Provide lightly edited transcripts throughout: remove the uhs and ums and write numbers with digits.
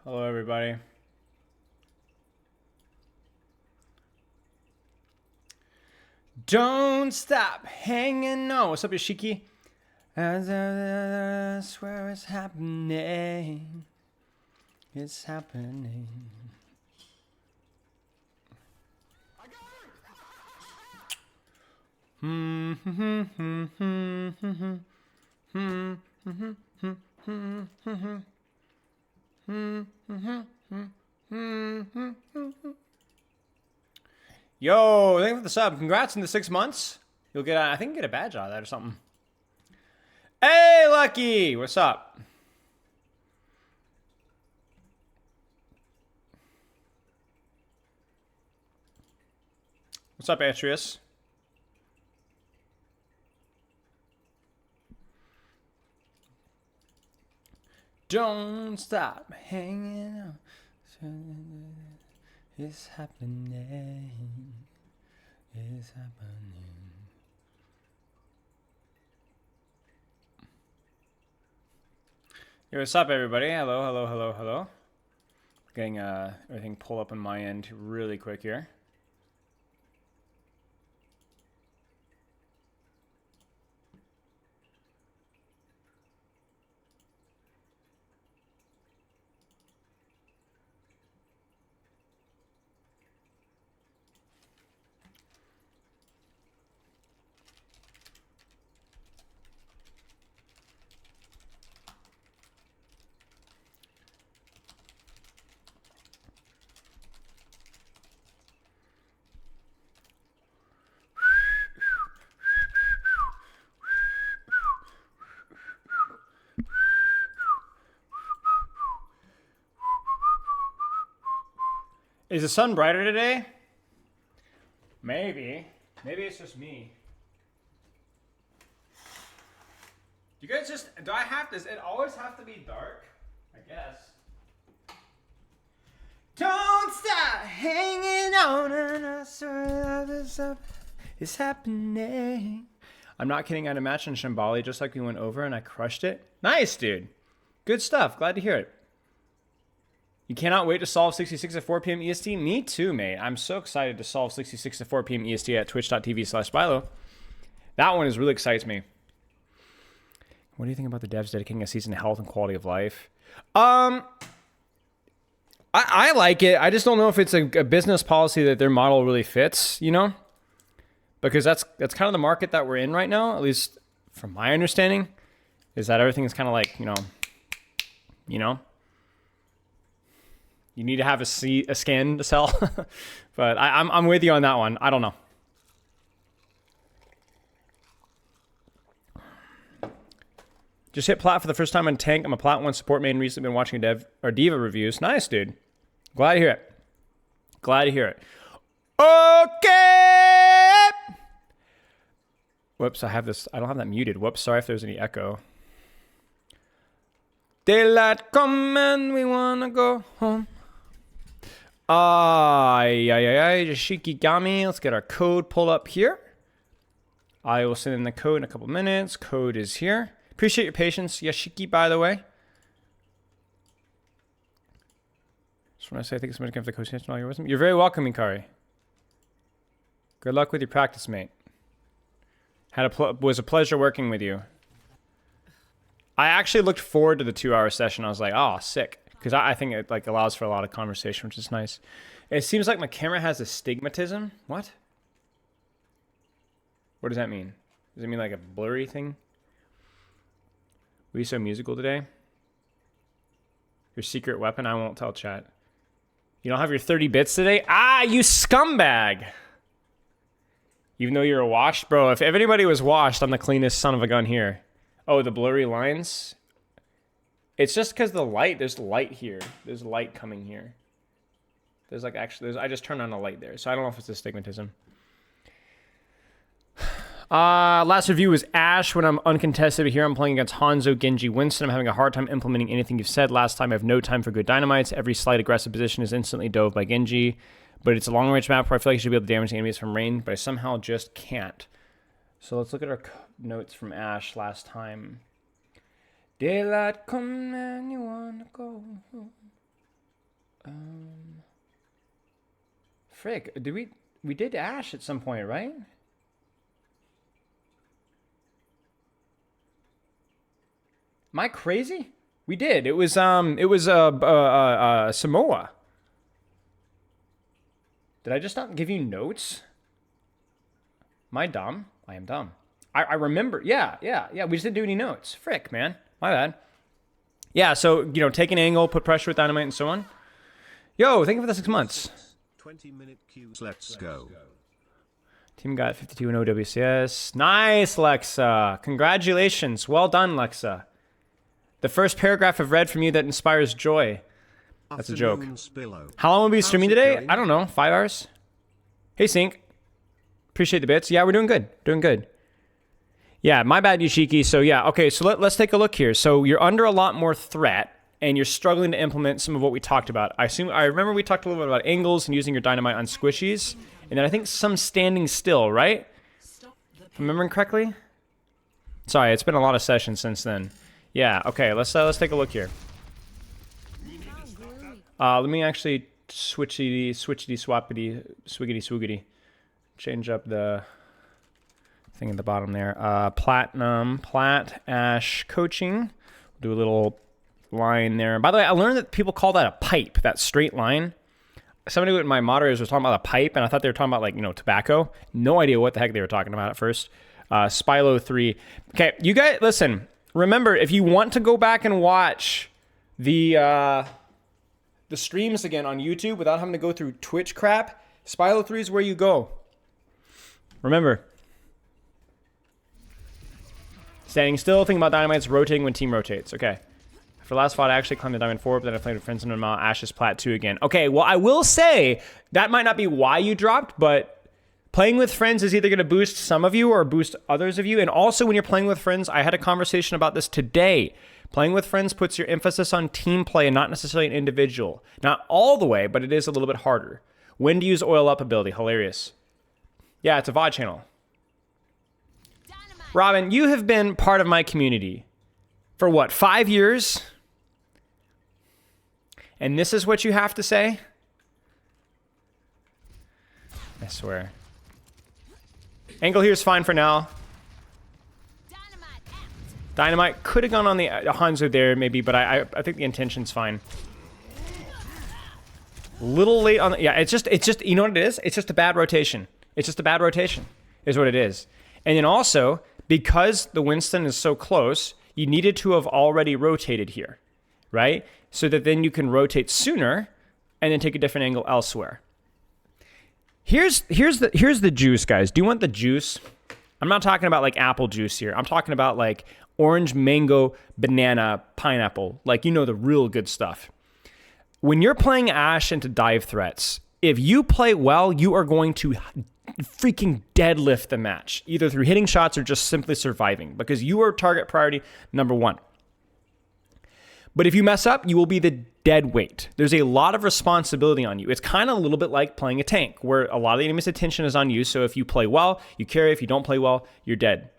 Hello, everybody. Don't stop hanging on. What's up, Yoshiki? I swear it's happening. It's happening. Yo, thank you for the sub. Congrats on the 6 months. You'll get, I think, get a badge out of that or something. Hey, Lucky, what's up? What's up, Atreus? Don't stop hanging on. It's happening. It's happening. Yo, what's up, everybody? Hello, hello, hello, hello. Getting everything pulled up on my end really quick here. Is the sun brighter today? Maybe. Maybe it's just me. You guys just, do I have, does it always have to be dark? I guess. Don't stop hanging on and I swear it's happening. I'm not kidding, I had a match in Shambali just like we went over and I crushed it. Nice, dude. Good stuff. Glad to hear it. You cannot wait to solve 66 at 4 p.m. EST? Me too, mate. I'm so excited to solve 66 at 4 p.m. EST at twitch.tv/Bilo. That one is really excites me. What do you think about the devs dedicating a season to health and quality of life? I like it. I just don't know if it's a business policy that their model really fits, you know? Because that's kind of the market that we're in right now, at least from my understanding, is that everything is kind of like, you know, you need to have a scan to sell. But I'm with you on that one. I don't know. Just hit plat for the first time on Tank. I'm a plat 1 support main. Recently been watching dev or diva reviews. Nice, dude. Glad to hear it. Glad to hear it. Okay. Whoops, I don't have that muted. Whoops, sorry if there's any echo. Daylight come and we wanna go home. Shikigami. Let's get our code pulled up here. I will send in the code in a couple minutes. Code is here. Appreciate your patience. Yashiki, by the way. Just want to say thank you so much again for the coaching and all your wisdom. You're very welcome, Ikari. Good luck with your practice, mate. Was a pleasure working with you. I actually looked forward to the 2-hour session. I was like, oh, sick. Because I think it like allows for a lot of conversation, which is nice. It seems like my camera has astigmatism. What? What does that mean? Does it mean like a blurry thing? Were you so musical today? Your secret weapon? I won't tell chat. You don't have your 30 bits today? Ah, you scumbag! Even though you're washed? Bro, if anybody was washed, I'm the cleanest son of a gun here. Oh, the blurry lines? It's just because the light, there's light here. There's light coming here. There's like actually, I just turned on a light there. So I don't know if it's astigmatism. Last review was Ashe when I'm uncontested. Here I'm playing against Hanzo, Genji, Winston. I'm having a hard time implementing anything you've said. Last time I have no time for good dynamites. Every slight aggressive position is instantly dove by Genji. But it's a long range map where I feel like I should be able to damage the enemies from range, but I somehow just can't. So let's look at our notes from Ashe last time. Daylight come and you wanna go home. Frick, did we did Ashe at some point, right? Am I crazy? We did. It was Samoa. Did I just not give you notes? Am I dumb? I am dumb. I remember. Yeah. We just didn't do any notes. Frick, man. My bad. Yeah, so, you know, take an angle, put pressure with dynamite and so on. Yo, thank you for the 6 months. 20-minute queues. Let's go. Team got 52 in OWCS. Nice, Lexa. Congratulations. Well done, Lexa. The first paragraph I've read from you that inspires joy. That's a joke. How long will we be streaming today? I don't know. 5 hours? Hey, Sync. Appreciate the bits. Yeah, we're doing good. Doing good. Yeah, my bad, Yoshiki. So, yeah. Okay, so let's take a look here. So, you're under a lot more threat, and you're struggling to implement some of what we talked about. I remember we talked a little bit about angles and using your dynamite on squishies. And then I think some standing still, right? If I'm remembering correctly? Sorry, it's been a lot of sessions since then. Yeah, okay, let's take a look here. Let me actually switchity swappity swiggity swoogity. Change up the thing at the bottom there. Plat Ashe coaching. Do a little line there. By the way, I learned that people call that a pipe, that straight line. Somebody with my moderators was talking about a pipe, and I thought they were talking about, like, you know, tobacco. No idea what the heck they were talking about at first. Spilo 3. Okay, you guys, listen. Remember, if you want to go back and watch the streams again on YouTube without having to go through Twitch crap, Spilo 3 is where you go. Remember. Standing still, thinking about dynamites, rotating when team rotates. Okay. For the last fight, I actually climbed the diamond 4, but then I played with friends in Mount Ashe's Plat 2 again. Okay, well, I will say that might not be why you dropped, but playing with friends is either going to boost some of you or boost others of you. And also, when you're playing with friends, I had a conversation about this today. Playing with friends puts your emphasis on team play and not necessarily an individual. Not all the way, but it is a little bit harder. When to use oil up ability. Hilarious. Yeah, it's a VOD channel. Dynamite. Robin, you have been part of my community for what, 5 years? And this is what you have to say? I swear. Angle here is fine for now. Dynamite could have gone on the Hanzo there, maybe, but I think the intention's fine. Little late on the, yeah, it's just, you know what it is? It's just a bad rotation. It's just a bad rotation, is what it is. And then also, because the Winston is so close, you needed to have already rotated here, right? So that then you can rotate sooner and then take a different angle elsewhere. Here's the juice, guys. Do you want the juice? I'm not talking about like apple juice here. I'm talking about like orange, mango, banana, pineapple. Like, you know, the real good stuff. When you're playing Ashe into dive threats, if you play well, you are going to freaking deadlift the match, either through hitting shots or just simply surviving, because you are target priority number 1. But if you mess up, you will be the dead weight. There's a lot of responsibility on you. It's kind of a little bit like playing a tank, where a lot of the enemy's attention is on you. So if you play well, you carry. If you don't play well, you're dead.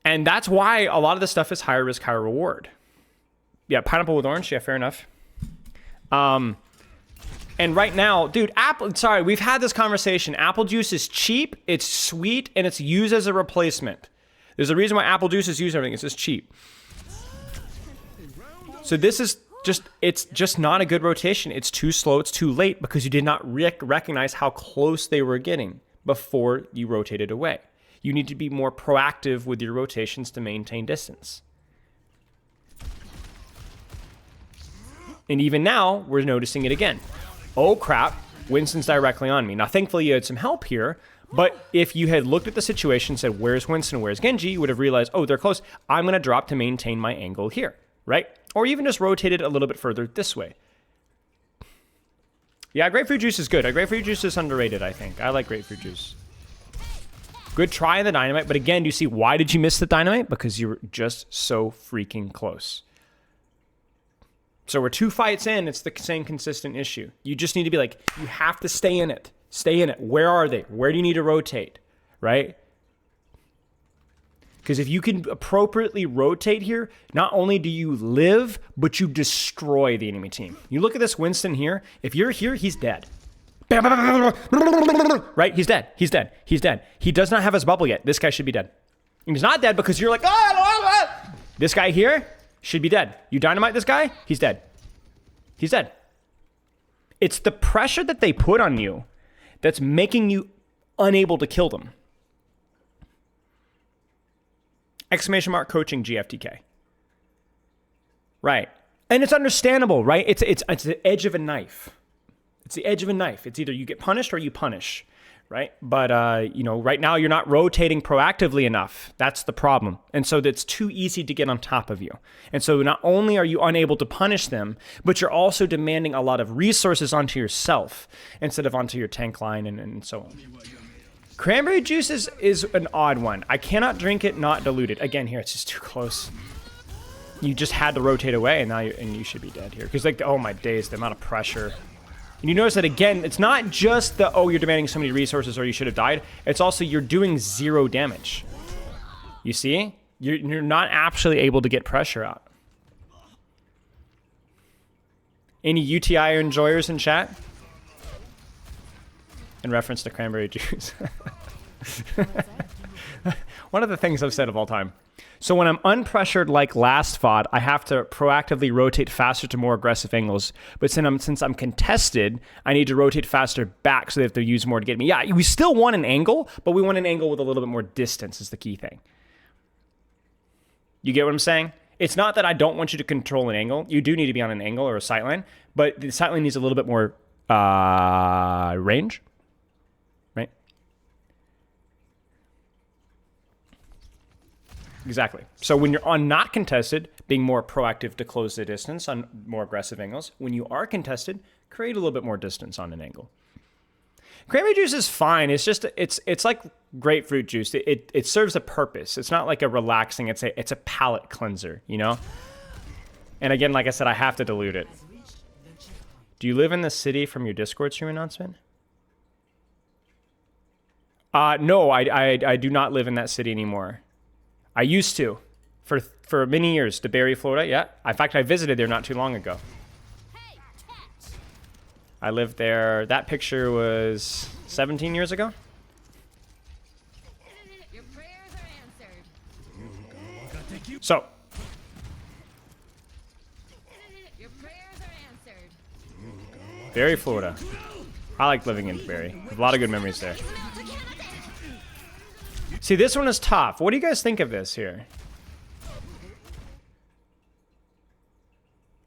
And that's why a lot of this stuff is higher risk, higher reward. Yeah, pineapple with orange. Yeah, fair enough. And right now, dude, we've had this conversation. Apple juice is cheap, it's sweet, and it's used as a replacement. There's a reason why apple juice is used in everything. It's just cheap. So this is it's just not a good rotation. It's too slow, it's too late, because you did not recognize how close they were getting before you rotated away. You need to be more proactive with your rotations to maintain distance. And even now, we're noticing it again. Oh crap, Winston's directly on me. Now thankfully you had some help here, but if you had looked at the situation and said, where's Winston, where's Genji, you would have realized, oh, they're close. I'm going to drop to maintain my angle here, right? Or even just rotate it a little bit further this way. Yeah, grapefruit juice is good. Grapefruit juice is underrated, I think. I like grapefruit juice. Good try on the dynamite, but again, do you see why did you miss the dynamite? Because you were just so freaking close. So we're 2 fights in, it's the same consistent issue. You just need to be like, you have to stay in it. Stay in it. Where are they? Where do you need to rotate? Right? Because if you can appropriately rotate here, not only do you live, but you destroy the enemy team. You look at this Winston here. If you're here, he's dead. Right? He's dead. He's dead. He's dead. He does not have his bubble yet. This guy should be dead. And he's not dead because you're like, ah. This guy here should be dead. You dynamite this guy, he's dead. He's dead. It's the pressure that they put on you that's making you unable to kill them. Exclamation mark coaching GFTK. Right. And it's understandable, right? It's the edge of a knife. It's the edge of a knife. It's either you get punished or you punish, right? But, right now you're not rotating proactively enough. That's the problem. And so it's too easy to get on top of you. And so not only are you unable to punish them, but you're also demanding a lot of resources onto yourself instead of onto your tank line and so on. Cranberry juice is an odd one. I cannot drink it not diluted. Again, here, it's just too close. You just had to rotate away, and now you should be dead here. Because, like, oh my days, the amount of pressure. And you notice that, again, it's not just the, oh, you're demanding so many resources or you should have died. It's also you're doing 0 damage. You see? You're not actually able to get pressure out. Any UTI enjoyers in chat? In reference to cranberry juice. One of the things I've said of all time. So when I'm unpressured like last VOD, I have to proactively rotate faster to more aggressive angles. But since I'm contested, I need to rotate faster back so they have to use more to get me. Yeah, we still want an angle, but we want an angle with a little bit more distance is the key thing. You get what I'm saying? It's not that I don't want you to control an angle. You do need to be on an angle or a sightline, but the sightline needs a little bit more range. Right? Exactly. So when you're on not contested, being more proactive to close the distance on more aggressive angles. When you are contested, create a little bit more distance on an angle. Cranberry juice is fine. It's just it's like grapefruit juice. It serves a purpose. It's not like a relaxing. It's a palate cleanser, you know. And again, like I said, I have to dilute it. Do you live in the city from your Discord stream announcement? No, I do not live in that city anymore. I used to, for many years, to Barrie, Florida. Yeah, in fact, I visited there not too long ago. I lived there. That picture was 17 years ago. Your prayers are answered. So, Your prayers are answered. Barrie, Florida. I like living in Barrie. A lot of good memories there. See, this one is tough. What do you guys think of this here?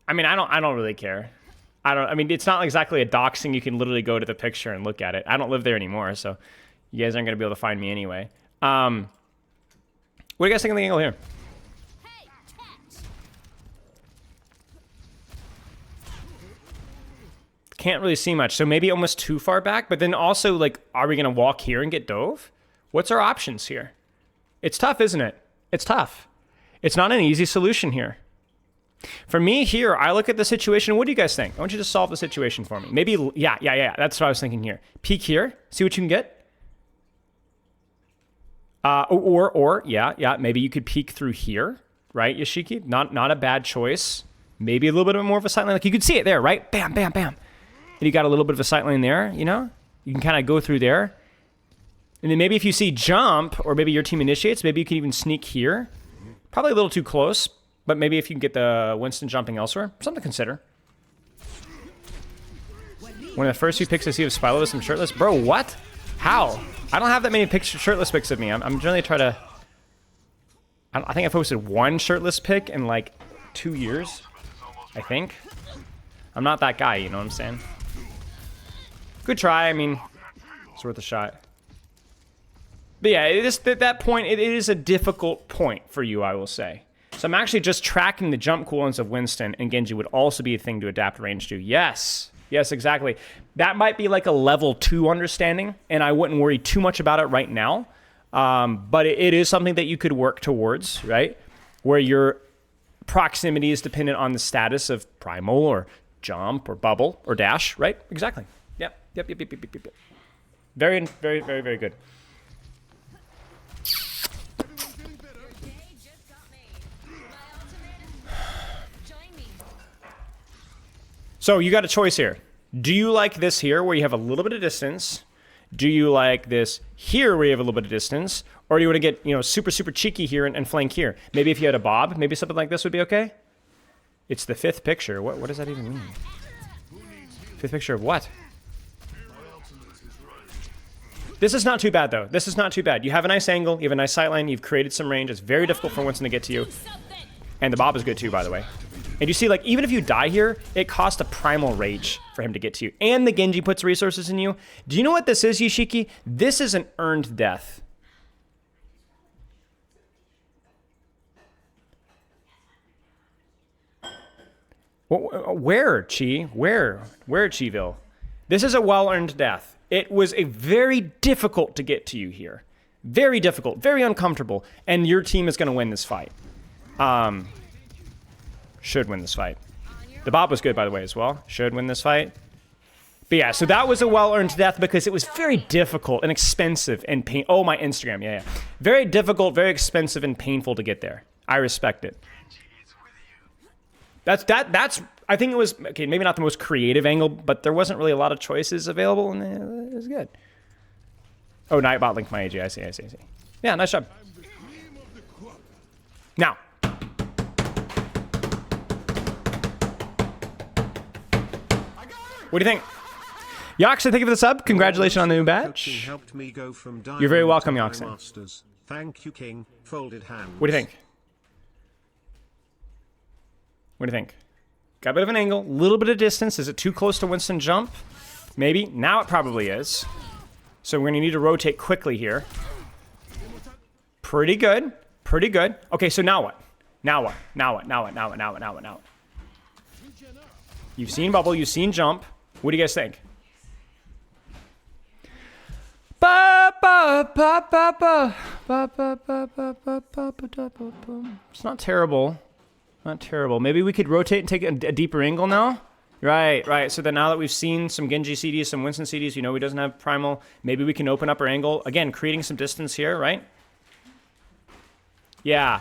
I mean, I don't really care. I mean, it's not exactly a doxing. You can literally go to the picture and look at it. I don't live there anymore, so you guys aren't going to be able to find me anyway. What do you guys think of the angle here? Can't really see much, so maybe almost too far back, but then also, like, are we going to walk here and get dove? What's our options here? It's tough, isn't it? It's tough. It's not an easy solution here. For me here, I look at the situation. What do you guys think? I want you to solve the situation for me. Maybe, yeah. That's what I was thinking here. Peek here. See what you can get. Yeah. Maybe you could peek through here, right, Yashiki? Not a bad choice. Maybe a little bit more of a sightline. Like you could see it there, right? Bam, bam, bam. And you got a little bit of a sightline there, you know? You can kind of go through there. And then maybe if you see jump, or maybe your team initiates, maybe you can even sneak here. Probably a little too close, but maybe if you can get the Winston jumping elsewhere, something to consider. One of the first few pics I see of Spilo is him shirtless. Bro, what? How? I don't have that many shirtless pics of me. I'm generally trying to... I think I posted one shirtless pic in like 2 years, I think. I'm not that guy, you know what I'm saying? Good try, I mean, it's worth a shot. But yeah, at that point, it is a difficult point for you, I will say. So I'm actually just tracking the jump cooldowns of Winston, and Genji would also be a thing to adapt range to. Yes, exactly. That might be like a level 2 understanding, and I wouldn't worry too much about it right now. But it is something that you could work towards, right? Where your proximity is dependent on the status of primal or jump or bubble or dash, right? Exactly. Yep. Very, very, very, very good. So you got a choice here. Do you like this here where you have a little bit of distance? Do you like this here where you have a little bit of distance? Or do you want to get, you know, super, super cheeky here and flank here? Maybe if you had a bob, maybe something like this would be okay? It's the 5th picture. What does that even mean? 5th picture of what? This is not too bad, though. This is not too bad. You have a nice angle. You have a nice sightline. You've created some range. It's very difficult for Winston to get to you. And the bob is good, too, by the way. And you see, like, even if you die here, it costs a primal rage for him to get to you. And the Genji puts resources in you. Do you know what this is, Yashiki? This is an earned death. Where, Chi? Where, Chiville? This is a well-earned death. It was a very difficult to get to you here. Very difficult, very uncomfortable. And your team is going to win this fight. Should win this fight. The bob was good, by the way, as well. Should win this fight. But yeah, so that was a well-earned death because it was very difficult and expensive and pain. Oh, my Instagram, yeah. Very difficult, very expensive and painful to get there. I respect it. That's I think it was, okay, maybe not the most creative angle, but there wasn't really a lot of choices available, and it was good. Oh, Nightbot linked my AG. I see. Yeah, nice job. Now. What do you think? Yoxen, thank you for the sub. Congratulations on the new badge. Helped me go from You're very welcome, Yoxen. Masters. Thank you, King. Folded hands. What do you think? What do you think? Got a bit of an angle, a little bit of distance. Is it too close to Winston jump? Maybe. Now it probably is. So we're going to need to rotate quickly here. Pretty good. Pretty good. Okay, so now what? Now what? Now what? You've seen bubble, you've seen jump. What do you guys think? It's not terrible. Not terrible. Maybe we could rotate and take a deeper angle now? Right. So then now that we've seen some Genji CDs, some Winston CDs, you know he doesn't have primal, maybe we can open up our angle. Again, creating some distance here, right? Yeah.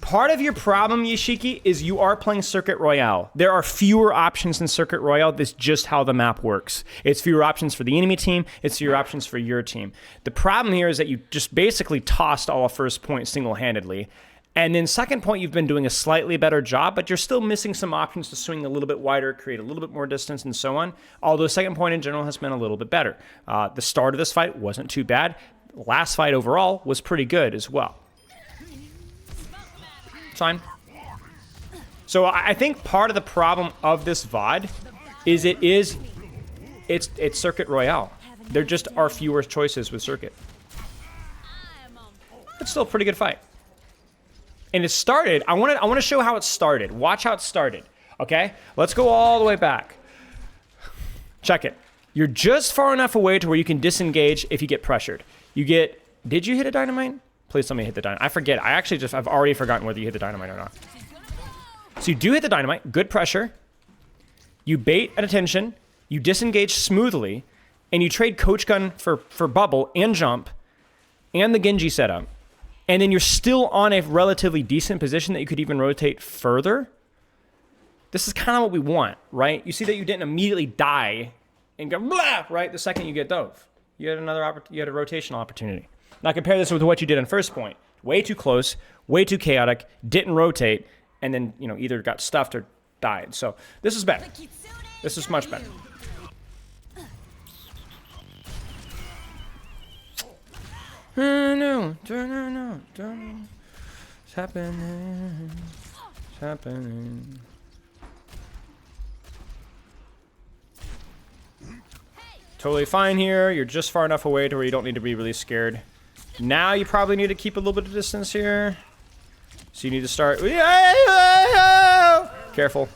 Part of your problem, Yashiki, is you are playing Circuit Royale. There are fewer options in Circuit Royale. That's just how the map works. It's fewer options for the enemy team. It's fewer options for your team. The problem here is that you just basically tossed all of first point single-handedly. And then second point, you've been doing a slightly better job, but you're still missing some options to swing a little bit wider, create a little bit more distance, and so on. Although second point in general has been a little bit better. The start of this fight wasn't too bad. Last fight overall was pretty good as well. Fine. So I think part of the problem of this VOD is it's Circuit Royale. There just are fewer choices with Circuit. It's still a pretty good fight. And it started, I want to show how it started. Watch how it started, okay? Let's go all the way back. Check it. You're just far enough away to where you can disengage if you get pressured. Did you hit a dynamite? Please tell me you hit the dynamite. I forget. I've already forgotten whether you hit the dynamite or not. So you do hit the dynamite, good pressure. You bait at attention, you disengage smoothly, and you trade Coach Gun for bubble and jump and the Genji setup. And then you're still on a relatively decent position that you could even rotate further. This is kind of what we want, right? You see that you didn't immediately die and go blah, right? The second you get dove. You had a rotational opportunity. Now compare this with what you did on first point. Way too close, way too chaotic, didn't rotate, and then, you know, either got stuffed or died. So this is better. This is much better. No. It's happening. It's happening. Totally fine here. You're just far enough away to where you don't need to be really scared. Now you probably need to keep a little bit of distance here. So you need to start. Careful.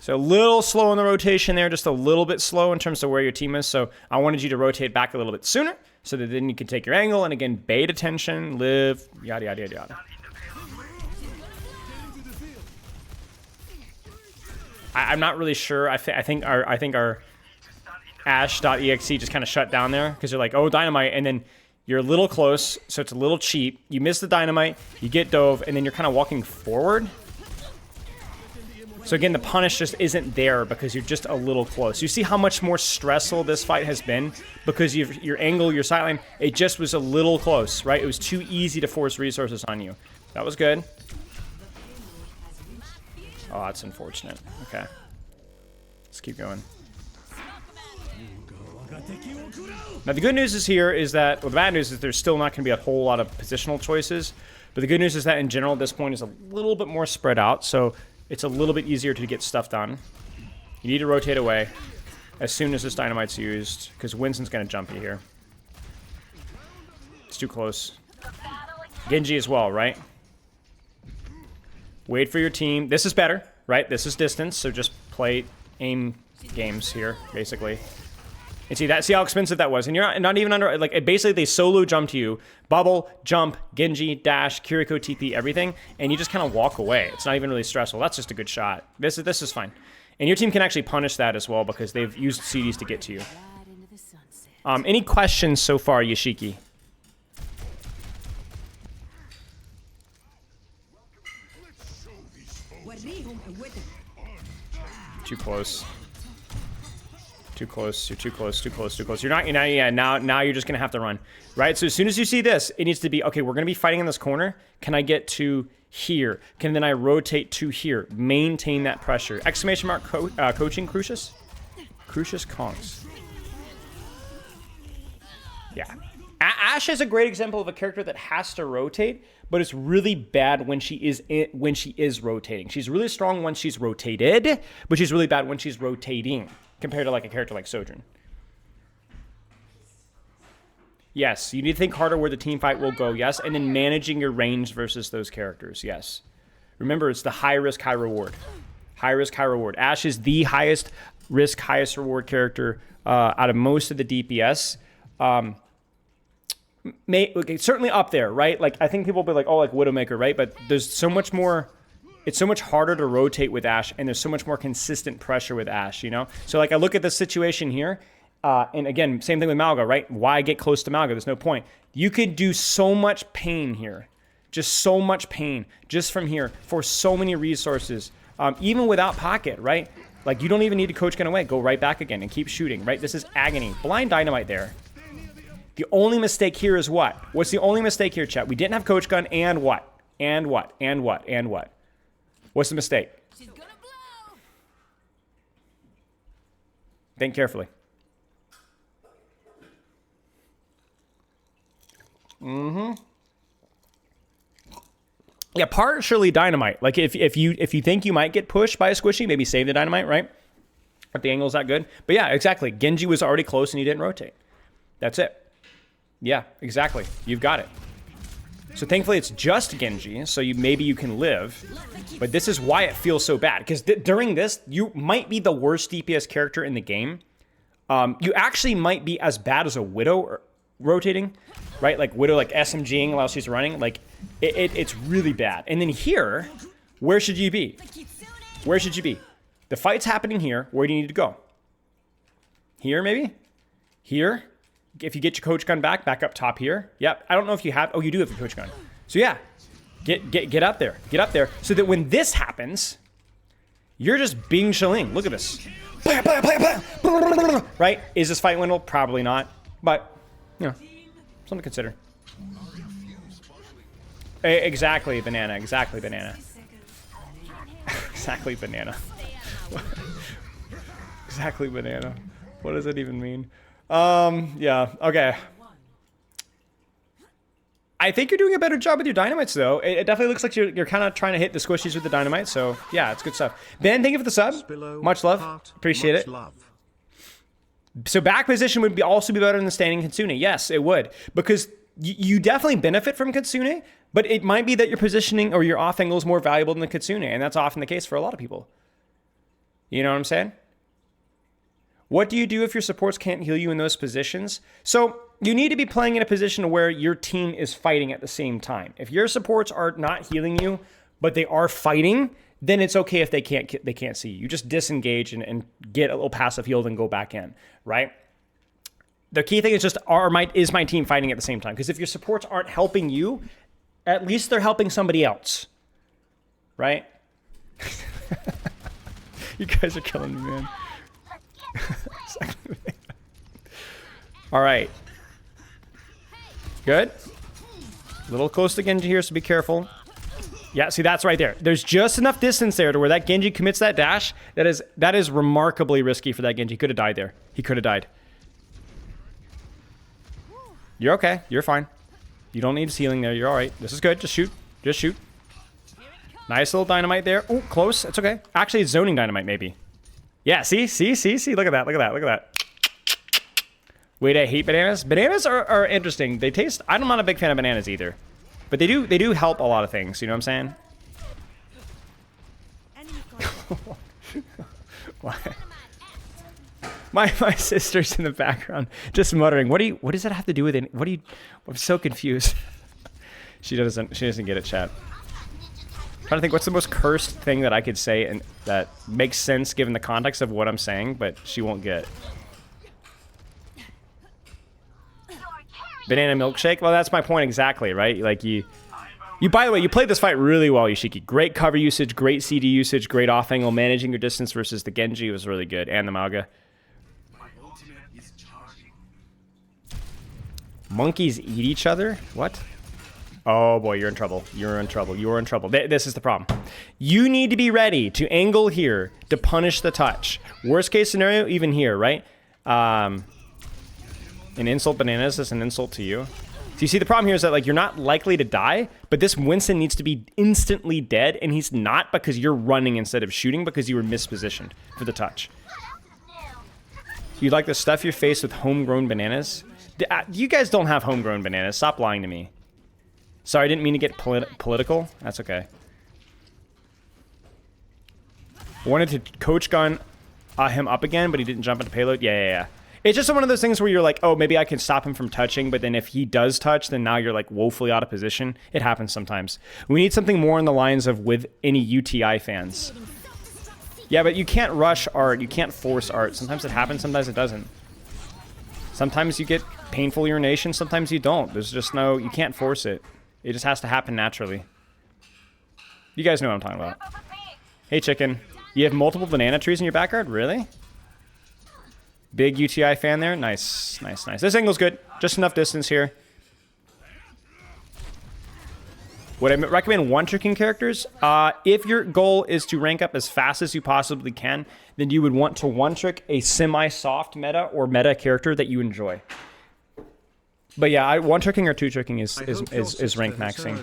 So a little slow on the rotation there, just a little bit slow in terms of where your team is. So I wanted you to rotate back a little bit sooner so that then you can take your angle and again, bait attention, live, yada, yada, yada, yada. I'm not really sure. I think our Ashe.exe just kind of shut down there because you're like, oh, dynamite, and then you're a little close, so it's a little cheap. You miss the dynamite, you get dove, and then you're kind of walking forward. So again, the punish just isn't there because you're just a little close. You see how much more stressful this fight has been because your angle, your sideline, it just was a little close, right? It was too easy to force resources on you. That was good. Oh, that's unfortunate. Okay. Let's keep going. Now the good news is here is that, well, the bad news is there's still not going to be a whole lot of positional choices, but the good news is that in general this point is a little bit more spread out, so it's a little bit easier to get stuff done. You need to rotate away as soon as this dynamite's used, because Winston's going to jump you here. It's too close. Genji as well, right? Wait for your team. This is better, right? This is distance, so just play aim games here, basically. And see that? See how expensive that was? And you're not even under, like, basically they solo jump to you. Bubble, jump, Genji, dash, Kiriko, TP, everything. And you just kind of walk away. It's not even really stressful. That's just a good shot. This is fine. And your team can actually punish that as well because they've used CDs to get to you. Any questions so far, Yashiki? Too close. Too close. You're too close. Too close. Too close. You're not. Yeah. Now you're just gonna have to run, right? So as soon as you see this, it needs to be okay. We're gonna be fighting in this corner. Can I get to here? Can then I rotate to here? Maintain that pressure. Exclamation mark. Coaching Crucius. Crucius Kongs. Yeah. Ashe is a great example of a character that has to rotate, but it's really bad when she is rotating. She's really strong when she's rotated, but she's really bad when she's rotating compared to like a character like Sojourn. Yes, you need to think harder where the team fight will go, yes, and then managing your range versus those characters, yes. Remember, it's the high risk, high reward. High risk, high reward. Ashe is the highest risk, highest reward character out of most of the DPS. Okay, certainly up there, right? Like, I think people will be like, oh, like Widowmaker, right? But there's so much more, it's so much harder to rotate with Ashe, and there's so much more consistent pressure with Ashe, you know? So, like, I look at this situation here, and again, same thing with Malga, right? Why get close to Malga? There's no point. You could do so much pain here, just so much pain, just from here, for so many resources, even without pocket, right? Like, you don't even need to coach gun away. Go right back again and keep shooting, right? This is agony. Blind dynamite there. The only mistake here is what? What's the only mistake here, chat? We didn't have coach gun and what? And what? And what? And what? What's the mistake? She's gonna blow. Think carefully. Yeah, partially dynamite. Like if you think you might get pushed by a squishy, maybe save the dynamite, right? If the angle's that good. But yeah, exactly. Genji was already close and he didn't rotate. That's it. Yeah, exactly. You've got it. So thankfully it's just Genji, so maybe you can live. But this is why it feels so bad. Because during this, you might be the worst DPS character in the game. You actually might be as bad as a Widow rotating, right? Like Widow, like SMGing while she's running. Like, it's really bad. And then here, where should you be? Where should you be? The fight's happening here. Where do you need to go? Here, maybe? Here? If you get your coach gun back up top here. Yep. I don't know if you have. Oh, you do have your coach gun. So yeah, get up there. Get up there so that when this happens, you're just being chilling. Look at this. Right? Is this fight winnable? Probably not. But, you know, something to consider. Exactly, banana. Exactly, banana. Exactly, banana. Exactly, banana. What does that even mean? Yeah, okay. I think you're doing a better job with your dynamites, though. It definitely looks like you're kind of trying to hit the squishies with the dynamite, so yeah, it's good stuff. Ben, thank you for the sub. Much love. Appreciate it. So back position would also be better than the standing Kitsune. Yes, it would. Because you definitely benefit from Kitsune, but it might be that your positioning or your off angle is more valuable than the Kitsune, and that's often the case for a lot of people. You know what I'm saying? What do you do if your supports can't heal you in those positions? So you need to be playing in a position where your team is fighting at the same time. If your supports are not healing you, but they are fighting, then it's okay if they can't see you. You just disengage and get a little passive healed and go back in, right? The key thing is just, is my team fighting at the same time? Because if your supports aren't helping you, at least they're helping somebody else, right? You guys are killing me, man. All right. Good. A little close to Genji here, so be careful. Yeah, see, that's right there. There's just enough distance there to where that Genji commits that dash. That is remarkably risky for that Genji. He could have died there. He could have died. You're okay. You're fine. You don't need healing there. You're all right. This is good. Just shoot. Just shoot. Nice little dynamite there. Oh, close. It's okay. Actually, it's zoning dynamite, maybe. Yeah, see? Look at that. Look at that. Wait, I hate bananas. Bananas are interesting. They taste... I'm not a big fan of bananas either. But they do help a lot of things. You know what I'm saying? Why? My sister's in the background just muttering. What does that have to do with it? I'm so confused. She doesn't get it, chat. Trying to think what's the most cursed thing that I could say and that makes sense given the context of what I'm saying, but she won't get. Banana milkshake? Well, that's my point exactly, right? Like you by the way, you played this fight really well, Yoshiki. Great cover usage, great CD usage, great off angle, managing your distance versus the Genji was really good, and the Mauga. Monkeys eat each other? What? Oh boy, you're in trouble. You're in trouble. You're in trouble. This is the problem. You need to be ready to angle here to punish the touch. Worst case scenario, even here, right? An insult bananas is an insult to you. So you see, the problem here is that like you're not likely to die, but this Winston needs to be instantly dead, and he's not because you're running instead of shooting because you were mispositioned for the touch. You'd like to stuff your face with homegrown bananas? You guys don't have homegrown bananas. Stop lying to me. Sorry, I didn't mean to get political. That's okay. Wanted to coach gun him up again, but he didn't jump into payload. Yeah. It's just one of those things where you're like, oh, maybe I can stop him from touching, but then if he does touch, then now you're like woefully out of position. It happens sometimes. We need something more in the lines of with any UTI fans. Yeah, but you can't rush art. You can't force art. Sometimes it happens, sometimes it doesn't. Sometimes you get painful urination, sometimes you don't. There's just no, you can't force it. It just has to happen naturally. You guys know what I'm talking about. Hey, chicken. You have multiple banana trees in your backyard? Really? Big UTI fan there? Nice. This angle's good. Just enough distance here. Would I recommend one-tricking characters? If your goal is to rank up as fast as you possibly can, then you would want to one-trick a semi-soft meta or meta character that you enjoy. But yeah, one-tricking or two-tricking is rank maxing.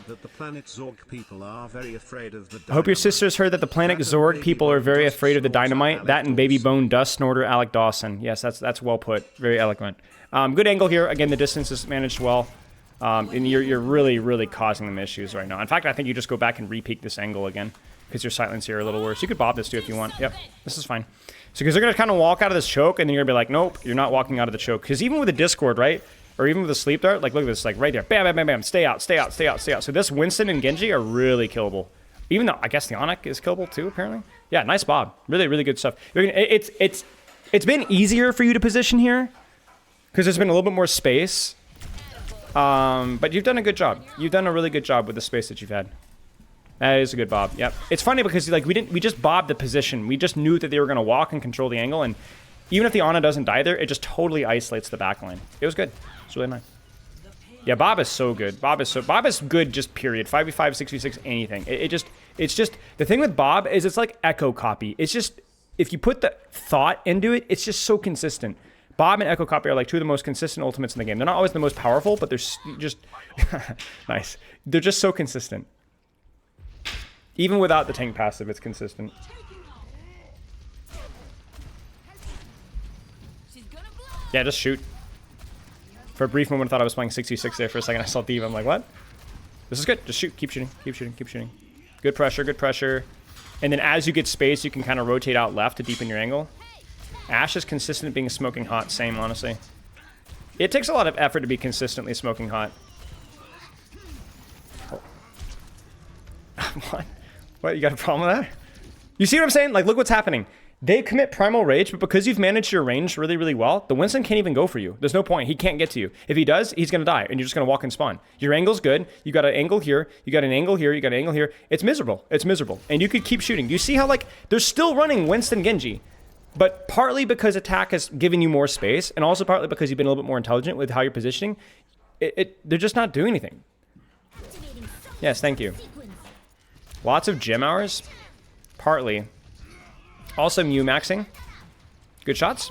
I hope your sister's heard that the Planet Zorg people are very afraid of the dynamite. That and Baby Bone Dust Snorter Alec Dawson. Yes, that's well put. Very eloquent. Good angle here. Again, the distance is managed well. And you're really causing them issues right now. In fact, I think you just go back and re-peek this angle again because your sightlines here are a little worse. You could bob this too if you want. Yep, this is fine. So because they're going to kind of walk out of this choke and then you're going to be like, nope, you're not walking out of the choke. Because even with a Discord, right? Or even with a sleep dart, like look at this, like right there. Bam. Stay out. So this Winston and Genji are really killable. Even though I guess the Onyx is killable too, apparently. Yeah, nice bob. Really good stuff. It's been easier for you to position here because there's been a little bit more space. But you've done a good job. You've done a really good job with the space that you've had. That is a good bob. Yep. It's funny because like we just bobbed the position. We just knew that they were going to walk and control the angle, and even if the Ana doesn't die there, it just totally isolates the backline. It was good. It's really nice. Yeah, Bob is so good. Bob is good, just period. 5v5, 6v6, anything. It's just the thing with Bob is it's like echo copy. It's just if you put the thought into it, it's just so consistent. Bob and Echo Copy are like two of the most consistent ultimates in the game. They're not always the most powerful, but they're just nice. They're just so consistent. Even without the tank passive, it's consistent. Yeah, just shoot. For a brief moment, I thought I was playing 6v6 there. For a second, I saw Diva. I'm like, what? This is good. Just shoot. Keep shooting. Good pressure. And then as you get space, you can kind of rotate out left to deepen your angle. Ashe is consistent being smoking hot. Same, honestly. It takes a lot of effort to be consistently smoking hot. Oh. What? You got a problem with that? You see what I'm saying? Like, look what's happening. They commit Primal Rage, but because you've managed your range really, really well, the Winston can't even go for you. There's no point. He can't get to you. If he does, he's going to die, and you're just going to walk and spawn. Your angle's good. You got an angle here. You got an angle here. You got an angle here. It's miserable. It's miserable. And you could keep shooting. You see how, like, they're still running Winston Genji, but partly because attack has given you more space, and also partly because you've been a little bit more intelligent with how you're positioning, they're just not doing anything. Yes, thank you. Lots of gym hours. Partly. Also Mew maxing. Good shots.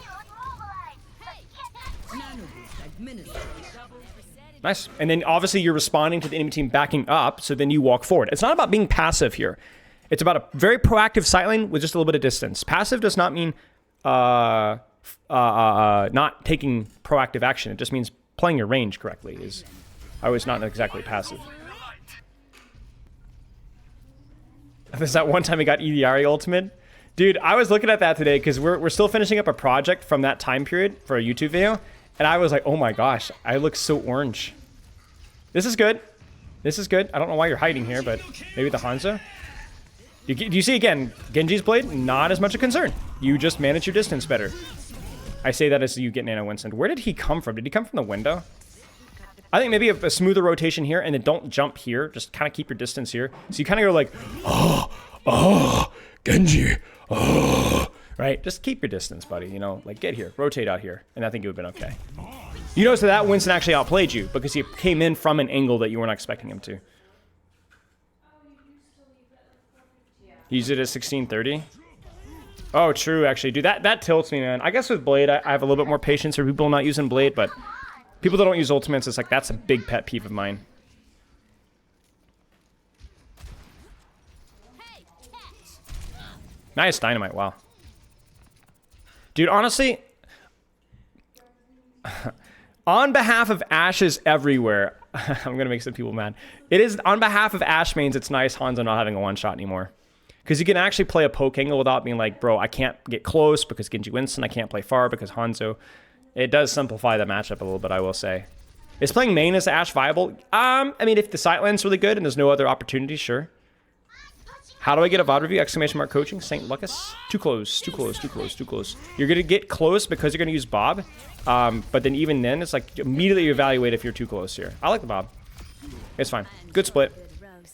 Nice. And then obviously you're responding to the enemy team backing up, so then you walk forward. It's not about being passive here. It's about a very proactive sight lane with just a little bit of distance. Passive does not mean not taking proactive action. It just means playing your range correctly. I was not exactly passive. There's that one time he got EDRE ultimate. Dude, I was looking at that today because we're still finishing up a project from that time period for a YouTube video. And I was like, oh my gosh, I look so orange. This is good. This is good. I don't know why you're hiding here, but maybe the Hanzo. Do you see again, Genji's blade, not as much a concern. You just manage your distance better. I say that as you get Nano Winston. Where did he come from? Did he come from the window? I think maybe a smoother rotation here, and then don't jump here. Just kind of keep your distance here. So you kind of go like, oh, Genji, oh. Right? Just keep your distance, buddy. You know, like get here, rotate out here, and I think it would have been okay. You notice that Winston actually outplayed you because he came in from an angle that you weren't expecting him to. Use it at 1630. Oh, true, actually. Dude, that tilts me, man. I guess with Blade, I have a little bit more patience for people not using Blade, but people that don't use ultimates, it's like, that's a big pet peeve of mine. Nice dynamite, wow. Dude, honestly, on behalf of Ashes everywhere, I'm going to make some people mad. It is, on behalf of Ashe mains, it's nice Hanzo not having a one-shot anymore. Because you can actually play a poke angle without being like, bro, I can't get close because Genji Winston, I can't play far because Hanzo. It does simplify the matchup a little bit, I will say. Is playing main as Ashe viable? I mean, if the sight line's really good and there's no other opportunities, sure. How do I get a VOD review? Exclamation mark coaching. St. Lucas. Too close, too close, too close, too close. You're going to get close because you're going to use Bob. But then even then, it's like immediately evaluate if you're too close here. I like the Bob. It's fine. Good split.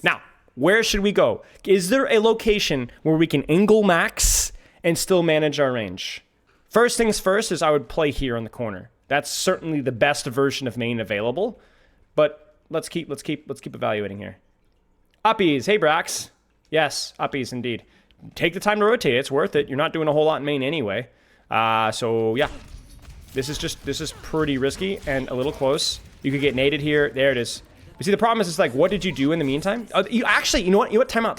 Now, where should we go? Is there a location where we can angle max and still manage our range? First things first is I would play here in the corner. That's certainly the best version of main available. But let's keep evaluating here. Uppies. Hey, Brax. Yes, uppies indeed. Take the time to rotate. It's worth it. You're not doing a whole lot in main anyway. So yeah, this is pretty risky and a little close. You could get naded here. There it is. You see, the problem is, it's like, what did you do in the meantime? You know what? Time out.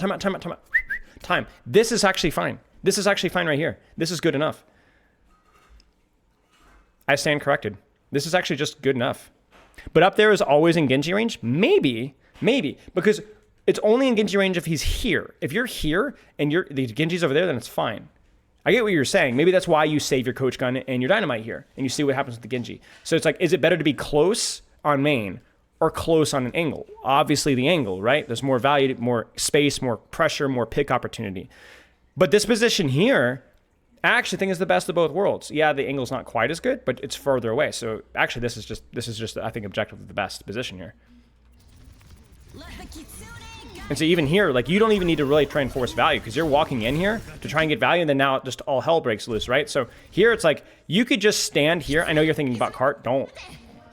Time. This is actually fine. This is actually fine right here. This is good enough. I stand corrected. This is actually just good enough. But up there is always in Genji range? Maybe. Because it's only in Genji range if he's here. If you're here and the Genji's over there, then it's fine. I get what you're saying. Maybe that's why you save your coach gun and your dynamite here, and you see what happens with the Genji. So it's like, is it better to be close on main or close on an angle? Obviously the angle, right? There's more value, more space, more pressure, more pick opportunity. But this position here, I actually think is the best of both worlds. Yeah, the angle's not quite as good, but it's further away. So actually this is just I think objectively the best position here. And so even here, like, you don't even need to really try and force value because you're walking in here to try and get value, and then now just all hell breaks loose, right? So here it's like, you could just stand here. I know you're thinking about cart. Don't.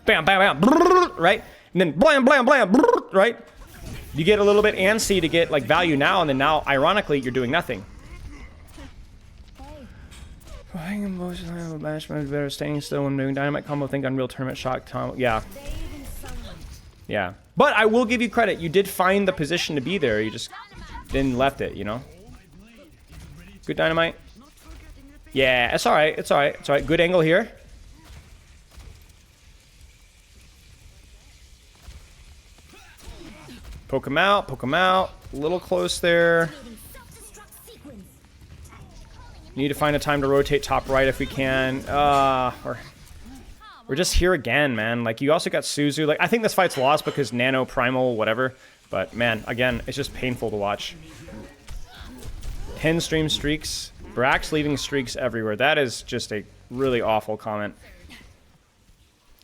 Bam, bam, bam, right? And then blam, blam, blam, right? You get a little bit antsy to get, like, value now, and then now, ironically, you're doing nothing. Better staying still when doing dynamite combo. Think Unreal Tournament Shock Tom. Yeah. Yeah. But I will give you credit. You did find the position to be there. You just didn't left it, you know? Good dynamite. Yeah, it's all right. It's all right. It's all right. Good angle here. Poke him out. Poke him out. A little close there. Need to find a time to rotate top right if we can. We're just here again, man. Like, you also got Suzu. Like, I think this fight's lost because Nano, Primal, whatever. But, man, again, it's just painful to watch. 10 stream streaks. Brax leaving streaks everywhere. That is just a really awful comment.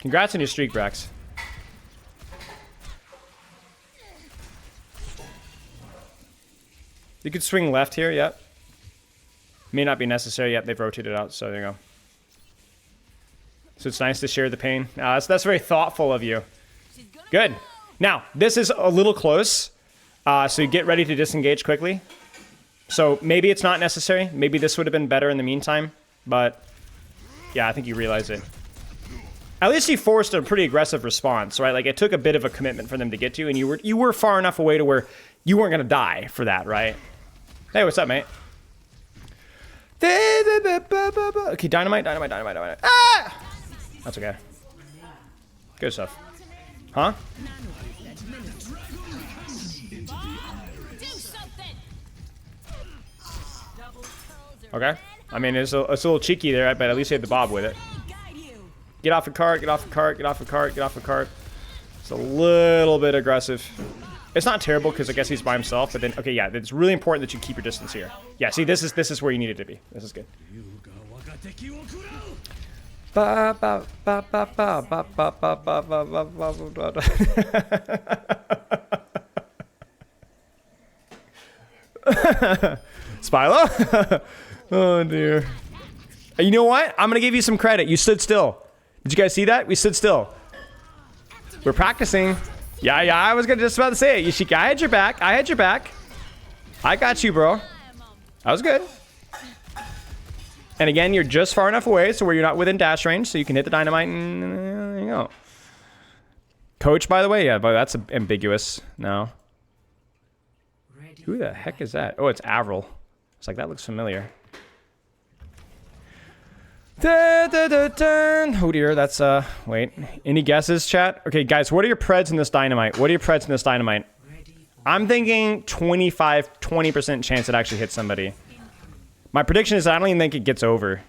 Congrats on your streak, Brax. You could swing left here, yep. May not be necessary yet. They've rotated out, so there you go. So it's nice to share the pain. That's very thoughtful of you. Good. Now, this is a little close, so you get ready to disengage quickly. So maybe it's not necessary. Maybe this would have been better in the meantime, but yeah, I think you realize it. At least you forced a pretty aggressive response, right? Like it took a bit of a commitment for them to get to you, and you were far enough away to where you weren't gonna die for that, right? Hey, what's up, mate? Okay, dynamite. Ah! That's okay. Good stuff. Huh? Okay. I mean, it's a little cheeky there, but at least you had the bob with it. Get off the cart, get off the cart, get off the cart, get off the cart. It's a little bit aggressive. It's not terrible because I guess he's by himself, but then, okay, yeah, it's really important that you keep your distance here. Yeah, see, this is where you need it to be. This is good. Spilo? Oh, dear. You know what? I'm going to give you some credit. You stood still. Did you guys see that? We stood still. We're practicing. Yeah, I was just about to say it. Yashiki, I had your back. I had your back. I got you, bro. That was good. And again, you're just far enough away so where you're not within dash range, so you can hit the dynamite and there you go. Coach, by the way, yeah, but that's ambiguous now. Who the heck is that? Oh, it's Avril. It's like, that looks familiar. Oh dear, that's wait. Any guesses, chat? Okay, guys, what are your preds in this dynamite? What are your preds in this dynamite? I'm thinking 20% chance it actually hits somebody. My prediction is I don't even think it gets over.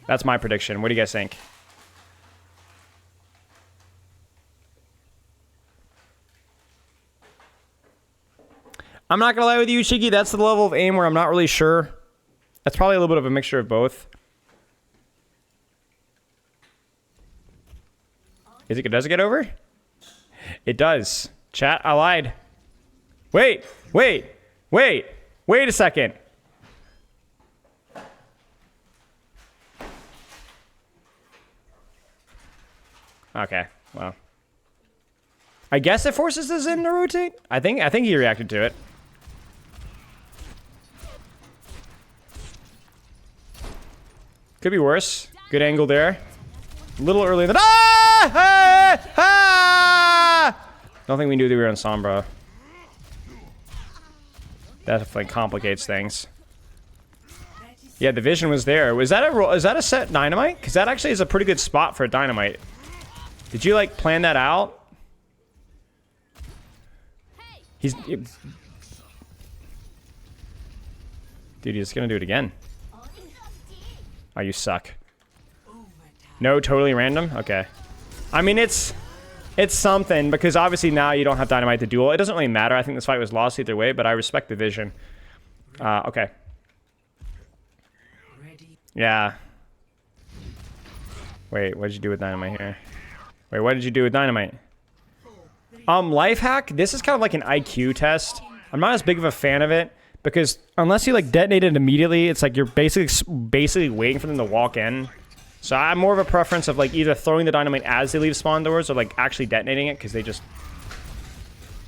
That's my prediction. What do you guys think? I'm not gonna lie with you, Shiki. That's the level of aim where I'm not really sure. That's probably a little bit of a mixture of both. Does it get over? It does. Chat, I lied. Wait a second. Okay, well. I guess it forces this in to rotate. I think he reacted to it. Could be worse. Good angle there. A little early than Don't think we knew that we were on Sombra. That definitely complicates things. Yeah, the vision was there. Is that a set dynamite? Because that actually is a pretty good spot for a dynamite. Did you like plan that out? Dude, he's gonna do it again. Oh, you suck. No, totally random? Okay. I mean, it's something, because obviously now you don't have dynamite to duel. It doesn't really matter. I think this fight was lost either way, but I respect the vision. Okay. Yeah. Wait, what did you do with dynamite here? Wait, what did you do with dynamite? Life hack, this is kind of like an IQ test. I'm not as big of a fan of it, because unless you like detonate it immediately, it's like you're basically waiting for them to walk in. So I'm more of a preference of like either throwing the dynamite as they leave spawn doors or like actually detonating it because they just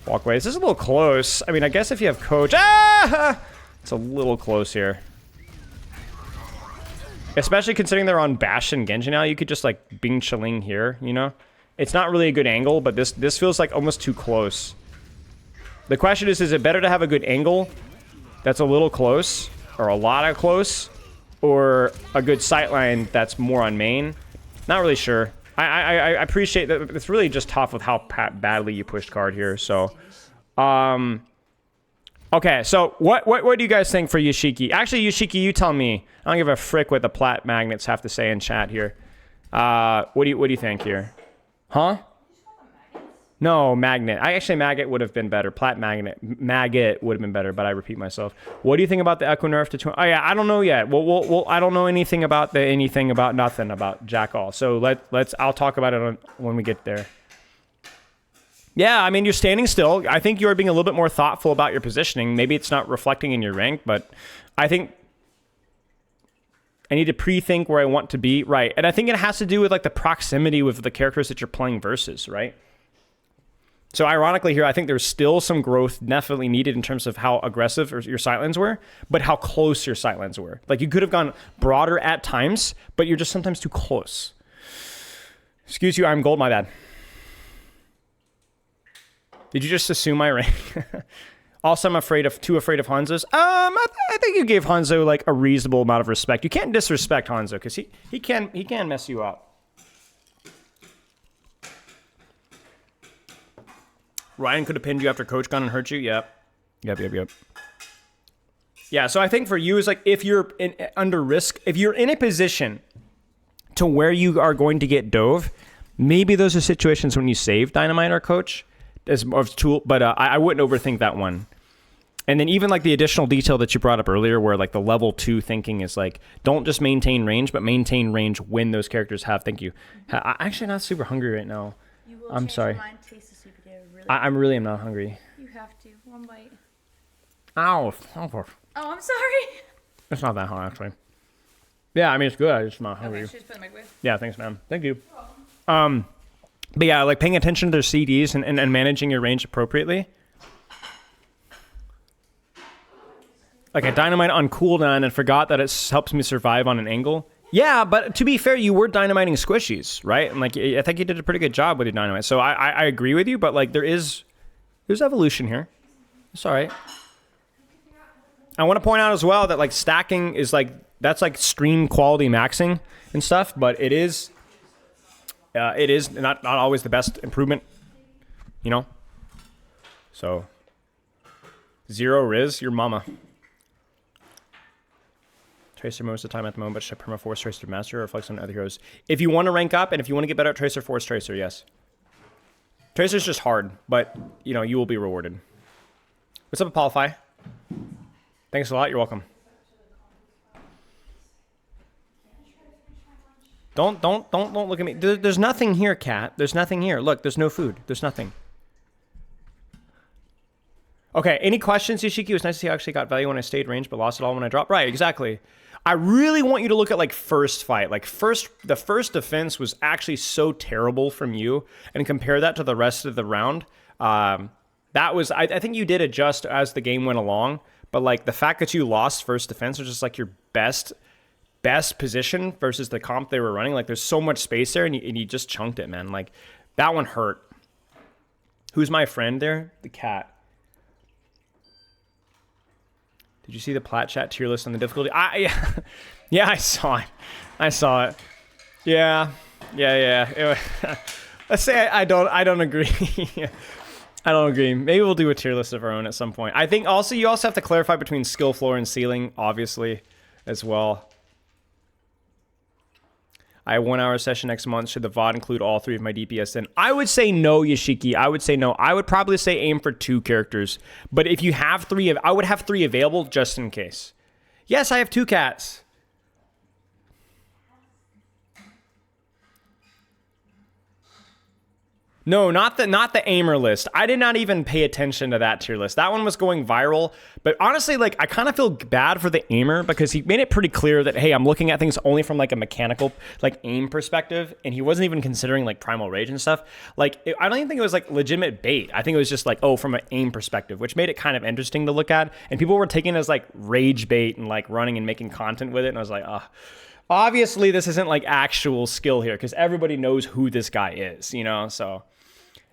walk away. This is a little close. I mean, I guess if you have coach, it's a little close here. Especially considering they're on Bash and Genji now, you could just like Bing Chiling here, you know? It's not really a good angle, but this feels like almost too close. The question is it better to have a good angle that's a little close or a lot of close, or a good sightline that's more on main? Not really sure. I appreciate that. It's really just tough with how badly you pushed card here. So, okay. So what do you guys think for Yashiki? Actually, Yashiki, you tell me. I don't give a frick what the plat magnets have to say in chat here. What do you think here? Huh? No, Magnet. I actually, Maggot would have been better. Maggot would have been better, but I repeat myself. What do you think about the Echo nerf to 20? Oh, yeah, I don't know yet. I don't know anything about nothing about Jackal. So I'll talk about it when we get there. Yeah, I mean, you're standing still. I think you're being a little bit more thoughtful about your positioning. Maybe it's not reflecting in your rank, but I think I need to pre-think where I want to be. Right. And I think it has to do with like the proximity with the characters that you're playing versus, right? So ironically here, I think there's still some growth definitely needed in terms of how aggressive your sightlines were, but how close your sightlines were. Like you could have gone broader at times, but you're just sometimes too close. Excuse you, I'm gold, my bad. Did you just assume my rank? Also, I'm too afraid of Hanzo's. I think you gave Hanzo like a reasonable amount of respect. You can't disrespect Hanzo because he can mess you up. Ryan could have pinned you after Coach Gun and hurt you. Yep. Yeah, so I think for you is like if you're under risk, if you're in a position to where you are going to get dove, maybe those are situations when you save Dynamite or Coach as more of a tool, but I wouldn't overthink that one. And then even like the additional detail that you brought up earlier where like the level 2 thinking is like, don't just maintain range, but maintain range when those characters have, thank you. I'm actually not super hungry right now. You will I'm change sorry. your mind, taste the soup again. Really I really am not hungry. You have to. One bite. Ow. Oh, I'm sorry. It's not that hot actually. Yeah, I mean, it's good. I'm just not hungry. Okay, should just put in the microwave. Yeah, thanks, man. Thank you. But yeah, like paying attention to their CDs and managing your range appropriately. Like I Dynamite on cooldown and forgot that it helps me survive on an angle. Yeah, but to be fair, you were dynamiting squishies, right? And like I think you did a pretty good job with your dynamite. So I agree with you, but like there's evolution here. It's all right. I want to point out as well that like stacking is like that's like stream quality maxing and stuff, but it is not always the best improvement, you know. So 0 Riz, your mama. Tracer most of the time at the moment, but should Perma Force Tracer Master or flex on other heroes? If you want to rank up and if you want to get better at Tracer, Force Tracer, yes. Tracer's just hard, but you know, you will be rewarded. What's up, Apolify? Thanks a lot, you're welcome. Don't look at me. There's nothing here, Cat. There's nothing here. Look, there's no food. There's nothing. Okay, any questions, Yoshiki? It was nice to see I actually got value when I stayed range, but lost it all when I dropped. Right, exactly. I really want you to look at like first fight. Like the first defense was actually so terrible from you, and compare that to the rest of the round. That was, I think you did adjust as the game went along, but like the fact that you lost first defense was just like your best position versus the comp they were running. Like there's so much space there, and you just chunked it, man. Like that one hurt. Who's my friend there? The cat. Did you see the plat chat tier list on the difficulty? Yeah, I saw it. Yeah. Let's say I don't agree. I don't agree. Maybe we'll do a tier list of our own at some point. I think also you also have to clarify between skill floor and ceiling, obviously, as well. I have 1 hour session next month. Should the VOD include all 3 of my DPS then? I would say no, Yoshiki. I would say no. I would probably say aim for 2 characters. But if you have 3, I would have 3 available just in case. Yes, I have 2 cats. No, not the aimer list. I did not even pay attention to that tier list. That one was going viral. But honestly, like I kind of feel bad for the aimer because he made it pretty clear that, hey, I'm looking at things only from like a mechanical like aim perspective. And he wasn't even considering like primal rage and stuff. Like I don't even think it was like legitimate bait. I think it was just like, oh, from an aim perspective, which made it kind of interesting to look at. And people were taking it as like rage bait and like running and making content with it. And I was like, oh. Obviously, this isn't like actual skill here because everybody knows who this guy is, you know? So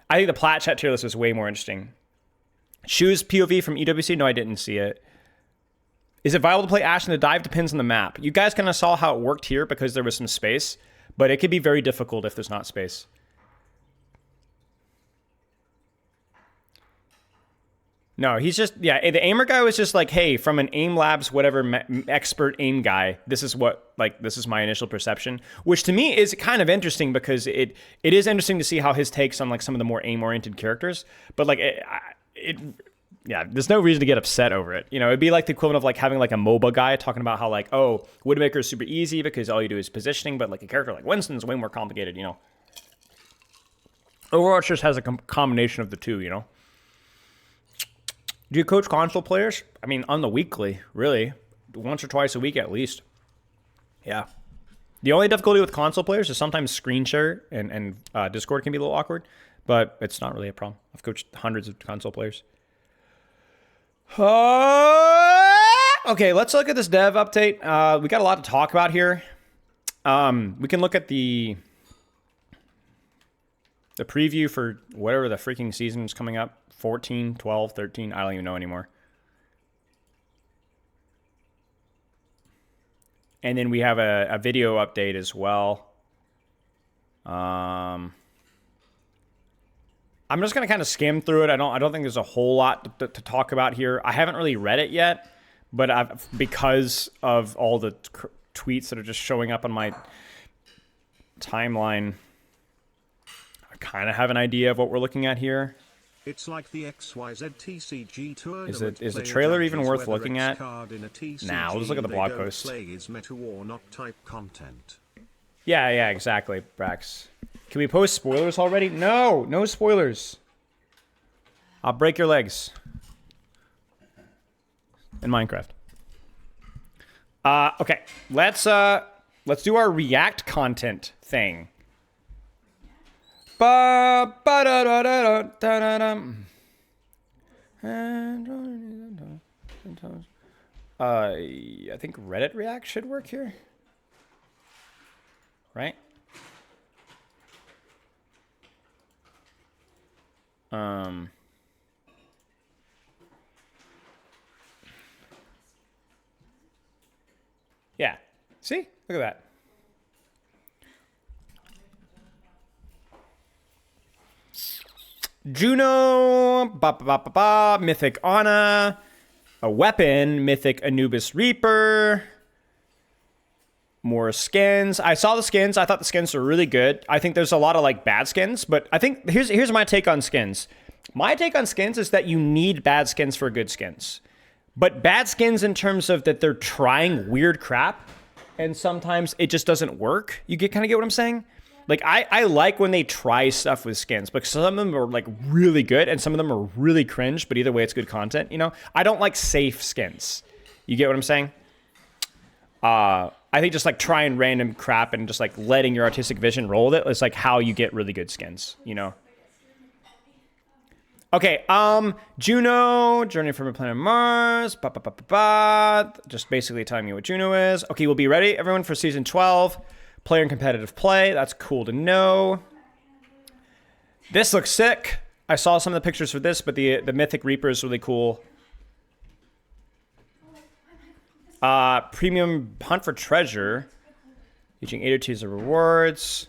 I think the plat chat tier list was way more interesting. Shoes POV from EWC? No, I didn't see it. Is it viable to play Ashe in the dive? Depends on the map. You guys kind of saw how it worked here because there was some space, but it could be very difficult if there's not space. No, he's just, yeah, the aimer guy was just like, hey, from an aim labs, whatever expert aim guy, this is my initial perception, which to me is kind of interesting because it is interesting to see how his takes on like some of the more aim oriented characters, but like yeah, there's no reason to get upset over it. You know, it'd be like the equivalent of like having like a MOBA guy talking about how like, oh, Widowmaker is super easy because all you do is positioning, but like a character like Winston's way more complicated, you know. Overwatch just has a combination of the two, you know. Do you coach console players? I mean, on the weekly, really. Once or twice a week at least. Yeah. The only difficulty with console players is sometimes screen share and Discord can be a little awkward, but it's not really a problem. I've coached hundreds of console players. Okay, let's look at this dev update. We got a lot to talk about here. We can look at the preview for whatever the freaking season is coming up. 14, 12, 13, I don't even know anymore. And then we have a video update as well. I'm just gonna kind of skim through it. I don't think there's a whole lot to talk about here. I haven't really read it yet, but because of all the tweets that are just showing up on my timeline, I kind of have an idea of what we're looking at here. It's like the XYZ TCG tour. Is the trailer even worth looking at? Nah, let's look at the blog post. Is meta or not type content. Yeah, exactly, Brax. Can we post spoilers already? No spoilers. I'll break your legs. In Minecraft. Okay, let's do our React content thing. I think Reddit React should work here. Right? Yeah. See? Look at that. Juno, Mythic Ana, a weapon, Mythic Anubis Reaper, more skins. I saw the skins. I thought the skins were really good. I think there's a lot of like bad skins, but I think here's my take on skins. My take on skins is that you need bad skins for good skins. But bad skins in terms of that they're trying weird crap and sometimes it just doesn't work. You kind of get what I'm saying? Like, I like when they try stuff with skins, because some of them are, like, really good, and some of them are really cringe, but either way, it's good content, you know? I don't like safe skins. You get what I'm saying? I think just, like, trying random crap and just, like, letting your artistic vision roll with it is, like, how you get really good skins, you know? Okay, Juno, Journey from a Planet Mars, just basically telling me what Juno is. Okay, we'll be ready, everyone, for Season 12. Player and competitive play. That's cool to know. This looks sick. I saw some of the pictures for this, but the Mythic Reaper is really cool. Premium Hunt for Treasure. Reaching 8 or 2 of rewards.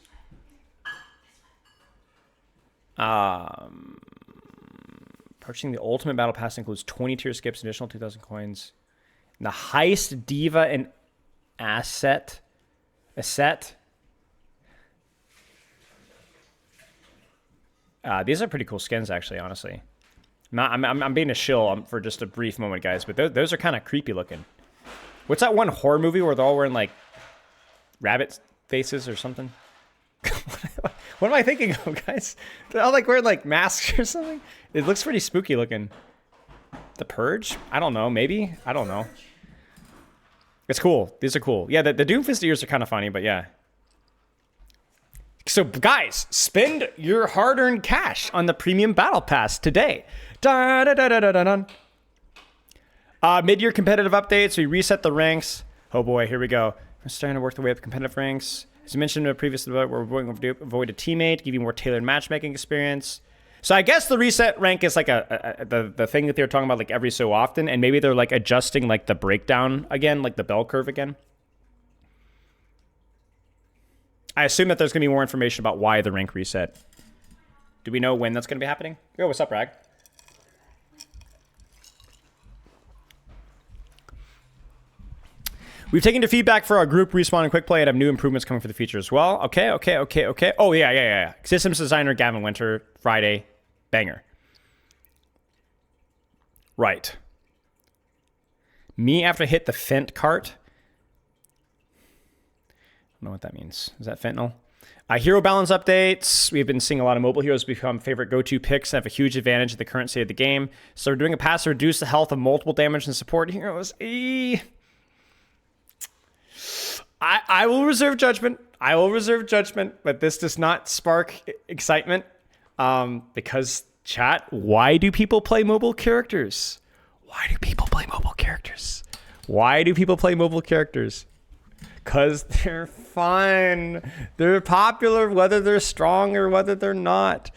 Purchasing the Ultimate Battle Pass includes 20 tier skips, additional 2,000 coins. And the Heist, Diva, and Asset. These are pretty cool skins, actually, honestly. I'm being a shill for just a brief moment, guys, but those are kind of creepy looking. What's that one horror movie where they're all wearing, like, rabbit faces or something? What am I thinking of, guys? They're all, like, wearing, like, masks or something? It looks pretty spooky looking. The Purge? I don't know, maybe? I don't know. It's cool. These are cool. Yeah, the Doomfist ears are kind of funny, but yeah. So, guys, spend your hard-earned cash on the Premium Battle Pass today. Mid-year competitive updates. We reset the ranks. Oh, boy, here we go. We're starting to work the way up competitive ranks. As I mentioned in a previous debate, we're going to avoid a teammate, give you more tailored matchmaking experience. So I guess the reset rank is like the thing that they're talking about like every so often, and maybe they're like adjusting like the breakdown again, like the bell curve again. I assume that there's going to be more information about why the rank reset. Do we know when that's going to be happening? Yo, what's up, Rag? We've taken your feedback for our group respawn and quick play and have new improvements coming for the future as well. Okay. Oh, yeah. Systems designer Gavin Winter, Friday, banger. Right. Me after hit the Fent cart. I don't know what that means. Is that fentanyl? Hero balance updates. We've been seeing a lot of mobile heroes become favorite go-to picks and have a huge advantage in the current state of the game. So we're doing a pass to reduce the health of multiple damage and support heroes. I will reserve judgment. But this does not spark excitement. Because, chat, why do people play mobile characters? Because they're fun. They're popular, whether they're strong or whether they're not.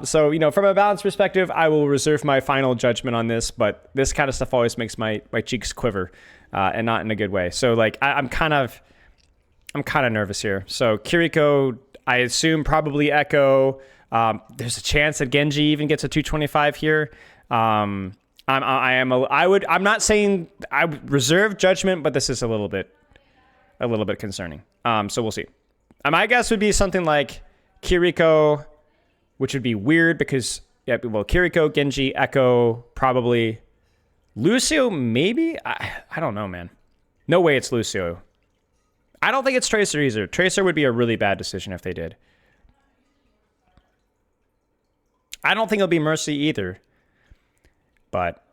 So, you know, from a balance perspective, I will reserve my final judgment on this, but this kind of stuff always makes my cheeks quiver, and not in a good way. So, like, I'm kind of nervous here. So, Kiriko, I assume probably Echo. There's a chance that Genji even gets a 225 here. I'm not saying I would reserve judgment, but this is a little bit concerning. So we'll see. My guess would be something like Kiriko, which would be weird because, yeah, well, Kiriko, Genji, Echo, probably. Lucio, maybe? I don't know, man. No way it's Lucio. I don't think it's Tracer either. Tracer would be a really bad decision if they did. I don't think it'll be Mercy either. But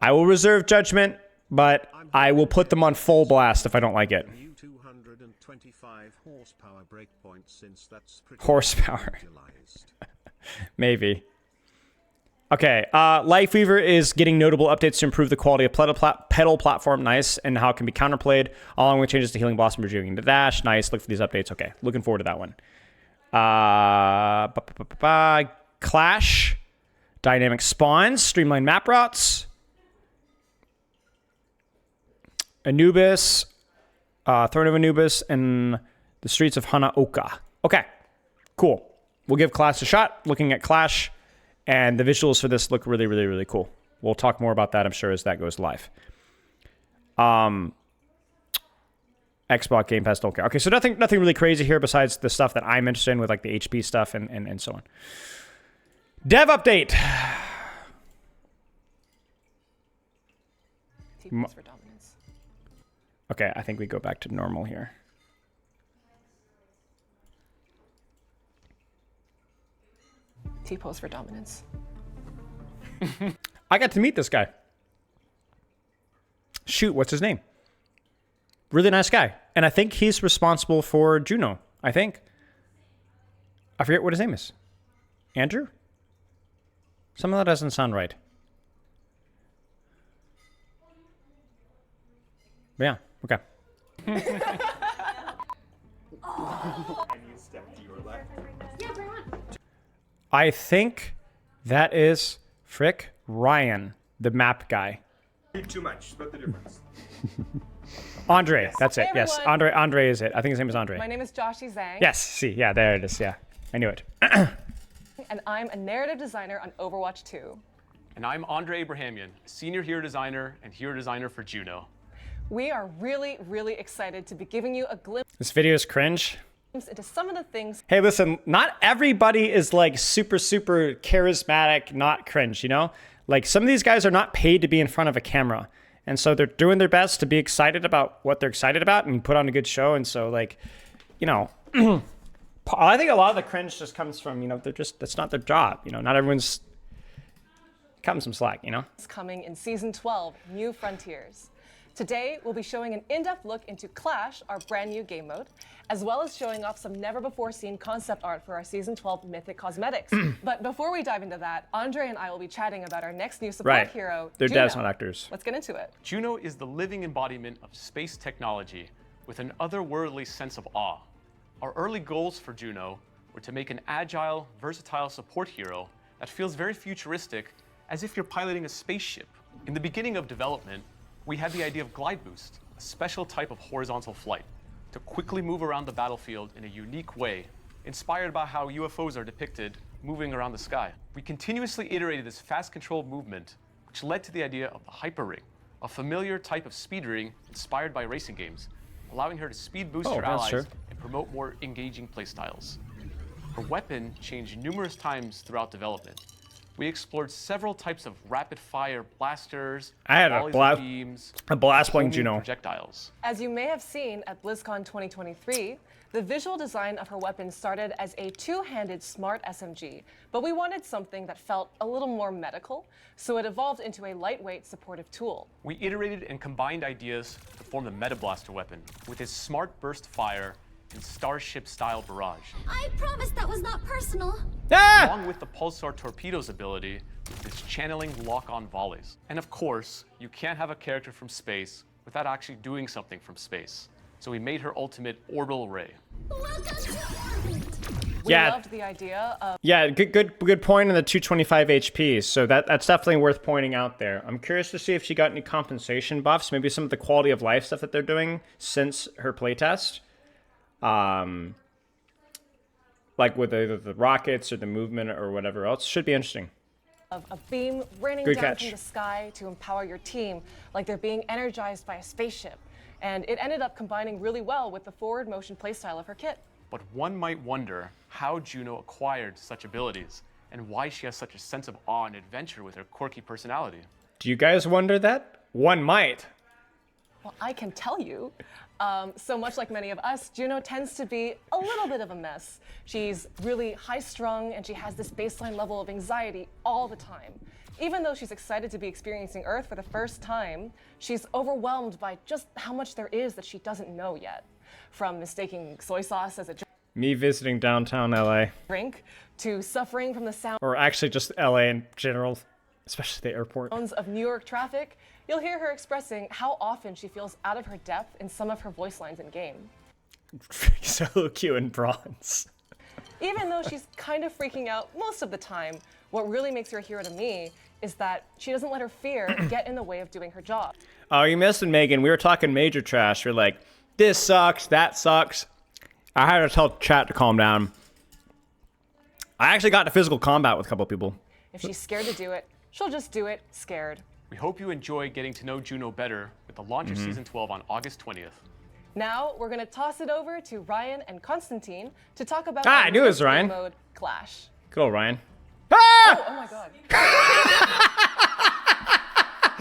I will reserve judgment, but I will put them on full blast if I don't like it. 225 horsepower breakpoint, since that's pretty Horsepower. utilized. Maybe. Okay, Lifeweaver is getting notable updates to improve the quality of pedal platform, nice, and how it can be counterplayed, along with changes to Healing Blossom, reviewing the dash, nice. Look for these updates. Okay, looking forward to that one. Clash, dynamic spawns, streamlined map routes, Anubis, Throne of Anubis, and the streets of Hanaoka. Okay, cool. We'll give Clash a shot. Looking at Clash. And the visuals for this look really, really, really cool. We'll talk more about that, I'm sure, as that goes live. Xbox Game Pass, okay. Okay, so nothing really crazy here besides the stuff that I'm interested in with like the HP stuff and so on. Dev update. T-pose for dominance. Okay, I think we go back to normal here. T-pose for dominance. I got to meet this guy. Shoot, what's his name? Really nice guy. And I think he's responsible for Juno, I think. I forget what his name is. Andrew? Some of that doesn't sound right. But yeah, okay. I think that is Frick Ryan, the map guy. Too much. Split the difference. Andre, Yes. that's it. Hey, Yes, everyone. Andre is it. I think his name is Andre. My name is Joshi Zhang. Yes, see, yeah, there it is. Yeah, I knew it. And I'm a narrative designer on Overwatch 2. And I'm Andre Abrahamian, senior hero designer and hero designer for Juno. We are really, really excited to be giving you a glimpse This video is cringe. into some of the things Hey, listen, not everybody is like super charismatic, not cringe, you know? Like some of these guys are not paid to be in front of a camera. And so they're doing their best to be excited about what they're excited about and put on a good show. And so like, you know, I think a lot of the cringe just comes from, you know, that's not their job. You know, not everyone's cutting some slack, you know? coming in Season 12, New Frontiers. Today, we'll be showing an in-depth look into Clash, our brand new game mode, as well as showing off some never-before-seen concept art for our Season 12 Mythic Cosmetics. But before we dive into that, Andre and I will be chatting about our next new support Right. hero, They're Juno. devs, not actors. Let's get into it. Juno is the living embodiment of space technology with an otherworldly sense of awe. Our early goals for Juno were to make an agile, versatile support hero that feels very futuristic, as if you're piloting a spaceship. In the beginning of development, we had the idea of Glide Boost, a special type of horizontal flight, to quickly move around the battlefield in a unique way, inspired by how UFOs are depicted moving around the sky. We continuously iterated this fast controlled movement, which led to the idea of the Hyper Ring, a familiar type of speedering inspired by racing games, allowing her to speed boost Oh, her that's allies true. and promote more engaging playstyles. Her weapon changed numerous times throughout development. We explored several types of rapid-fire blasters, I had a volleys of blast- beams, a blast playing homing Juno. projectiles. As you may have seen at BlizzCon 2023, the visual design of her weapon started as a two-handed smart SMG, but we wanted something that felt a little more medical, so it evolved into a lightweight supportive tool. We iterated and combined ideas to form the Meta Blaster weapon with its smart burst fire and Starship-style barrage, I promise that was not personal. Ah! along with the Pulsar Torpedo's ability with its channeling lock-on volleys. And of course, you can't have a character from space without actually doing something from space. So we made her ultimate Orbital Ray. Welcome to orbit. We Yeah. loved the idea of Yeah, good point on the 225 HP. So that's definitely worth pointing out there. I'm curious to see if she got any compensation buffs, maybe some of the quality of life stuff that they're doing since her playtest. Like with either the rockets or the movement or whatever else. Should be interesting. a beam raining Good down catch. from the sky to empower your team, like they're being energized by a spaceship. And it ended up combining really well with the forward motion playstyle of her kit. But one might wonder how Juno acquired such abilities and why she has such a sense of awe and adventure with her quirky personality. Do you guys wonder that? One might. Well, I can tell you. So much like many of us, Juno tends to be a little bit of a mess. She's really high-strung, and she has this baseline level of anxiety all the time. Even though she's excited to be experiencing Earth for the first time, she's overwhelmed by just how much there is that she doesn't know yet. From mistaking soy sauce as a Me visiting downtown LA, drink, to suffering from the sounds or actually just LA in general, especially the airport. of New York traffic, you'll hear her expressing how often she feels out of her depth in some of her voice lines in game. Solo queue in bronze. Even though she's kind of freaking out most of the time, what really makes her a hero to me is that she doesn't let her fear get in the way of doing her job. Oh, you missed it, Megan. We were talking major trash. We're like, this sucks, that sucks. I had to tell chat to calm down. I actually got into physical combat with a couple of people. If she's scared to do it, she'll just do it scared. We hope you enjoy getting to know Juno better with the launch of Season 12 on August 20th. Now we're gonna toss it over to Ryan and Constantine to talk about I our knew it was newest Ryan. game mode, Clash. Good old Ryan. Ah! Oh my god.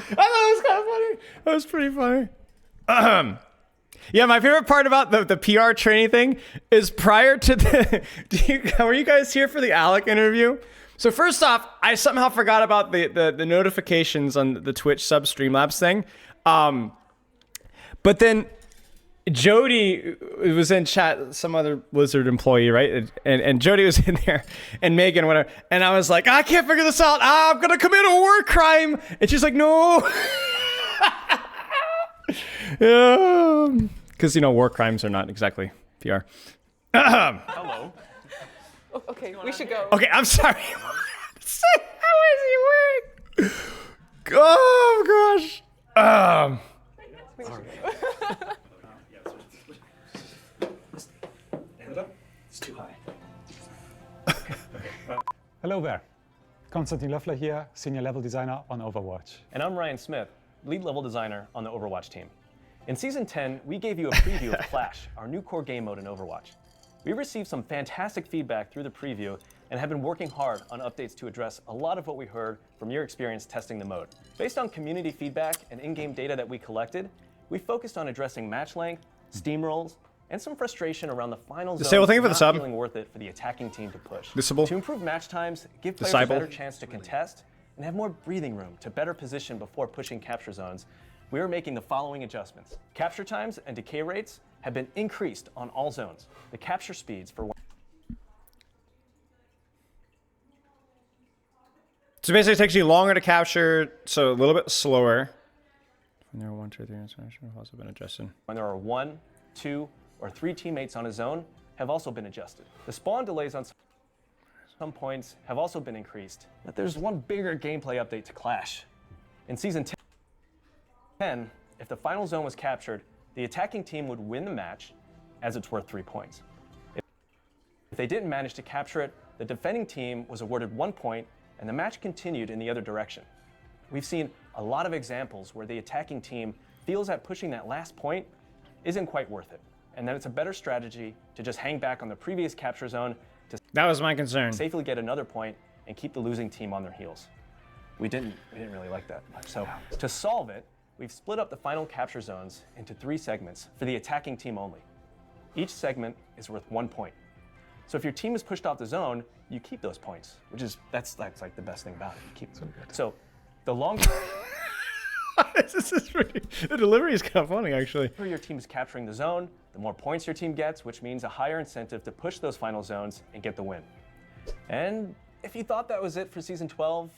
I thought it was kind of funny. That was pretty funny. Yeah, my favorite part about the PR training thing is prior to the. Were you guys here for the Alec interview? So first off, I somehow forgot about the notifications on the Twitch sub Streamlabs thing. But then Jody was in chat, some other Blizzard employee, right? And Jody was in there, and Megan went, and I was like, I can't figure this out. I'm gonna commit a war crime. And she's like, no. Yeah, because war crimes are not exactly PR. Hello. Okay, we should go. Okay, I'm sorry. How is he wearing? Oh gosh. It's too high. Hello there. Konstantin Löffler here, Senior Level Designer on Overwatch. And I'm Ryan Smith, Lead Level Designer on the Overwatch team. In Season 10, we gave you a preview of Clash, our new core game mode in Overwatch. We received some fantastic feedback through the preview and have been working hard on updates to address a lot of what we heard from your experience testing the mode. Based on community feedback and in-game data that we collected, we focused on addressing match length, steamrolls, and some frustration around the final zone Disable, thank you for the not sub. feeling worth it for the attacking team to push. Disable. To improve match times, give players Disable. a better chance to contest, and have more breathing room to better position before pushing capture zones, we are making the following adjustments. Capture times and decay rates have been increased on all zones. The capture speeds for So basically, it takes you longer to capture, so a little bit slower. When there are 1, 2, 3 international have also been adjusted. when there are 1, 2, or 3 teammates on a zone have also been adjusted. The spawn delays on some points have also been increased. But there's one bigger gameplay update to Clash. In Season 10, if the final zone was captured, the attacking team would win the match as it's worth 3 points. If they didn't manage to capture it, the defending team was awarded 1 point and the match continued in the other direction. We've seen a lot of examples where the attacking team feels that pushing that last point isn't quite worth it, and that it's a better strategy to just hang back on the previous capture zone to That was my concern. safely get another point and keep the losing team on their heels. We didn't really like that much. So to solve it, we've split up the final capture zones into 3 segments for the attacking team only. Each segment is worth 1 point. So if your team is pushed off the zone, you keep those points, which is that's like the best thing about it. You keep them. So the longer This is pretty, the delivery is kind of funny, actually. your team is capturing the zone, the more points your team gets, which means a higher incentive to push those final zones and get the win. And if you thought that was it for Season 12,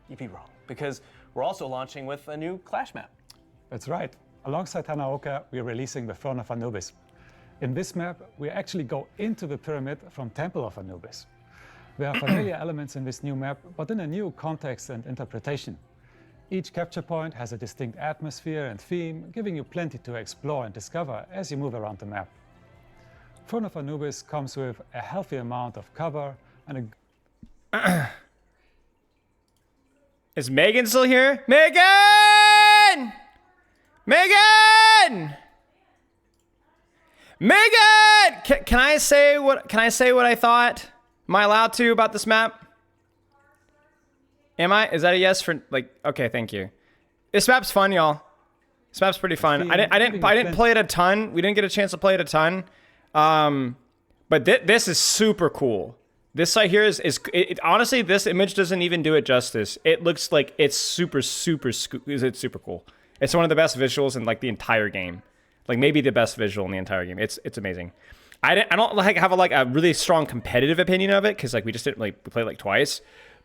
you'd be wrong, because we're also launching with a new Clash map. That's right. Alongside Hanaoka, we're releasing the Throne of Anubis. In this map, we actually go into the pyramid from Temple of Anubis. There are familiar elements in this new map, but in a new context and interpretation. Each capture point has a distinct atmosphere and theme, giving you plenty to explore and discover as you move around the map. Throne of Anubis comes with a healthy amount of cover and a Is Megan still here? Megan! Megan! Megan! Can I say what I thought? Am I allowed to about this map? Am I? Is that a yes for like? Okay, thank you. This map's fun, y'all. This map's pretty fun. I didn't play it a ton. We didn't get a chance to play it a ton. But this is super cool. This right here is honestly, this image doesn't even do it justice. It looks like it's super cool. It's one of the best visuals in like the entire game. Like maybe the best visual in the entire game. It's amazing. I don't like have a really strong competitive opinion of it because like we played like twice.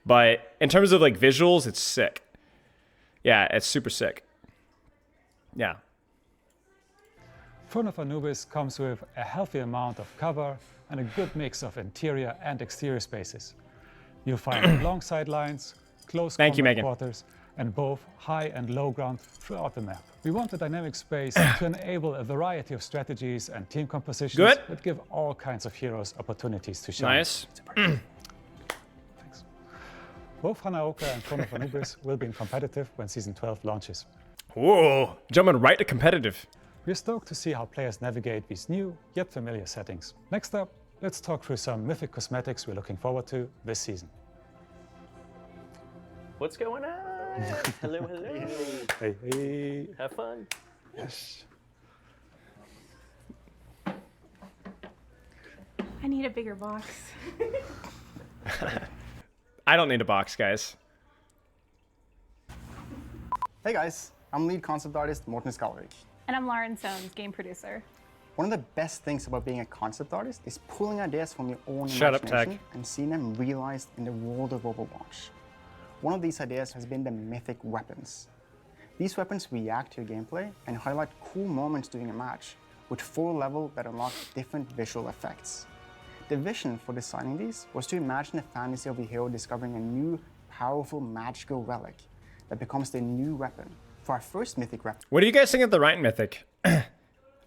But in terms of like visuals, it's sick. Yeah, it's super sick. Yeah. Throne of Anubis comes with a healthy amount of cover and a good mix of interior and exterior spaces. You'll find long sidelines, close combat quarters, and both high and low ground throughout the map. We want a dynamic space to enable a variety of strategies and team compositions that give all kinds of heroes opportunities to shine. Nice. Thanks. Both Hanaoka and Throne of Anubis will be in competitive when Season 12 launches. Whoa, jumping right to competitive. We're stoked to see how players navigate these new, yet familiar settings. Next up, let's talk through some mythic cosmetics we're looking forward to this season. What's going on? Hello, hello. Hey, hey. Have fun. Yes. I need a bigger box. I don't need a box, guys. Hey guys, I'm lead concept artist Morten Skalvik. And I'm Lauren Soames, game producer. One of the best things about being a concept artist is pulling ideas from your own Shut up, imagination Tech. and seeing them realized in the world of Overwatch. One of these ideas has been the mythic weapons. These weapons react to your gameplay and highlight cool moments during a match, with 4 levels that unlock different visual effects. The vision for designing these was to imagine the fantasy of a hero discovering a new, powerful, magical relic that becomes their new weapon. For our first mythic weapon. What do you guys think of the Rhine Mythic? I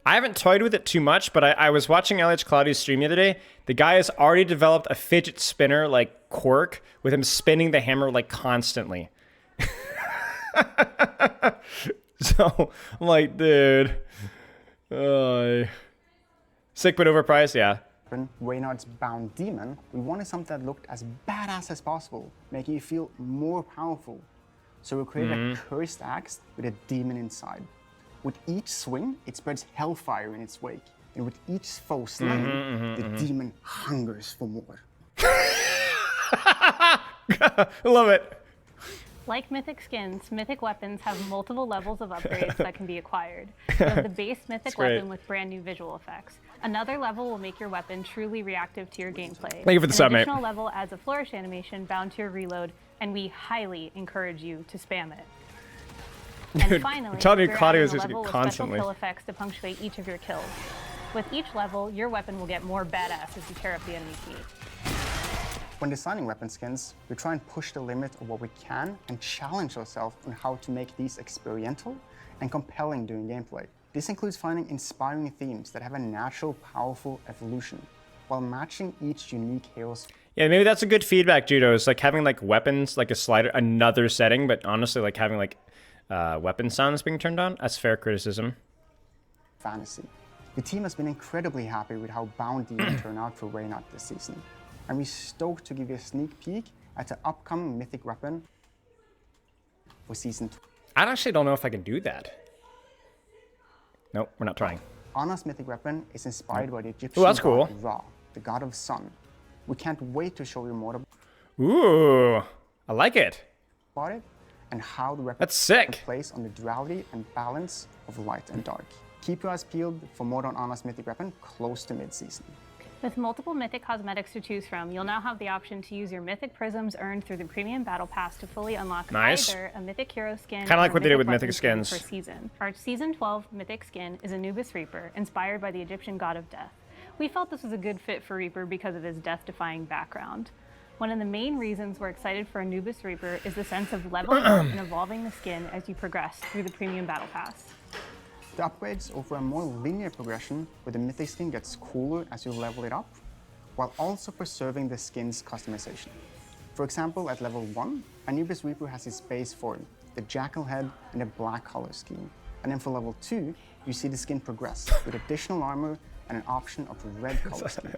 haven't toyed with it too much, but I was watching LH Cloudy's stream the other day. The guy has already developed a fidget spinner like quirk with him spinning the hammer like constantly. So I'm like, dude, sick but overpriced, yeah. Reynard's Bound Demon, we wanted something that looked as badass as possible, making you feel more powerful. So we created a cursed axe with a demon inside. With each swing, it spreads hellfire in its wake. And with each foe slain, the demon hungers for more. I love it. Like Mythic skins, Mythic weapons have multiple levels of upgrades that can be acquired. You have the base Mythic weapon with brand new visual effects. Another level will make your weapon truly reactive to your gameplay. Thank you for the sub, mate. An additional level adds a flourish animation bound to your reload, and we highly encourage you to spam it. Dude, and finally, I'm telling you, we're Claudia adding is a just level with constantly. special kill effects to punctuate each of your kills. With each level, your weapon will get more badass as you tear up the enemy team. When designing weapon skins, we try and push the limit of what we can and challenge ourselves on how to make these experiential and compelling during gameplay. This includes finding inspiring themes that have a natural, powerful evolution, while matching each unique hero's. Yeah, maybe that's a good feedback, Judo. It's like having like weapons, like a slider, another setting, but honestly, like having like weapon sounds being turned on. That's fair criticism. Fantasy. The team has been incredibly happy with how Bound Demon turned out for Reynard this season, and we're stoked to give you a sneak peek at the upcoming mythic weapon for season 2. I actually don't know if I can do that. Nope, we're not trying. Anna's mythic weapon is inspired by the Egyptian Ooh, that's cool. god Ra, the god of sun. We can't wait to show you more Ooh, I like it. about it and how the weapon That's sick. plays on the duality and balance of light and dark. Keep your eyes peeled for more on Anna's mythic weapon close to mid-season. With multiple mythic cosmetics to choose from, you'll now have the option to use your mythic prisms earned through the premium battle pass to fully unlock either a mythic hero skin Kinda like or what they did with weapon mythic skin skins. per season. Our season 12 mythic skin is Anubis Reaper, inspired by the Egyptian god of death. We felt this was a good fit for Reaper because of his death-defying background. One of the main reasons we're excited for Anubis Reaper is the sense of leveling up and evolving the skin as you progress through the premium battle pass. The upgrades offer a more linear progression where the mythic skin gets cooler as you level it up, while also preserving the skin's customization. For example, at level 1, Anubis Reaper has his base form, the jackal head and a black color scheme. And then for level 2, you see the skin progress with additional armor and an option of red color scheme.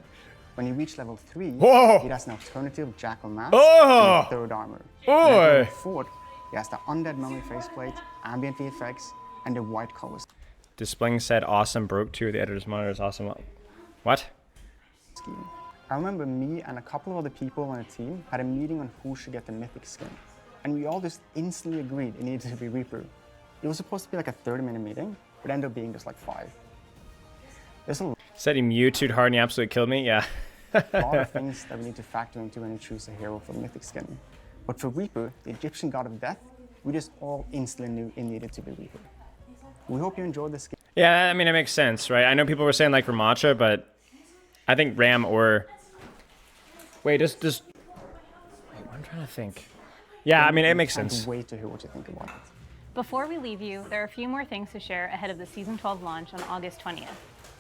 When you reach level 3, it has an alternative jackal mask and a third armor. And at level 4, it has the undead mummy faceplate, ambient VFX, and the white color Displaying said awesome broke too. The editor's monitor is awesome. What? scheme. I remember me and a couple of other people on the team had a meeting on who should get the mythic skin. And we all just instantly agreed it needed to be Reaper. It was supposed to be like a 30-minute meeting, but ended up being just like 5. There's a Said he Mewtwo'd hard and he absolutely killed me? Yeah. lot of things that we need to factor into when you choose a hero for the mythic skin. But for Reaper, the Egyptian god of death, we just all instantly knew it needed to be Reaper. We hope you enjoyed this game. Yeah, I mean, it makes sense, right? I know people were saying like for Matcha, but I think Ram or... Wait, Wait, I'm trying to think. Yeah, I mean, it makes sense. Can't wait to hear what you think about it. Before we leave you, there are a few more things to share ahead of the Season 12 launch on August 20th.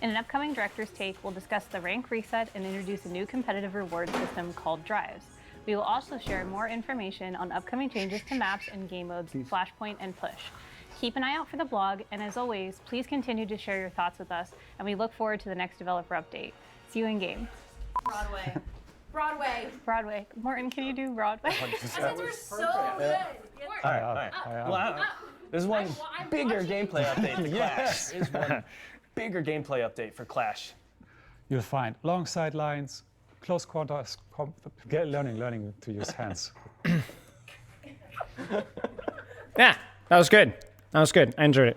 In an upcoming Director's Take, we'll discuss the rank reset and introduce a new competitive reward system called Drives. We will also share more information on upcoming changes to maps and game modes, Flashpoint and Push. Keep an eye out for the blog, and as always, please continue to share your thoughts with us, and we look forward to the next developer update. See you in game. Broadway. Broadway. Broadway. Morton, can you do Broadway? We're so good. There's one bigger gameplay update for Clash. There's one bigger gameplay update for Clash. You'll find long sidelines, close quarters, learning to use hands. Yeah, that was good. That was good. I enjoyed it.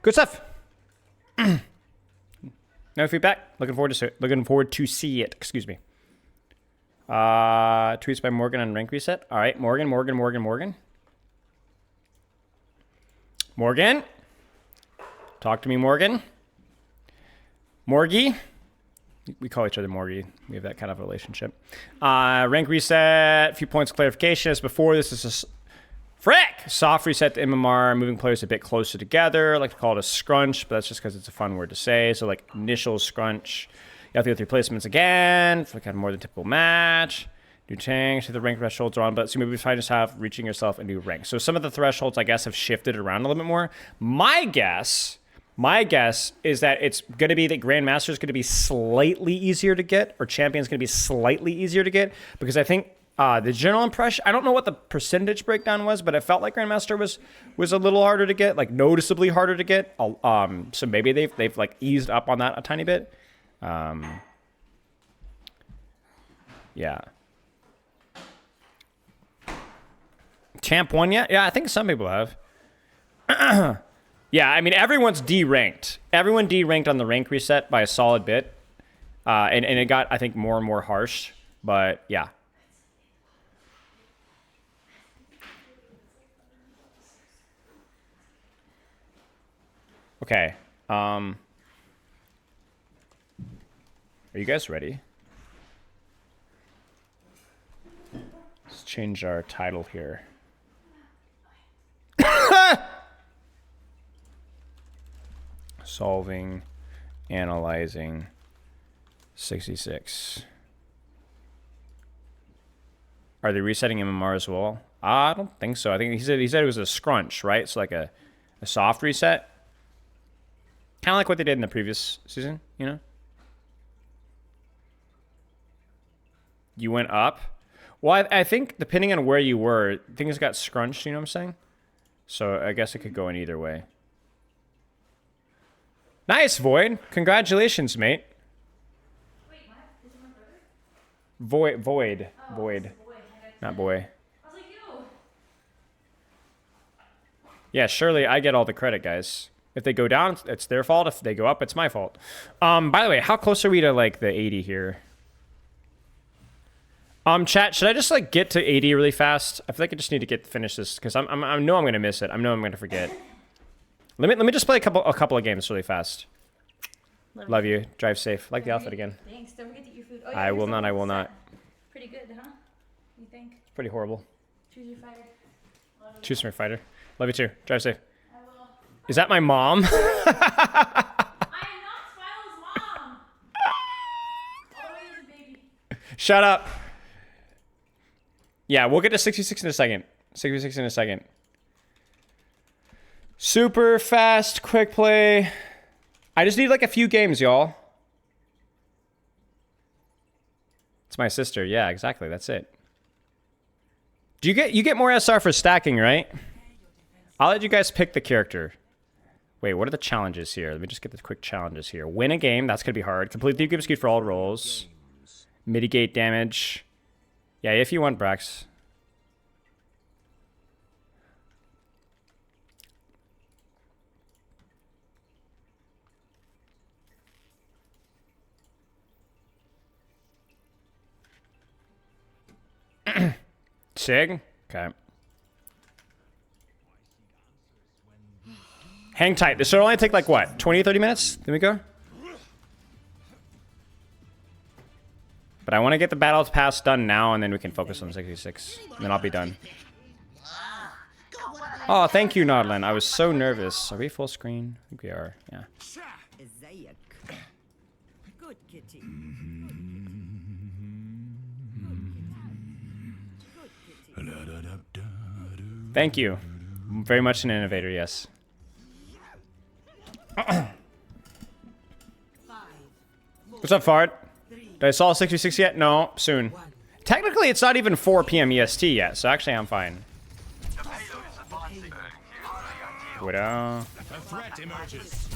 Good stuff. No feedback. Looking forward to see it. Excuse me. Tweets by Morgan on rank reset. All right, Morgan. Morgan. Talk to me, Morgan. Morgie. We call each other Morgie. We have that kind of relationship. Rank reset. A few points of clarification. As before, this is a soft reset to MMR, moving players a bit closer together. I like to call it a scrunch, but that's just because it's a fun word to say. So like initial scrunch. You have to go through placements again for kind of more than typical match. New tanks, the rank thresholds are on, but so maybe try just have reaching yourself a new rank. So some of the thresholds, I guess, have shifted around a little bit more. My guess is that it's going to be that Grandmaster is going to be slightly easier to get, or Champion is going to be slightly easier to get, because I think the general impression, I don't know what the percentage breakdown was, but I felt like Grandmaster was a little harder to get, like noticeably harder to get. So maybe they've like eased up on that a tiny bit. Yeah. Champ 1 yet? Yeah, I think some people have. Yeah, I mean, everyone's D-ranked. Everyone D-ranked on the rank reset by a solid bit. And it got, I think, more and more harsh. But, yeah. Okay. Are you guys ready? Let's change our title here. Solving, analyzing, 66. Are they resetting MMR as well? I don't think so. I think he said it was a scrunch, right? So like a soft reset. Kind of like what they did in the previous season, you know? You went up. Well, I think depending on where you were, things got scrunched, you know what I'm saying? So I guess it could go in either way. Nice, Void. Congratulations, mate. Wait, what? Is it my brother? Void. Oh, Void. it's a boy. Not boy. I was like, yo. Yeah, surely I get all the credit, guys. If they go down, it's their fault. If they go up, it's my fault. By the way, how close are we to like the 80 here? Chat, should I just like get to 80 really fast? I feel like I just need to finish this because I know I'm gonna miss it. I know I'm gonna forget. Let me just play a couple of games really fast. Love you. Drive safe. Like the outfit again. Thanks. Don't forget to eat your food. Oh, I will not. I will not. Pretty good, huh? You think? Pretty horrible. Choose your fighter. Choose my fighter. Love you too. Drive safe. I will. Is that my mom? I am not Spilo's mom. All the way as a baby. Shut up. Yeah, we'll get to 66 in a second. 66 in a second. Super fast, quick play. I just need like a few games, y'all. It's my sister. Yeah, exactly. That's it. You get more SR for stacking, right? I'll let you guys pick the character. Wait, what are the challenges here? Let me just get the quick challenges here. Win a game. That's going to be hard. Complete the game speed for all rolls. Mitigate damage. Yeah, if you want, Brax. Sig? Okay. Hang tight. This should only take like what? 20, 30 minutes? Then we go? But I want to get the battle pass done now, and then we can focus on 66. And then I'll be done. Oh, thank you, Nodlin. I was so nervous. Are we full screen? I think we are. Yeah. Good kitty. Thank you. Very much an innovator, yes. What's up, Fart? Did I solve 66 yet? No, soon. Technically, it's not even 4 p.m. EST yet, so actually I'm fine. Widow. A threat emerges.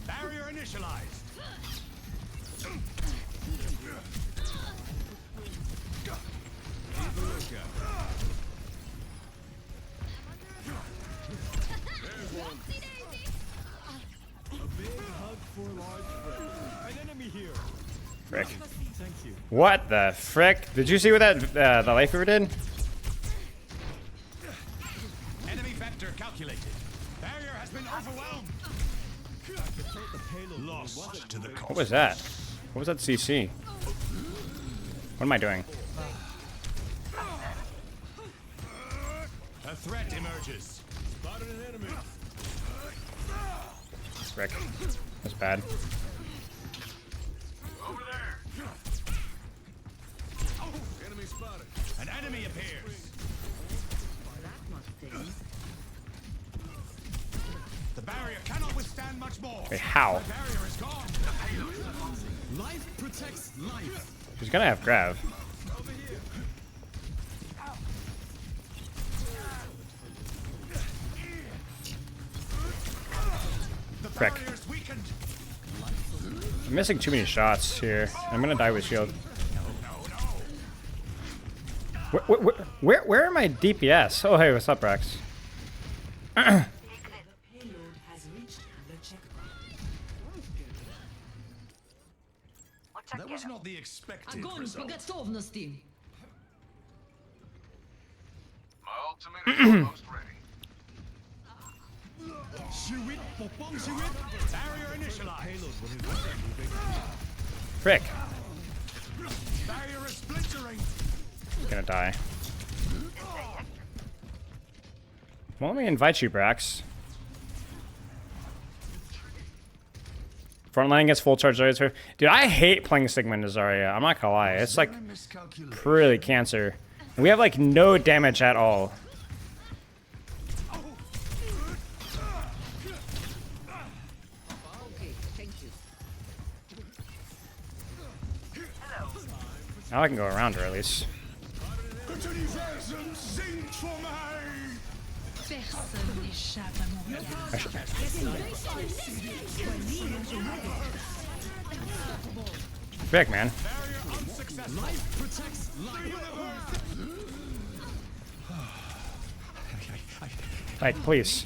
Barrier initialized. Frick. What the frick? Did you see what that the Lifeweaver did? Enemy vector calculated. Barrier has been overwhelmed. Lost to the cost. What was that? What was that CC? What am I doing? A threat emerges. Spotted an enemy. Frick. That's bad. Over there. Enemy spotted. An enemy appears. The barrier cannot withstand much more. Wait, how? The barrier is gone. Life protects life. He's gonna have grav. Frick. I'm missing too many shots here. I'm gonna die with shield. Where are my DPS? Oh, hey, what's up, Rex? That was not the expected result. готовности. My ultimate is almost ready. Barrier initialized. Frick. Barrier is splintering. Gonna die. Well, let me invite you, Brax. Frontline gets full charge Zarya. Dude, I hate playing Sigma and Zarya. I'm not gonna lie. It's like really cancer. We have like no damage at all. Now I can go around her at least. Big man. Like, please.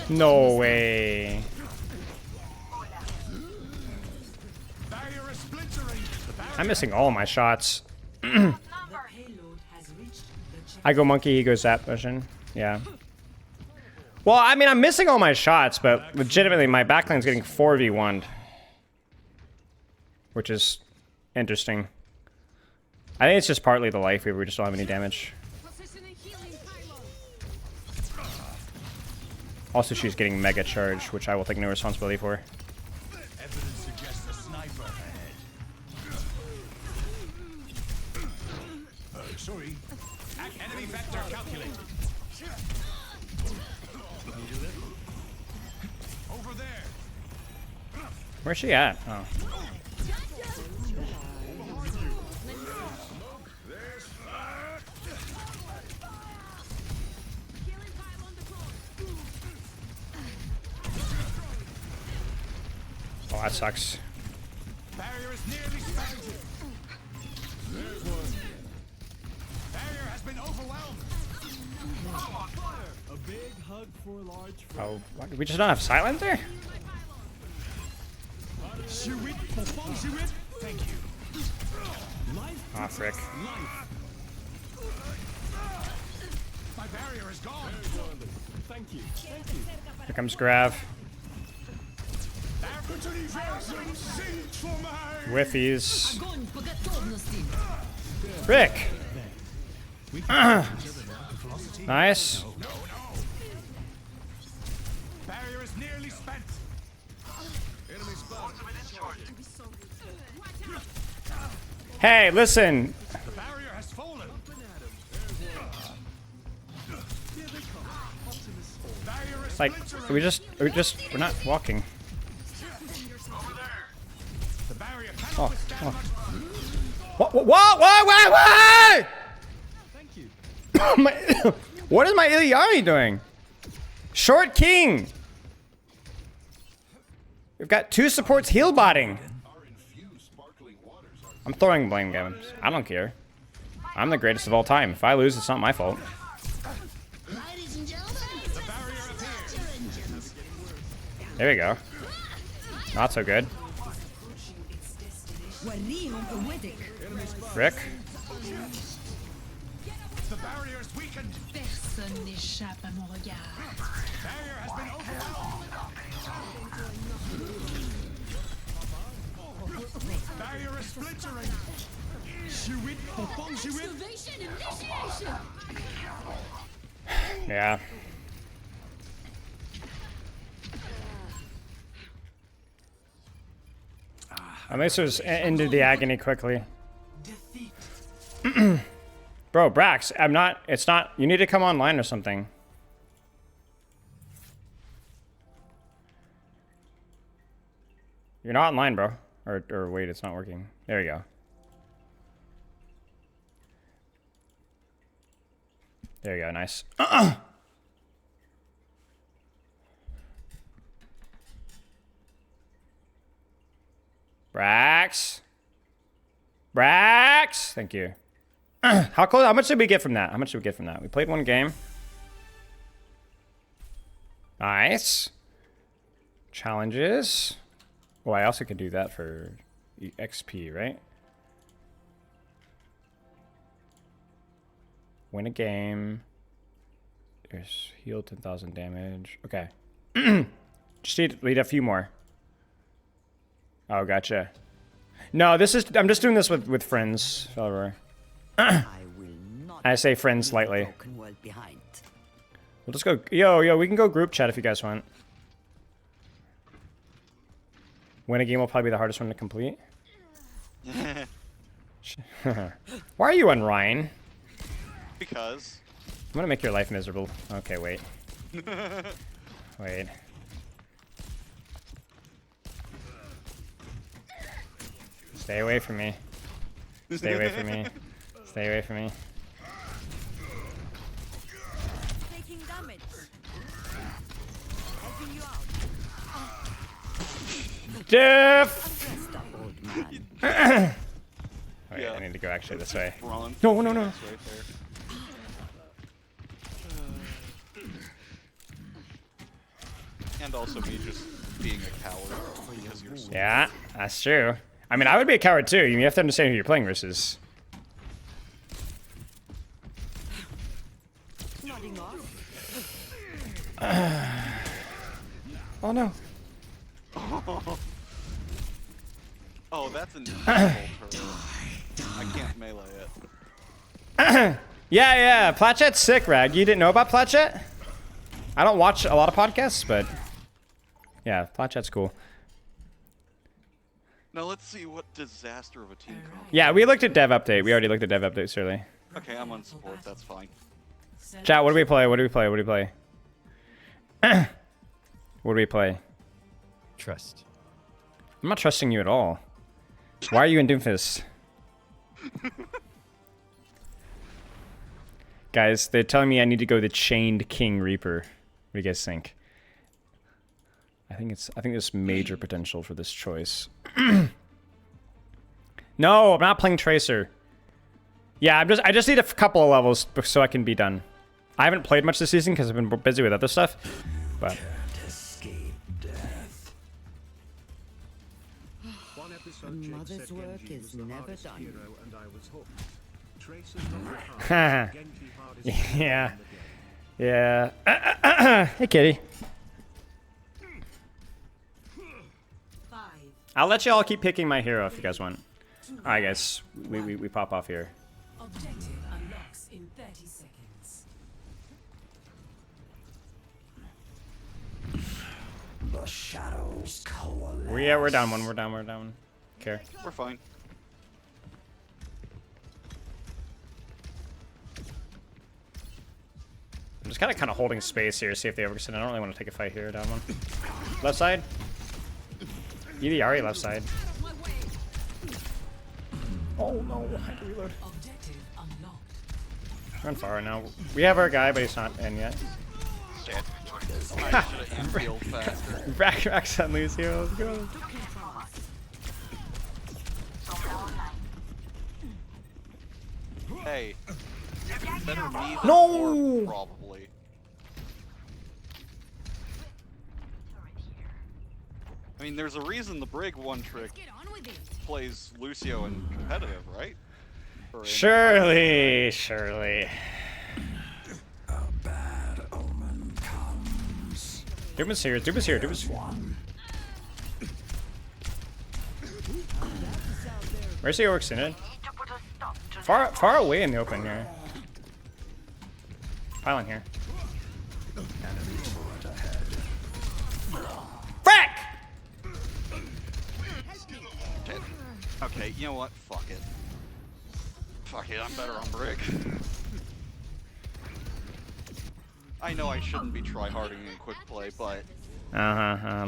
No way. I'm missing all my shots. I go monkey, he goes zap motion. Yeah. Well, I mean, I'm missing all my shots, but legitimately, my backlane's getting 4v1'd. Which is interesting. I think it's just partly the life weaver, we just don't have any damage. Also, she's getting mega charge, which I will take no responsibility for. Evidence suggests a sniper ahead. Sorry. Enemy vector calculated. Over there. Where's she at? Oh. Oh, that sucks. Barrier is nearly spent. There's one. Barrier has been overwhelmed. A big hug for a large friend. Oh, what? Did we just not have silencer? Thank you. Ah, frick. My barrier is gone. Thank you. Here comes Grav. Whiffies. Frick! Nice. Barrier is nearly spent. Enemy spotted. Hey, listen. The barrier has fallen. Like, we're not walking. Oh, oh. What? Thank you. What is my Iliari doing? Short King. We've got 2 supports heal botting. I'm throwing blame games. I don't care. I'm the greatest of all time. If I lose, it's not my fault. There we go. Not so good. Rick. The barrier is weakened. Personne n'échappe à mon regard. Barrier has been overwhelmed. Barrier is splintering. Observation initiation. Yeah. At least it was ended the agony quickly. Bro, Brax, it's not, you need to come online or something. You're not online, bro. Or wait, it's not working. There you go. There you go, nice. Brax. Thank you. How much did we get from that? We played 1 game. Nice. Challenges. Oh, I also could do that for XP, right? Win a game. There's heal 10,000 damage. Okay. Just need a few more. Oh, gotcha. No, I'm just doing this with friends, Felroy. I say friends lightly. We'll just go, yo, we can go group chat if you guys want. Win a game will probably be the hardest one to complete. Why are you on Ryan? Because. I'm gonna make your life miserable. Okay, wait. Wait. Stay away from me. Stay away from me. Stay away from me. Taking damage. Helping you out. Diff! Wait, Yeah. I need to go actually this way. Run. No, no, no. That's right there. And also me just being a coward because you're so Yeah, that's true. I mean, I would be a coward too. You have to understand who you're playing versus. Nodding off. Oh no. Oh, that's an evil turtle. I can't melee it. Yeah. Platchet's sick, Rag. You didn't know about Platchet? I don't watch a lot of podcasts, but yeah, Platchet's cool. Now let's see what disaster of a team comp. Yeah, we looked at dev update. We already looked at dev updates early. Okay, I'm on support. That's fine. Chat, what do we play? What do we play? What do we play? What do we play? Trust. I'm not trusting you at all. Why are you in Doomfist? Guys, they're telling me I need to go the Chained King Reaper. What do you guys think? I think there's major potential for this choice. No, I'm not playing Tracer. Yeah, I just need a couple of levels so I can be done. I haven't played much this season because I've been busy with other stuff, but One episode, Jake Mother's said work Genji is was the never hardest done. hero, and I was hooked. Tracer's not hard. Genji hardest hero yeah. in the game. Yeah. Hey, kitty. I'll let you all keep picking my hero if you guys want. Alright, guys. We pop off here. Objective unlocks in 30 seconds. The shadows coalesce. We're down one. We're down one. Care. We're fine. I'm just kind of holding space here, see if they overextend. I don't really want to take a fight here. Down one. Left side. EDRE left side. Oh no, I had to reload. Objective unlocked. Run far right now. We have our guy, but he's not in yet. Shit. I should have healed faster. Rack on lose here. Let's go. Hey. Better me than No! Orb, probably. I mean, there's a reason the Brig one trick plays Lucio in competitive, right? Or in- Surely. A bad omen comes. Doom's here. Where's the orcs in it? Far away in the open here. Pylon here. Frack! Shit. Okay, you know what? Fuck it. Fuck it, I'm better on Brig. I know I shouldn't be tryharding in quick play, but...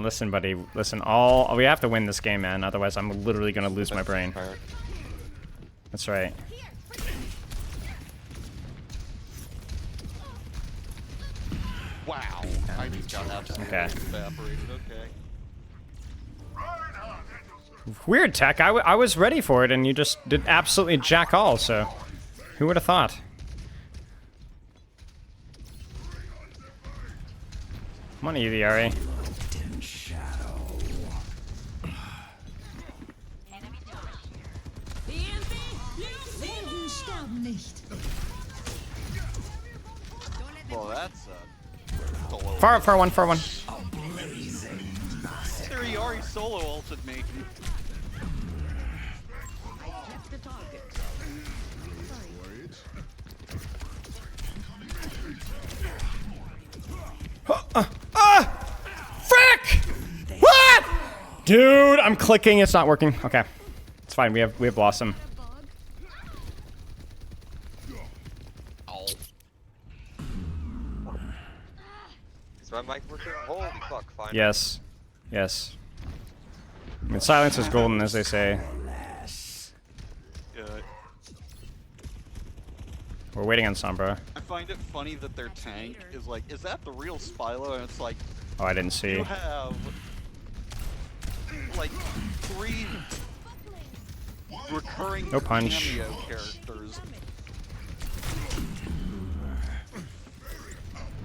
Listen, buddy. Listen, we have to win this game, man. Otherwise, I'm literally gonna lose my brain. That's right. Wow. I just got absolutely evaporated. Okay. Weird, Tech. I was ready for it, and you just did absolutely jack all, so... Who would have thought? Come on, EVRA. In shadow. Well, that's Far one. He already solo ulted me. Frick! What? Dude, I'm clicking. It's not working. Okay, it's fine. We have Blossom. Is my mic working? Holy fuck, fine. Yes. Yes. I mean, silence is golden, as they say. Yeah. We're waiting on Sombra. I find it funny that their tank is like, is that the real Spylo? And it's like, Oh, I didn't see. you have like 3 recurring No punch. cameo characters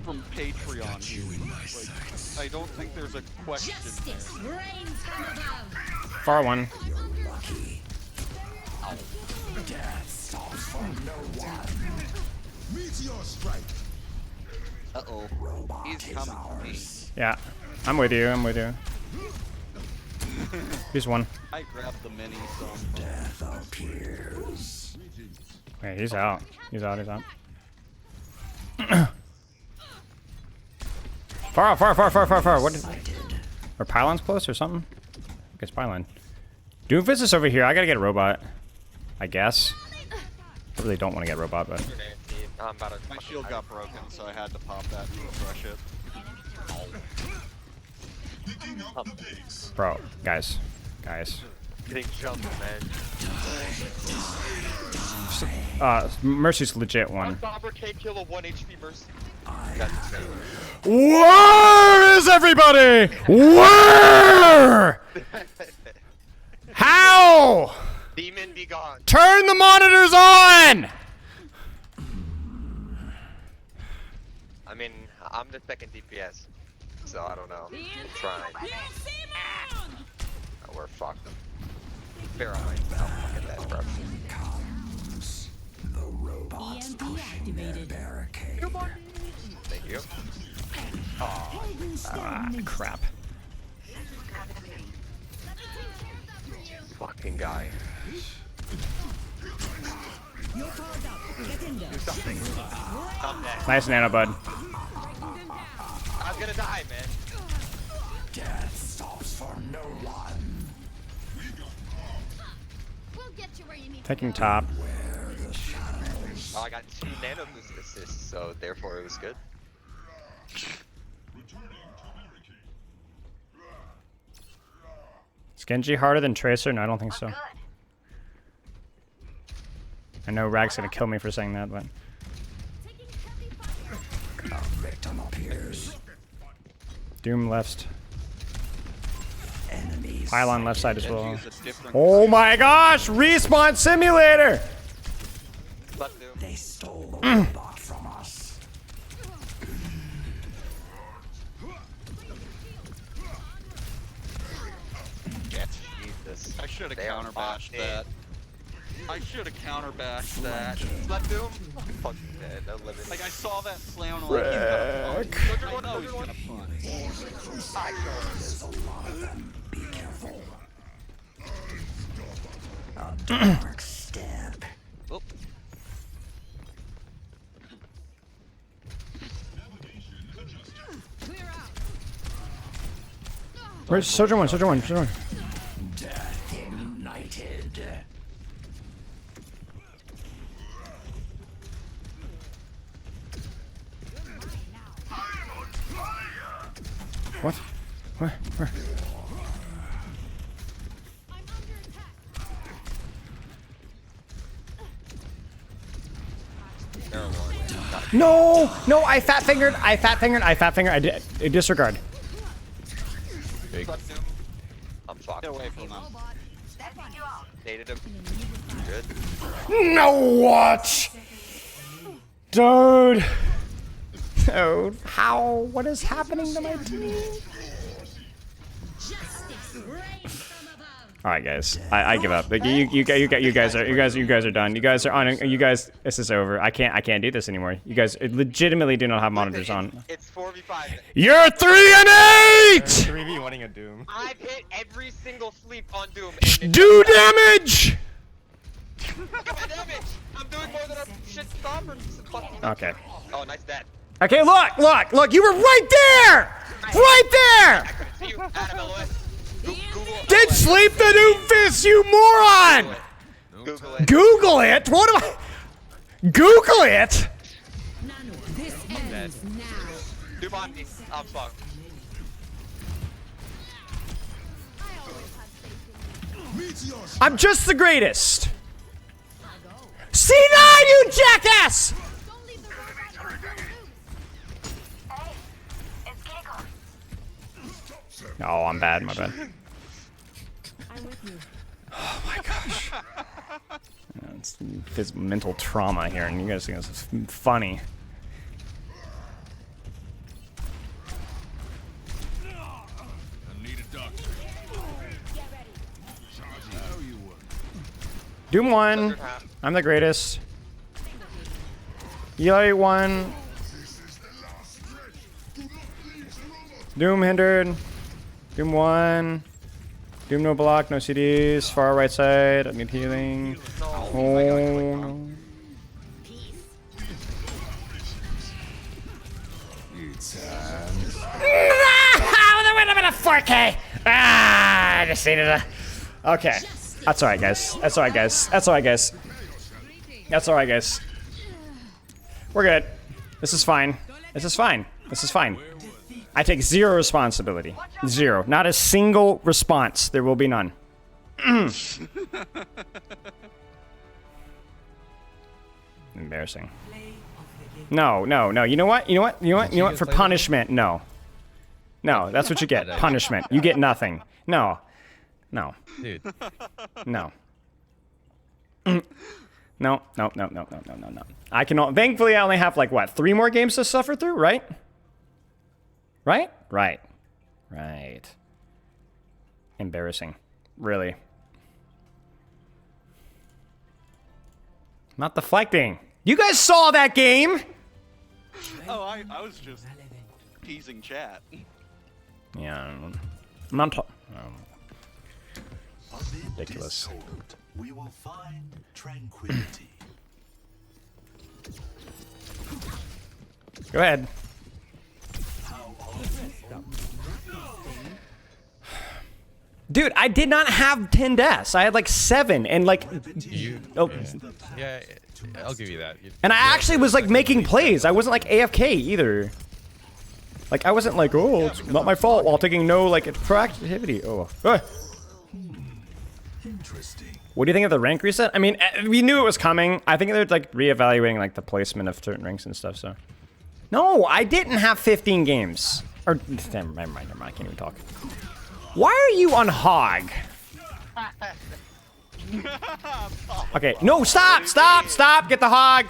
from Patreon. Like, I don't think there's a question there. Far one. Uh-oh. He's coming to me. Yeah. I'm with you. I'm with you. Here's one. I grabbed the mini, so Death appears. Wait, he's out. He's out. He's out. Far, far, far, far, far, far. What? Are pylons close or something? I guess pylon. Doomfist is over here. I gotta get a robot. I guess. I really don't want to get a robot, but. my shield got broken, so I had to pop that to refresh it. Bro, guys. Getting jumped, man. Mercy's legit one. Bobber can't kill a 1 HP Mercy. That's insane. Where is everybody? Where? How? Demon be gone. Turn the monitors on! I mean, I'm the second DPS, so I don't know. I'm trying. Oh, we're fucked. Fair on. Oh, fuck at that, bro. EMP activated. Thank you. Crap. Fucking guy. Do something. I'm dead. Nice nano, bud. I'm gonna die, man. Death stops for no one. We'll get you where you need Taking top. Oh, I got 2 nano boost assists, so therefore it was good. Is Genji harder than Tracer? No, I don't think so. I know Rag's gonna kill me for saying that, but. Victim appears. Doom left. Enemies. Pylon left side as well. Genji is a different Oh my gosh! Respawn simulator! They stole the robot from us. Jesus. I should have They are counterbashed fucking that. I should have counterbashed that. Let Doom. Fucking dead. No limit. Like, I saw that slam on like, he's gonna punch. No, he's gonna punch. There's a lot of them. Be careful. A dark stab. Oh. Where's Soldier 1? Soldier 1? Soldier 1. Death ignited. What? Where? Where? No! No, I fat fingered. I disregard. Big. I'm fucked. Get away from them. Dated him. Good. No, what? Dude. Dude, how? What is happening to my team? All right, guys. I give up. Like you guys are done. You guys are on. You guys, this is over. I can't do this anymore. You guys legitimately do not have monitors on. It's 4v5. You're 3-8. 3v1ing a Doom. I've hit every single sleep on Doom. Do damage. Look at my damage. I'm doing more than a shit stopper. Okay. Oh, nice dead. Okay, look. You were right there. Right there. See you, Adam LOS. Did sleep the Doomfist, you moron! Google it. Google it? What am I? Google it? This ends now. Do on me. I'm fucked. I'm just the greatest. C9, you jackass! Oh, I'm bad, my bad. Oh my gosh. It's mental trauma here, and you guys think this is funny. I need a doctor. Doom 1. I'm the greatest. Eli 1. Doom hindered. Doom 1. Doom no block, no CDs. Far right side. I need healing. Oh. I'm at a 4K. I just needed a. Okay. That's alright, guys. That's alright, guys. That's alright, guys. That's alright, guys. We're good. This is fine. This is fine. This is fine. I take zero responsibility. Zero. Not a single response. There will be none. Embarrassing. No, no, no. You know what? You know what? You know what? You know what? For punishment, no. No, that's what you get. Punishment. You get nothing. No. No. Dude. No. No, no, no, no, no, no, no, no. I can. Thankfully, I only have like what, 3 more games to suffer through, right? Right? Right. Right. Embarrassing. Really. Not deflecting. You guys saw that game. Oh, I was just teasing chat. Yeah. I'm not. Ridiculous. We will find tranquility. Go ahead. Dude, I did not have 10 deaths. I had like 7 and like. Yeah, I'll give you that. And I actually was like making plays. I wasn't like AFK either. Like I wasn't like, oh, it's not my fault while taking no like proactivity. Oh. Interesting. What do you think of the rank reset? I mean, we knew it was coming. I think they're like reevaluating like the placement of certain ranks and stuff. So, no, I didn't have 15 games. Or never mind. I can't even talk. Why are you on Hog? Okay, no, stop! Get the Hog.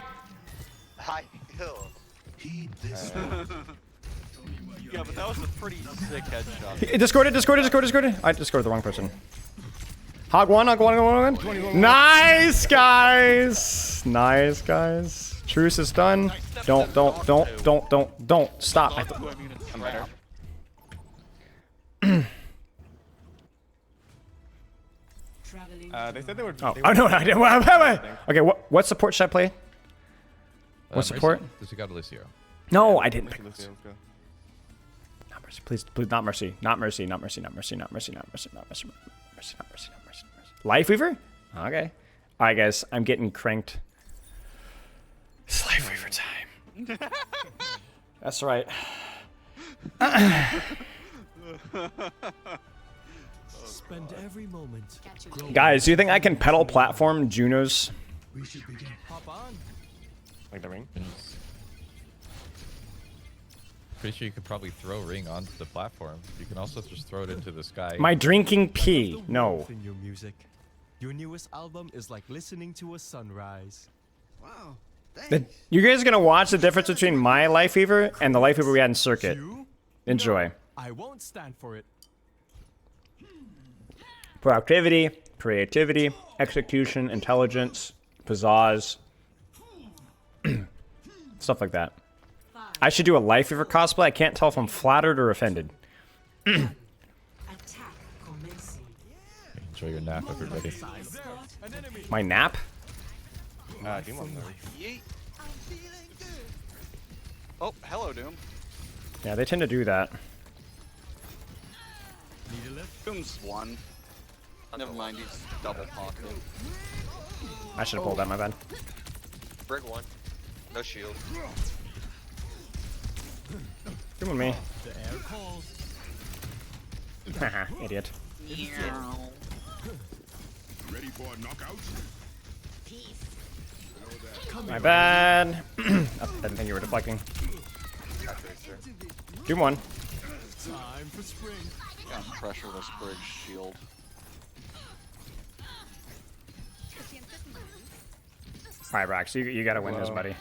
Hi, kill. Yeah, but that was a pretty sick headshot. Discorded. I discorded the wrong person. Hog one. Nice, guys. Nice, guys. Truce is done. Don't. Stop. I'm better. They said they were. Oh no! Okay, what support should I play? What support? Disregard Lucio. No, I didn't pick Lucio. Not Mercy, please, not Mercy, not Mercy. Life Weaver? Okay. All right, guys, I'm getting cranked. It's Life Weaver time. That's right. Spend every moment. Guys, do you think I can pedal platform Juno's? We should begin. Hop on. Like the ring? Pretty sure you could probably throw ring onto the platform. You can also just throw it into the sky. My drinking pee. No. In your music. Your newest album is like listening to a sunrise. Wow. You guys gonna watch the difference between my Life Weaver and the Life Weaver we had in Circuit? Enjoy. I won't stand for it. Proactivity, creativity, execution, intelligence, pizzazz, stuff like that. I should do a Life Weaver cosplay. I can't tell if I'm flattered or offended. Enjoy your nap, everybody. My nap? Doom. Oh, hello, Doom. Yeah, they tend to do that. Doom's 1. Never mind, he's double pocketed. I should have pulled that, my bad. Brig 1. No shield. Come on me. The air calls. Haha, idiot. Ready for a knockout? My bad. I didn't think you were deflecting. Doom 1. Time for spring. Yeah, pressure this bridge shield. Alright, Brax, you gotta win this, buddy.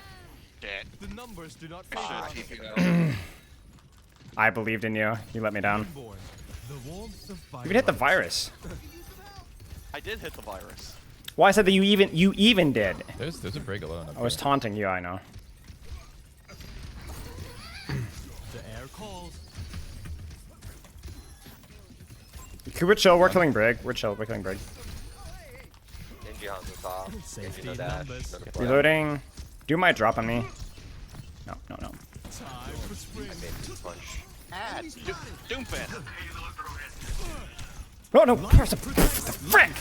Dead. The numbers do not I believed in you. You let me down. The warmth of You even hit the virus. I did hit the virus. Well, I said that you even did. There's a break alone. I was taunting you, I know. The air calls. We're chill, we're killing Brig. We're chill, we're killing Brig. Genji on the top. Genji no dash. No deflect. Reloading. Do my drop on me. No. Time for spring. I made this punch. Doomfist. No, press the frick!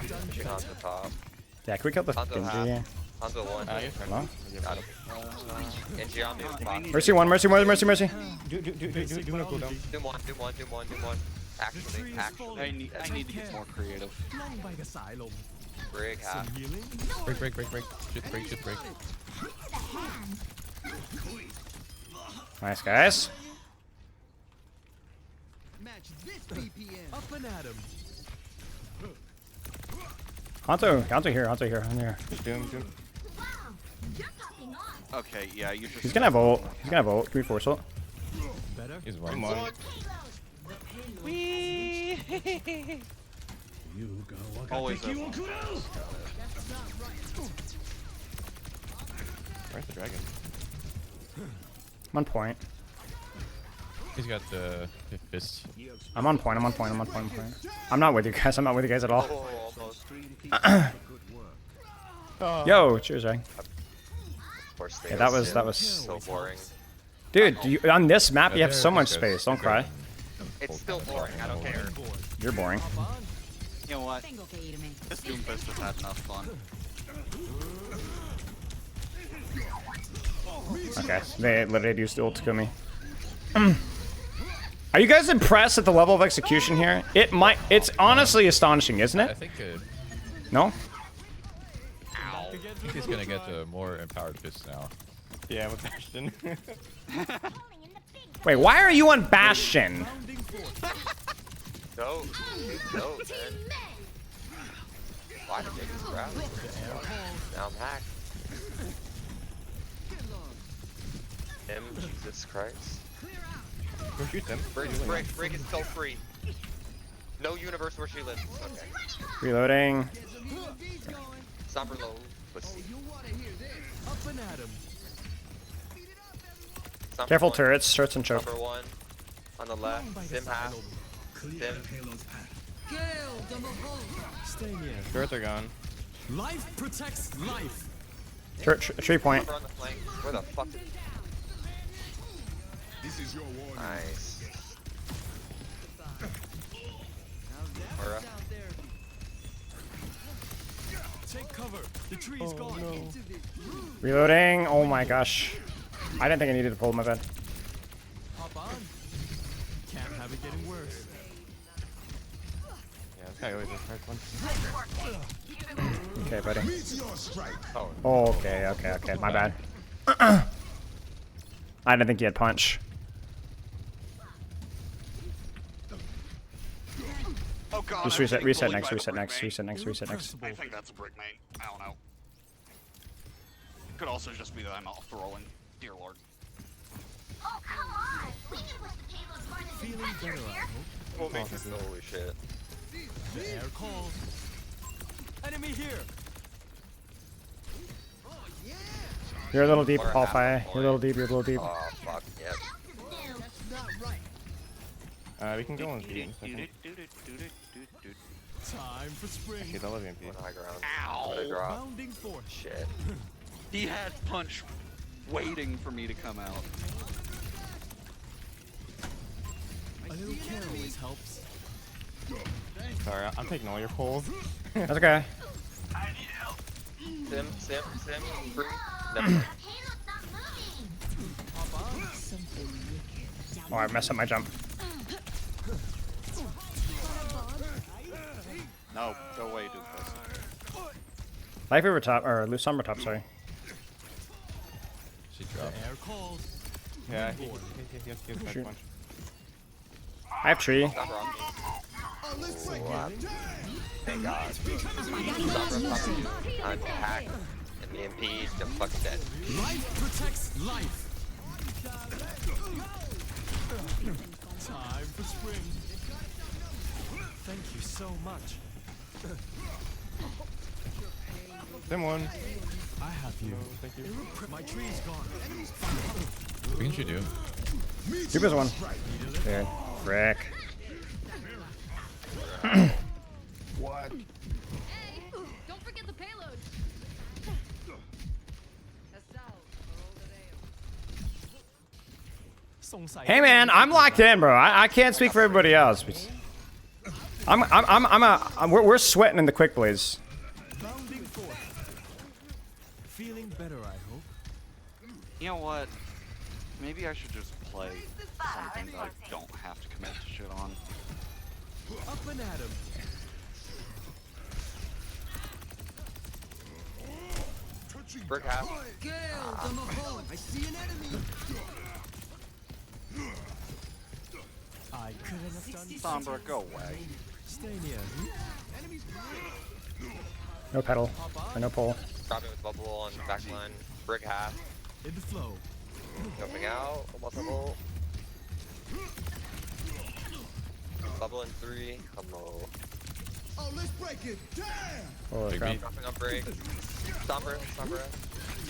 Genji on the top. Yeah, can we kill the Hanzo half. Genji? Hanzo 1. Hello? Got him. Genji on me with box. Mercy 1, mercy. Doom 1. Actually. I need to get more creative. Brig half. Break. Shoot break. Nice, guys. Up and at him. Hanzo here. Doom. Okay, yeah, you just. He's gonna have ult. Can we force ult? Better. He's one. Always Where's the dragon? I'm on point. He's got the fist. I'm on point. I'm not with you guys. At all. Oh, almost. Yo, cheers, Rang. Yeah, that was so boring. Dude, on this map you have so much space. Don't cry. It's still boring. I don't care. You're boring. You know what? This Doomfist has had enough fun. Okay, they literally used ult to kill me. Are you guys impressed at the level of execution here? It's honestly astonishing, isn't I it? think No? I think he's gonna get a more empowered fist now. Yeah, with Bastion. Wait, why are you on Bastion? Go, man. Why did they just grab it? Now I'm hacked. Him, Jesus Christ. Go shoot them. Brig is so free. No universe where she lives. Okay. Reloading. Somber low. Pussy. Up and at him. Careful turrets and choke. Number 1 on the left. Sim half. Sim. Stay near. Turrets are gone. Life protects life. Tree point. Number on the flank. Where the fuck is This is your warning. Nice. Aura. Take cover. The tree is gone. Reloading. Oh my gosh. I didn't think I needed to pull my bed. Hop on. Can't have it getting worse. Yeah, this guy always has one. Okay, buddy. Meteor strike. Oh, okay. My bad. I didn't think he had punch. Oh god. Just I'm reset getting next. bullied by the Reset brick next. I think that's a brick mate. I don't know. Could also just be that I'm off throwing. Dear lord. Oh, come on! We can push the payload more than Feeling the better, here. I hope. We'll make this. Holy shit. The air calls. Enemy here. You're a little deep, Or Paul half Fire. a You're a little deep. Oh, fuck. Yep. We can go on B in a second. Time for spring. Okay, that was MP. One high ground. Ow. I'm gonna drop. Bounding forth. Shit. He had punch waiting for me to come out. A little care always helps. Sorry, I'm taking all your pulls. That's okay. Sim. Free. Never mind. Hop on. Oh, I messed up my jump. No, go away, Doofus. Life over top, or Lusumber top, sorry. She dropped. Yeah, he has back Shoot. punch. I have tree. Stop her on me. Thank God. Stop her on you. I'm hacked. And the MP is just fucking dead. Life protects life. Time for spring. Thank you so much. Them one. I have you. Thank you. My tree's gone. What can you do? Super's one. Dude, frick. What? Hey, don't forget the payload. Hey man, I'm locked in, bro. I can't speak for everybody else. But we're sweating in the quick blaze. Bounding forth. Feeling better, I hope. You know what? Maybe I should just play something that I don't have to commit to shit on. Up and at 'em. Brick half. I see an enemy. I couldn't have done Sombra, go away. Stay near. No pedal, or no pole. Dropping with bubble on back line. Brick half. In the flow. Jumping out. Almost level. Bubble in 3. Hello. Oh, let's break it. Damn! Holy crap. Dropping on break. Stomper.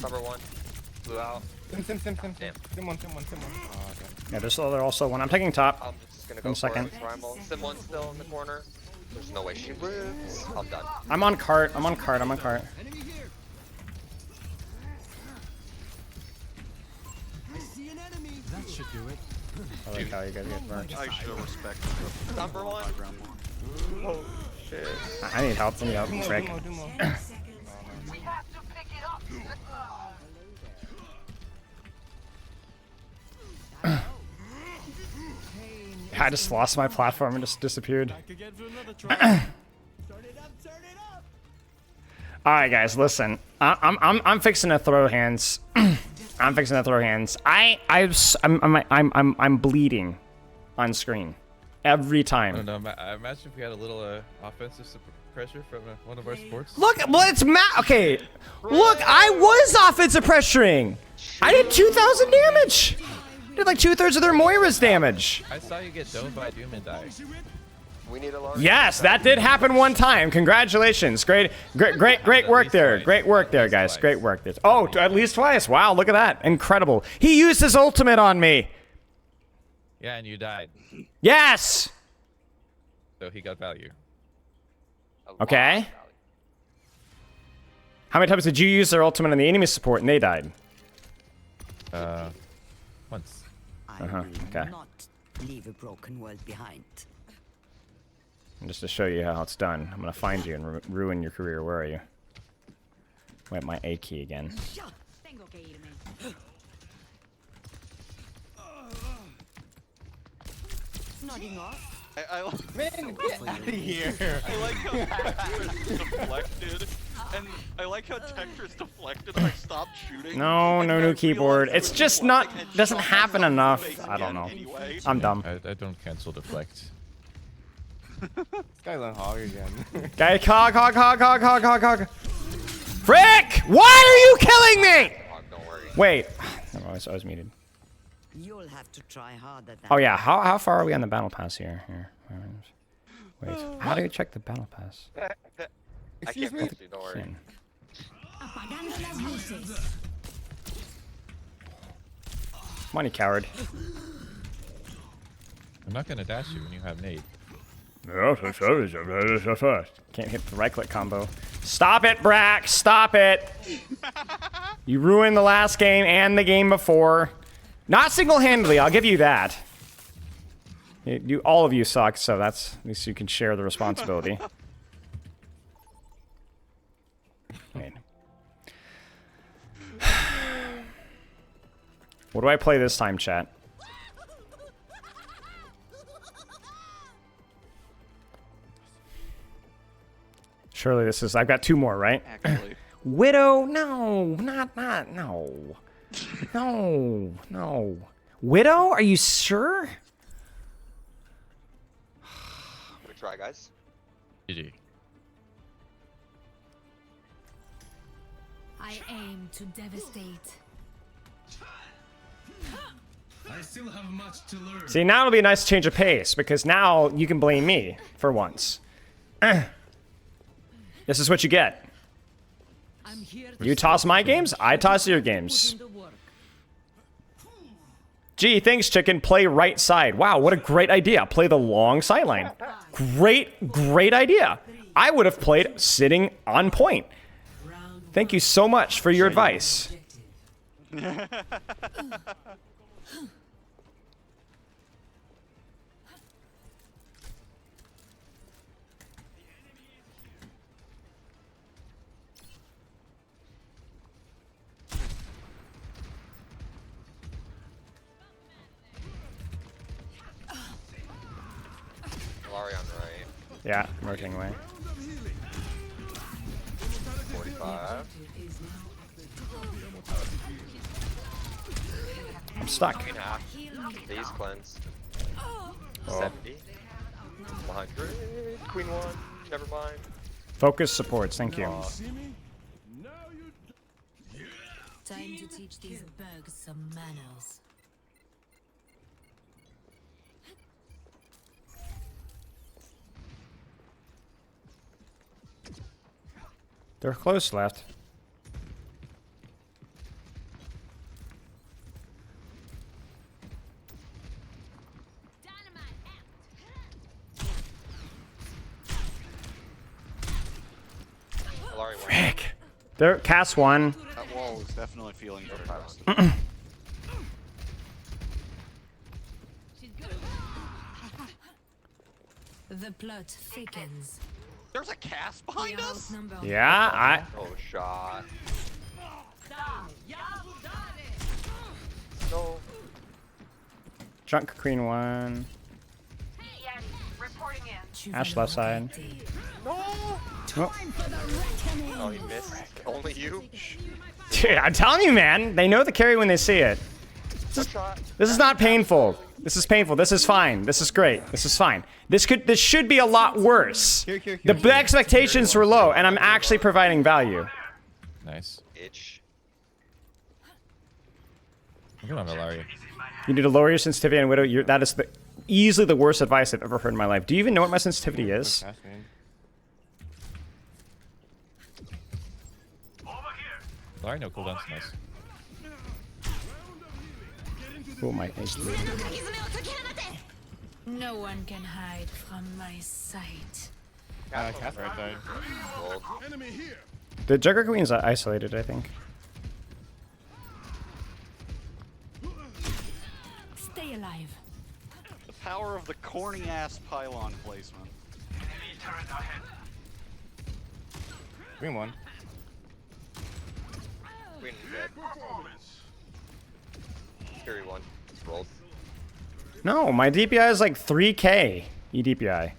1. Blew out. Sim. Damn. Sim one. Oh, okay. Yeah, there's also one. I'm taking top. I'm just gonna go In a for second. it. Primal. Sim 1 still in the corner. There's no way she lives. I'm done. I'm on cart. I'm on cart. Enemy here. I see an enemy. That should do it. I like how you guys get burnt. I show respect. Number 1. Oh shit. I need help. Frick. We have to pick it up. I just lost my platform and just disappeared. Back again for another try. Turn it up. All right, guys, listen. I'm fixing to throw hands. I'm fixing to throw hands. I'm bleeding on screen every I time. don't know. I imagine if we had a little offensive pressure from one of our sports. Look, well, it's okay. Look, I was offensive pressuring. I did 2,000 damage. I did like 2/3 of their Moira's damage. I saw you get domed by Doom and die. We need a large. Yes, that did happen one time. Congratulations. Great work there. Great work there, guys. Great work there. Oh, at least twice. Wow, look at that. Incredible. He used his ultimate on me. Yeah, and you died. Yes. So he got value. Okay. How many times did you use their ultimate on the enemy support and they died? Once. Okay. Not leave a broken world behind. And just to show you how it's done, I'm gonna find you and ruin your career. Where are you? Wait, my A key again. Nodding off. Man, get out of here. I like how Tetris deflected, and I like how Tetris deflected and I stopped shooting. No new keyboard. It's just not, doesn't happen enough. I don't know. I'm dumb. I don't cancel deflect. This guy's on hog again. Guy, hog. Frick! Why are you killing me? Don't worry. Wait. No, I was muted. You'll have to try harder than Oh yeah, how far are we on the battle pass here? Wait, how do you check the battle pass? I can't post you, don't worry. Sin. Come on, you coward. I'm not gonna dash you when you have nade. Can't hit the right click combo. Stop it, Brack! Stop it! You ruined the last game and the game before. Not single-handedly, I'll give you that. All of you suck, so that's at least you can share the responsibility. Wait. What do I play this time, chat? Surely this is. I've got 2 more, right? Actually. Widow? No, not no. No. Widow? Are you sure? Good try, guys. GG. I aim to devastate. I still have much to learn. See, now it'll be a nice change of pace because now you can blame me for once. This is what you get. You toss my games, I toss your games. Gee, thanks, chicken. Play right side. Wow, what a great idea. Play the long sideline. Great idea. I would have played sitting on point. Thank you so much for your advice. Lari on right. Yeah, I'm working away. 45. I'm stuck. Queen half. These cleanse. Oh. 70. 100. Queen 1. Never mind. Focus supports, thank you. Time to teach these bugs some manners. They're close left. Frick. They're cast 1. That wall is definitely feeling very fast. The plot thickens. There's a cast behind us? Yeah, Oh, shot. No. Drunk Queen 1. Ashe left side. No. Oh. Oh, he missed. Only you? Dude, I'm telling you, man. They know the carry when they see it. This is not painful. This is painful. This is fine. This is great. This is fine. This should be a lot worse. The expectations were low, and I'm actually providing value. Nice. Itch. Good on Valari. You need to lower your sensitivity on Widow. That is easily the worst advice I've ever heard in my life. Do you even know what my sensitivity is? Valari no cooldown's nice. Oh my HP. No one can hide from my sight. Cast right side. Enemy here. The Jugger Queen's isolated, I think. Stay alive. The power of the corny ass pylon placement. Queen 1. Queen dead. Carry 1. Rolled. No, my DPI is like 3k EDPI.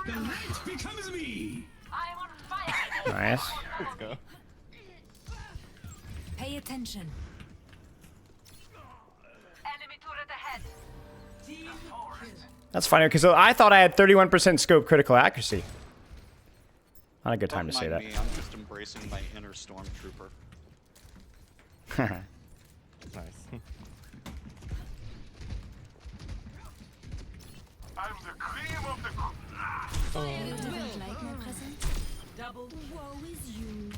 The night becomes me. Nice. Let's go. Pay attention. That's funny because I thought I had 31% scope critical accuracy. Not a good time to say that. Me, I'm just embracing my inner stormtrooper. Nice. I'm the cream of the crop. You didn't like my present? Double woe is you.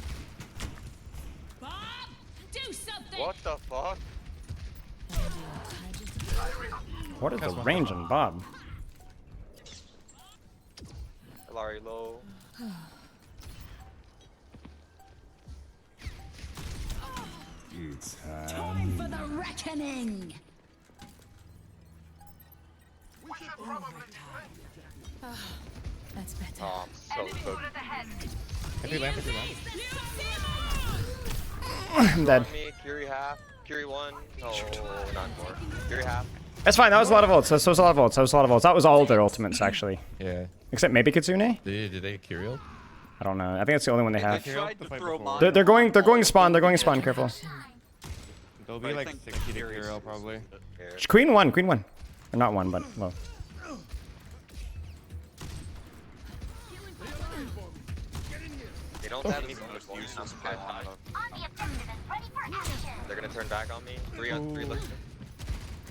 Bob, do something. What the fuck? What is the range on Bob? Lari low. It's Time for the reckoning. We should probably That That's better. Oh, I'm so cooked. Every lamp, every lamp. I'm dead. On me, Curie half. Curie 1. No, not more. Curie half. That's fine. That was a lot of ults. That was a lot of ults. That was a lot of ults. That was all their ultimates, actually. Yeah. Except maybe Kitsune? Did they get Kirill? I don't know. I think that's the only one they have. Tried to throw mine. They're going spawn. They're going spawn. Careful. There'll be like 60 to Kirill probably. Queen 1. Queen 1. Or not 1, but well. They don't have any bonus points. I'm high. They're gonna turn back on me. 3 on 3. Look.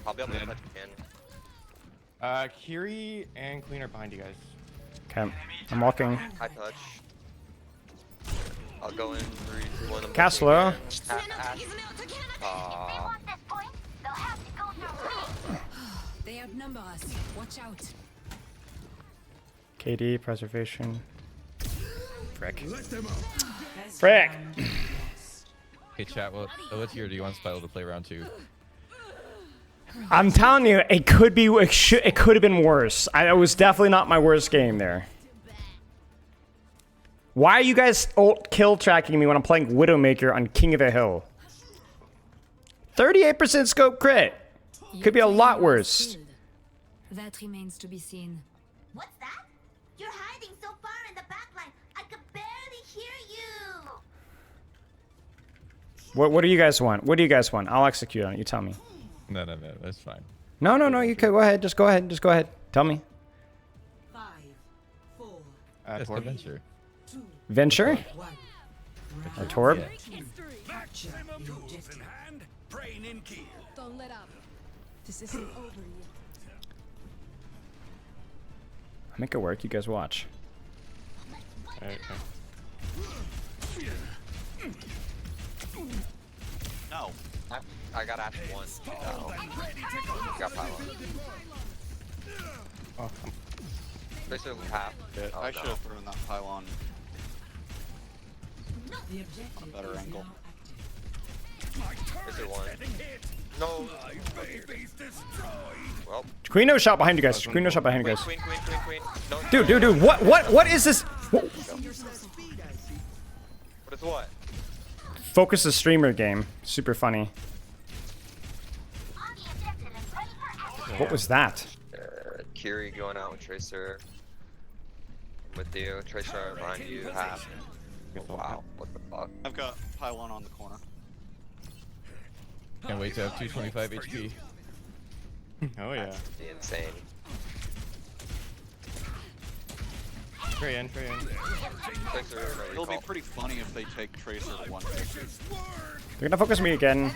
I'll be able to touch again. Kiri and Queen are behind you guys. Okay. I'm walking. High touch. I'll go in 3, 2, 1. Cast low. They outnumber us. Watch out. KD, preservation. Frick. Frick! Hey chat, what tier do you want Spital to play round 2? I'm telling you, it could be. It could have been worse. It was definitely not my worst game there. Why are you guys ult kill tracking me when I'm playing Widowmaker on King of the Hill? 38% scope crit. Could be a lot worse. That remains to be seen. What's that? You're hiding so far in the back line. I could barely hear you. What do you guys want? What do you guys want? I'll execute on it. You tell me. No, that's fine. No. You can go ahead. Just go ahead. Just go ahead. Tell me. 5, 4. That's the venture. Venture? Or Torb? Don't let up. This isn't over yet. I'll make it work. You guys watch. Okay. No. I got Ashe 1. No. Got pylon. Oh, Tracer half. Oh, I should have thrown that pylon. A better angle. Tracer 1. No. Well. Queen no shot behind you guys. Queen no shot behind you guys. Queen. No, Dude. What is this? What is what? Focus the streamer game. Super funny. What was that? Kiri going out with Tracer. With you. Tracer behind you. Half. Oh, wow. What the fuck? I've got pylon on the corner. Can't wait to have 225 HP. Oh yeah. That'd be insane. Trey in. Tracer, It'll be pretty funny if they take Tracer to 150. They're gonna focus me again.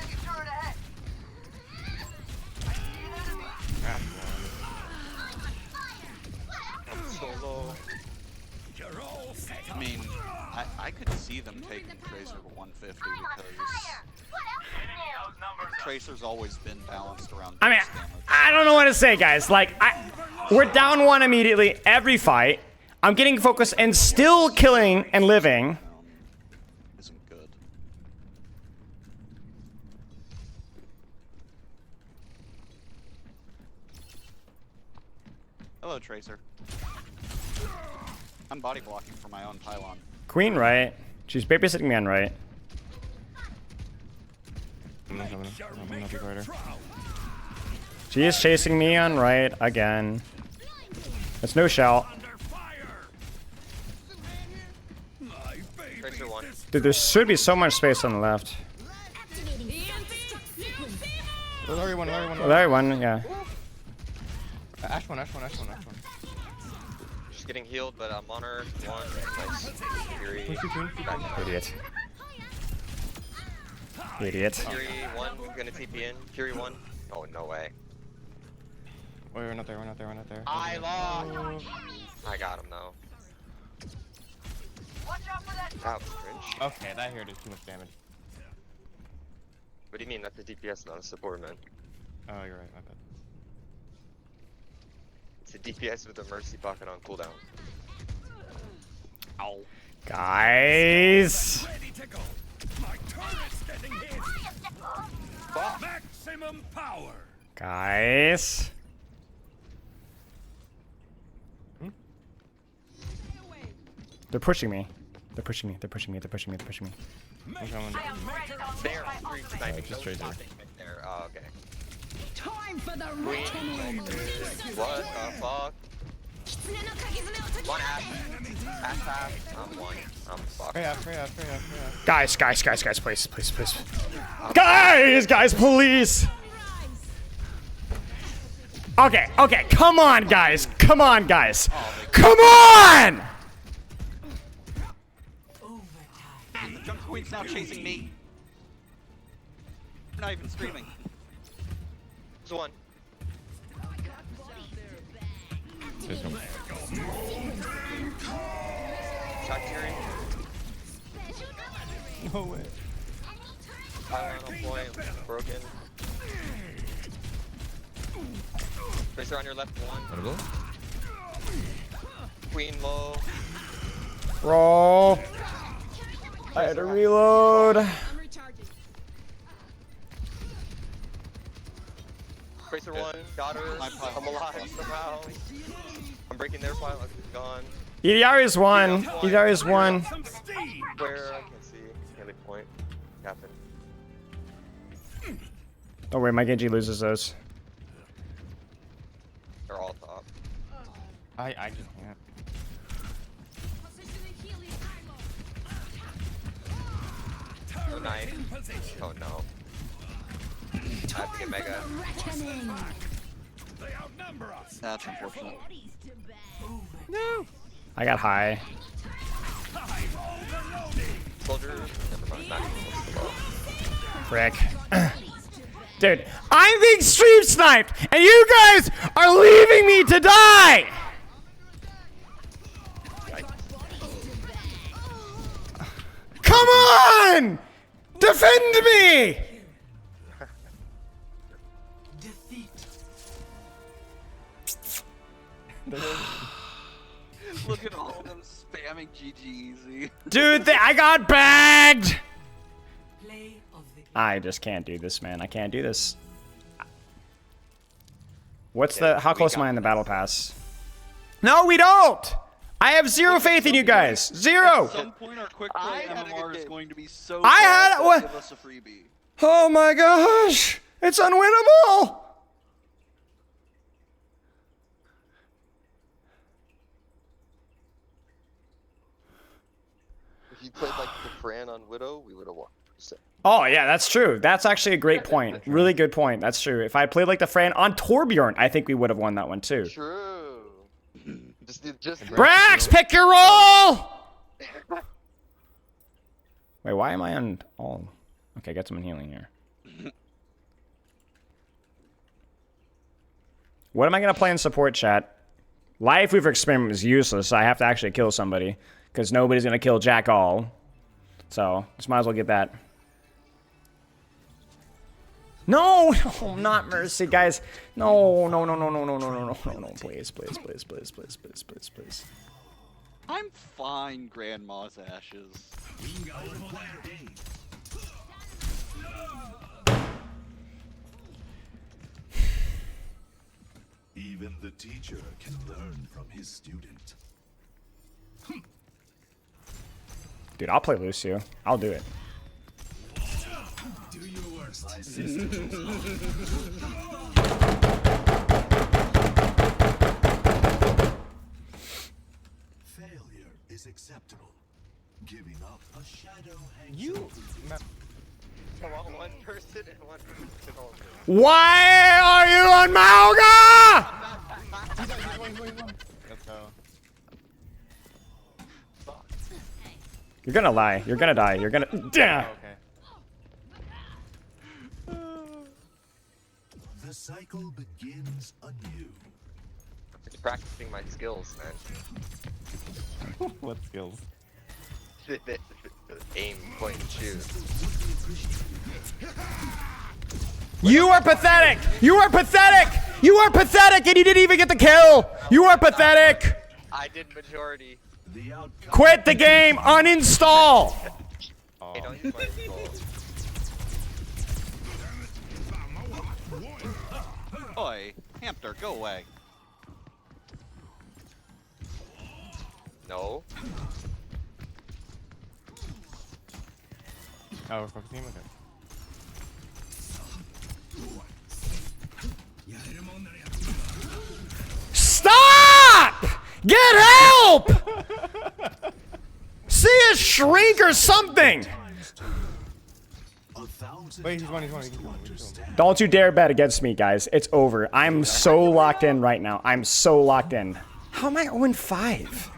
I'm so low. I mean, I could see them taking Tracer to 150 because Tracer's always been balanced around. I mean, I don't know what to say, guys. Like, we're down 1 immediately every fight. I'm getting focused and still killing and living. Isn't good. Hello, Tracer. I'm body blocking for my own pylon. Queen right. She's babysitting me on right. I'm not be harder. She is chasing me on right again. It's no shout. Tracer 1. Dude, there should be so much space on the left. Larry one. Oh, there one, yeah. Ashe one. She's getting healed, but I'm on her. 1. Nice. Kiri. Idiot. Idiot. Kiri 1. Gonna TP in. Kiri 1. Oh, no way. Wait, we're not there. I lost. I got him though. That was cringe. Okay, that here did too much damage. What do you mean? That's a DPS, not a support, man. Oh, you're right. My bad. It's a DPS with a mercy pocket on cooldown. Ow. Guys. Maximum power. Guys. They're pushing me. They're pushing me. They're pushing me. They're pushing me. They're pushing me. I'm coming. They're stream sniping. just right there. There. Oh, okay. Time for the Queen. reckoning. What the fuck? One Ashe. Ashe half. I'm one. I'm fucked. Hurry up. Guys, please. Guys, please. Okay, come on, guys. Come on! Junk Queen's now chasing me. Not even screaming. There's one. There's one. Shot Fury. No way. Pylon on point. Broken. Tracer on your left, one. Notable. Queen low. Roll. I had to reload. Tracer one. Got her. I'm alive somehow. I'm breaking their pylon. It's gone. EDR is one. EDR is one. Where? I can't see. Haley point. Captain. Don't worry, my Genji loses those. They're all top. I just can't. Oh, nice. Oh no. I have to get Mega. That's unfortunate. No. I got high. Soldier. Never mind. Not even close. Frick. Dude, I'm being stream sniped, and you guys are leaving me to die! Come on! Defend me! Look at all of them spamming GG easy. Dude, I got bagged! I just can't do this, man. I can't do this. What's the... How close am I in the battle pass? No, we don't! I have zero faith in you guys. Zero! At some point, our quick play MMR is going to be so I had fast, what? give us a freebie. Oh my gosh! It's unwinnable! If you played like the Fran on Widow, we would have won. Oh yeah, that's true. That's actually a great point. Really good point. That's true. If I played like the Fran on Torbjorn, I think we would have won that one too. True. Just Brax, pick your role! Wait, why am I on all? Okay, get someone healing here. What am I gonna play in support chat? Life Weaver Experiment is useless. So I have to actually kill somebody because nobody's gonna kill Jack All. So just might as well get that. No, no, not Mercy, guys. No, please. I'm fine, Grandma's ashes. Even the teacher can learn from his student. Dude, I'll play Lucio. I'll do it. Do your worst. Failure is acceptable. Giving up a shadow hangs over you. I want one person and one person only. Why are you on Mauga? Let's go. You're gonna lie. You're gonna die. You're gonna. Yeah. Okay. The cycle begins anew. Just practicing my skills, man. What skills? Aim, point, and shoot. You are pathetic. You are pathetic. You are pathetic, and you didn't even get the kill. You are pathetic. I did majority. Quit the game. Uninstall. Hey, don't use my control. Oi, hamster, go away. No. Oh, we're focusing him? Okay. Stop! Get help! See a shrink or something! Wait, he's one. Don't you dare bet against me, guys. It's over. I'm so locked in right now. I'm so locked in. How am I 0-5?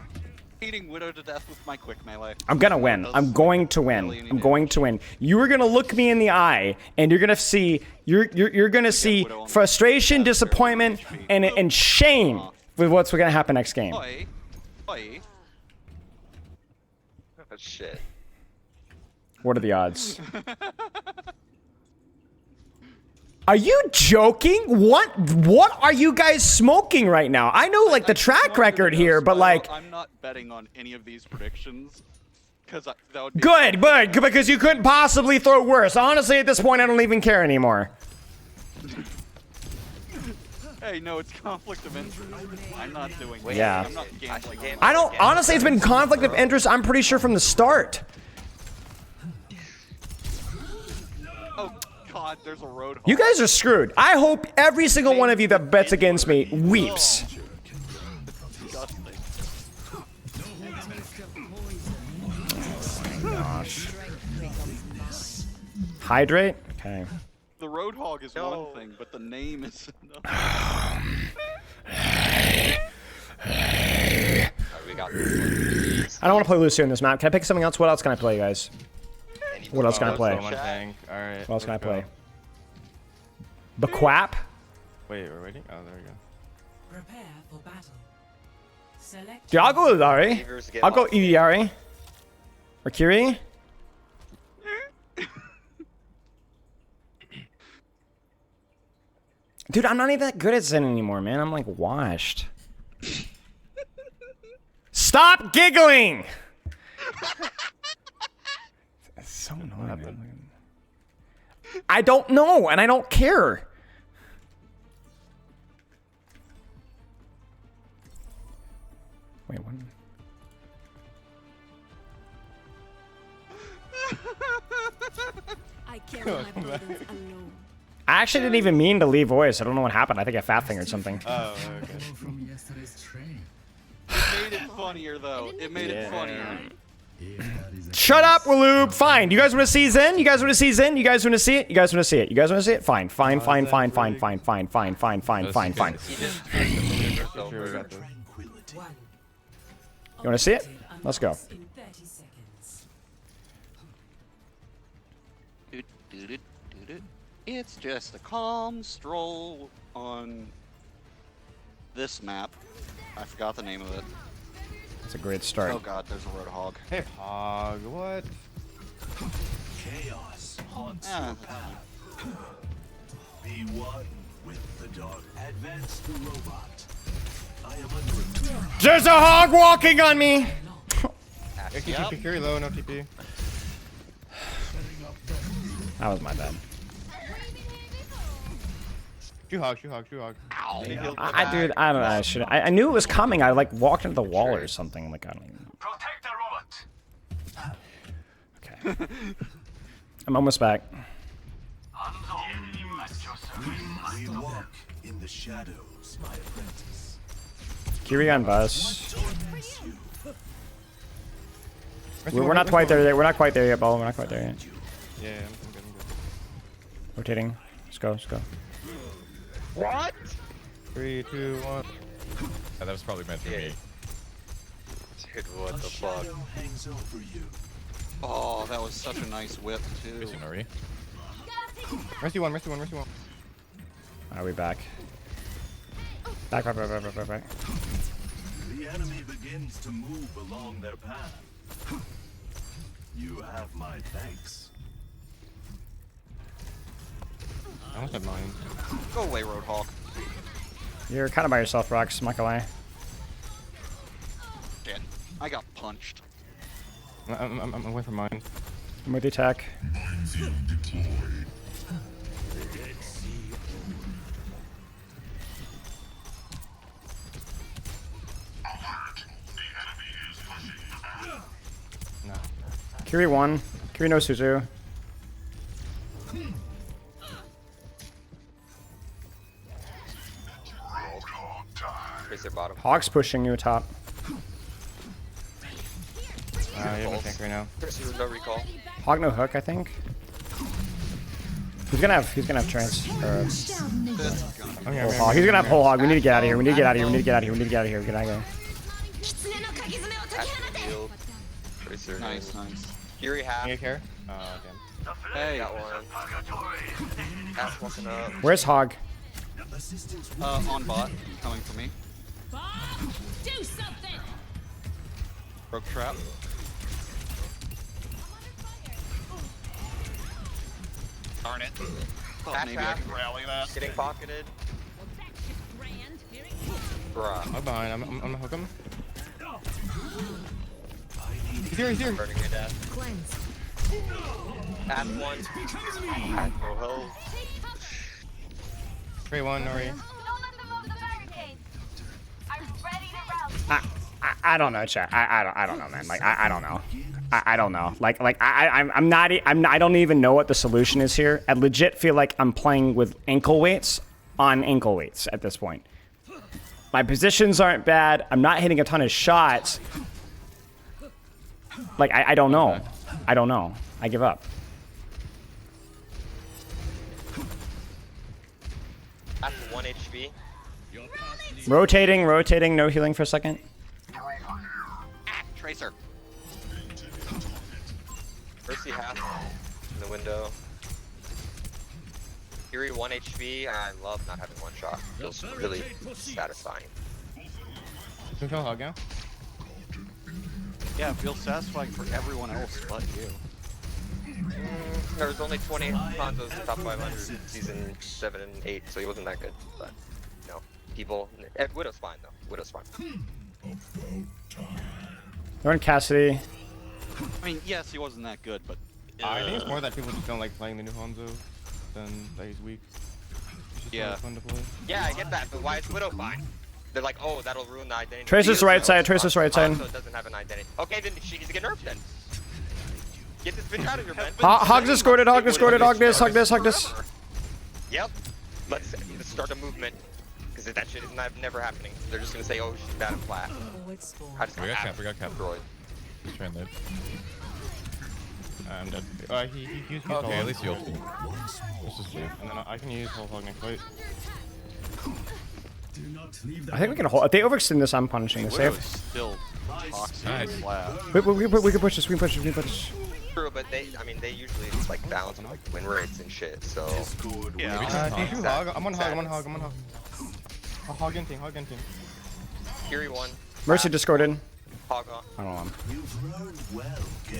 Beating Widow to death with my quick melee. I'm gonna win. I'm going to win. I'm going to win. You are gonna look me in the eye, and you're gonna see you're gonna see frustration, disappointment, and shame with what's gonna happen next game. Oi. Oi. Oh, shit. What are the odds? Are you joking? What are you guys smoking right now? I know like the track record here, but like I'm not betting on any of these predictions because that would be good, because you couldn't possibly throw worse. Honestly, at this point, I don't even care anymore. Hey, no, it's conflict of interest. I'm not doing that. Yeah. I'm not gambling. I don't. Honestly, it's been conflict of interest. I'm pretty sure from the start. Oh God, there's a road. You guys are screwed. I hope every single one of you that bets against me weeps. Gosh. Hydrate? Okay. The Roadhog is one thing, but the name is another. I don't want to play Lucio in this map. Can I pick something else? What else can I play, guys? What else can I play? Alright. What else can I play? Baquap? Wait, we're waiting? Oh, there we go. Prepare for battle. Select. Dude, I'll go with Ari. I'll go Ari. Or Kiri. Dude, I'm not even that good at Zen anymore, man. I'm like washed. Stop giggling! That's so annoying. Man. I don't know, and I don't care. Wait, what? I carry my burdens alone. I actually didn't even mean to leave voice. I don't know what happened. I think I fat fingered something. Oh, okay. It made it funnier though. It made it funnier. Shut up, Waloob. Fine. You guys want to see Zen? You guys want to see Zen? You guys want to see it? You guys want to see it? You guys want to see it? Fine. Fine. Fine. Fine. Fine. Fine. Fine. Fine. Fine. Fine. Fine. Fine. You want to see it? Let's go. It's just a calm stroll on this map. I forgot the name of it. It's a great start. Oh God, there's a Roadhog. Hey, Hog, what? Chaos haunts your path. Be one with the dark. Advance the robot. I am under attack. There's a hog walking on me. TP carry low, no TP. That was my bad. Shoe hog. Dude, I don't know. I knew it was coming. I like walked into the wall or something. Like I don't even. Protect the robot. Okay. I'm almost back. We walk in the shadows, my apprentice. Kiri on bus. We're not quite there yet. We're not quite there yet, Ball. We're not quite there yet. Yeah, I'm good. Rotating. Let's go. Let's go. What? 3, 2, 1. Yeah, that was probably meant for me. Dude, what the fuck? Oh, that was such a nice whip too. Mercy one. Are we back? Back. The enemy begins to move along their path. You have my thanks. I almost had mine. Go away, Roadhog. You're kind of by yourself, Rox. I'm not gonna lie. Shit. I got punched. I'm away from mine. I'm with the attack. No. Kiri 1. Kiri no Suzu. Tracer bottom. Hog's pushing you top. You have a tank right now. Tracer no recall. Hog no hook, I think. He's gonna have trance. Whole hog. He's gonna have whole hog. We need to get out of here. We need to get out of here. We need to get out of here. We need to get out of here. Get out of here. Field. Tracer. Nice. Fury half. You care? Oh, damn. Hey. Got one. Ashe walking up. Where's hog? On bot, coming for me. Do something. Broke trap. Darn it. Ashe Maybe I half. can rally that. Getting pocketed. Bruh. Hog behind. I'm gonna hook him. He's here. Burning your death. Ashe one. Ashe no health. Great one, Nori. I don't know, chat. I don't know, man. Like I don't know. I don't know. I don't even know what the solution is here. I legit feel like I'm playing with ankle weights on ankle weights at this point. My positions aren't bad. I'm not hitting a ton of shots. Like I don't know. I don't know. I give up. After 1 HP. Rotating, no healing for a second. Tracer. Mercy half in the window. Fury 1 HP. I love not having one shot. Feels really satisfying. You can kill hog now. Yeah, it feels satisfying for everyone else but you. There was only 20 Hanzos in top 500 season 7 and 8, so he wasn't that good. But, you know, people... Widow's fine, though. Widow's fine. They're in Cassidy. I mean, yes, he wasn't that good, but... I think it's more that people just don't like playing the new Hanzo than that he's weak. Yeah. Fun to play. Yeah, I get that, but why is Widow fine? They're like, oh, that'll ruin the identity. Tracer's right side, Tracer's right side. Hanzo doesn't have an identity. Okay, then she needs to get nerfed then. Get this bitch out of here, man. Hog's escorted, hog this. Yep. Let's start a movement. Because that shit is never happening. They're just gonna say, oh, she's bad and flat. I just We got cap. destroyed. He's trying to live. I'm dead. He used Okay, at least he'll ulti. Let's just leave. And then I can use whole hog next fight. I think we can hold. If they overextend this, I'm punishing this. Widow is still toxic and Nice. flat. We can push this. We can push this. True, but they usually like balance like win rates and shit. So Yeah. Do you hog? I'm on hog. A hog in team. Fury 1. Mercy discorded. Hog on. I don't know.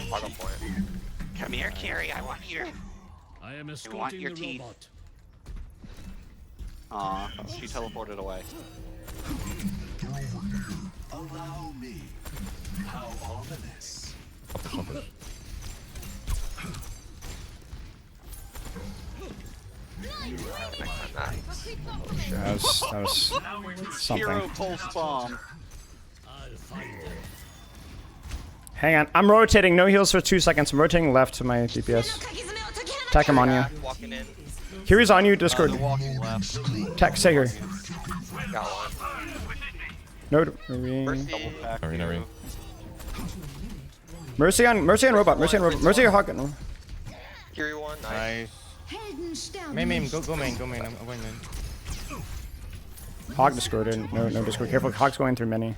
Hog on point. Come here, Carrie. I want you. I am You want your teeth. Aw, she teleported away. Allow me. How ominous. That was Hero something. pulse bomb. Hang on. I'm rotating. No heals for 2 seconds. I'm rotating left to my DPS. Attack him on you. Walking in. Kiri's on you. Discord. Walking left. Attack. Stay here. Got one. No. Mercy. Mercy on robot. Mercy on hog. No. Fury 1. Nice. Main. Go main. I'm going main. Hog discorded. No discord. Careful. Hog's going through many.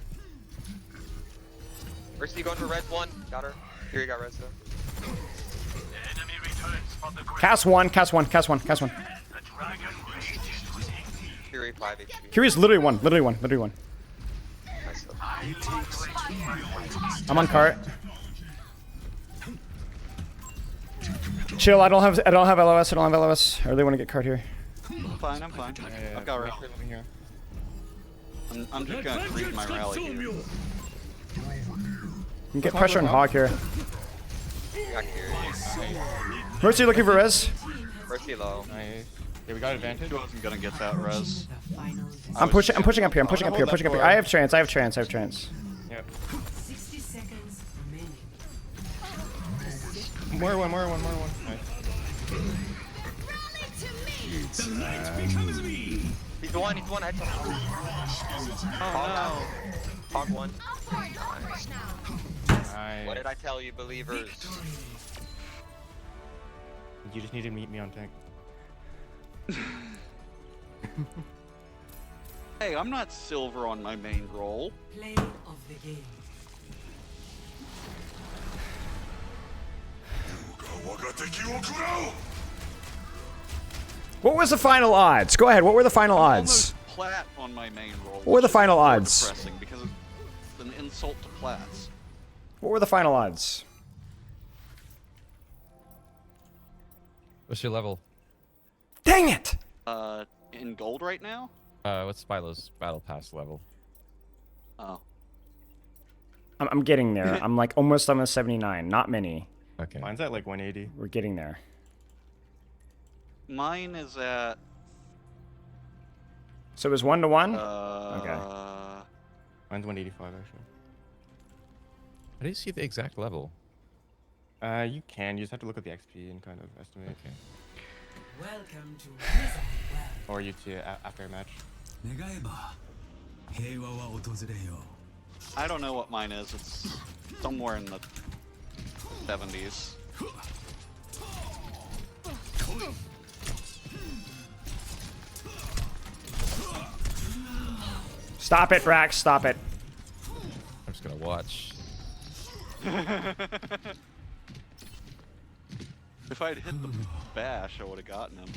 Mercy going for red 1. Got her. Fury got red though. Cast one. Fury 5 HP. Kiri's literally one. Nice. I'm on cart. Chill. I don't have LOS. I really want to get cart here. I'm fine. I've got red. I'm just gonna creep my rally here. You can get pressure on hog here. Got Fury. Mercy looking for res. Mercy low. Nice. Yeah, we got advantage. He wasn't gonna get that res. I'm pushing up here. I have trance. Yep. 60 seconds remaining. More one. Nice. He's the one. Headshot. Hog one. Nice. What did I tell you, believers? You just need to meet me on tank. Hey, I'm not silver on my main role. Play of the game. What was the final odds? Go ahead. What were the final I'm odds? almost plat on my main role. What were the which is final more odds? Depressing because it's an insult to plats. What were the final odds? What's your level? Dang it! In gold right now? What's Spylo's battle pass level? Oh. I'm getting there. I'm like almost on the 79. Not many. Okay. Mine's at like 180. We're getting there. Mine is at. So it was 1-to-1? Okay. Mine's 185 actually. How do you see the exact level? You can. You just have to look at the XP and kind of estimate. Okay. Welcome to Wizard World. Or you see it after a match. I don't know what mine is. It's somewhere in the 70s. Stop it, Rax. Stop it. I'm just gonna watch. If I'd hit the bash, I would have gotten him.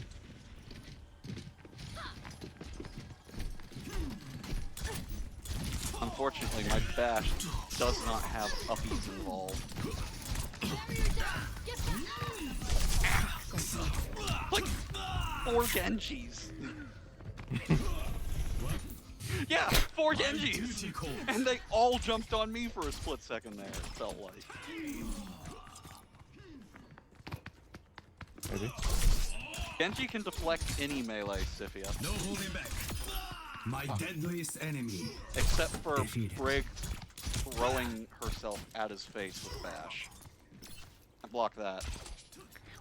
Unfortunately, my bash does not have uppies involved. Like 4 Genjis. Yeah, 4 Genjis! And they all jumped on me for a split second there, it felt like. Maybe. Genji can deflect any melee, Sifia. No holding back. My deadliest enemy. Except for Brig throwing herself at his face with bash. I block that.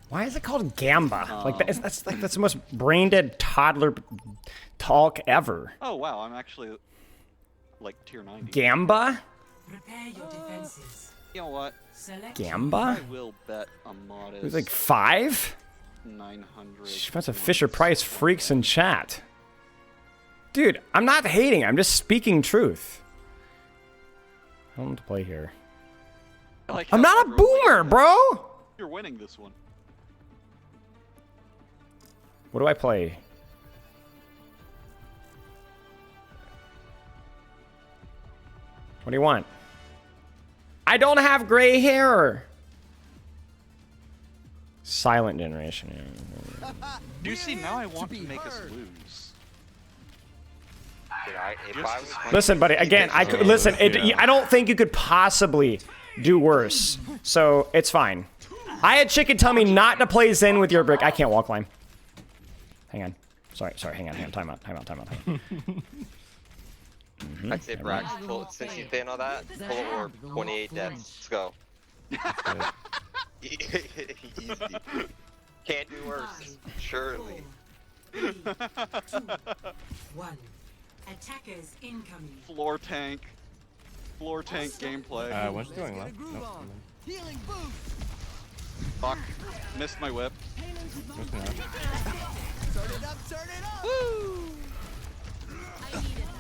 Why is it called Gamba? Like that's the most brain dead toddler talk ever. Oh wow, I'm actually like tier 90. Gamba? Prepare your defenses. You know what? Gamba? I will bet a mod It was is like 5? 900. She's about to Fisher Price freaks in chat. Dude, I'm not hating. I'm just speaking truth. I don't want to play here. Like I'm how not a everyone boomer, wins. bro. You're winning this one. What do I play? What do you want? I don't have gray hair. Silent generation. Do you see, now I want to make us lose. Listen, buddy. Again, I could listen. I don't think you could possibly do worse. So it's fine. I had chicken tell me not to play Zen with your brick. I can't wall climb. Hang on. Sorry. Hang on. Time out. I'd say Brax, since you've been on that, pull orb 28 deaths. Let's go. Easy. Can't do worse. Surely. 3, 2, 1. Attackers incoming. Floor tank gameplay. What's doing left? Nope. Healing boost. Fuck. Missed my whip. Missed me out. Turn it up. Woo!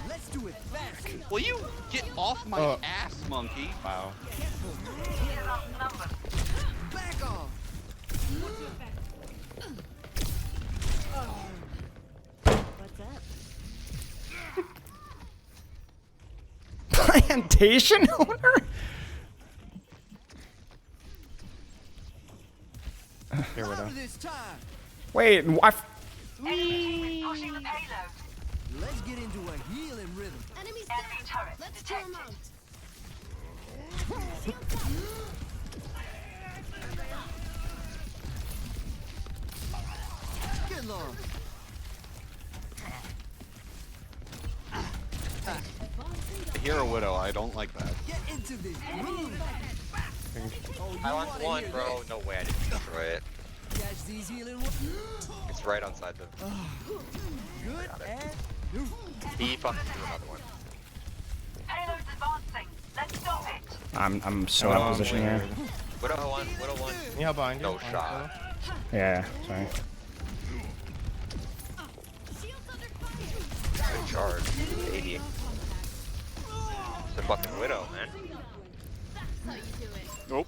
Let's do it fast. Will you get off my ass, monkey? Wow. Back off. What's up? Plantation owner? Here we go. This time. Wait, Let's get into a healing rhythm. Enemy turret. Let's kill him out. Good lord. Hero Widow, I don't like that. Get into this groove. I want one, bro. No way I didn't destroy it. Catch these healing. It's right on side the. Good and He fucking threw another one. I'm so out of position here. Widow one, Widow one. Yeah, behind you. No shot. Yeah, sorry. Good charge. 80. The fucking Widow, man. Nope.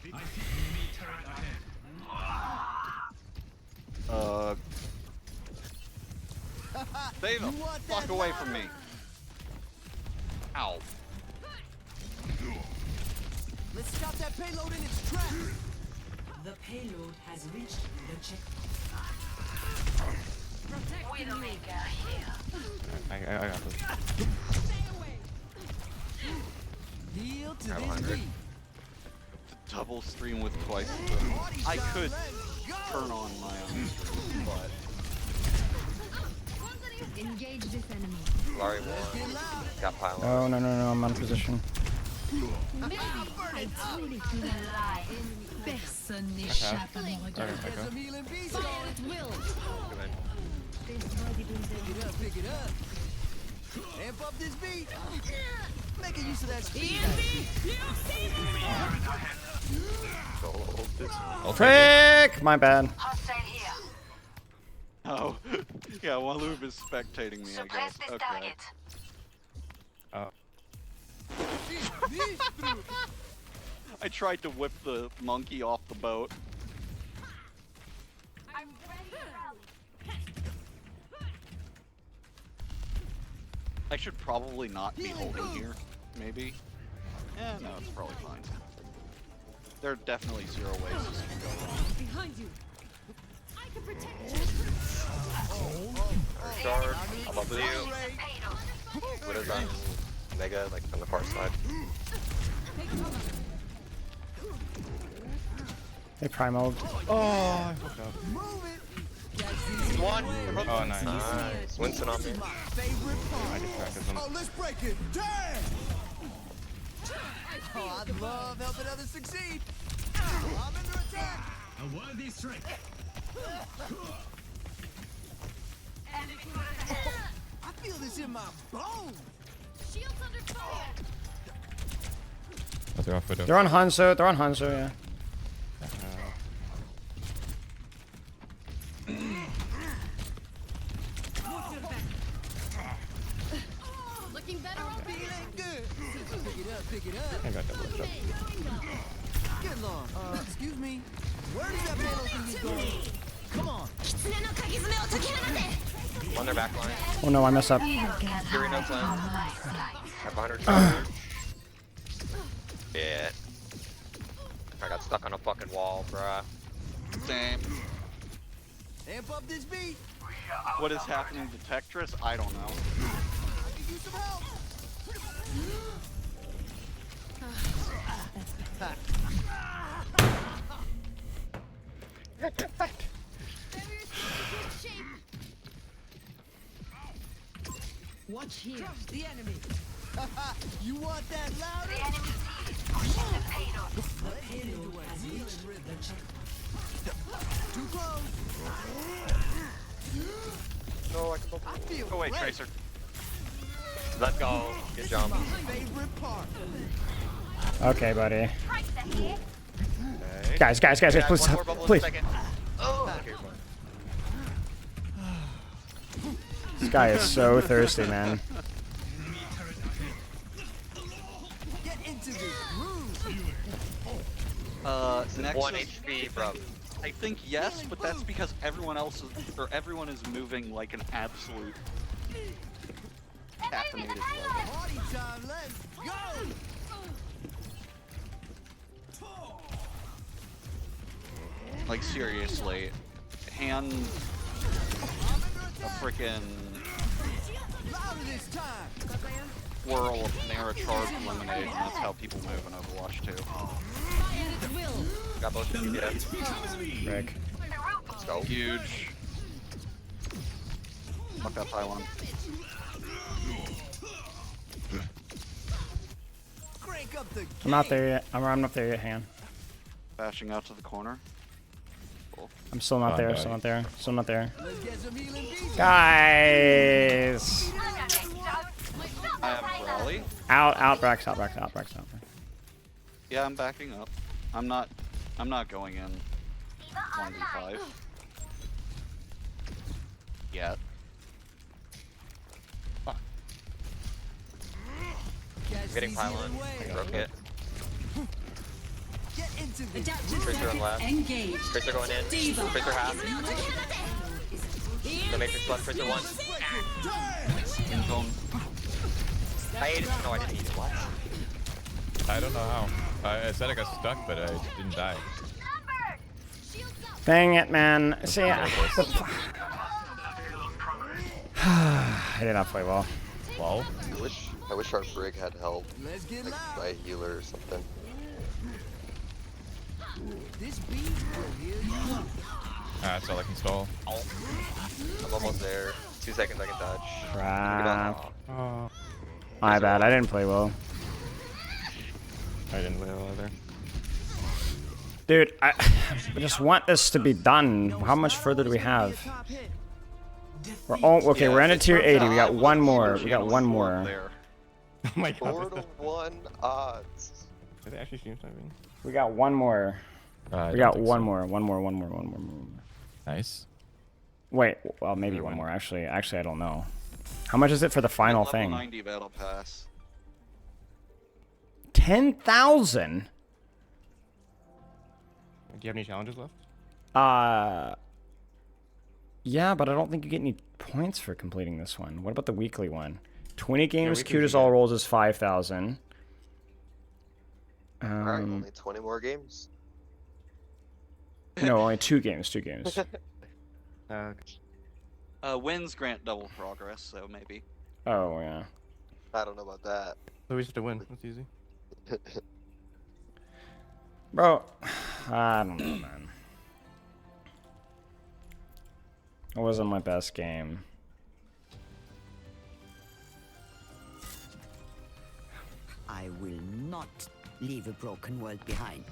Stay the fuck away from me. Ow. Let's stop that payload in its tracks. The payload has reached the checkpoint. I got this. Deal to I'm this 100. beat. To double stream with twice the... I could turn on my own stream, but... Engage this enemy. Larry one. Got pile Oh, no, no, no, I'm out of position. I truly feel alive. Personne n'échappe à mon regard. Fire at will. Pick it up, pick it up. Amp up this beat. Making use of that speed. Frick! My bad. Oh, yeah, Waloob is spectating me, I guess. Okay. I tried to whip the monkey off the boat. I should probably not be holding here, maybe. Yeah, no, it's probably fine. There are definitely 0 ways this can go wrong. Behind you. I can protect you. Charge. I'm up with you. Widow's on Mega, like on the far side. They primaled. Oh, I fucked up. One. Oh, nice. Nice. Winston on me. I distracted them. Oh, let's break it. Damn! Oh, I love helping others succeed. I'm under attack. A worthy strike. I feel this in my bones. Shields under fire. Oh, they're off Widow. They're on Hanzo, yeah. Looking better already. Feeling good. Pick it up, pick it up. I got double jump. Get along. Excuse me. Where does that payload thing is going? Come on. On their back line. Oh no, I messed up. Fury no plan. Have 100 charge. Yeah. I got stuck on a fucking wall, bruh. Same. Amp up this beat. What is happening to Tetris? I don't know. I can use some help. Watch here. Crush the enemy. You want that louder? The enemy The payload has reached the checkpoint. Too close. No, I can I feel Oh wait, great. Tracer. Let's go. Good job. My favorite part. Okay, buddy. Okay. Guys, Yeah, please, one more bubble in a please. second. Oh, okay, fine. This guy is so thirsty, man. Get into this groove. Nexus. 1 HP, bro. I think yes, but that's because everyone else is, or everyone is moving like an absolute caffeinated robot. Party time. Let's go. Like seriously, hand a freaking Louder this time. whirl of Nara charge lemonade, and that's how people move in Overwatch 2. Got both of you, yeah. Rick. Let's go. Huge. Fuck that pylon. Crank up the I'm not there yet. I'm not there yet, hang on. Bashing out to the corner. Cool. I'm still not Oh, there, no. still not there, still not there. Let's get some healing beats. Guys! I have rally. Outbacks. Yeah, I'm backing up. I'm not going in 1v5 yet. I'm getting pylon. Broke it. Get into the Tracer on left. Engage. Tracer going in. Diva. Tracer half. The Matrix left. Tracer one. In zone. I ate it. No, I didn't eat it. What? I don't know how. I said I got stuck, but I didn't die. Dang it, man. See, I did not play well. Well, I wish our brig had help, Let's get like loud. by a healer or something. This beat will heal you. That's all I can stall. I'm almost there. 2 seconds I can dodge. Crap. Oh. My bad. I didn't play well. I didn't play well either. Dude, I just want this to be done. How much further do we have? We're all okay. We're in a tier 80. We got one more. We got one more. Oh my god. 4 to 1 odds. Are they actually stream sniping? We got one more. We got one more. One more. Nice. Wait. Well, maybe one more. Actually, I don't know. How much is it for the final Level thing? 90 battle pass. 10,000. Do you have any challenges left? Yeah, but I don't think you get any points for completing this one. What about the weekly one? 20 games, weekly cute as you all get. rolls is 5,000. Alright, only 20 more games. No, only 2 games. Wins grant double progress, so maybe. Oh, yeah. I don't know about that. So we just have to win. That's easy. Bro, I don't know, man. It wasn't my best game. I will not leave a broken world behind.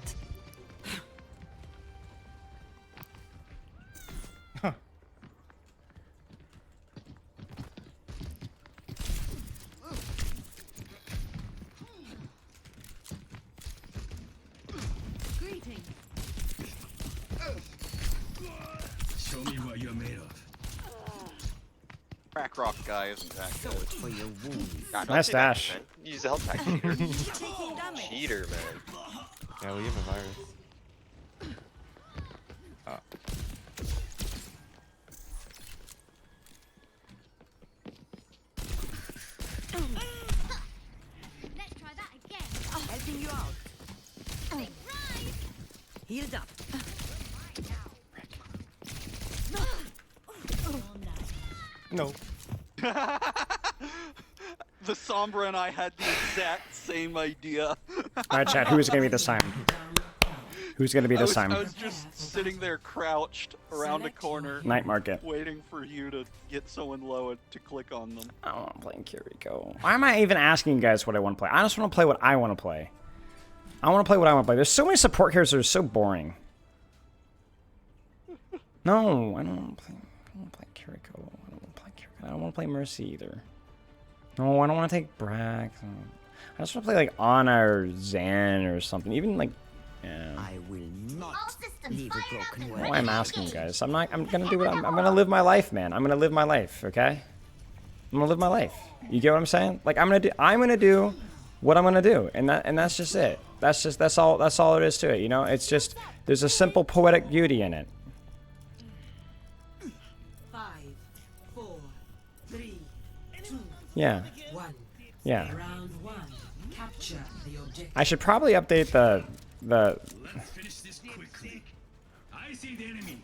Greetings. Show me what you're made of. Crack rock guy isn't that good. For your wounds. God, Nice say that, dash. man. Use the health pack, cheater. Taking damage. Cheater, man. Yeah, we have a virus. Let's try that again. Helping you out. Healed up. No. The Sombra and I had the exact same idea. Alright, chat. Who's gonna be this time? Who's gonna be this time? I was just sitting there crouched around a corner. Night market. Waiting for you to get someone low and to click on them. I don't want to play in Kiriko. Why am I even asking you guys what I want to play? I just want to play what I want to play. I want to play what I want to play. There's so many support characters that are so boring. No, I don't want to play. I don't want to play Kiriko. I don't want to play Kiriko. I don't want to play Mercy either. No, I don't want to take Brax. I just want to play like Ana or Zan or something. Even like. Yeah. I will not leave a broken world. Why I'm asking you guys. I'm gonna do what I'm gonna live my life, man. I'm gonna live my life, okay? I'm gonna live my life. You get what I'm saying? Like I'm gonna do what I'm gonna do, and that's just it. That's all there is to it. You know, it's just there's a simple poetic beauty in it. 5, 4, 3, 2, Yeah. 1. Yeah. Round 1. Capture the objective. I should probably update the. Let's finish this quickly. I see the enemy.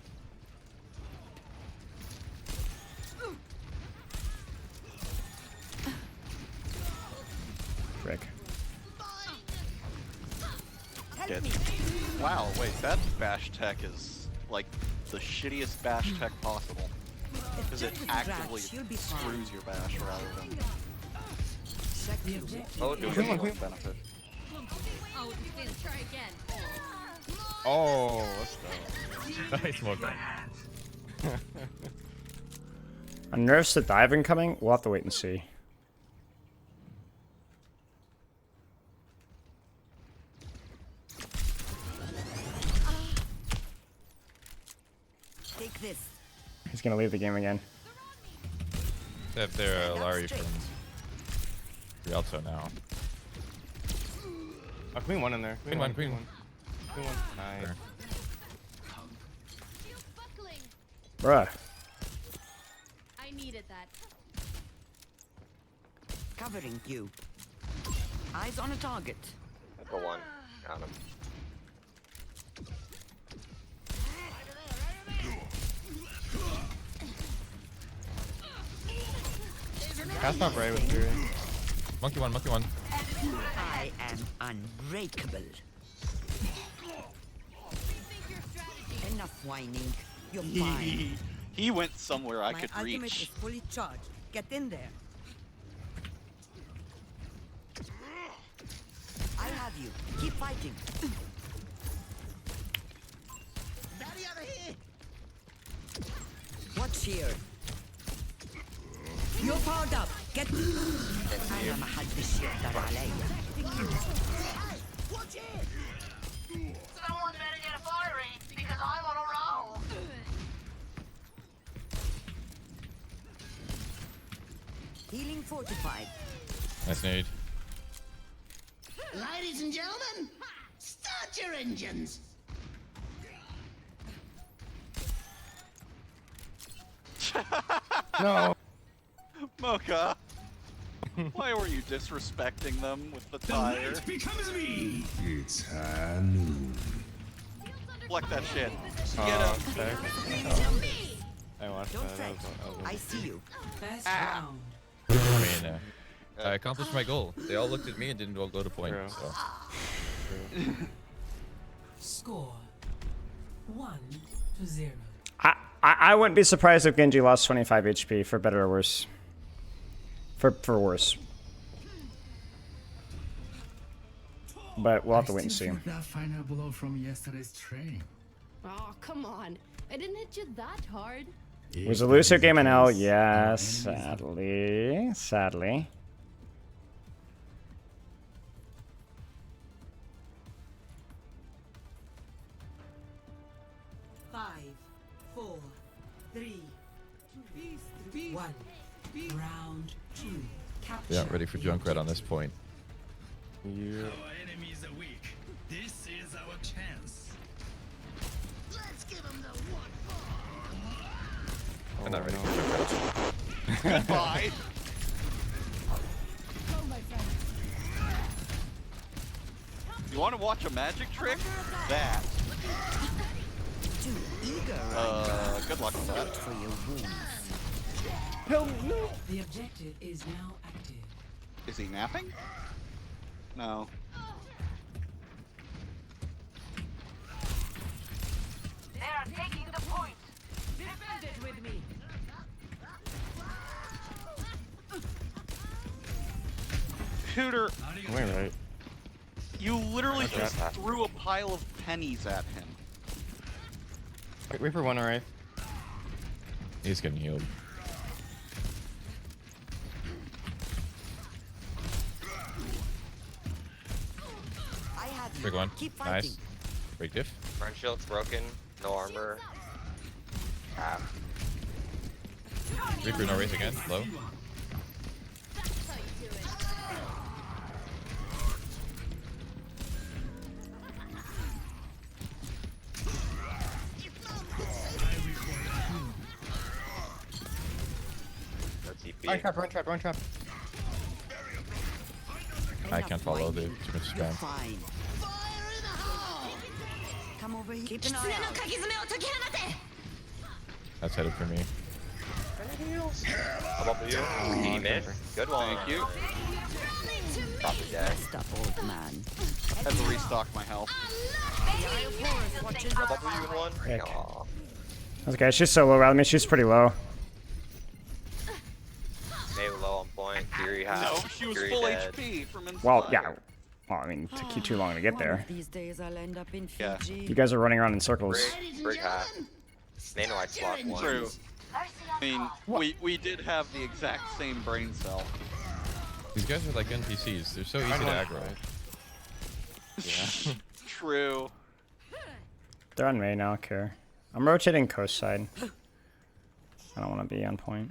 Frick. Dead. Wow, wait, that bash tech is like the shittiest bash tech possible. Because it actively screws your bash rather than doing any benefit. Oh, let's try again. Oh, let's go. Nice smoke. Are nerfs to diving coming? We'll have to wait and see. this. He's gonna leave the game again. They have their Larry from Rialto now. Oh, queen one in there. Queen one. Queen one. Nice. Bruh. I needed that. Covering you. Eyes on a target. Go one. Got him. Cast off right with Fury. Monkey one. I am unbreakable. Enough whining. You're fine. He went somewhere I My could ultimate reach. is fully charged. Get in there. I have you. Keep fighting. What's here? You're powered up. Get. أنا ما حدش يقدر عليا. Someone better get a fire rate because I'm on a roll. Healing fortified. Nice nade. Ladies and gentlemen, start your engines. No. Mocha. Why were you disrespecting them with the tire? becomes me. It's high noon. Fleck that shit. Get him. I watched Don't that. fret. I see you. Best round. I mean, I accomplished my goal. They all looked at me and didn't all go to point. True. So. Score 1-0. I wouldn't be surprised if Genji lost 25 HP for better or worse. For worse. But we'll have to wait and see. That final blow from yesterday's training. Oh, come on. I didn't hit you that hard. Was a looser game an L? Yes, sadly. Sadly. Five, 4, 3, 1. Round 2. Capture. Yeah, ready for Junkrat on this point. Our enemies are weak. This is our chance. Let's give them the one. I'm not ready for Junkrat. Goodbye. You want to watch a magic trick? That. Too eager. Good luck with that. For your wounds. No. The objective is now active. Is he napping? No. They are taking the point. Defend it with me. Shooter, Wait, right. you literally Okay. just threw a pile of pennies at him. Wait for one, alright. He's getting healed. I have you. Big one. Keep fighting. Nice. Break diff. Front shield's broken. No armor. Ah. Reaper, no race again. Low. No TP. Run trap. I can't follow the too much spam. Fine. Come over here. Keep an eye out. That's headed for me. How about you? He missed. Good one. Thank you. Probably dead. Rest up, old man. Had to restock my health. How about you in one? Frick. Aw. Okay, she's so low around me. She's pretty low. Maybe low on point. Fury half. No, she was Fury full dead. HP from inside. Well, yeah. Well, I mean, it took you too long to get One there. of these days I'll end up in Yeah. Fiji. You guys are running around in circles. Brig half. They know I block one. True. I mean, we did have the exact same brain cell. These guys are like NPCs. They're so easy to aggro. Yeah. True. They're on May now, care. I'm rotating coast side. I don't want to be on point.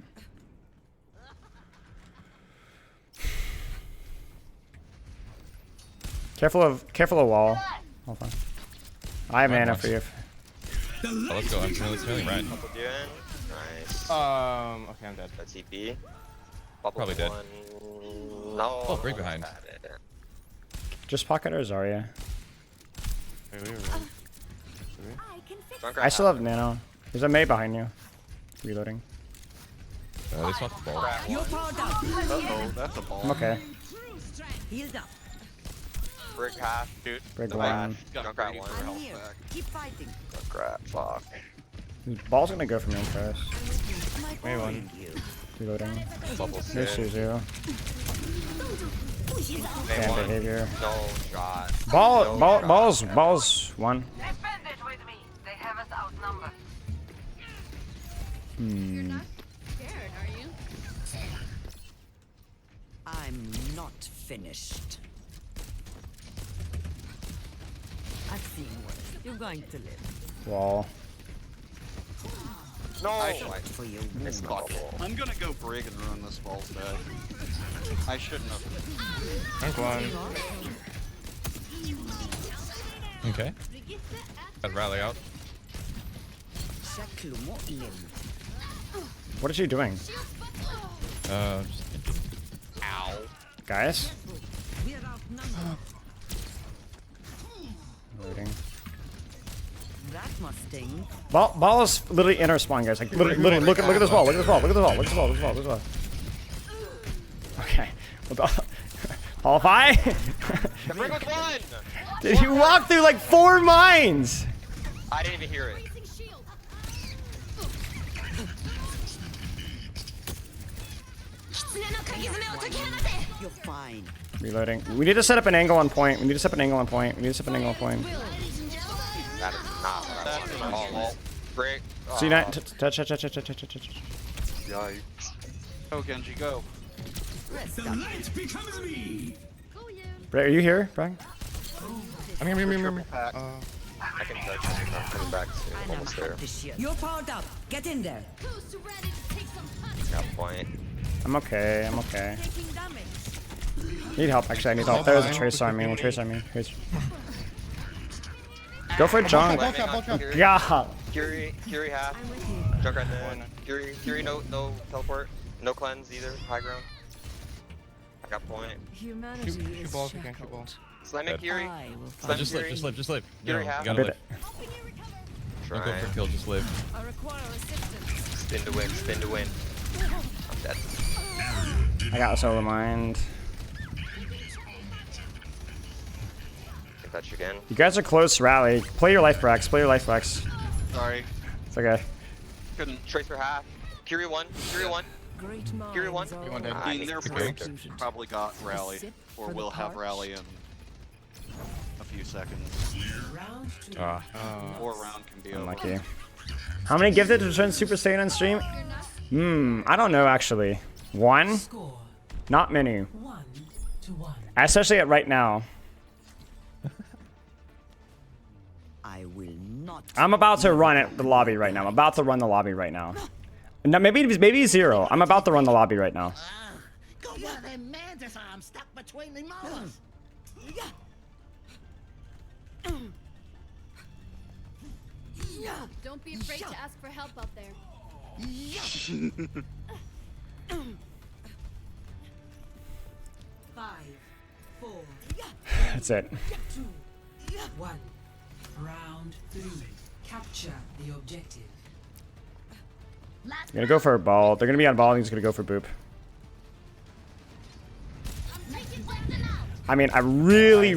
Careful of wall. Hold on. I have mana for you. Oh, let's go. I'm really right. Couple you in. Nice. Okay, I'm dead. That's TP. Bubble Probably dead. one. No. Oh, break behind. Just pocket or Zarya. Don't I still have nano. There's a Mei behind you. Reloading. They swapped the ball. You're powered up. Uh-oh, that's a ball. I'm okay. Healed up. Brick half, dude. Brick The one. bash. Junkrat one. I'm here. Keep fighting. Junkrat, fuck. Ball's gonna go for me first. Maybe one. Reloading. Bubble No sit. Suzu. May Bad one. behavior. No shot. Balls one. Hmm. I'm not finished. I've seen worse. You're going to live. Wall. No. For you. It's bubble. I'm gonna go Brig and ruin this ball's dead. I shouldn't have. Dunk one. Okay. Got rally out. What is she doing? Just Ow. Guys? Loading. That must sting. Ball is literally in our spawn, guys. Like literally look at this wall. Look at this wall. Look at this wall. Look at this wall. Look at this wall. Okay. Qualify? The brick was one. Did you walk through like 4 mines? I didn't even hear it. You're fine. Reloading. We need to set up an angle on point. That is not what I want. Oh, brick. C9. Touch. Yikes. Go, Genji, go. The light becomes me. Brett, are you here, Brian? I'm here. I can touch it. I'm coming back soon. I'm almost there. You're powered up. Get in there. Got point. I'm okay. Need help. Actually, I need help. There's a tracer on me. Tracer. Go for it, John. Yeah. Curie half. Junkrat dead. Curie no teleport. No cleanse either. High ground. I got point. Shoot ball if you can. Shoot ball. Slam it, Curie. Just live. Curie You half. gotta live. Try. Don't go for kill, just live. Spin to win. I'm dead. I got a solo mind. Can touch again. You guys are close. Rally. Play your life Rex. Sorry. It's okay. Couldn't. Trace for half. Curie one. Curie one. I mean, their Brig probably got rally, or will have rally in a few seconds. Or round can be over. Unlucky. How many gifted to turn Super Saiyan on stream? I don't know actually. 1? Not many. 1-1. Especially at right now. I will not. I'm about to run the lobby right now. No, maybe 0. I'm about to run the lobby right now. Go get them mantis arms stuck between the molars. Don't be afraid to ask for help out there. 5, 4, That's it. 2, 1. Round 3. Capture the objective. They're gonna go for a ball. They're gonna be on ball. He's gonna go for boop. I mean, I really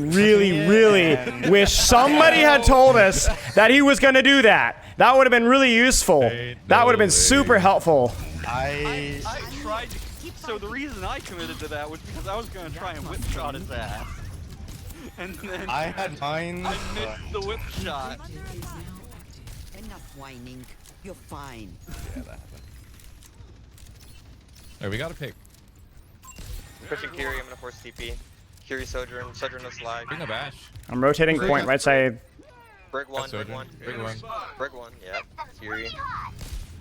wish somebody had told us that he was gonna do that. That would have been really useful. That would have been super helpful. I tried to. So the reason I committed to that was because I was going to try and whip shot his ass. And then I had mine. I missed the whip shot. Enough whining. You're fine. Yeah, that happened. Alright, we gotta pick. Pushing Curie. I'm gonna force TP. Curie Sojourn. Sojourn no slide. Bring the bash. I'm rotating point right side. Brig one, Got brig Sojourn. one. Brig one. Brig one, yeah. Fury.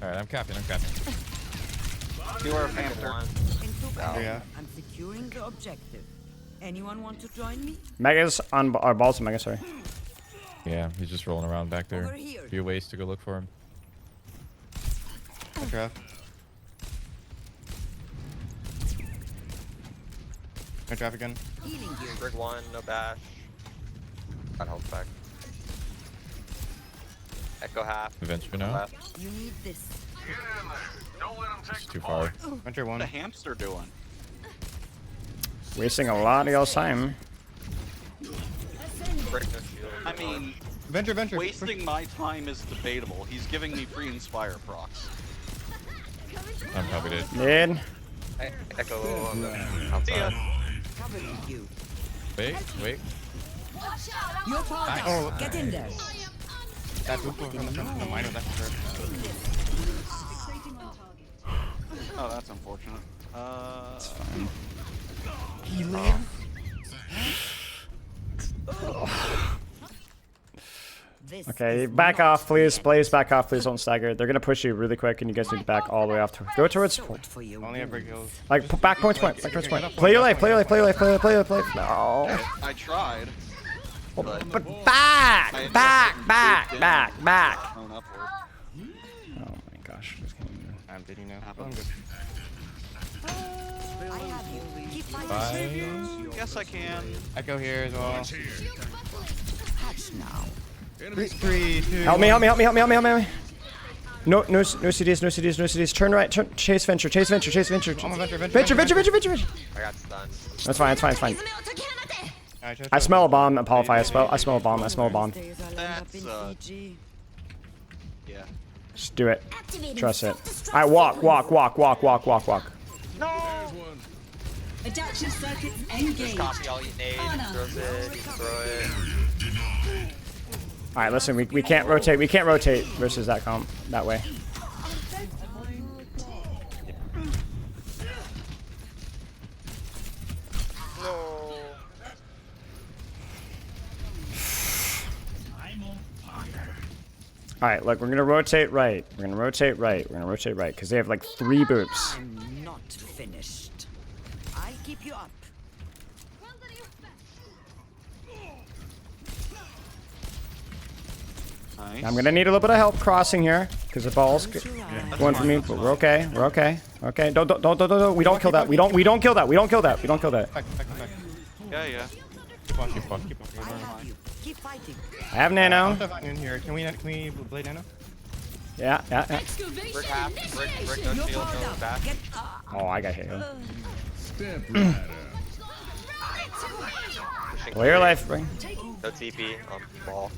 Alright, I'm capping. I'm capping. You are Panther. One. Yeah. I'm securing the objective. Anyone want to join me? Megas on balls. Mega, sorry. Yeah, he's just rolling around back there. Over here. Few ways to go look for him. Draft. No draft again. Healing you. Brig one, no bash. Got health back. Echo half. Adventure now. Left. You need this. It's too far. Venture one. What's the hamster doing? Wasting a lot of y'all's time. Brig no shield. I mean, Venture. wasting my time is debatable. He's giving me free Inspire procs. I'm probably dead. Mid. Echo on the outside. Covering you. Wait. Your power. Oh. Get in there. That's from the minor. That's for sure. Oh, that's unfortunate. It's fine. He lives. Okay, back off, please. Please back off. Please don't stagger. They're gonna push you really quick, and you guys need to back all the way off. Go towards. Only have break heals. Like back point. Back towards point. Play your life. No. I tried. But back. Thrown upward. Oh my gosh. I'm bidding now. Happens. I have you. Keep fighting. Bye. Yes, I can. Echo here as well. Patch now. 3, 2. Help me. No CDs. Turn right. Chase Venture. I'm a Venture. Venture. I got stunned. That's fine. I smell a bomb, Apolify. I smell a bomb. That's yeah. Just do it. Trust it. Alright, walk. No! Adaptive circuits engaged. Just copy all you nade. Throws it. You throw it. Alright, listen, we can't rotate. We can't rotate versus that way. No. Alright, look, we're gonna rotate right. Because they have like 3 boops. I'm not finished. I'll keep you up. Nice. I'm gonna need a little bit of help crossing here. Because the ball's going for me, but we're okay. Okay, don't. We don't kill that. We don't kill that. Back. Yeah. Keep on. Keep fighting. I have nano. In here. Can we blade nano? Yeah. Brick half. Brick no shield. No bash. Oh, I got hit. Pushing Play your life, bro. No TP. Ball.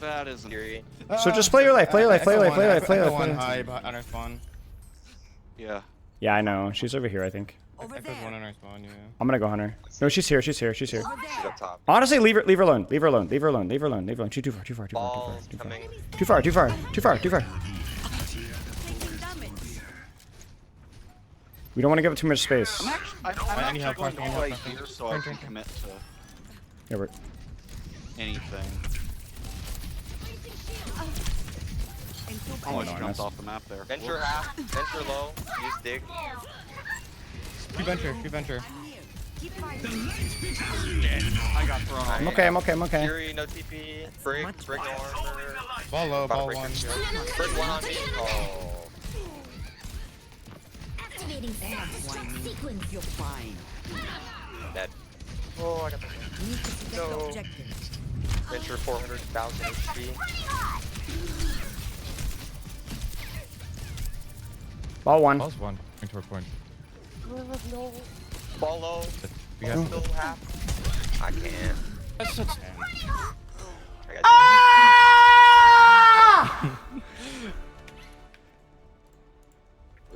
That isn't. Fury. So just play your life. One high on our spawn. Yeah. Yeah, I know. She's over here, I think. Echo's one on our spawn, yeah. I'm gonna go hunter. No, she's here. She's up top. Honestly, leave her alone. She's too far. Balls coming. Too far. We don't want to give it too much space. I'm any actually help, going any to play help, here so I can commit to Yeah, we're... anything. Oh, Almost no, jumped off the map there. Venture half. Venture low. Use dig. Keep venture. I got thrown. I'm okay. Fury, no TP. Brick no armor. Ball low, ball one. Brick one on me. Oh. Activating self-destruct sequence. You're fine. Dead. Oh, I got the Need to protect the No. objective. Venture 400,000 HP. Ball one. Ball's one. Going toward point. No. Ball low. We got Still half. I can't. That's such. I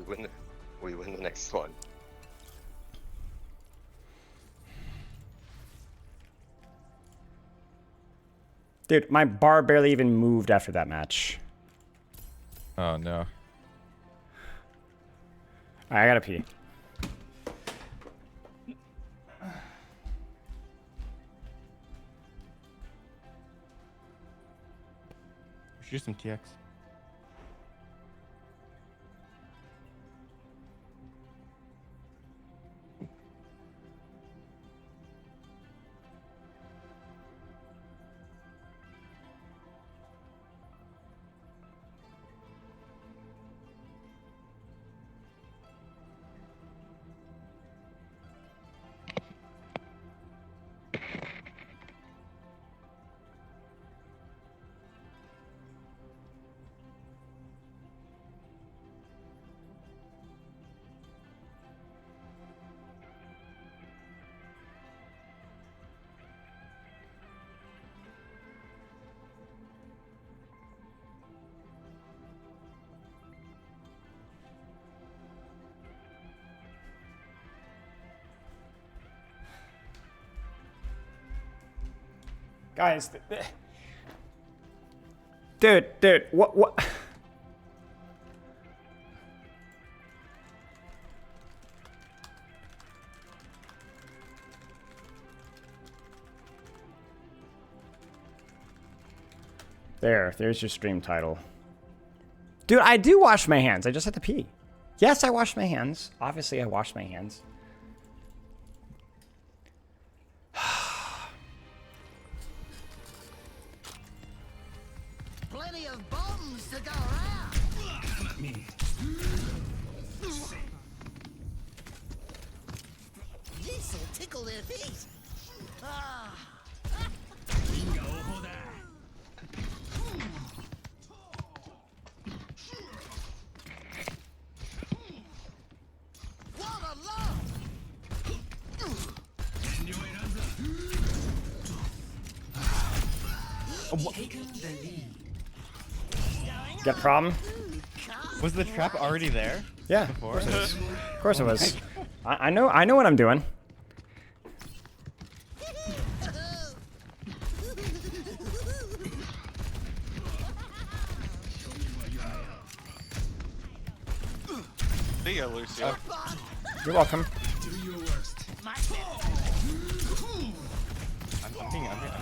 got we win the next one. Dude, my bar barely even moved after that match. Oh no. Alright, I gotta pee. Should use some TX. Guys, dude, what? There's your stream title. Dude, I do wash my hands. I just had to pee. Yes, I wash my hands. Obviously, I wash my hands. Plenty of bombs to go around. Come at me. This'll tickle their feet. Ah. Bingo for that. What a love! Taken the lead. Got a problem? Was the trap already there? Yeah, Before? of course it was. Of course it was. I know what I'm doing. See ya, Lucio. You're welcome.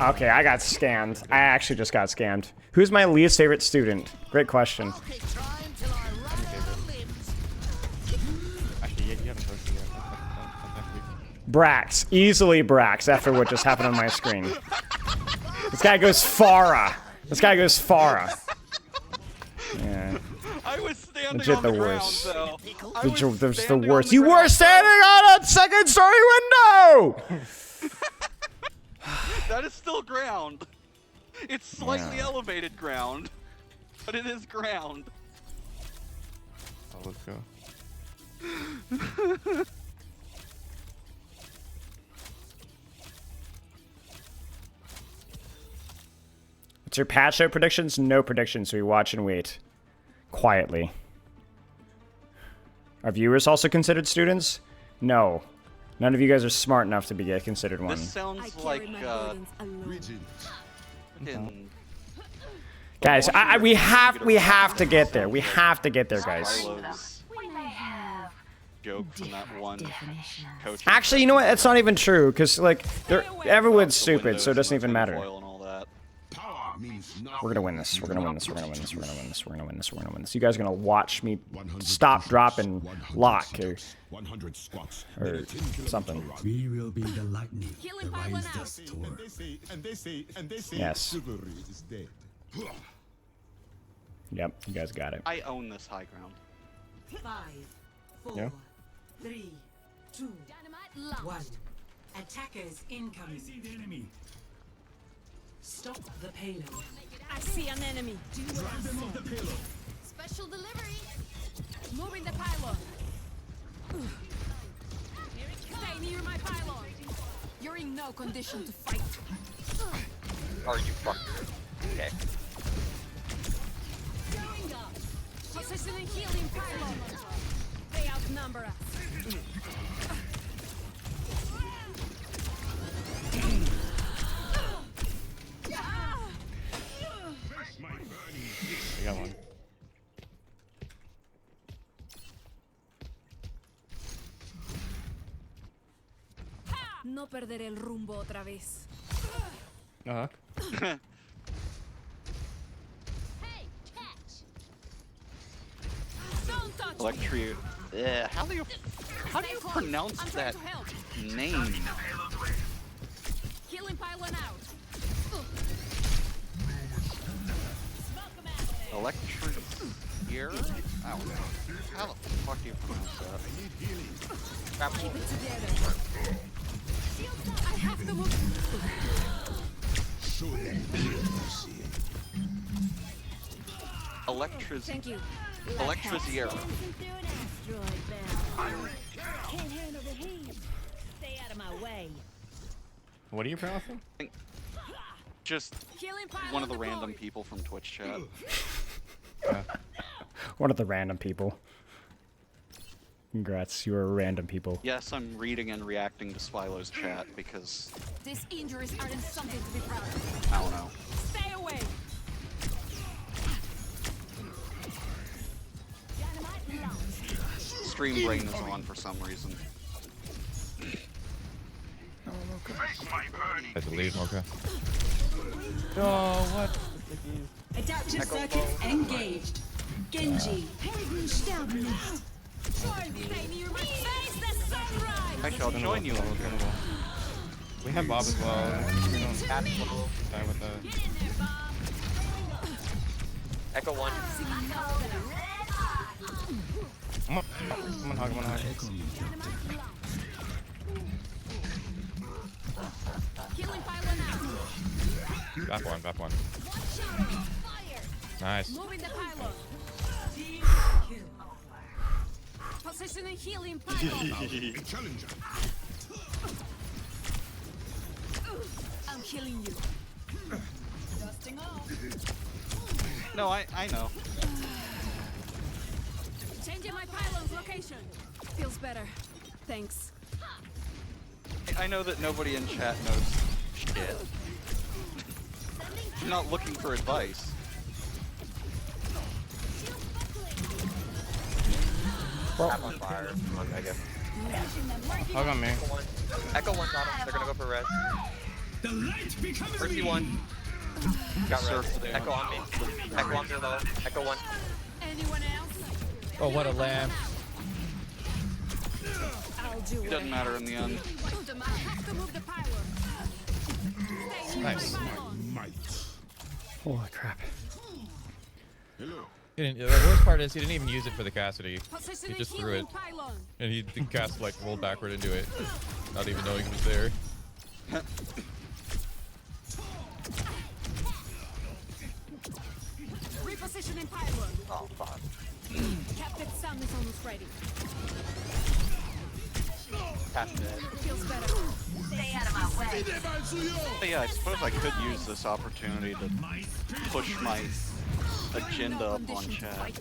Okay, I got scammed. I actually just got scammed. Who's my least favorite student? Great question. Actually, you haven't posted yet. Brax. Easily Brax after what just happened on my screen. This guy goes Farah. This guy goes Farah. Yeah. I was standing Legit on the the worst. ground, There's the worst. You were standing on a second story window! That is still ground. It's slightly elevated ground, but it is ground. Oh, let's go. What's your patch note predictions? No predictions, so we watch and wait. Quietly. Are viewers also considered students? No. None of you guys are smart enough to be considered one. This sounds like Guys, we have to get there. We have to get there, guys. Joke from that one coach. Actually, you know what? That's not even true, because like everyone's stupid, so it doesn't even matter. We're gonna win this. We're gonna win this. We're gonna win this. We're gonna win this. We're gonna win this. We're gonna win this. You guys are gonna watch me stop, drop, and lock or something. We will be the lightning that rises the storm. Yes. Yep, you guys got it. I own this high ground. 5, 4, Yeah. 3, 2, 1. Attackers incoming. I see the enemy. Stop the payload. I see an enemy. Drive them off the payload. Special delivery. Moving the pylon. Stay near my pylon. You're in no condition to fight. Are you fucking okay? Going up. Positioning healing pylon. They outnumber us. I got one. No perderé el rumbo otra vez. Uh-huh. Hey, Electri. Yeah, how do you pronounce that name? Healing pylon out. Electric ear? I don't know. How the fuck do you pronounce that? Keep it together. I have to move. Thank you. Electrizier. Can't handle the heat. Stay out of my way. What are you pronouncing? Just one of the random people from Twitch chat. One of the random people. Congrats, you are random people. Yes, I'm reading and reacting to Swilo's chat because These injuries aren't something to be proud of. I don't know. Stay away. Stream brain is on for some reason. Has to leave, Mocha. Oh, what? Adaptive circuits engaged. Genji. Actually, I'll join you. We have Bob as well. We don't die with the... Echo 1. Come on, hug, come on, hug. Got one. Nice. Moving the pylon. Positioning healing pylon. I'm killing you. Dusting off. No, I know. Changing my pylon's location. Feels better. Thanks. I know that nobody in chat knows shit. I'm not looking for advice. Tap on fire. I guess. Hug on me. Echo 1 got him. They're gonna go for res. Mercy 1. Got res. Echo on me. Echo on me low. Echo 1. Anyone else? Oh, what a lamb. I'll do It doesn't matter in the end. have to move the pylon. Nice. Holy crap. He didn't, the worst part is he didn't even use it for the Cassidy. He just threw it. And he the cast like rolled backward into it. Not even knowing it was there. Repositioning pylon. Oh, fuck. Captain Sam is almost ready. Pass it. Feels better. Stay out of my way. But yeah, I suppose I could use this opportunity to push my agenda up on chat.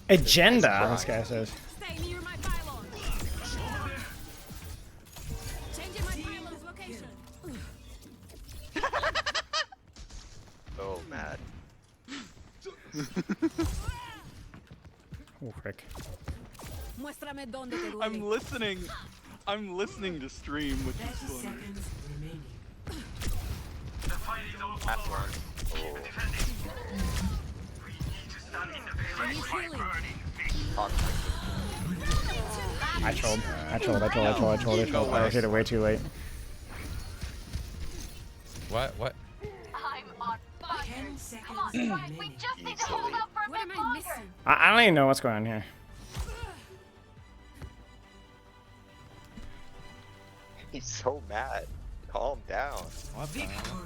Agenda, this guy says. Stay near my pylon. Changing my pylon's location. Oh, mad. Oh, frick. Muéstrame dónde te duele. I'm listening to stream, which is fun. That's one. I trolled. I hit it way too late. What? I'm on fire. 10 seconds. Come on, we just need to hold out for a bit longer. I don't even know what's going on here. He's so mad. Calm down. What the hell?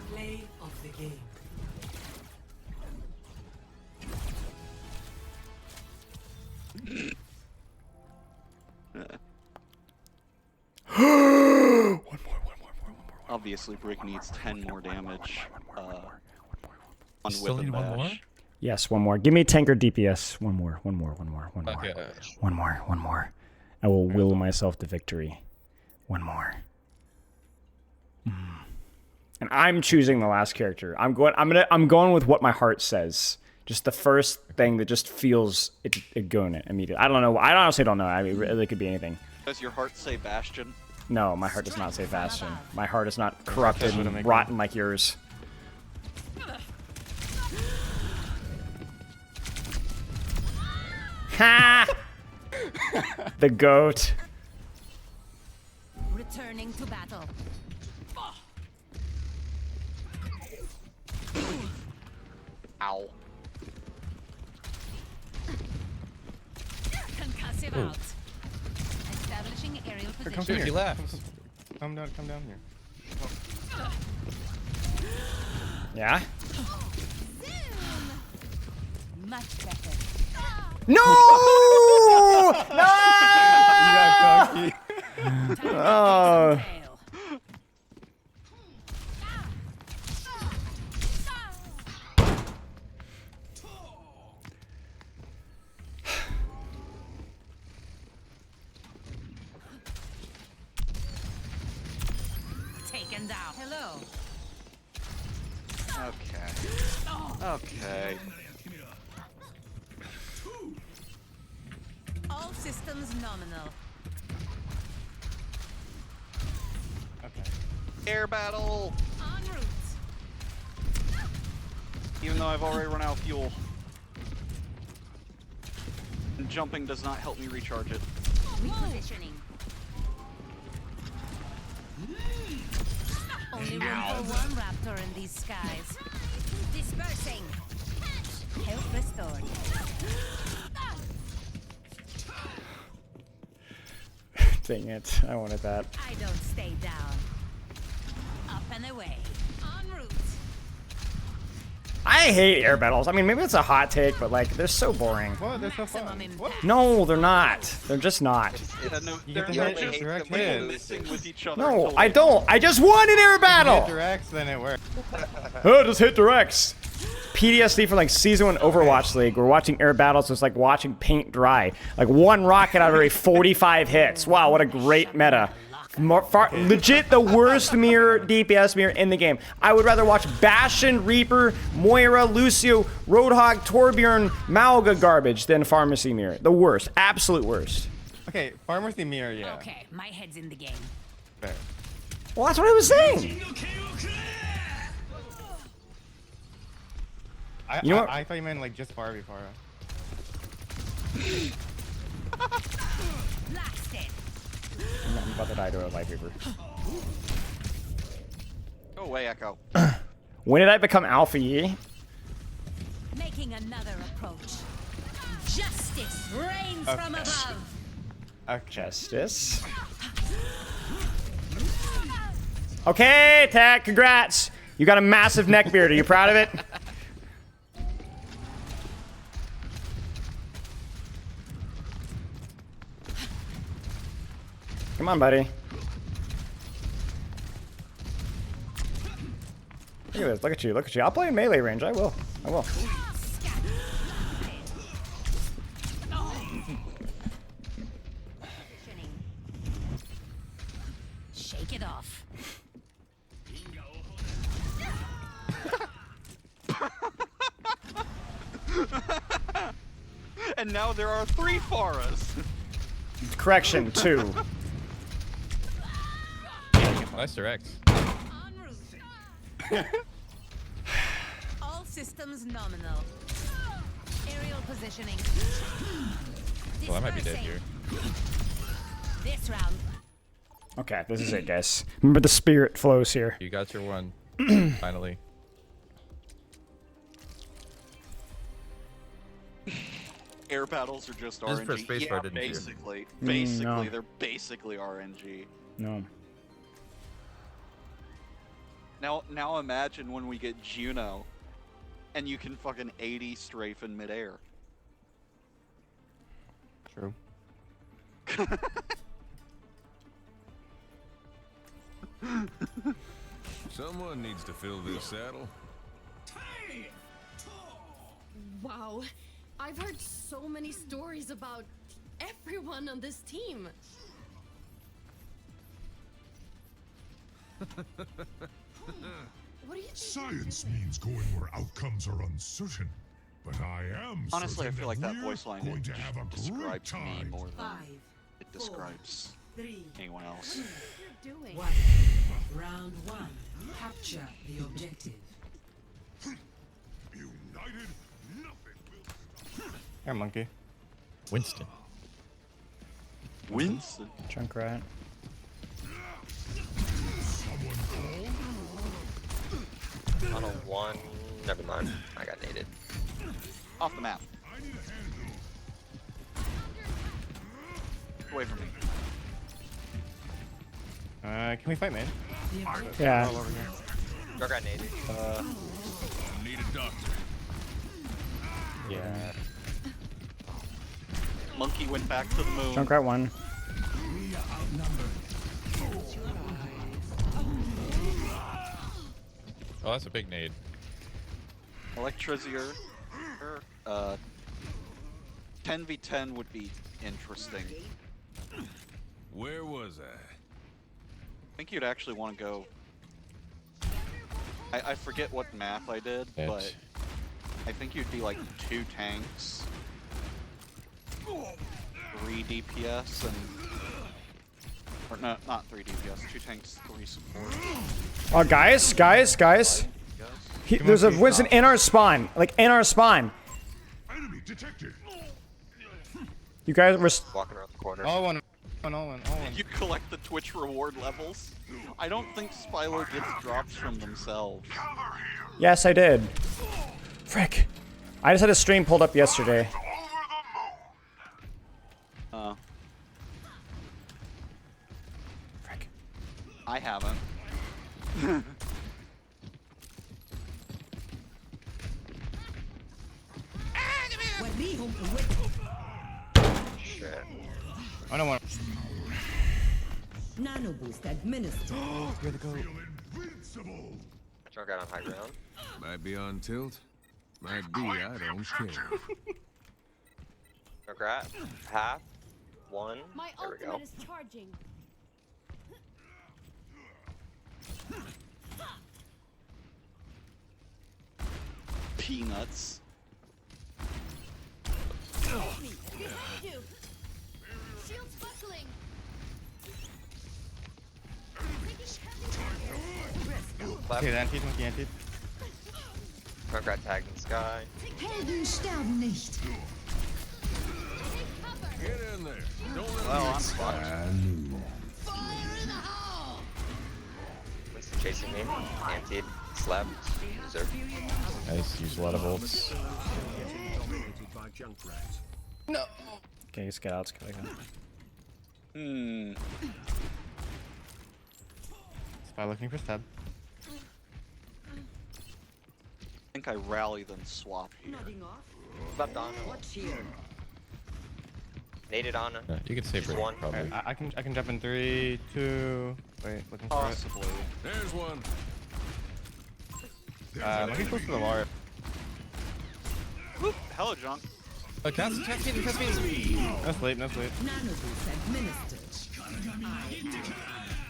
Play of the game. Obviously, Brick needs 10 more damage. On Still Whip and need one more? Bash. Yes, one more. Give me tanker DPS. One more. Okay. One more. I will will myself to victory. One more. And I'm choosing the last character. I'm going with what my heart says. Just the first thing that just feels it going immediately. I don't know. I honestly don't know. I mean, it could be anything. Does your heart say Bastion? No, my heart does not say Bastion. My heart is not corrupted and rotten like yours. Ha! The goat. Returning to battle. Ow. Concussive out. Establishing aerial Come position. here. He left. Come down here. Yeah? Much better. No! No! You got cocky. Oh. Taken down. Hello. Okay. Okay. All systems nominal. Air battle! En route. Even though I've already run out of fuel. And jumping does not help me recharge it. Repositioning. Only room for one raptor in these skies. Dispersing. Health restored. Dang it. I wanted that. I don't stay down. Up and away. En route. I hate air battles. I mean, maybe it's a hot take, but like, they're so boring. What? They're so fun. What? No, they're not. They're just not. Yeah, no, You they're get to not hit just direct hits. messing with each other. No, until I they- don't. I just won an air Hit battle. directs, then it works. Oh, just hit directs. PTSD from like season 1 Overwatch League. We're watching air battles. So it's like watching paint dry. Like one rocket out of every 45 hits. Wow, what a great meta. Legit the worst mirror, DPS mirror in the game. I would rather watch Bastion, Reaper, Moira, Lucio, Roadhog, Torbjorn, Malga garbage than Pharmacy mirror. The worst. Absolute worst. Okay, Pharmacy mirror, yeah. Okay, my head's in the game. Fair. Well, that's what I was saying. You know what? I thought you meant like just far before. Blasted. I'm about to die to a Light Reaper. Go away, Echo. When did I become Alpha Yi? Making another approach. Justice reigns from above. Okay. Justice. Okay, Tech, congrats. You got a massive neck beard. Are you proud of it? Come on, buddy. Look at this. Look at you. Look at you. I'll play in melee range. I will. I will. Shake it off. And now there are 3 Pharas. Correction, 2. Nice direct. All systems nominal. Aerial positioning. Well, I might be dead here. This round. Okay, this is it, guys. Remember the spirit flows here. You got your one. Finally. Air battles are just This is for RNG. space Yeah, bar, didn't you? basically. No. Basically, they're basically RNG. No. Now imagine when we get Juno, and you can fucking 80 strafe in midair. True. Someone needs to fill this saddle. Wow, I've heard so many stories about everyone on this team. What are you Science means going where outcomes are uncertain, but I am Honestly, I certain feel like that we're voice line going to have a great describes me time. more than 5, it describes anyone else. You're doing. Round 1. Capture the objective. United, nothing will stop. Here, monkey. Winston. Winston. Junkrat. On a 1. Never mind. I got naded. Off the map. Away from me. Can we fight, man? Yeah. All over here. Got naded. Need a doctor. Yeah. Monkey went back to the moon. Junkrat 1. We are outnumbered. Oh, that's a big nade. Electrizier. 10v10 would be interesting. Where was I? I think you'd actually want to go. I forget what math I did, but I think you'd be like 2 tanks, 3 DPS, and or no, not 3 DPS, 2 tanks, 3 support. Oh, guys. There's a Winston in our spawn, like in our spawn. Enemy detected. You guys were. Walking around the corner. All one. Did you collect the Twitch reward levels? I don't think Spylo gets drops from themselves. Yes, I did. Frick. I just had a stream pulled up yesterday. Frick. I haven't. Shit. I don't want. Nano boost administered. You're the goat. Invincible. Junkrat on high ground. Might be on tilt. Might be, I don't care. Junkrat. Half. 1. My There we go. ultimate is charging. Peanuts. Behind you. Shields buckling. Left. Okay, monkey anti. Junkrat tagged in sky. Helden sterben nicht. Get in there. Don't let Well, I'm fucked. Fire in the hole! Winston chasing me. Antied. Slept. Loser. Nice, use a lot of ults. No. Okay, let's get out. Spy looking for stab. I think I rally then swap here. Slept on. What's here? Naded on. Yeah, you could save Just it, one. probably. I can jump in 3, 2. Wait, looking for Possibly. There's one. it. Looking close to the wire. Whoop, hello, Junk. Cast me. No sleep. Nano boost administered.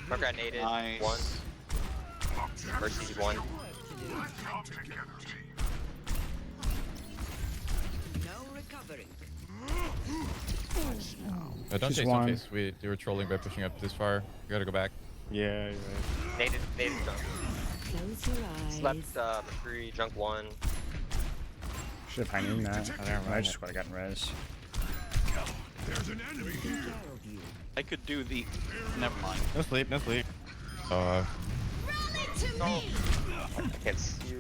Junkrat naded. Nice. 1. Mercy's 1. No recovering. Don't She's chase one. no face. They were trolling by pushing up this far. You gotta go back. Yeah, you're right. Naded junk. Close your eyes. Slept McCree, junk 1. Should have known that. Oh, never mind. I just would have gotten res. There's an enemy here. I could do the. Never mind. No sleep. No. I can't see you.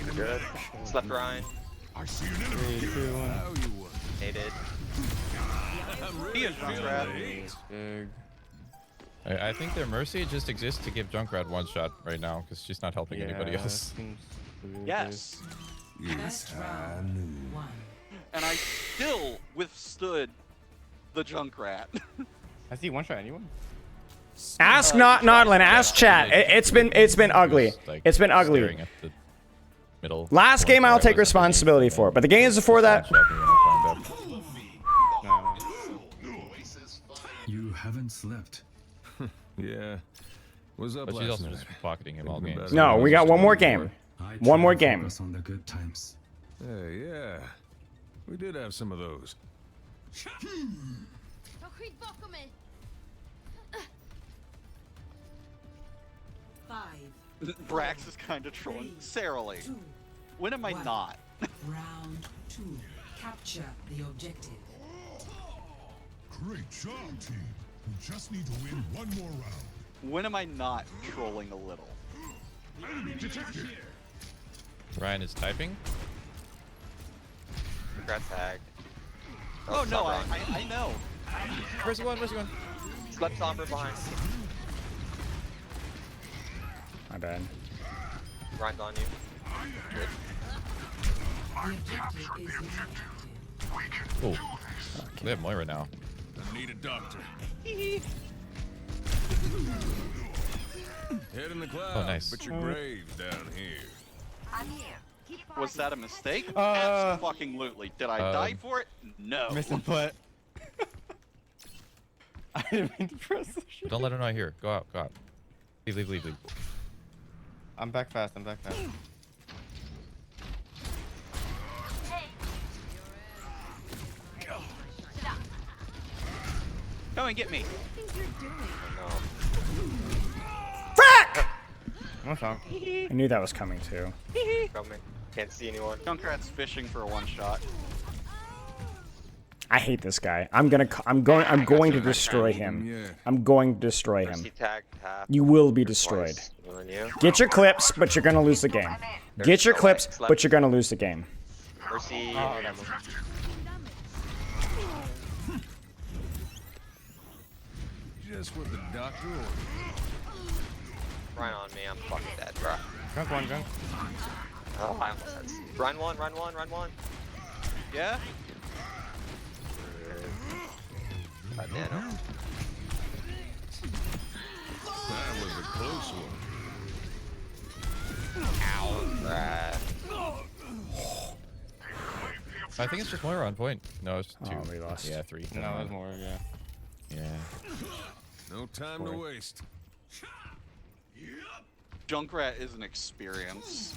You're good. Slept Ryan. I see an enemy. 3, 2, 1. How you want? Naded. Be a Junkrat. Big. I think their Mercy just exists to give Junkrat one shot right now, because she's not helping anybody else. seems really Yes. Yes, I knew. And I still withstood the Junkrat. Has he one shot anyone? Ask Nodlin. Ask chat. It's been ugly. Like, It's been ugly. staring at the middle. Last game I'll take responsibility for, but the games before that. You haven't slept. Yeah. What's up, But she's also just pocketing him all games. No, we got one more game. One more game. On the good times. Yeah. We did have some of those. Brax is kind of trolling. Sarah-ly, when am I not? Round 2. Capture the objective. Great job, team. We just need to win one more round. When am I not trolling a little? Enemy detected. Ryan is typing. Got tagged. Oh no, Sombra. I know. Where's he going? Where's he going? Slept Sombra behind. My bad. Ryan's on you. Good. Oh, they have Moira now. I need a doctor. Head in the clouds, Oh, nice. but your grave's down here. I'm here. Was that a mistake? Absolutely. Did I die for it? No. Misinput. I didn't mean to press the shit. Don't let her know I hear. Go out. Go out. Leave. Leave. Leave. Leave. I'm back fast. I'm back fast. Come and get me. Frack! What's wrong? I knew that was coming too. Coming. Can't see anyone. Junkrat's fishing for a one shot. I hate this guy. I'm going to destroy him. I'm going to destroy him. Mercy tagged half. You will be destroyed. More than you. Get your clips, but you're going to lose the game. Get your clips, but you're going to lose the game. Mercy. Just what the doctor ordered. Ryan on me. I'm fucking dead, bro. Drunk one, drunk. Oh, I almost had. Ryan one. Ryan one. Ryan one. Yeah? God damn it. That was a close one. Ow. I think it's just Moira on point. No, it's 2. Oh, we lost. Yeah, 3. No, there's more. Yeah. Yeah. No time to waste. Junkrat is an experience.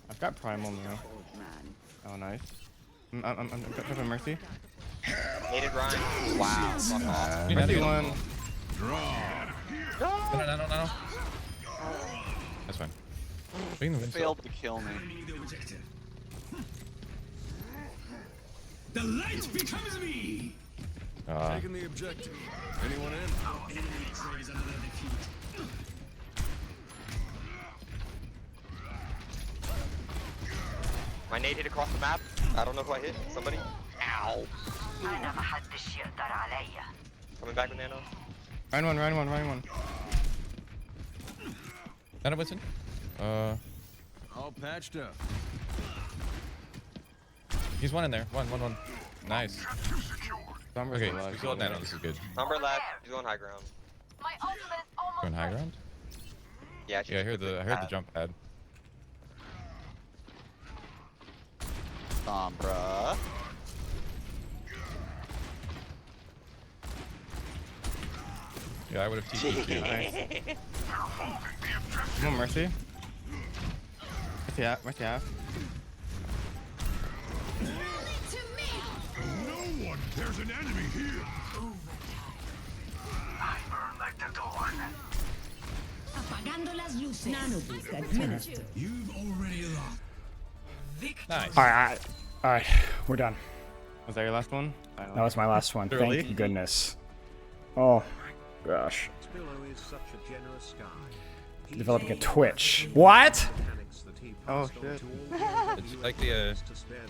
I've got primal now. Oh, nice. I'm got Mercy. Hated Ryan. Wow. Fuck off. Mercy one. No. That's fine. Bring the Failed to kill me. The light becomes me. Taking the objective. Anyone in? My nade hit across the map. I don't know who I hit. Somebody. Ow. Coming back with nano. Ryan one. Nana Winston? All patched up. He's one in there. One. Nice. Sombra's Okay, alive. he's going Nano. This is good. Sombra left. He's on high ground. My ultimate is almost Going high ground? Yeah. Yeah, I heard the jump pad. Sombra. Yeah, I would have TP'd too. Nice. Come on, Mercy. Mercy half. No one. There's an enemy here. I burn like the dawn. Apagando las luces. Nanoboost administered. You've already lost. Nice. All right. We're done. Was that your last one? That was my last one. Really? Thank goodness. Oh my gosh. Spillo is such a generous guy. Developing a Twitch. What? Oh shit. It's likely a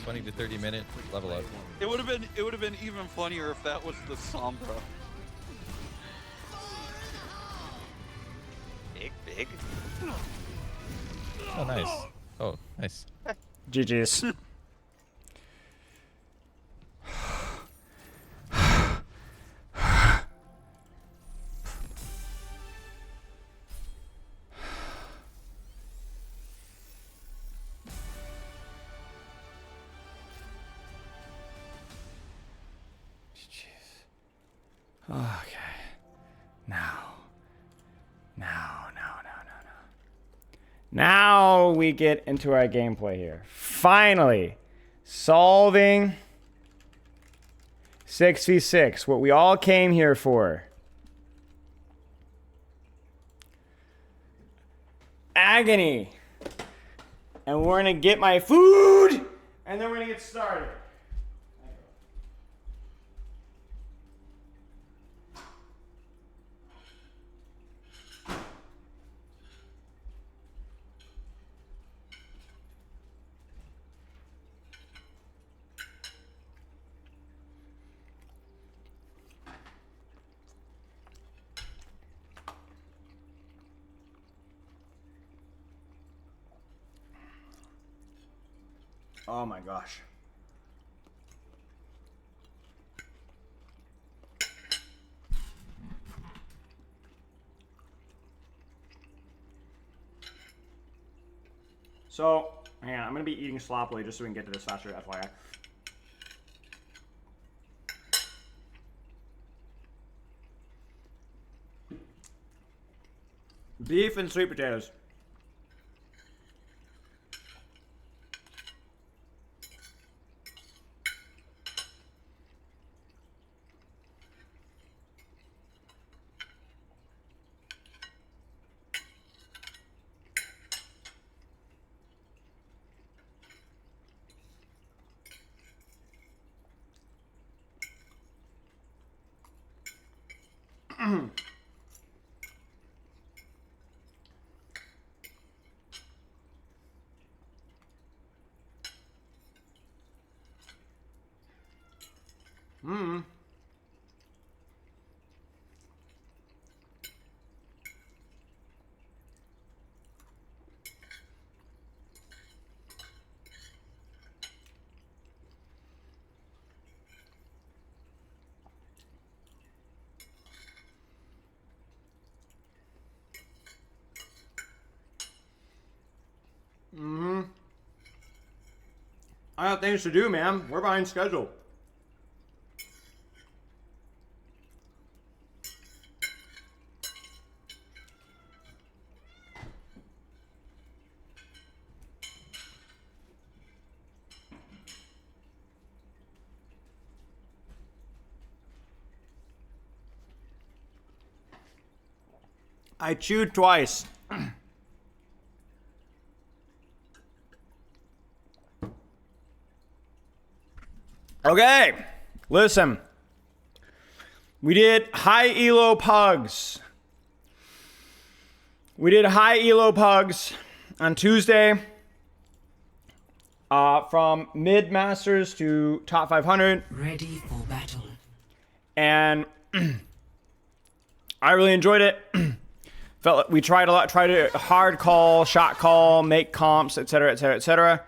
20 to 30 minute level up. It would have been even funnier if that was the Sombra. Big. Oh, nice. Oh, nice. GG's. Okay. Now we get into our gameplay here. Finally, solving 6v6, what we all came here for. agony. And we're gonna get my food, and then we're gonna get started. Oh my gosh. So, hang on, I'm gonna be eating sloppily just so we can get to this faster, FYI. Beef and sweet potatoes. Mmm. Mm-hmm. I got things to do, man. We're behind schedule. I chewed twice. Okay, listen. We did high elo pugs. We did high elo pugs on Tuesday. From mid masters to top 500. Ready for battle. And I really enjoyed it. Felt like we tried a lot, tried to hard call, shot call, make comps, etc., etc., etc.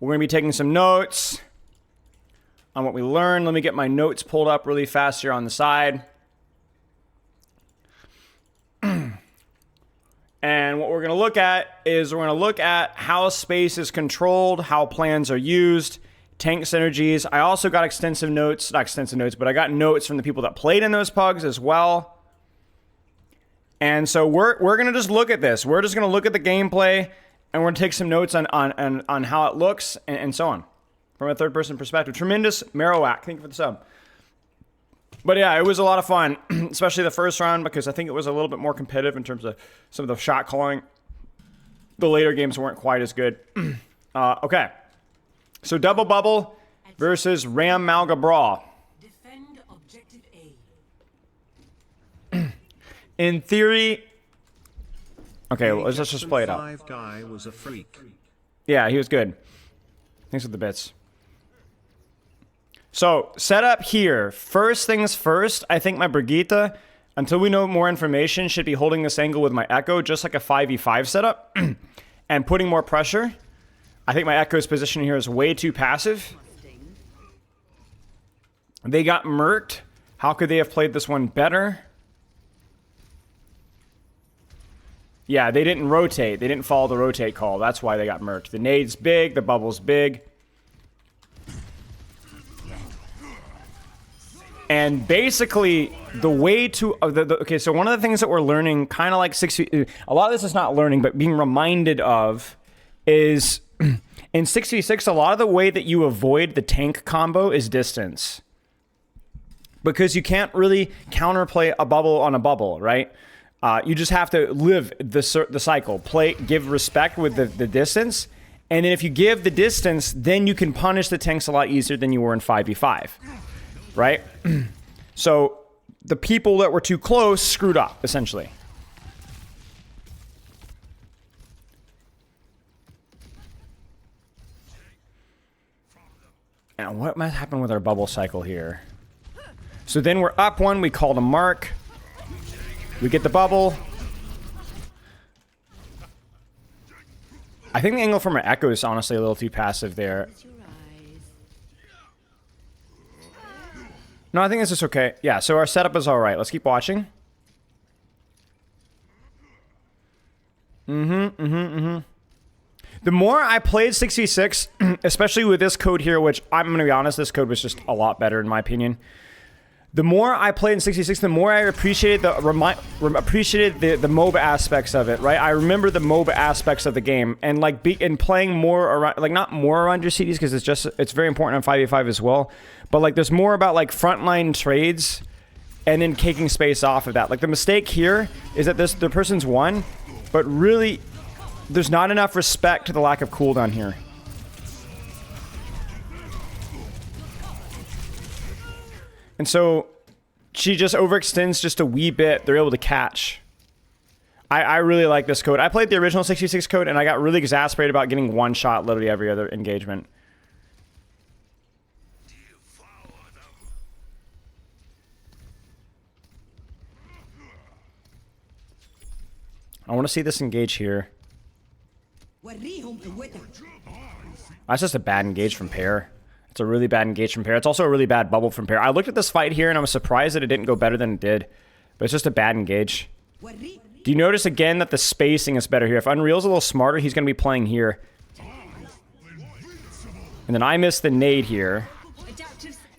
We're gonna be taking some notes on what we learned. Let me get my notes pulled up really fast here on the side. And what we're going to look at is we're going to look at how space is controlled, how plans are used, tank synergies. I also got extensive notes, not extensive notes, but I got notes from the people that played in those pugs as well. And so we're going to just look at this. We're just going to look at the gameplay, and we're going to take some notes on how it looks and so on from a third-person perspective. Tremendous Marowak. Thank you for the sub. But yeah, it was a lot of fun, especially the first round, because I think it was a little bit more competitive in terms of some of the shot calling. The later games weren't quite as good. Okay. So Double Bubble versus Ram Malga Brawl. Defend objective A. In theory... Okay, well, let's just play it out. Five guy was a freak. Yeah, he was good. Thanks for the bits. So, setup here. First things first, I think my Brigitte, until we know more information, should be holding this angle with my Echo, just like a 5v5 setup, and putting more pressure. I think my Echo's position here is way too passive. They got murked. How could they have played this one better? Yeah, they didn't rotate. They didn't follow the rotate call. That's why they got murked. The nade's big, the bubble's big. And basically, the way to... okay, so one of the things that we're learning, kind of like 6v... A lot of this is not learning, but being reminded of, is in 6v6, a lot of the way that you avoid the tank combo is distance. Because you can't really counterplay a bubble on a bubble, right? You just have to live the cycle. Play, give respect with the distance. And then if you give the distance, then you can punish the tanks a lot easier than you were in 5v5. Right? So the people that were too close screwed up, essentially. Now, what might happen with our bubble cycle here? So then we're up one, we call the mark. We get the bubble. I think the angle from our echo is honestly a little too passive there. No, I think this is okay. Yeah, so our setup is all right. Let's keep watching. The more I played 6v6, especially with this code here, which I'm going to be honest, this code was just a lot better in my opinion. The more I played in 66, the more I appreciated the MOBA aspects of it, right? I remember the MOBA aspects of the game, and like playing more around, like not more around your CDs because it's very important on 5v5 as well, but like there's more about like frontline trades and then taking space off of that. Like the mistake here is that the person's won, but really there's not enough respect to the lack of cooldown here. And so she just overextends just a wee bit. They're able to catch. I really like this code. I played the original 66 code and I got really exasperated about getting one shot literally every other engagement. I want to see this engage here. That's just a bad engage from pair. It's a really bad engage from pair. It's also a really bad bubble from pair. I looked at this fight here and I was surprised that it didn't go better than it did. But it's just a bad engage. Do you notice again that the spacing is better here? If Unreal's a little smarter, he's going to be playing here. And then I missed the nade here.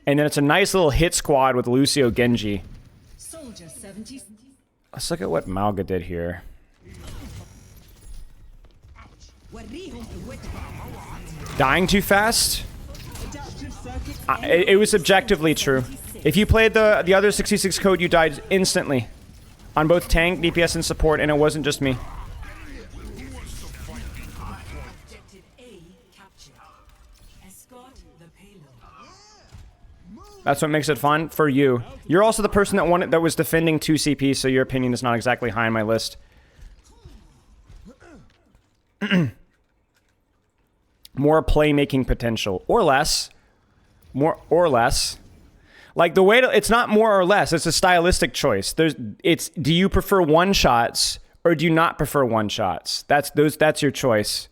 And then it's a nice little hit squad with Lucio Genji. Let's look at what Malga did here. Dying too fast? It was objectively true. If you played the other 66 code, you died instantly. On both tank, DPS, and support, and it wasn't just me. That's what makes it fun for you. You're also the person that won it, that was defending 2 CP, so your opinion is not exactly high on my list. More playmaking potential, or less. More or less. Like the way to, it's not more or less, it's a stylistic choice. Do you prefer one shots or do you not prefer one shots? That's your choice.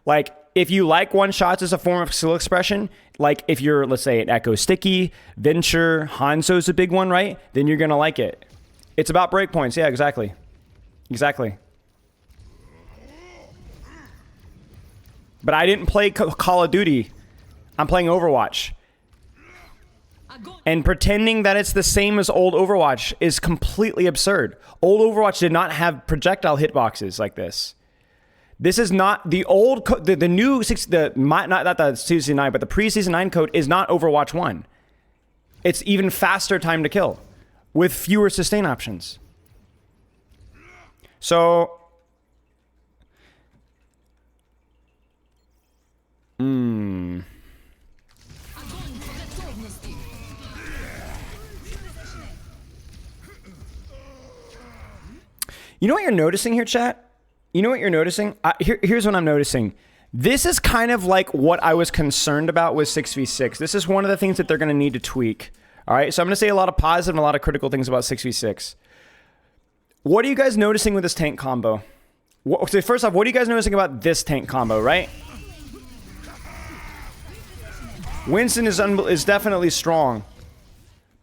Like if you like one shots as a form of skill expression, like if you're, let's say, an Echo Sticky, Venture, Hanzo's a big one, right? Then you're gonna like it. It's about breakpoints, yeah, exactly. Exactly. But I didn't play Call of Duty. I'm playing Overwatch. And pretending that it's the same as old Overwatch is completely absurd. Old Overwatch did not have projectile hitboxes like this. This is not the old the new not the season 9, but the pre-season 9 code is not Overwatch 1. It's even faster time to kill with fewer sustain options. So You know what you're noticing here, chat? You know what you're noticing? Here's what I'm noticing. This is kind of like what I was concerned about with 6v6. This is one of the things that they're going to need to tweak. All right, so I'm going to say a lot of positive and a lot of critical things about 6v6. What are you guys noticing with this tank combo? So first off, what are you guys noticing about this tank combo, right? Winston is definitely strong.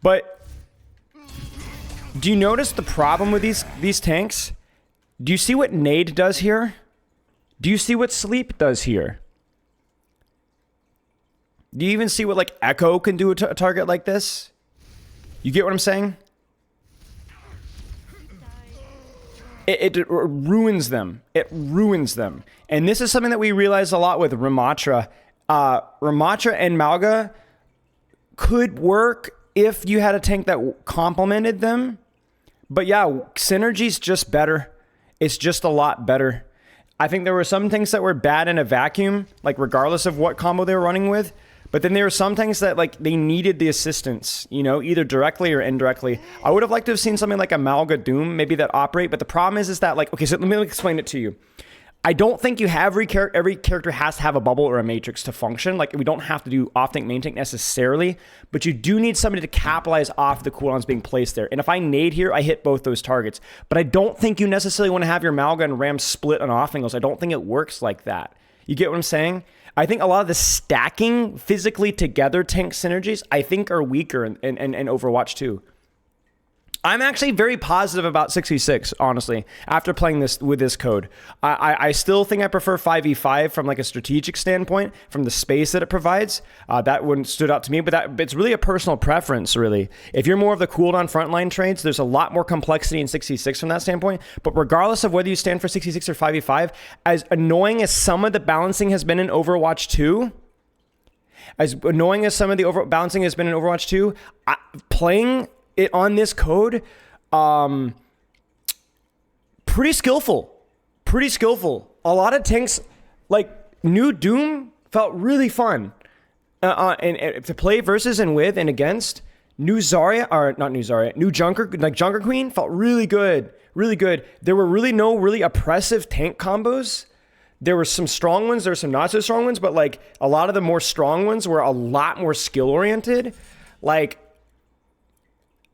But do you notice the problem with these tanks? Do you see what Nade does here? Do you see what Sleep does here? Do you even see what like Echo can do to a target like this? You get what I'm saying? It ruins them. It ruins them. And this is something that we realize a lot with Ramatra. Ramatra and Malga could work if you had a tank that complemented them. But yeah, synergy's just better. It's just a lot better. I think there were some things that were bad in a vacuum, like regardless of what combo they were running with. But then there were some things that like they needed the assistance, you know, either directly or indirectly. I would have liked to have seen something like a Malga Doom, maybe that operate. But the problem is that like, okay, so let me explain it to you. I don't think you have every character has to have a bubble or a matrix to function. Like we don't have to do off tank, main tank necessarily, but you do need somebody to capitalize off the cooldowns being placed there. And if I nade here, I hit both those targets. But I don't think you necessarily want to have your Malga and Ram split on off angles. I don't think it works like that. You get what I'm saying? I think a lot of the stacking physically together tank synergies, I think are weaker in Overwatch 2. I'm actually very positive about 6v6, honestly, after playing this with this code. I still think I prefer 5v5 from like a strategic standpoint, from the space that it provides. That wouldn't stood out to me, but it's really a personal preference, really. If you're more of the cooldown frontline trades, there's a lot more complexity in 6v6 from that standpoint. But regardless of whether you stand for 6v6 or 5v5, as annoying as some of the balancing has been in Overwatch 2, as annoying as some of the balancing has been in Overwatch 2, playing it on this code, pretty skillful. A lot of tanks, like new Doom felt really fun. And to play versus and with and against, new Junker Queen felt really good. There were really no really oppressive tank combos. There were some strong ones, there were some not so strong ones, but like a lot of the more strong ones were a lot more skill oriented. Like,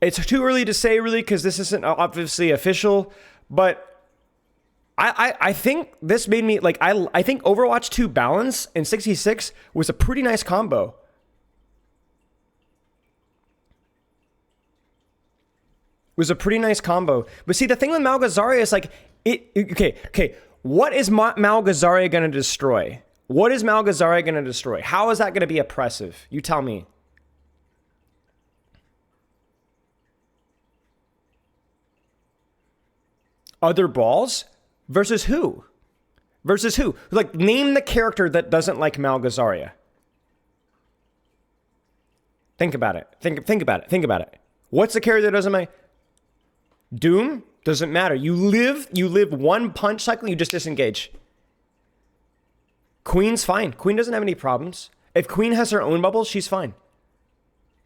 it's too early to say, really, because this isn't obviously official, but I think this made me, like, I think Overwatch 2 balance in 66 was a pretty nice combo. But see, the thing with Malga is, like, okay, what is Malga Zarya going to destroy? How is that going to be oppressive? You tell me. Other balls? Versus who? Like, name the character that doesn't like Malga Zarya. Think about it. Think about it. What's the character that doesn't like? Doom? Doesn't matter. You live one punch cycle, you just disengage. Queen's fine. Queen doesn't have any problems. If Queen has her own bubbles, she's fine.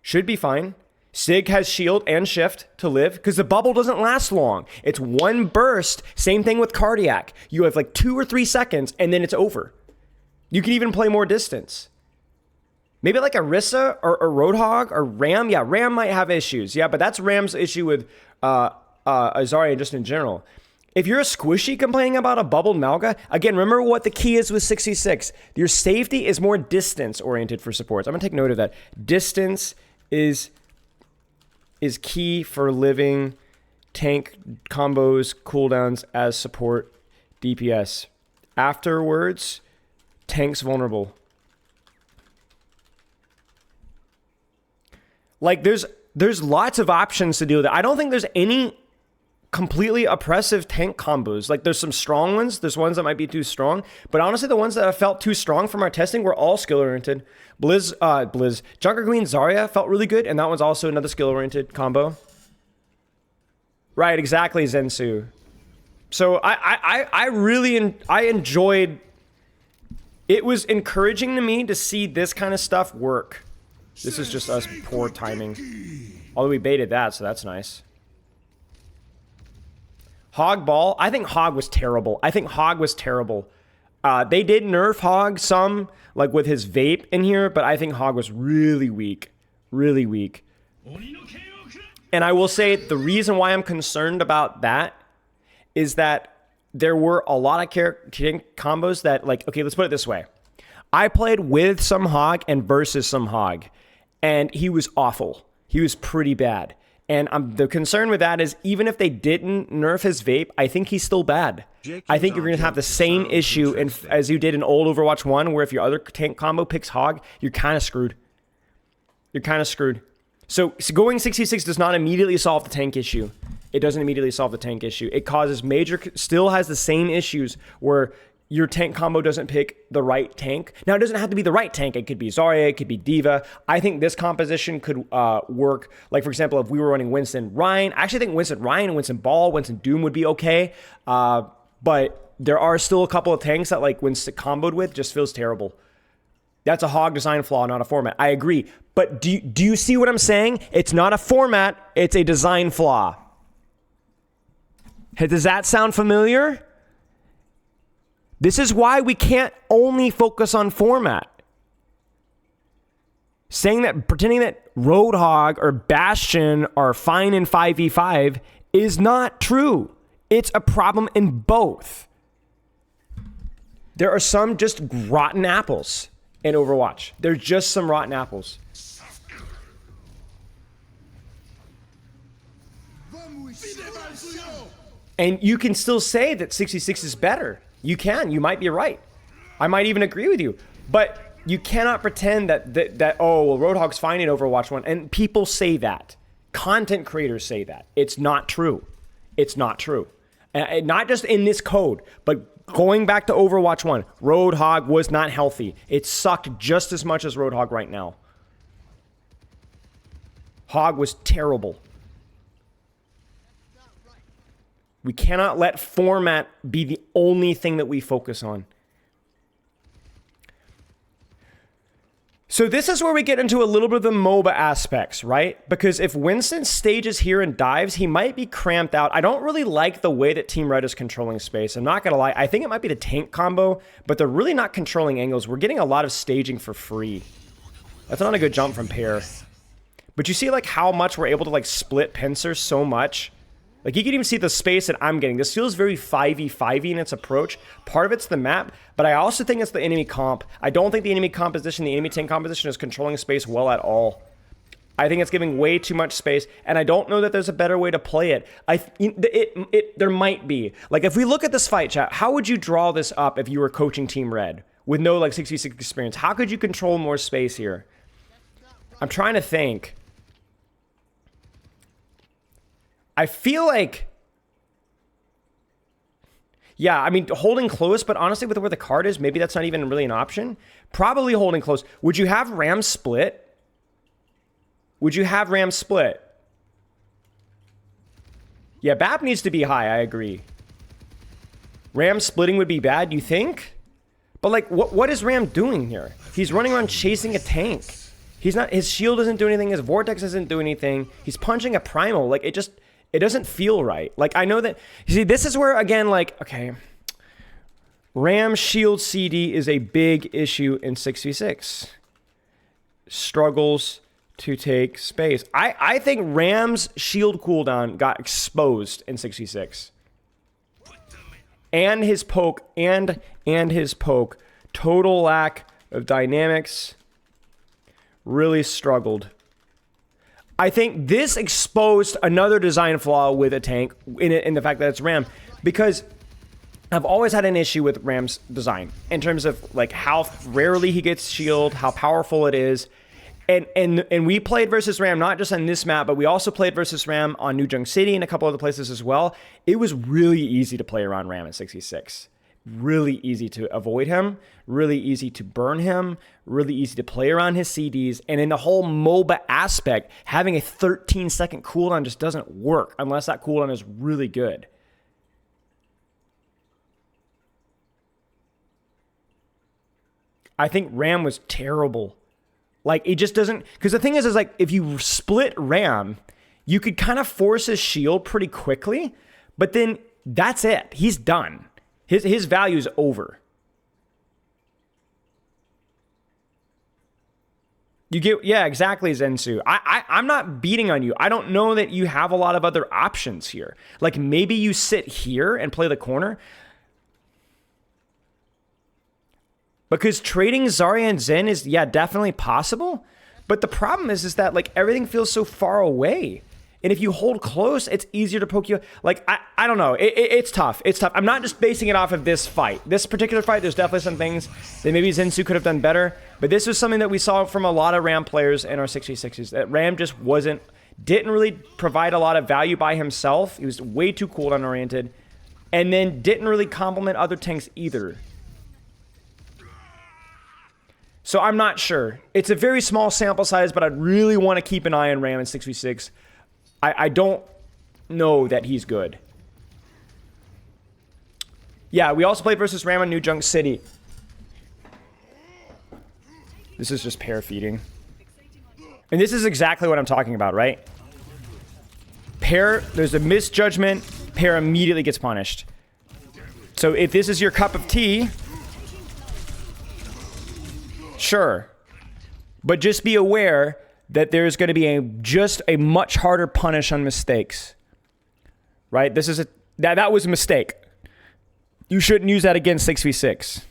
Should be fine. Sig has shield and shift to live because the bubble doesn't last long. It's one burst. Same thing with Cardiac. You have like 2 or 3 seconds and then it's over. You can even play more distance. Maybe like a Rissa or Roadhog or Ram. Yeah, Ram might have issues. Yeah, but that's Ram's issue with Zarya just in general. If you're a squishy complaining about a bubbled Malga, again, remember what the key is with 66. Your safety is more distance oriented for supports. I'm going to take note of that. Distance is key for living tank combos, cooldowns as support DPS. Afterwards, tank's vulnerable. Like there's lots of options to deal with it. I don't think there's any completely oppressive tank combos. Like there's some strong ones. There's ones that might be too strong. But honestly, the ones that I felt too strong from our testing were all skill-oriented. Blizz, Junker Queen Zarya felt really good. And that one's also another skill-oriented combo. Right, exactly, Zensu. So I really enjoyed... It was encouraging to me to see this kind of stuff work. This is just us poor timing. Although we baited that, so that's nice. Hog Ball. I think Hog was terrible. They did nerf Hog some, like with his vape in here, but I think Hog was really weak. Really weak. And I will say the reason why I'm concerned about that is that there were a lot of combos that, like, okay, let's put it this way. I played with some Hog and versus some Hog, and he was awful. He was pretty bad. And the concern with that is even if they didn't nerf his vape, I think he's still bad. I think you're going to have the same issue as you did in old Overwatch 1, where if your other tank combo picks Hog, you're kind of screwed. So going 66 does not immediately solve the tank issue. It doesn't immediately solve the tank issue. It causes still has the same issues where your tank combo doesn't pick the right tank. Now, it doesn't have to be the right tank. It could be Zarya, it could be Diva. I think this composition could work. Like, for example, if we were running Winston Ryan, I actually think Winston Ryan, Winston Ball, Winston Doom would be okay. But there are still a couple of tanks that, like, when comboed with, just feels terrible. That's a Hog design flaw, not a format. I agree. But do you see what I'm saying? It's not a format, it's a design flaw. Does that sound familiar? This is why we can't only focus on format. Pretending that Roadhog or Bastion are fine in 5v5 is not true. It's a problem in both. There are some just rotten apples in Overwatch. There's just some rotten apples. And you can still say that 66 is better. You can. You might be right. I might even agree with you. But you cannot pretend that oh, well, Roadhog's fine in Overwatch 1. And people say that. Content creators say that. It's not true. It's not true. And not just in this code, but going back to Overwatch 1, Roadhog was not healthy. It sucked just as much as Roadhog right now. Hog was terrible. We cannot let format be the only thing that we focus on. So this is where we get into a little bit of the MOBA aspects, right? Because if Winston stages here and dives, he might be cramped out. I don't really like the way that Team Red is controlling space. I'm not going to lie. I think it might be the tank combo, but they're really not controlling angles. We're getting a lot of staging for free. That's not a good jump from Pear. But you see like how much we're able to like split pincers so much? Like, you can even see the space that I'm getting. This feels very 5v5y in its approach. Part of it's the map, but I also think it's the enemy comp. I don't think the enemy composition, the enemy tank composition is controlling space well at all. I think it's giving way too much space, and I don't know that there's a better way to play it. There might be. Like, if we look at this fight, chat, how would you draw this up if you were coaching Team Red with no, like, 66 experience? How could you control more space here? I'm trying to think. I feel like, yeah, I mean, holding close, but honestly, with where the card is, maybe that's not even really an option. Probably holding close. Would you have Ram split? Would you have Ram split? Yeah, BAP needs to be high, I agree. Ram splitting would be bad, you think? But like, what is Ram doing here? He's running around chasing a tank. He's not, his shield doesn't do anything, his vortex doesn't do anything. He's punching a primal, like, it doesn't feel right. Like, I know that, you see, this is where, again, like, okay, Ram shield CD is a big issue in 6v6. Struggles to take space. I think Ram's shield cooldown got exposed in 6v6. And his poke, and his poke. Total lack of dynamics. Really struggled. I think this exposed another design flaw with a tank in the fact that it's Ram, because I've always had an issue with Ram's design in terms of like how rarely he gets shield, how powerful it is. And we played versus Ram not just on this map, but we also played versus Ram on New Junk City and a couple other places as well. It was really easy to play around Ram at 66. Really easy to avoid him, really easy to burn him, really easy to play around his CDs. And in the whole MOBA aspect, having a 13-second cooldown just doesn't work unless that cooldown is really good. I think Ram was terrible. Like, it just doesn't, because the thing is like, if you split Ram, you could kind of force his shield pretty quickly, but then that's it. He's done. His value is over. You get, yeah, exactly, Zensu. I'm not beating on you. I don't know that you have a lot of other options here. Like, maybe you sit here and play the corner. Because trading Zarya and Zen is, yeah, definitely possible. But the problem is that, like, everything feels so far away. And if you hold close, it's easier to poke you. Like, I don't know. It's tough. It's tough. I'm not just basing it off of this fight. This particular fight, there's definitely some things that maybe Zensu could have done better. But this was something that we saw from a lot of Ram players in our 6v6s. That Ram just didn't really provide a lot of value by himself. He was way too cooldown oriented. And then didn't really complement other tanks either. So I'm not sure. It's a very small sample size, but I'd really want to keep an eye on Ram in 6v6. I don't know that he's good. Yeah, we also played versus Ram in New Junk City. This is just pair feeding. And this is exactly what I'm talking about, right? Pair, there's a misjudgment, pair immediately gets punished. So if this is your cup of tea, sure. But just be aware that there's going to be just a much harder punish on mistakes. Right? This is that was a mistake. You shouldn't use that against 6v6.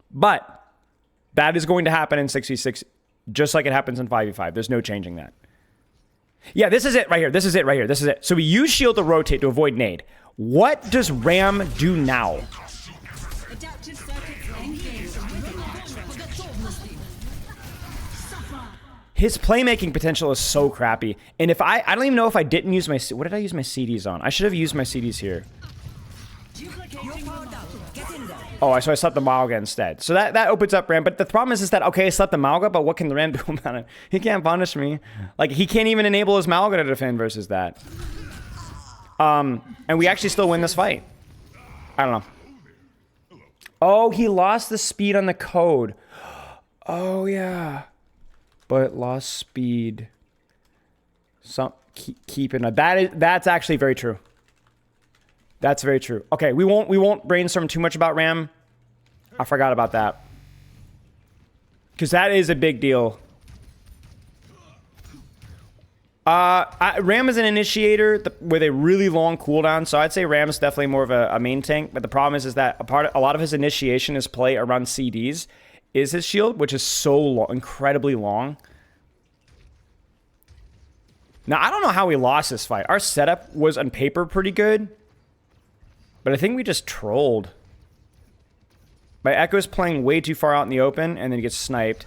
But that is going to happen in 6v6 just like it happens in 5v5. There's no changing that. Yeah, this is it right here. This is it right here. This is it. So we use shield to rotate to avoid nade. What does Ram do now? His playmaking potential is so crappy. And if I don't even know if I didn't use my, what did I use my CDs on? I should have used my CDs here. Oh, so I slept the Malga instead. So that opens up Ram. But the problem is that, okay, I slept the Malga, but what can the Ram do about it? He can't punish me. Like, he can't even enable his Malga to defend versus that. And we actually still win this fight. I don't know. Oh, he lost the speed on the code. Oh, yeah. But lost speed. Keeping a, that's actually very true. That's very true. Okay, we won't brainstorm too much about Ram. I forgot about that. Because that is a big deal. Ram is an initiator with a really long cooldown, so I'd say Ram is definitely more of a main tank. But the problem is that a lot of his initiation is play around CDs is his shield, which is so long, incredibly long. Now, I don't know how we lost this fight. Our setup was on paper pretty good. But I think we just trolled. My Echo's playing way too far out in the open and then he gets sniped.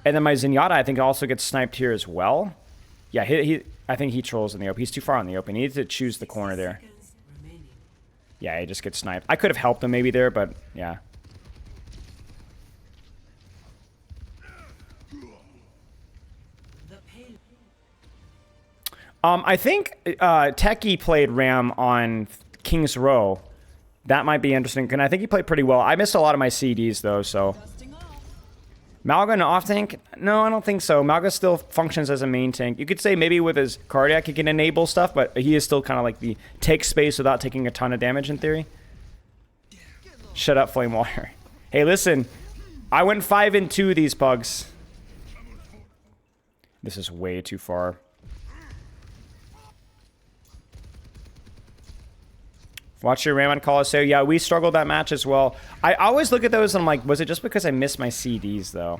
And then my Zenyatta, I think, also gets sniped here as well. Yeah, I think he trolls in the open. He's too far in the open. He needs to choose the corner there. Yeah, he just gets sniped. I could have helped him maybe there, but yeah. I think Techie played Ram on King's Row. That might be interesting, and I think he played pretty well. I missed a lot of my CDs, though, so... Malga an off tank? No, I don't think so. Malga still functions as a main tank. You could say maybe with his cardiac he can enable stuff, but he is still kind of like the take space without taking a ton of damage in theory. Shut up, Flame Water. Hey, listen. I went 5-2 these pugs. This is way too far. Watch your Ram on Colosseo. Yeah, we struggled that match as well. I always look at those and I'm like, was it just because I missed my CDs, though?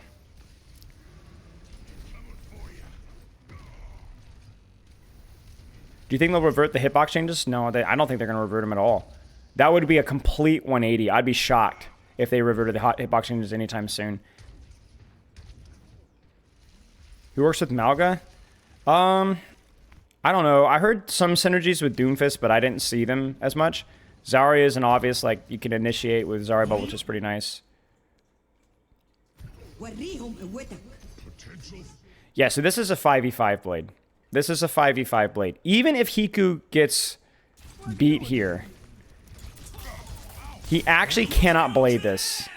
Do you think they'll revert the hitbox changes? No, I don't think they're going to revert them at all. That would be a complete 180. I'd be shocked if they reverted the hitbox changes anytime soon. Who works with Malga? I don't know. I heard some synergies with Doomfist, but I didn't see them as much. Zarya is an obvious, like, you can initiate with Zarya Bubble, which is pretty nice. Yeah, so this is a 5v5 blade. This is a 5v5 blade. Even if Hiku gets beat here, he actually cannot blade this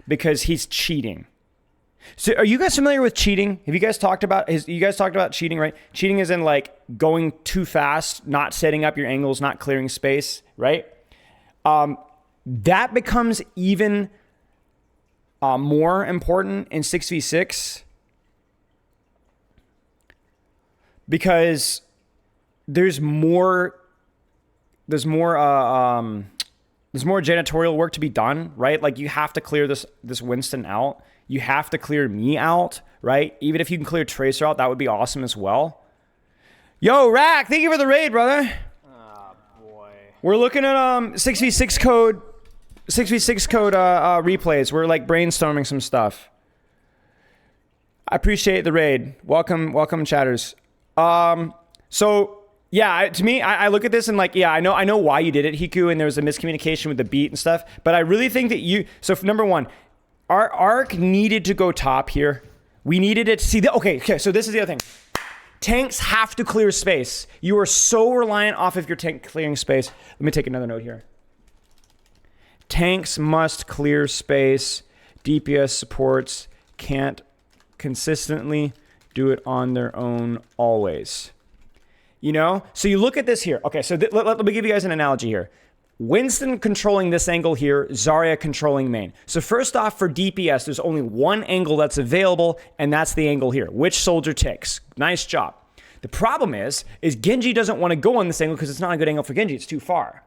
because he's cheating. So are you guys familiar with cheating? Have you guys talked about cheating, right? Cheating is in like going too fast, not setting up your angles, not clearing space, right? That becomes even more important in 6v6 because there's more janitorial work to be done, right? Like you have to clear this Winston out. You have to clear me out, right? Even if you can clear Tracer out, that would be awesome as well. Yo, Rack, thank you for the raid, brother. Oh, boy. We're looking at 6v6 code replays. We're like brainstorming some stuff. I appreciate the raid. Welcome, chatters. So yeah, to me, I look at this and like, yeah, I know why you did it, Hiku, and there was a miscommunication with the beat and stuff. But I really think that so for number one, Our arc needed to go top here. We needed it to see the, okay, so this is the other thing. Tanks have to clear space. You are so reliant off of your tank clearing space. Let me take another note here. Tanks must clear space. DPS supports can't consistently do it on their own always. You know? So you look at this here. Okay, so let me give you guys an analogy here. Winston controlling this angle here, Zarya controlling main. So first off, for DPS, there's only one angle that's available, and that's the angle here. Which soldier takes? Nice job. The problem is Genji doesn't want to go on this angle because it's not a good angle for Genji. It's too far.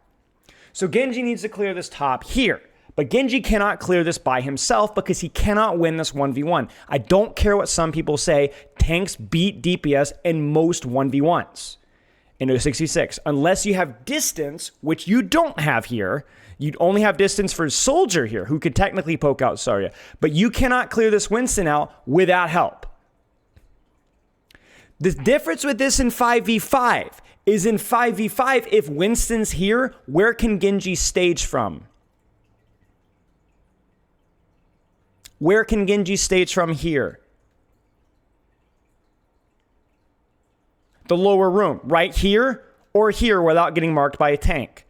So Genji needs to clear this top here. But Genji cannot clear this by himself because he cannot win this 1v1. I don't care what some people say. Tanks beat DPS in most 1v1s. In 066, unless you have distance, which you don't have here. You'd only have distance for Soldier here, who could technically poke out Zarya. But you cannot clear this Winston out without help. The difference with this in 5v5 is in 5v5, if Winston's here, where can Genji stage from? Where can Genji stage from here? The lower room, right here or here without getting marked by a tank.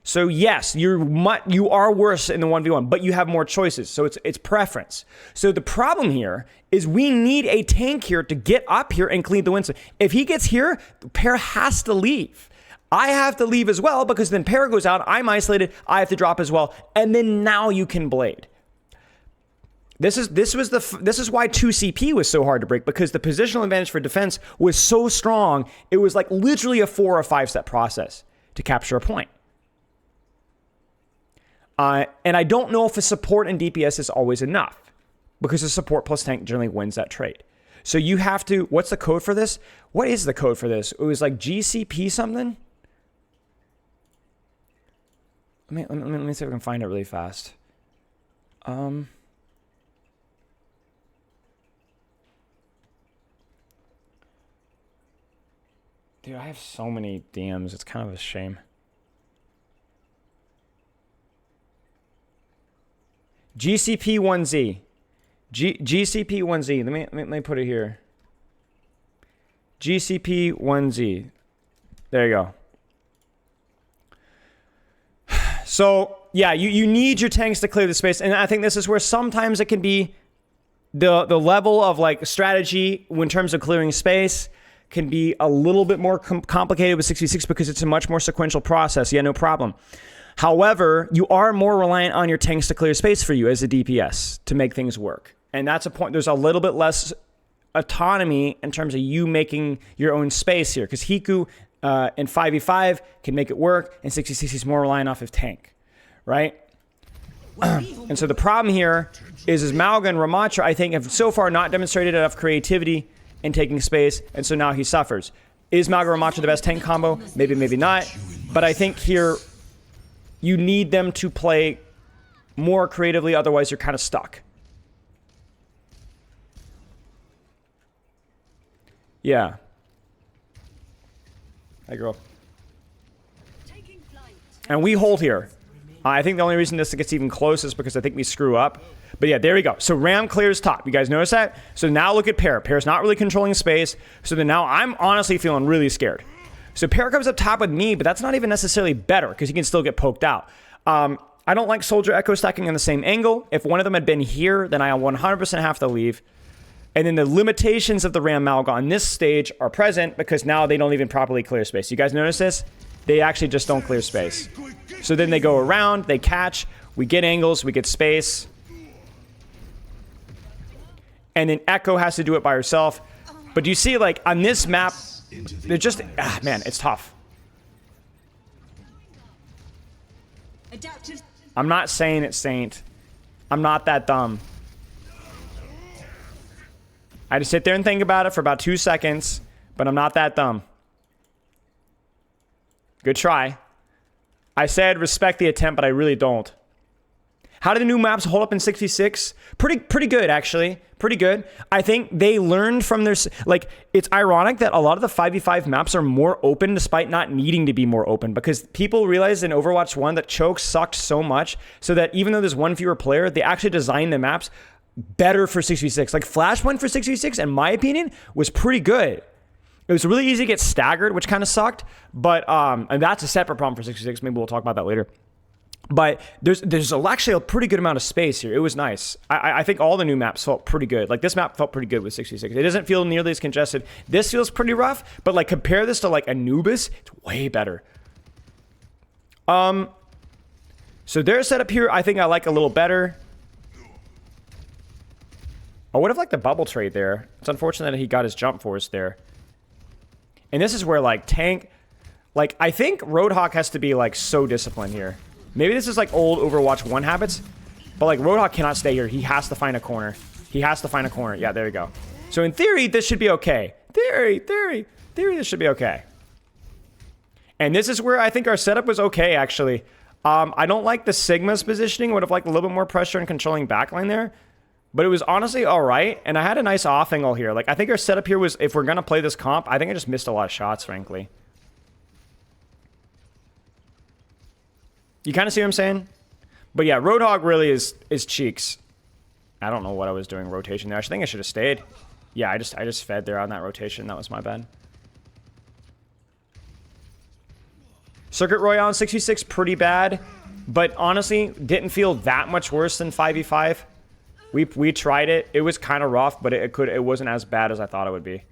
So yes, you are worse in the 1v1, but you have more choices. So it's preference. So the problem here is we need a tank here to get up here and clean the Winston. If he gets here, Pear has to leave. I have to leave as well because then Pear goes out, I'm isolated, I have to drop as well, and then now you can blade. This is why 2CP was so hard to break, because the positional advantage for defense was so strong. It was like literally a 4 or 5 step process to capture a point. And I don't know if a support in DPS is always enough, because a support plus tank generally wins that trade. So you have to, what's the code for this? What is the code for this? It was like GCP something. Let me see if I can find it really fast. Dude, I have so many DMs. It's kind of a shame. GCP1Z. GCP1Z. Let me put it here. GCP1Z. There you go. So, yeah, you need your tanks to clear the space. And I think this is where sometimes it can be the level of like strategy in terms of clearing space can be a little bit more complicated with 66 because it's a much more sequential process. Yeah, no problem. However, you are more reliant on your tanks to clear space for you as a DPS to make things work. And that's a point. There's a little bit less autonomy in terms of you making your own space here, because Hiku in 5v5 can make it work, and 66 is more reliant off of tank, right? And so the problem here is Malga and Ramatra, I think, have so far not demonstrated enough creativity in taking space, and so now he suffers. Is Malga Ramatra the best tank combo? Maybe, maybe not. But I think here you need them to play more creatively, otherwise you're kind of stuck. Yeah. Hi, girl. And we hold here. I think the only reason this gets even close is because I think we screw up. But yeah, there we go. So Ram clears top. You guys notice that? So now look at Pear. Pear's not really controlling space. So then now I'm honestly feeling really scared. So Pear comes up top with me, but that's not even necessarily better because he can still get poked out. I don't like Soldier Echo stacking on the same angle. If one of them had been here, then I 100% have to leave. And then the limitations of the Ram Malga on this stage are present because now they don't even properly clear space. You guys notice this? They actually just don't clear space. So then they go around, they catch, we get angles, we get space. And then Echo has to do it by herself. But do you see, like, on this map, they're just, man, it's tough. I'm not saying it's Saint. I'm not that dumb. I just sit there and think about it for about 2 seconds, but I'm not that dumb. Good try. I said respect the attempt, but I really don't. How do the new maps hold up in 66? Pretty good, actually. Pretty good. I think they learned from their... Like, it's ironic that a lot of the 5v5 maps are more open despite not needing to be more open, because people realized in Overwatch 1 that choke sucked so much, so that even though there's one fewer player, they actually designed the maps better for 6v6. Like, Flashpoint for 6v6, in my opinion, was pretty good. It was really easy to get staggered, which kind of sucked, but and that's a separate problem for 6v6. Maybe we'll talk about that later. But there's actually a pretty good amount of space here. It was nice. I think all the new maps felt pretty good. Like, this map felt pretty good with 66. It doesn't feel nearly as congested. This feels pretty rough, but like, compare this to like Anubis, it's way better. So their setup here, I think I like a little better. I would have liked the bubble trade there. It's unfortunate that he got his jump force there. And this is where like tank, like I think Roadhog has to be like so disciplined here. Maybe this is like old Overwatch 1 habits, but like Roadhog cannot stay here. He has to find a corner. He has to find a corner. Yeah, there you go. So in theory, this should be okay. Theory, this should be okay. And this is where I think our setup was okay, actually. I don't like the Sigma's positioning. Would have liked a little bit more pressure and controlling backline there. But it was honestly all right. And I had a nice off angle here. Like, I think our setup here was, if we're going to play this comp, I think I just missed a lot of shots, frankly. You kind of see what I'm saying? But yeah, Roadhog really is cheeks. I don't know what I was doing rotation there. I think I should have stayed. Yeah, I just fed there on that rotation. That was my bad. Circuit Royale in 66, pretty bad. But honestly, didn't feel that much worse than 5v5. We tried it. It was kind of rough, but it wasn't as bad as I thought it would be.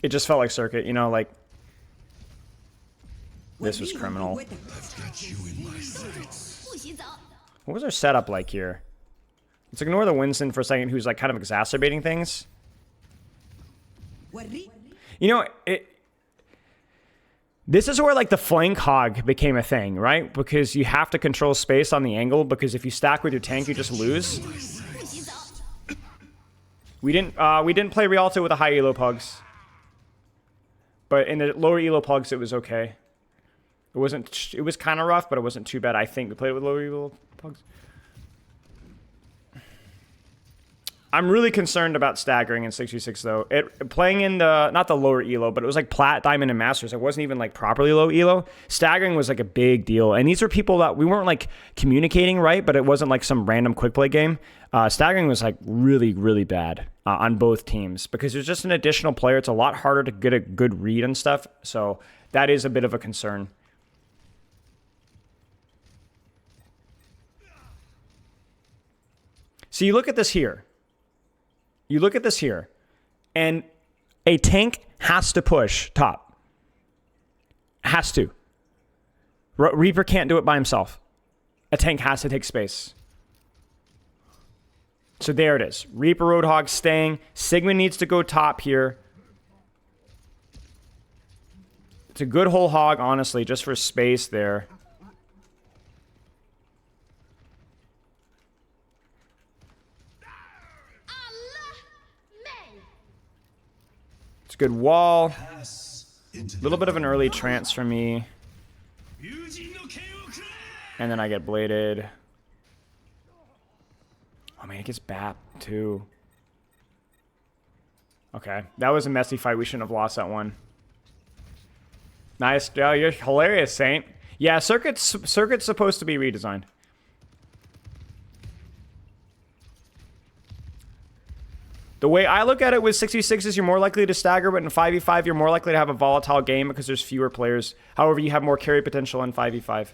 It just felt like Circuit, you know, like... This was criminal. What was our setup like here? Let's ignore the Winston for a second, who's like kind of exacerbating things. You know, this is where like the flank hog became a thing, right? Because you have to control space on the angle, because if you stack with your tank, you just lose. We didn't play Rialto with the high elo pugs. But in the lower elo pugs, it was okay. It was kind of rough, but it wasn't too bad. I think we played with lower elo pugs. I'm really concerned about staggering in 66 though. Playing in the, not the lower elo, but it was like plat, diamond, and masters. It wasn't even like properly low elo. Staggering was like a big deal. And these are people that we weren't like communicating right, but it wasn't like some random quick play game. Staggering was like really, really bad on both teams, because there's just an additional player. It's a lot harder to get a good read and stuff. So that is a bit of a concern. So you look at this here. You look at this here, and a tank has to push top. Has to. Reaper can't do it by himself. A tank has to take space. So there it is. Reaper, Roadhog staying. Sigma needs to go top here. It's a good whole hog, honestly, just for space there. It's a good wall. A little bit of an early trance for me. And then I get bladed. Oh man, it gets BAP too. Okay, that was a messy fight. We shouldn't have lost that one. Nice. Oh, you're hilarious, Saint. Yeah, Circuit's supposed to be redesigned. The way I look at it with 66 is you're more likely to stagger, but in 5v5 you're more likely to have a volatile game because there's fewer players. However, you have more carry potential in 5v5.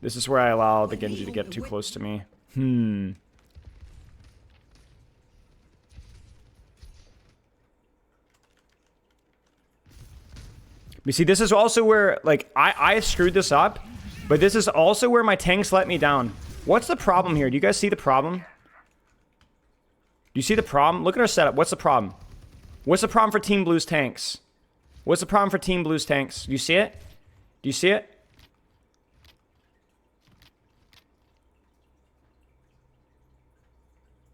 This is where I allow the Genji to get too close to me. You see, this is also where, like, I screwed this up, but this is also where my tanks let me down. What's the problem here? Do you guys see the problem? Do you see the problem? Look at our setup. What's the problem? What's the problem for Team Blue's tanks? What's the problem for Team Blue's tanks? Do you see it? Do you see it?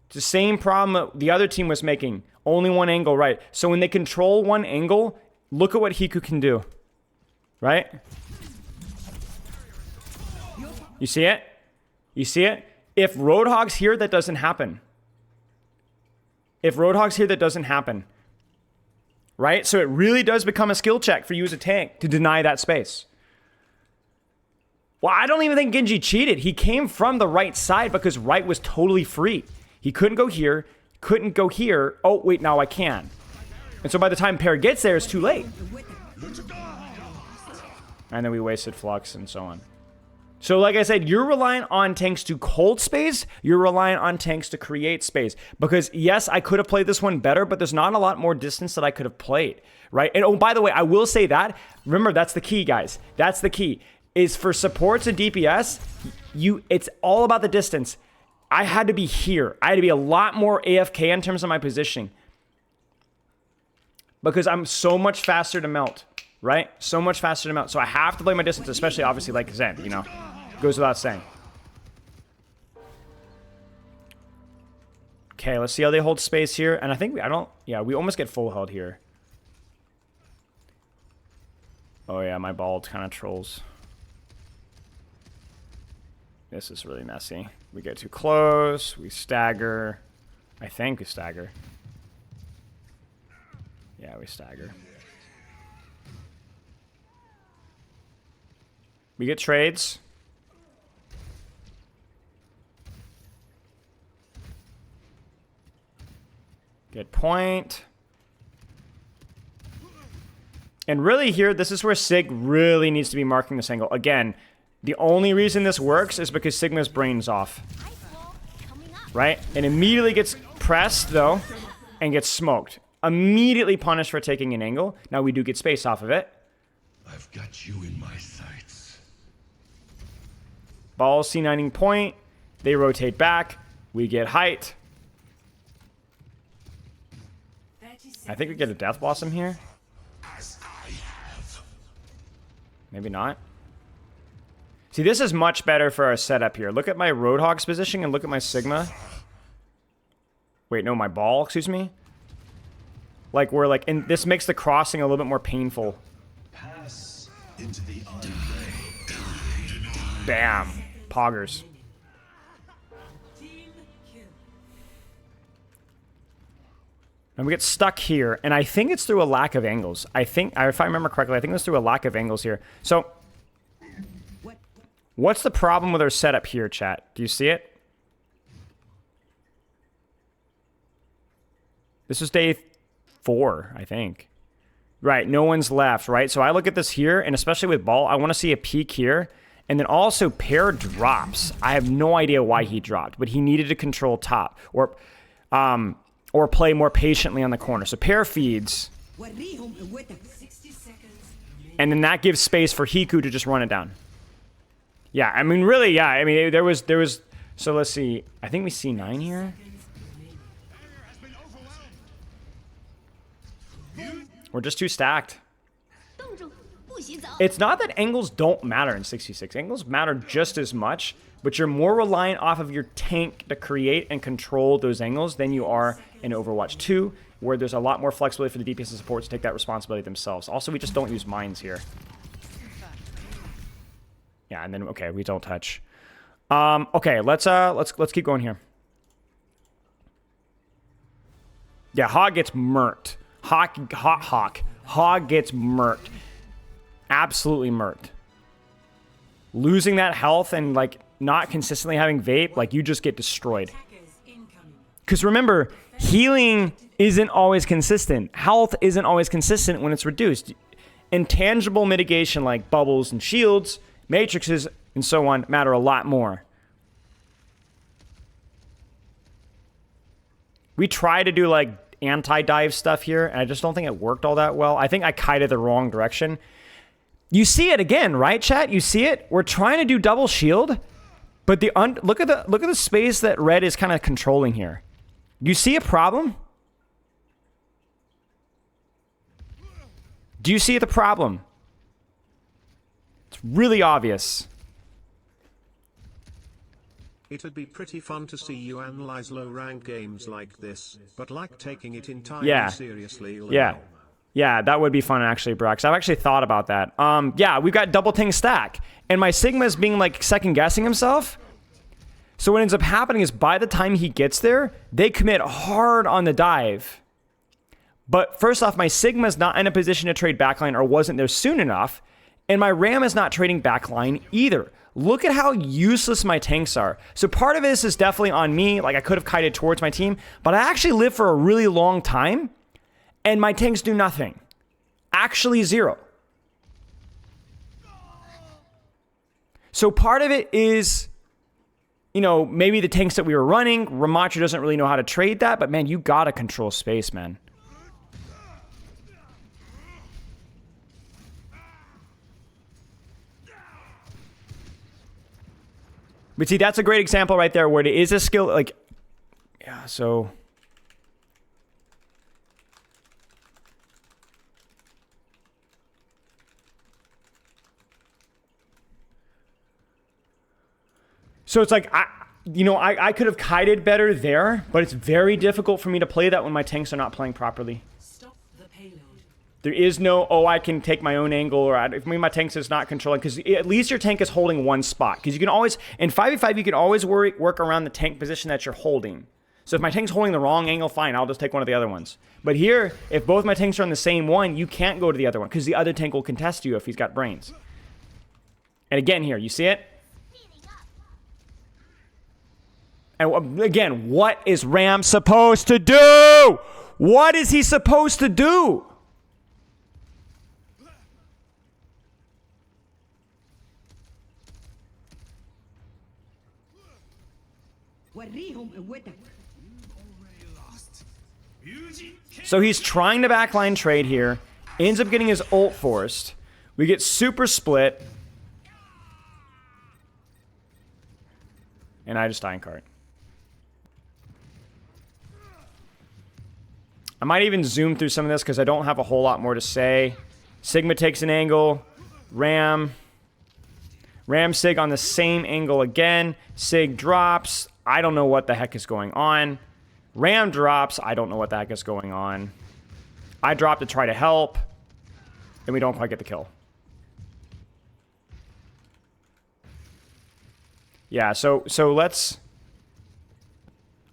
It's the same problem that the other team was making. Only one angle, right? So when they control one angle, look at what Hiku can do. Right? You see it? You see it? If Roadhog's here, that doesn't happen. If Roadhog's here, that doesn't happen. Right? So it really does become a skill check for you as a tank to deny that space. Well, I don't even think Genji cheated. He came from the right side because right was totally free. He couldn't go here, couldn't go here. Oh, wait, now I can. And so by the time Pear gets there, it's too late. And then we wasted Flux and so on. So like I said, you're relying on tanks to hold space. You're relying on tanks to create space. Because yes, I could have played this one better, but there's not a lot more distance that I could have played, right? And oh, by the way, I will say that. Remember, that's the key, guys. That's the key. Is for supports and DPS, it's all about the distance. I had to be here. I had to be a lot more AFK in terms of my positioning. Because I'm so much faster to melt, right? So much faster to melt. So I have to play my distance, especially obviously like Zen, you know? Goes without saying. Okay, let's see how they hold space here. And I think we almost get full held here. Oh yeah, my bald kind of trolls. This is really messy. We get too close, we stagger. I think we stagger. Yeah, we stagger. We get trades. Get point. And really here, this is where Sig really needs to be marking this angle. Again, the only reason this works is because Sigma's brain's off. Right? And immediately gets pressed, though, and gets smoked. Immediately punished for taking an angle. Now we do get space off of it. I've got you in my sights. Ball C9ing point. They rotate back. We get height. I think we get a Death Blossom here. Maybe not. See, this is much better for our setup here. Look at my Roadhog's positioning and look at my Sigma. Wait, no, my ball, excuse me. Like, we're like, and this makes the crossing a little bit more painful. Pass into the Bam. Poggers. And we get stuck here, and I think it's through a lack of angles. I think, if I remember correctly, I think it's through a lack of angles here. So, what's the problem with our setup here, chat? Do you see it? This is day 4, I think. Right, no one's left, right? So I look at this here, and especially with ball, I want to see a peak here. And then also, Pear drops. I have no idea why he dropped, but he needed to control top. Or play more patiently on the corner. So Pear feeds. And then that gives space for Hiku to just run it down. Yeah, I mean, really, yeah. I mean, there was. So let's see. I think we see 9 here. We're just too stacked. It's not that angles don't matter in 66. Angles matter just as much, but you're more reliant off of your tank to create and control those angles than you are in Overwatch 2, where there's a lot more flexibility for the DPS and support to take that responsibility themselves. Also, we just don't use mines here. Yeah, and then okay, we don't touch. Okay, let's keep going here. Yeah, Hog gets murked. Hog gets murked. Absolutely murked. Losing that health and like not consistently having vape, like you just get destroyed. Because remember, healing isn't always consistent. Health isn't always consistent when it's reduced. Intangible mitigation like bubbles and shields, matrices, and so on matter a lot more. We try to do like anti-dive stuff here, and I just don't think it worked all that well. I think I kited the wrong direction. You see it again, right, chat? You see it? We're trying to do double shield, but the look at the space that red is kind of controlling here. You see a problem? Do you see the problem? It's really obvious. It'd be pretty fun to see you analyze low-rank games like this, but like taking it entirely Yeah. seriously. Yeah. Yeah, that would be fun actually, Brox. I've actually thought about that. Yeah, we've got double tank stack. And my Sigma's being like second guessing himself. So what ends up happening is by the time he gets there, they commit hard on the dive. But first off, my Sigma's not in a position to trade backline or wasn't there soon enough. And my Ram is not trading backline either. Look at how useless my tanks are. So part of this is definitely on me. Like I could have kited towards my team, but I actually live for a really long time. And my tanks do nothing. Actually zero. So part of it is, you know, maybe the tanks that we were running, Ramacho doesn't really know how to trade that, but man, you gotta control space, man. But see, that's a great example right there where it is a skill, like, yeah, so... So it's like, I could have kited better there, but it's very difficult for me to play that when my tanks are not playing properly. Stop the payload. There is no, oh, I can take my own angle, or if my tanks is not controlling, because at least your tank is holding one spot. Because you can always, in 5v5, you can always work around the tank position that you're holding. So if my tank's holding the wrong angle, fine, I'll just take one of the other ones. But here, if both my tanks are on the same one, you can't go to the other one, because the other tank will contest you if he's got brains. And again here, you see it? And again, what is Ram supposed to do? What is he supposed to do? So he's trying to backline trade here. Ends up getting his ult forced. We get super split. And I just die in cart. I might even zoom through some of this because I don't have a whole lot more to say. Sigma takes an angle. Ram Sig on the same angle again. Sig drops. I don't know what the heck is going on. Ram drops. I don't know what the heck is going on. I drop to try to help. And we don't quite get the kill. Yeah, so let's...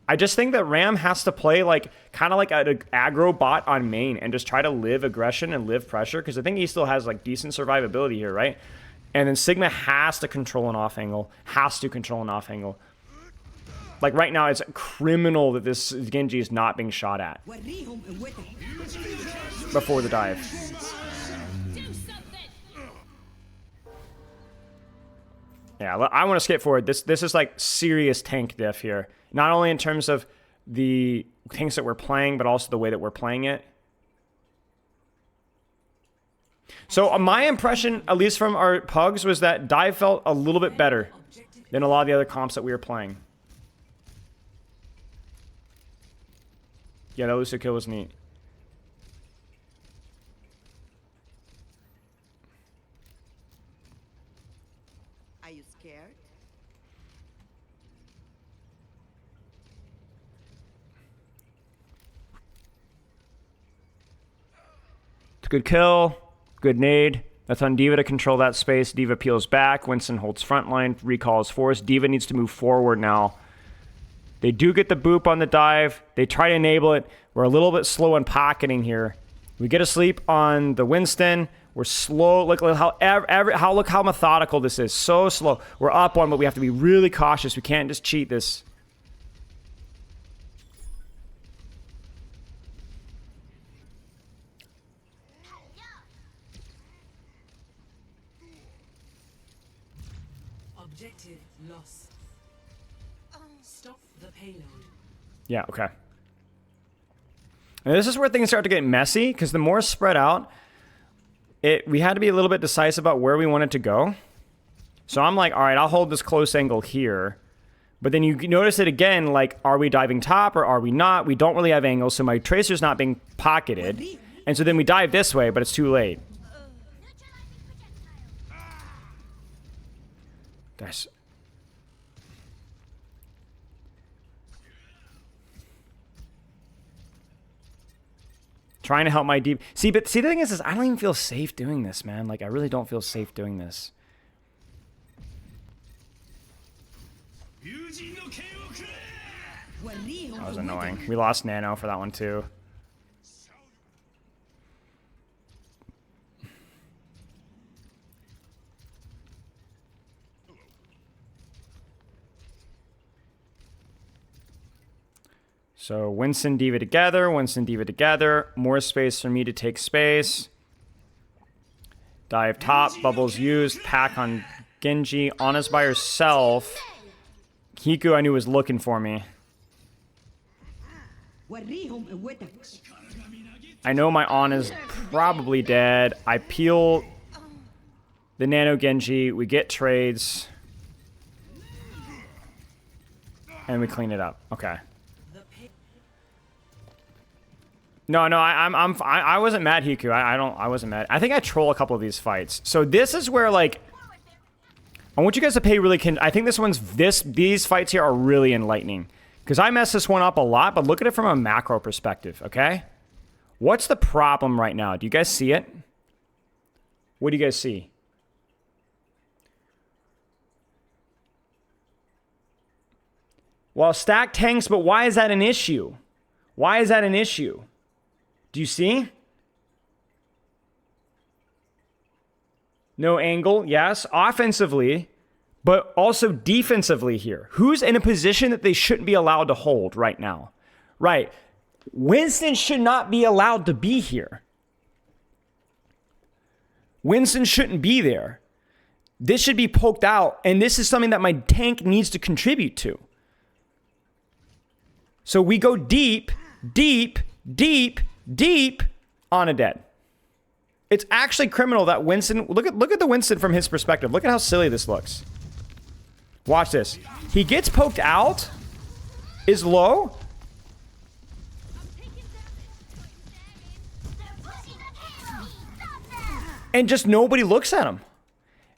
I just think that Ram has to play like kind of like an aggro bot on main and just try to live aggression and live pressure, because I think he still has like decent survivability here, right? And then Sigma has to control an off angle, Like right now, it's criminal that this Genji is not being shot at before the dive. Yeah, I want to skip forward. This is like serious tank diff here. Not only in terms of the tanks that we're playing, but also the way that we're playing it. So my impression, at least from our pugs, was that dive felt a little bit better than a lot of the other comps that we were playing. Yeah, that Lucio kill was neat. Are you scared? It's a good kill. Good nade. That's on D.Va to control that space. D.Va peels back. Winston holds front line. Recalls force. D.Va needs to move forward now. They do get the boop on the dive. They try to enable it. We're a little bit slow in pocketing here. We get a sleep on the Winston. We're slow. Look how methodical this is. So slow. We're up one, but we have to be really cautious. We can't just cheat this. Objective lost. Stop the payload. Yeah, okay. And this is where things start to get messy, because the more spread out, we had to be a little bit decisive about where we wanted to go. So I'm like, all right, I'll hold this close angle here. But then you notice it again, like, are we diving top or are we not? We don't really have angles, so my tracer's not being pocketed. And so then we dive this way, but it's too late. Guys. Trying to help my deep. See, but see, the thing is I don't even feel safe doing this, man. Like, I really don't feel safe doing this. That was annoying. We lost Nano for that one, too. So Winston Diva together, Winston Diva together. More space for me to take space. Dive top, bubbles used, pack on Genji. Ana's by herself. Hiku I knew was looking for me. I know my Ana's probably dead. I peel the Nano Genji. We get trades. And we clean it up. Okay. No, I wasn't mad, Hiku. I wasn't mad. I think I troll a couple of these fights. So this is where, like, I want you guys to pay really. I think these fights here are really enlightening because I messed this one up a lot. But look at it from a macro perspective. Okay, what's the problem right now? Do you guys see it? What do you guys see? Well, stack tanks, but why is that an issue? Why is that an issue? Do you see? No angle, yes. Offensively, but also defensively here. Who's in a position that they shouldn't be allowed to hold right now? Right. Winston should not be allowed to be here. Winston shouldn't be there. This should be poked out, and this is something that my tank needs to contribute to. So we go deep, deep, deep, deep on a dead. It's actually criminal that Winston, look at the Winston from his perspective. Look at how silly this looks. Watch this. He gets poked out, is low. And just nobody looks at him.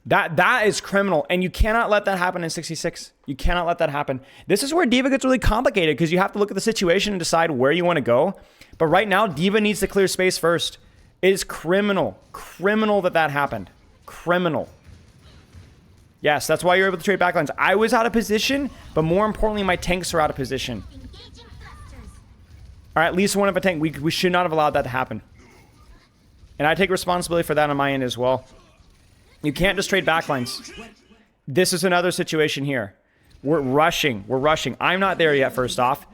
That is criminal, and you cannot let that happen in 66. You cannot let that happen. This is where Diva gets really complicated because you have to look at the situation and decide where you want to go. But right now, Diva needs to clear space first. It is criminal. Criminal that happened. Criminal. Yes, that's why you're able to trade backlines. I was out of position, but more importantly, my tanks are out of position. All right, at least one of a tank. We should not have allowed that to happen. And I take responsibility for that on my end as well. You can't just trade backlines. This is another situation here. We're rushing. We're rushing. I'm not there yet, first off.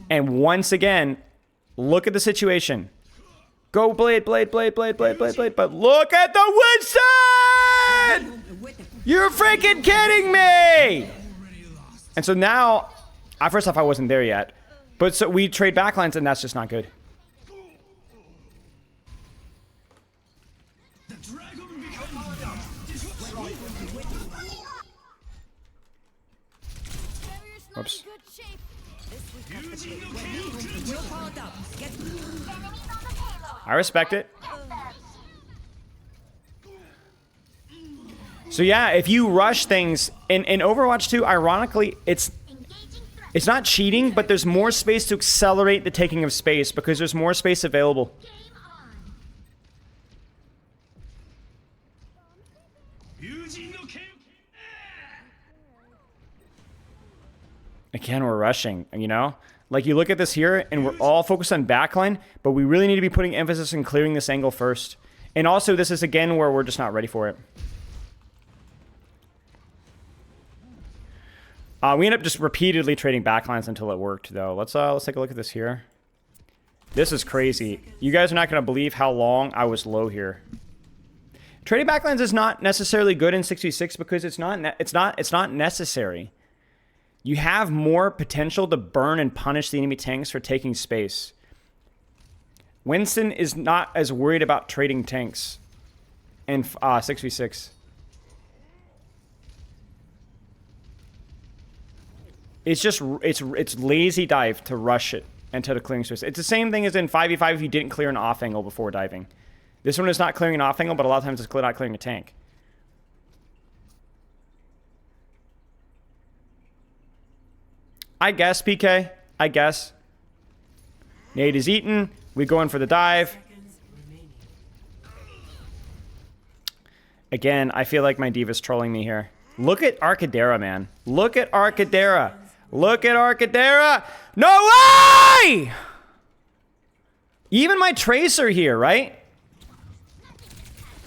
And once again, look at the situation. Go Blade, Blade, Blade, Blade, Blade, Blade, Blade. But look at the Winston! You're freaking kidding me! And so now, first off, I wasn't there yet. But so we trade backlines, and that's just not good. Oops. I respect it. So yeah, if you rush things in Overwatch 2, ironically, it's not cheating, but there's more space to accelerate the taking of space because there's more space available. Again, we're rushing, you know? Like, you look at this here, and we're all focused on backline, but we really need to be putting emphasis on clearing this angle first. And also, this is, again, where we're just not ready for it. We end up just repeatedly trading backlines until it worked, though. Let's take a look at this here. This is crazy. You guys are not going to believe how long I was low here. Trading backlines is not necessarily good in 66 because it's not necessary. You have more potential to burn and punish the enemy tanks for taking space. Winston is not as worried about trading tanks in 6v6. It's just, it's lazy dive to rush it into the clearing space. It's the same thing as in 5v5 if you didn't clear an off angle before diving. This one is not clearing an off angle, but a lot of times it's not clearing a tank. I guess, PK. I guess. Nade is eaten. We go in for the dive. Again, I feel like my diva's trolling me here. Look at Arcadera, man. Look at Arcadera. Look at Arcadera. No way! Even my Tracer here, right?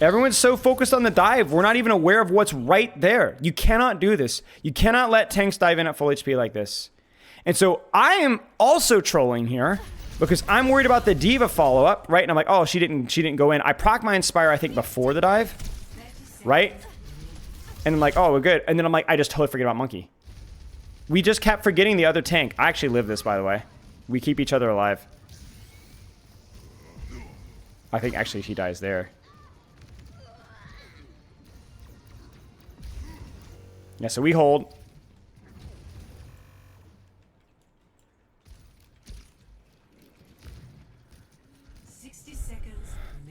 Everyone's so focused on the dive, we're not even aware of what's right there. You cannot do this. You cannot let tanks dive in at full HP like this. And so I am also trolling here because I'm worried about the diva follow-up, right? And I'm like, oh, she didn't go in. I proc my Inspire, I think, before the dive, right? And I'm like, oh, we're good. And then I'm like, I just totally forget about Monkey. We just kept forgetting the other tank. I actually live this, by the way. We keep each other alive. I think actually she dies there. Yeah, so we hold.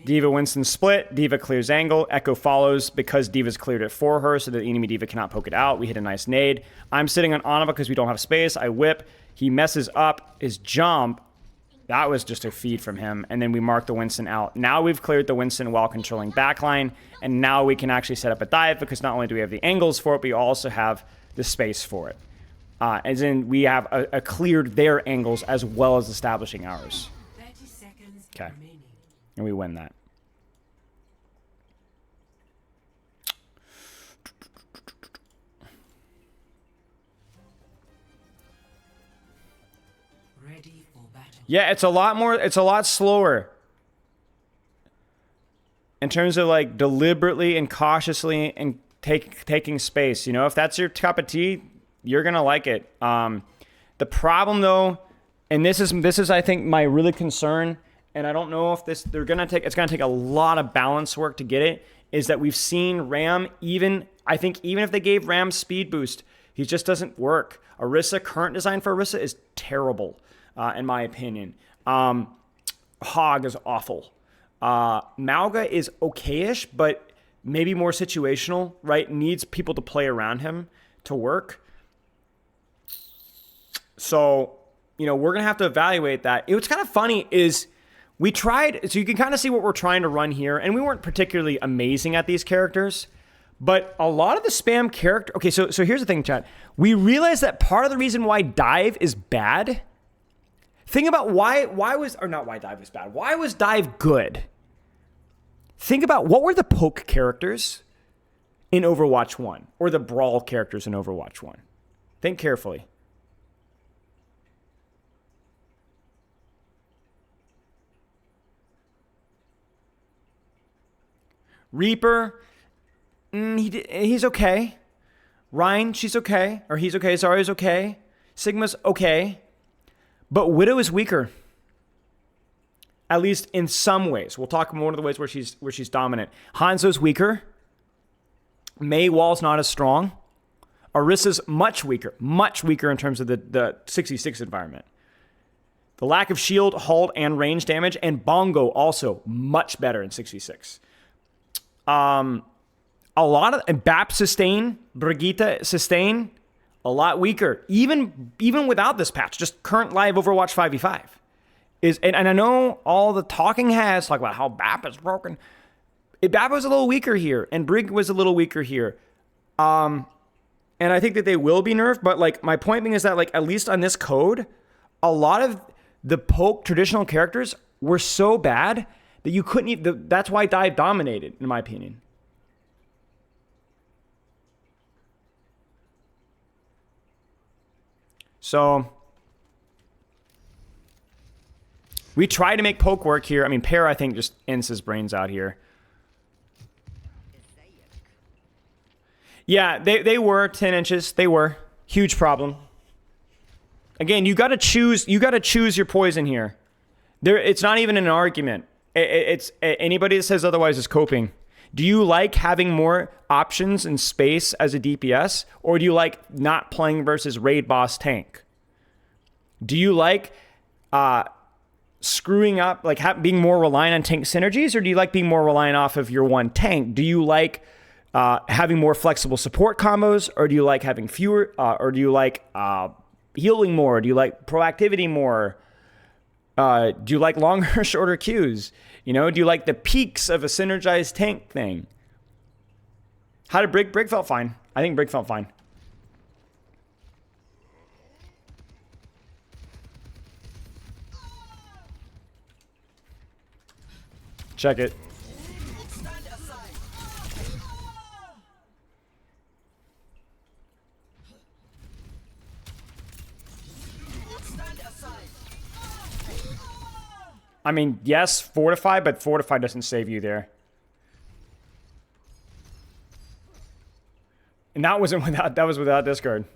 Diva Winston split. Diva clears angle. Echo follows because Diva's cleared it for her so that the enemy Diva cannot poke it out. We hit a nice nade. I'm sitting on Anava because we don't have space. I whip. He messes up his jump. That was just a feed from him. And then we mark the Winston out. Now we've cleared the Winston while controlling backline. And now we can actually set up a dive because not only do we have the angles for it, but we also have the space for it. As in, we have a cleared their angles as well as establishing ours. Okay. And we win that. Ready for battle. Yeah, it's a lot slower. In terms of like deliberately and cautiously and taking space. You know, if that's your cup of tea, you're gonna like it. The problem though, and this is I think my really concern, and I don't know if it's gonna take a lot of balance work to get it, is that we've seen Ram even if they gave Ram speed boost, he just doesn't work. Orisa, current design for Orisa is terrible, in my opinion. Hog is awful. Mauga is okay-ish, but maybe more situational, right? Needs people to play around him to work. So, you know, we're going to have to evaluate that. What's kind of funny is we tried, so you can kind of see what we're trying to run here, and we weren't particularly amazing at these characters, but a lot of the spam character... Okay, so here's the thing, chat. We realized that part of the reason why dive is bad... Think about why was dive good? Think about what were the poke characters in Overwatch 1 or the brawl characters in Overwatch 1. Think carefully. Reaper, he's okay. Ryan, she's okay. Or he's okay. Zarya's okay. Sigma's okay. But Widow is weaker. At least in some ways. We'll talk more of the ways where she's dominant. Hanzo's weaker. Mei Wall's not as strong. Orisa's much weaker in terms of the 66 environment. The lack of shield, hold, and range damage, and Bongo also much better in 66. A lot of and Bap sustain, Brigitte sustain, a lot weaker. Even without this patch, just current live Overwatch 5v5. And I know all the talking heads talk about how Bap is broken. Bap was a little weaker here, and Brig was a little weaker here. And I think that they will be nerfed, but like my point being is that like at least on this code, a lot of the poke traditional characters were so bad that you couldn't even, that's why dive dominated, in my opinion. So we try to make poke work here. I mean, Pear, I think, just ends his brains out here. Yeah, they were 10 inches. They were. Huge problem. Again, you got to choose your poison here. It's not even an argument. It's anybody that says otherwise is coping. Do you like having more options and space as a DPS, or do you like not playing versus raid boss tank? Do you like screwing up, like being more reliant on tank synergies, or do you like being more reliant off of your one tank? Do you like having more flexible support combos, or do you like having fewer, or do you like healing more? Do you like proactivity more? Do you like longer or shorter queues? You know, do you like the peaks of a synergized tank thing? How did Brig? Brig felt fine. I think Brig felt fine. Check it. I mean, yes, fortify, but fortify doesn't save you there. And that wasn't without, that was without discard.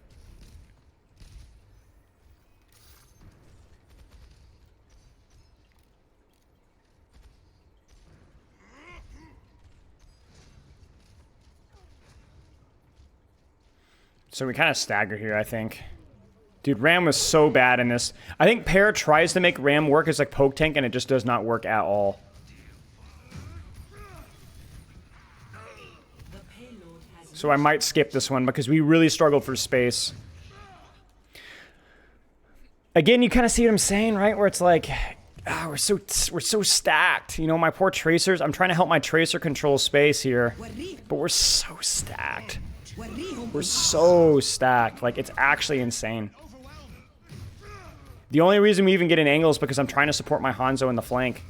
So we kind of stagger here, I think. Dude, Ram was so bad in this. I think Pear tries to make Ram work as like poke tank, and it just does not work at all. So I might skip this one because we really struggled for space. Again, you kind of see what I'm saying, right? Where it's like, we're so stacked. You know, my poor tracers. I'm trying to help my tracer control space here, but we're so stacked. We're so stacked. Like, it's actually insane. The only reason we even get an angle is because I'm trying to support my Hanzo in the flank.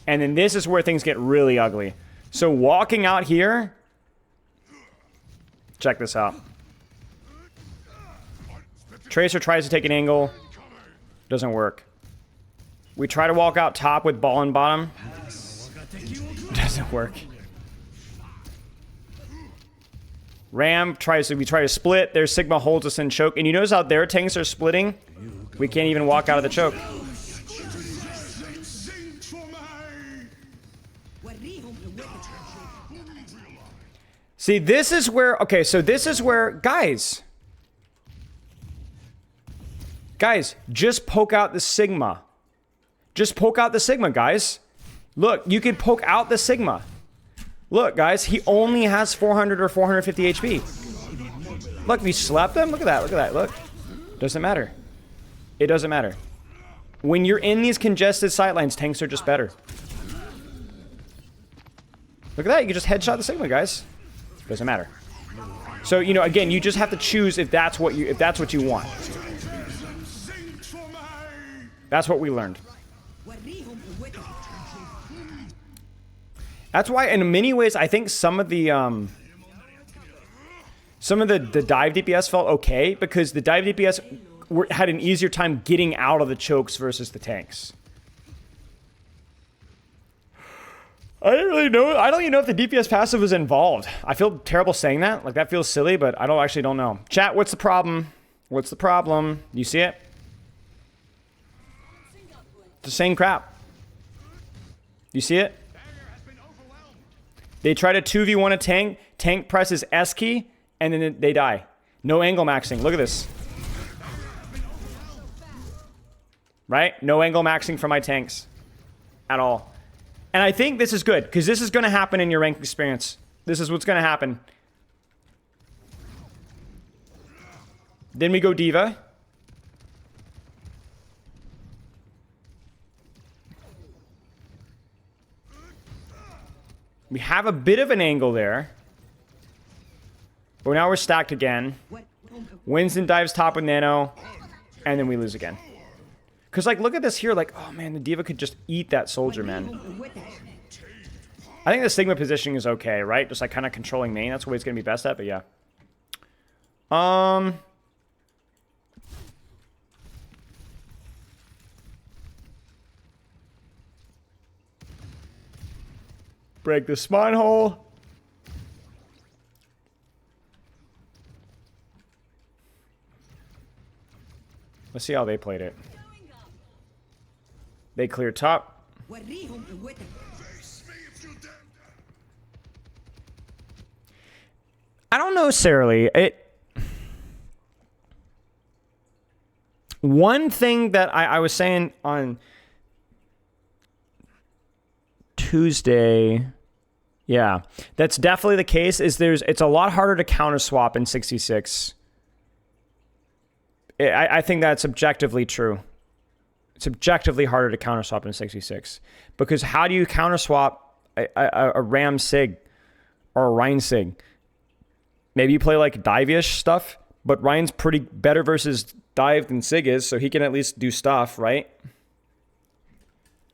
And then this is where things get really ugly. So walking out here, check this out. Tracer tries to take an angle, doesn't work. We try to walk out top with ball and bottom, doesn't work. Ram tries to, we try to split. Their Sigma holds us in choke. And you notice how their tanks are splitting? We can't even walk out of the choke. See, this is where, okay, so this is where, guys, just poke out the Sigma. Just poke out the Sigma, guys. Look, you could poke out the Sigma. Look, guys, he only has 400 or 450 HP. Look, we slapped him. Look at that. Look at that. Look. Doesn't matter. It doesn't matter. When you're in these congested sightlines, tanks are just better. Look at that. You can just headshot the Sigma, guys. Doesn't matter. So, you know, again, you just have to choose if that's what you want. That's what we learned. That's why, in many ways, I think some of the dive DPS felt okay because the dive DPS had an easier time getting out of the chokes versus the tanks. I didn't really know. I don't even know if the DPS passive was involved. I feel terrible saying that. Like, that feels silly, but I don't know. Chat, what's the problem? What's the problem? You see it? It's the same crap. You see it? They try to 2v1 a tank. Tank presses S key, and then they die. No angle maxing. Look at this. Right? No angle maxing for my tanks. At all. And I think this is good, because this is going to happen in your ranked experience. This is what's going to happen. Then we go Diva. We have a bit of an angle there. But now we're stacked again. Winston dives top with Nano. And then we lose again. Because, like, look at this here. Like, oh, man, the Diva could just eat that soldier, man. I think the Sigma positioning is okay, right? Just, like, kind of controlling main. That's what it's going to be best at, but yeah. Break the spawn hole. Let's see how they played it. They clear top. I don't know necessarily. One thing that I was saying on Tuesday, Yeah, that's definitely the case. It's a lot harder to counter swap in 66. I think that's objectively true. It's objectively harder to counter swap in 66 because how do you counter swap a Ram Sig or a Ryan Sig? Maybe you play like dive-ish stuff, but Ryan's pretty better versus dive than Sig is, so he can at least do stuff, right?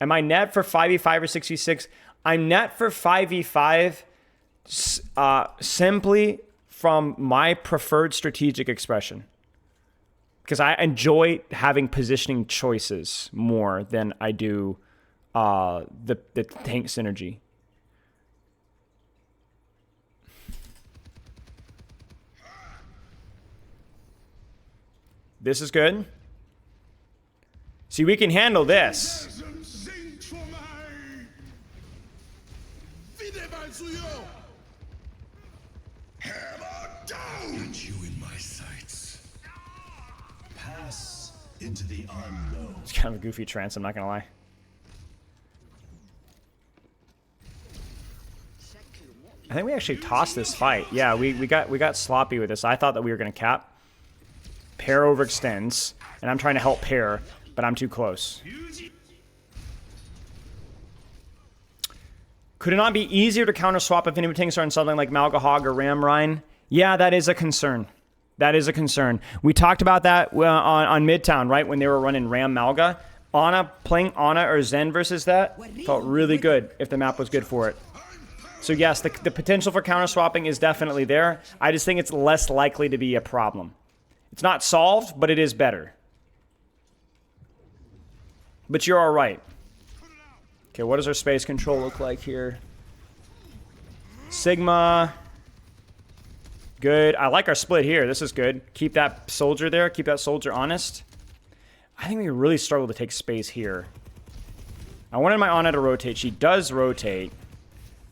Am I net for 5v5 or 66? I'm net for 5v5 simply from my preferred strategic expression. Because I enjoy having positioning choices more than I do the tank synergy. This is good. See, we can handle this. Get you in my sights. Pass into the unknown. It's kind of a goofy trance, I'm not gonna lie. I think we actually tossed this fight. Yeah, we got sloppy with this. I thought that we were gonna cap. Pair overextends, and I'm trying to help pair, but I'm too close. Could it not be easier to counter swap if enemy tanks are on something like Malgahog or Ramrine? Yeah, that is a concern. That is a concern. We talked about that on Midtown, right? When they were running Ram Malga. Playing Ana or Zen versus that felt really good if the map was good for it. So yes, the potential for counter swapping is definitely there. I just think it's less likely to be a problem. It's not solved, but it is better. But you're all right. Okay, what does our space control look like here? Sigma. Good. I like our split here. This is good. Keep that soldier there. Keep that soldier honest. I think we really struggle to take space here. I wanted my Ana to rotate. She does rotate.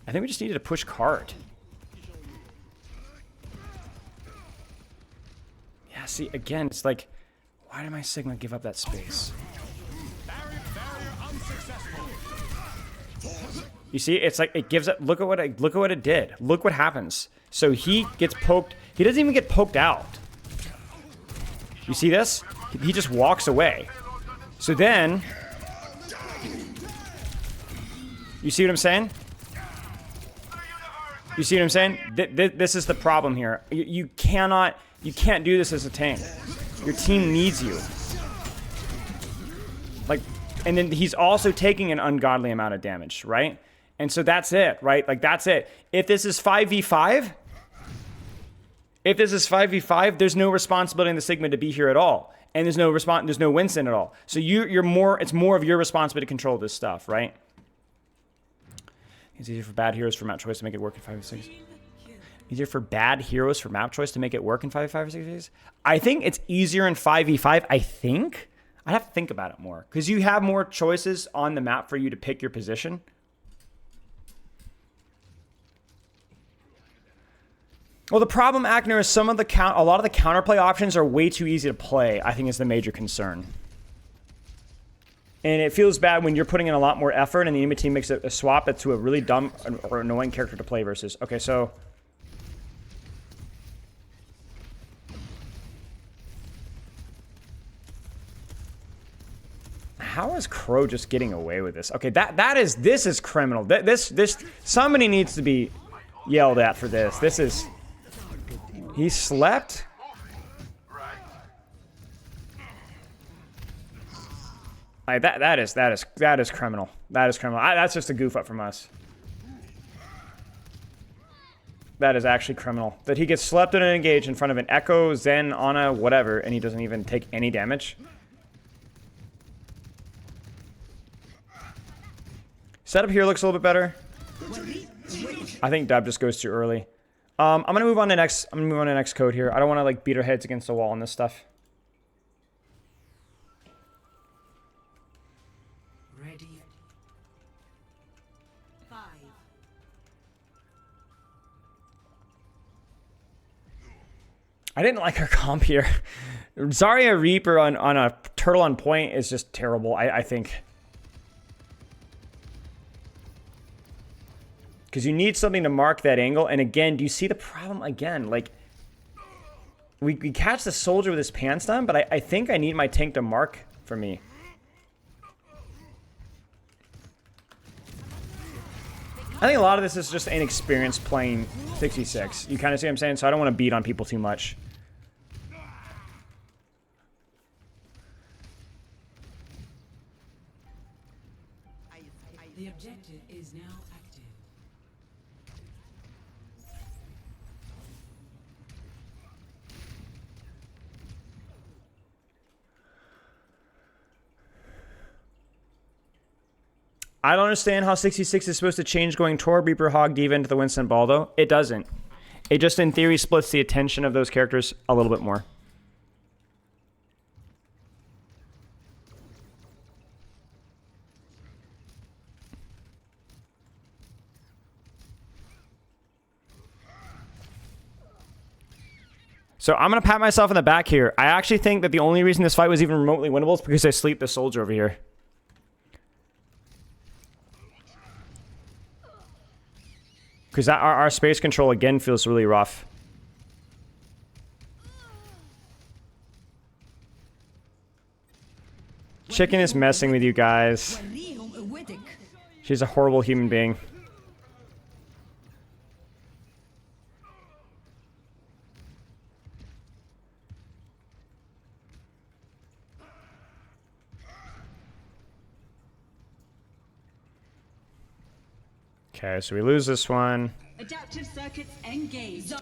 I think we just needed to push cart. Yeah, see, again, it's like, why did my Sigma give up that space? You see, it's like it gives it. Look at what it did. Look what happens. So he gets poked. He doesn't even get poked out. You see this? He just walks away. So then, you see what I'm saying? You see what I'm saying? This is the problem here. You can't do this as a tank. Your team needs you. Like, and then he's also taking an ungodly amount of damage, right? And so that's it, right? Like, that's it. If this is 5v5, there's no responsibility in the Sigma to be here at all. And there's no Winston at all. So it's more of your responsibility to control this stuff, right? It's easier for bad heroes for map choice to make it work in 5v6. Easier for bad heroes for map choice to make it work in 5v5 or 6v6? I think it's easier in 5v5, I think. I'd have to think about it more. Because you have more choices on the map for you to pick your position. Well, the problem, Ackner, is a lot of the counterplay options are way too easy to play, I think is the major concern. And it feels bad when you're putting in a lot more effort and the enemy team makes a swap that's to a really dumb or annoying character to play versus. Okay, so... How is Crow just getting away with this? Okay, this is criminal. This somebody needs to be yelled at for this. This is... He slept? Like that is criminal. That is criminal. That's just a goof up from us. That is actually criminal. That he gets slept in and engaged in front of an Echo, Zen, Ana, whatever, and he doesn't even take any damage. Setup here looks a little bit better. I think Dub just goes too early. I'm gonna move on to next code here. I don't want to like beat our heads against the wall on this stuff. Ready. 5. I didn't like our comp here. Zarya Reaper on a turtle on point is just terrible, I think. Because you need something to mark that angle. And again, do you see the problem again? Like, we catch the soldier with his pants down, but I think I need my tank to mark for me. I think a lot of this is just inexperience playing 66. You kind of see what I'm saying? So I don't want to beat on people too much. The objective is now active. I don't understand how 66 is supposed to change going toward Reaper, Hog, Diva into the Winston Ball, though. It doesn't. It just, in theory, splits the attention of those characters a little bit more. So I'm going to pat myself on the back here. I actually think that the only reason this fight was even remotely winnable is because I sleep the soldier over here. Because our space control, again, feels really rough. Chicken is messing with you guys. She's a horrible human being. Okay, so we lose this one. Adaptive circuits engaged.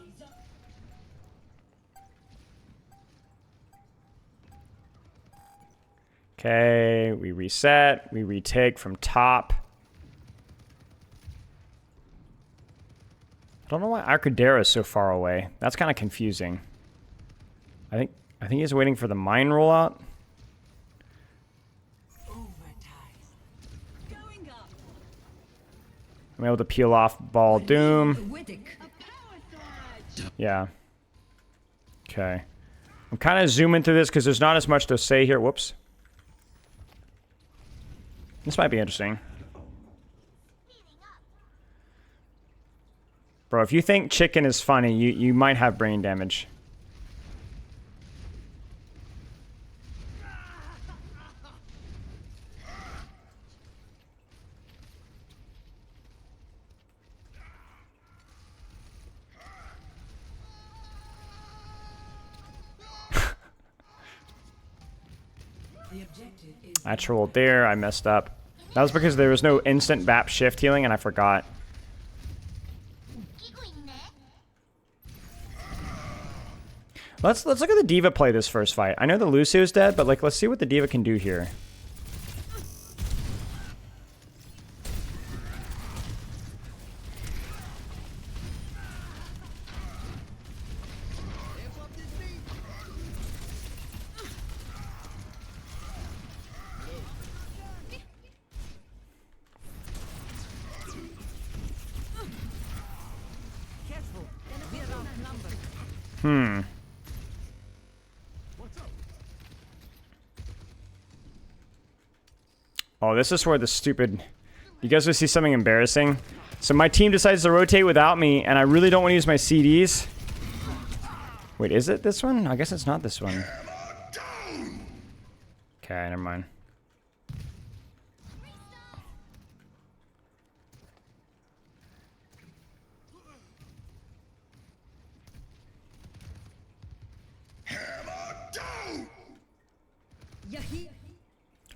Okay, we reset. We retake from top. I don't know why Arcadera is so far away. That's kind of confusing. I think he's waiting for the mine rollout. I'm able to peel off Ball Doom. Yeah. Okay. I'm kind of zooming through this because there's not as much to say here. Whoops. This might be interesting. Bro, if you think chicken is funny, you might have brain damage. I trolled there. I messed up. That was because there was no instant BAP shift healing, and I forgot. Let's look at the Diva play this first fight. I know the Lucio's dead, but like let's see what the Diva can do here. Oh, this is where the stupid... You guys would see something embarrassing. So my team decides to rotate without me, and I really don't want to use my CDs. Wait, is it this one? I guess it's not this one. Okay, never mind.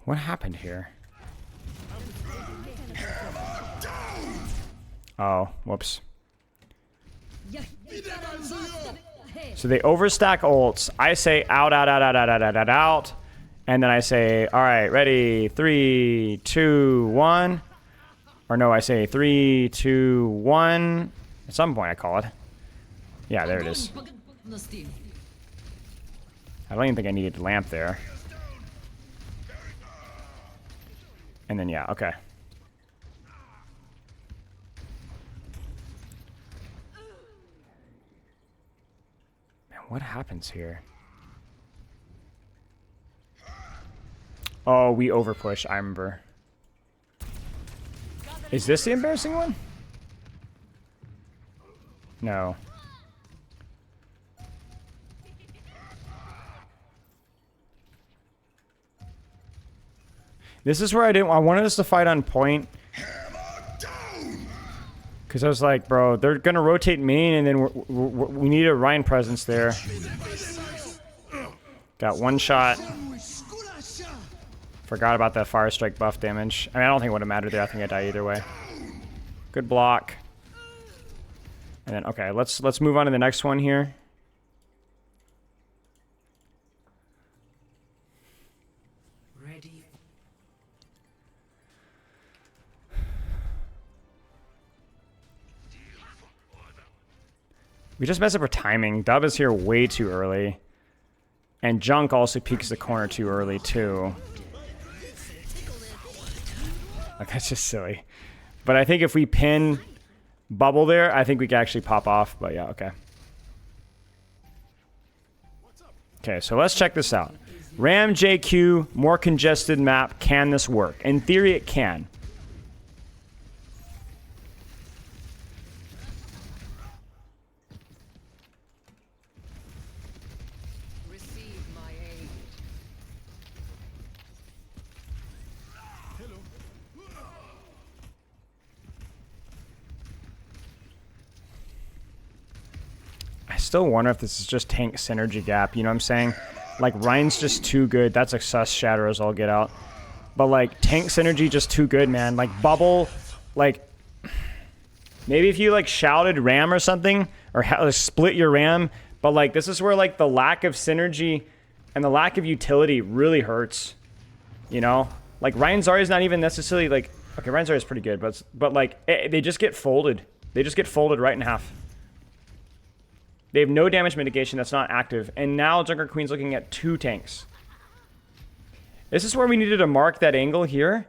What happened here? Oh, whoops. So they overstack ults. I say out, out, out, out, out, out, out, out, out. And then I say, all right, ready, 3, 2, 1. Or no, I say 3, 2, 1. At some point I call it. Yeah, there it is. I don't even think I needed the lamp there. And then, yeah, okay. Man, what happens here? Oh, we overpush, I remember. Is this the embarrassing one? No. This is where I wanted us to fight on point. Because I was like, bro, they're going to rotate main, and then we need a Ryan presence there. Got one shot. Forgot about that fire strike buff damage. I mean, I don't think it would have mattered there. I think I die either way. Good block. And then, okay, let's move on to the next one here. Ready. We just mess up our timing. Dub is here way too early. And Junk also peeks the corner too early, too. Like, that's just silly. But I think if we pin Bubble there, I think we can actually pop off. But yeah, okay. Okay, so let's check this out. Ram JQ, more congested map. Can this work? In theory, it can. I still wonder if this is just tank synergy gap, you know what I'm saying? Like, Ryan's just too good. That's a sus shatter as I'll get out. But, like, tank synergy just too good, man. Like, Bubble, like, maybe if you, like, shouted Ram or something, or split your Ram, but, like, this is where, like, the lack of synergy and the lack of utility really hurts, you know? Like, Ryan Zarya's not even necessarily, like, okay, Ryan Zarya's pretty good, but like, they just get folded. They just get folded right in half. They have no damage mitigation that's not active. And now Junker Queen's looking at 2 tanks. This is where we needed to mark that angle here.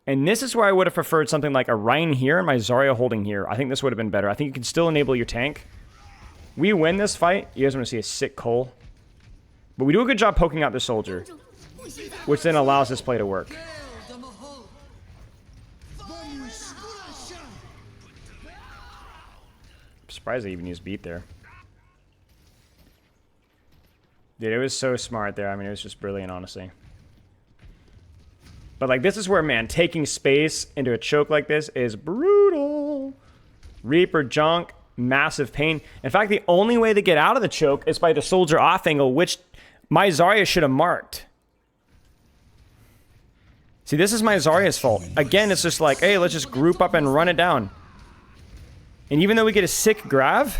And this is where I would have preferred something like a Ryan here and my Zarya holding here. I think this would have been better. I think you can still enable your tank. We win this fight. You guys want to see a sick Cole. But we do a good job poking out the soldier. Which then allows this play to work. I'm surprised they even used beat there. Dude, it was so smart there. I mean, it was just brilliant, honestly. But, like, this is where, man, taking space into a choke like this is brutal. Reaper, Junk, massive pain. In fact, the only way to get out of the choke is by the soldier off angle, which my Zarya should have marked. See, this is my Zarya's fault. Again, it's just like, hey, let's just group up and run it down. And even though we get a sick grab,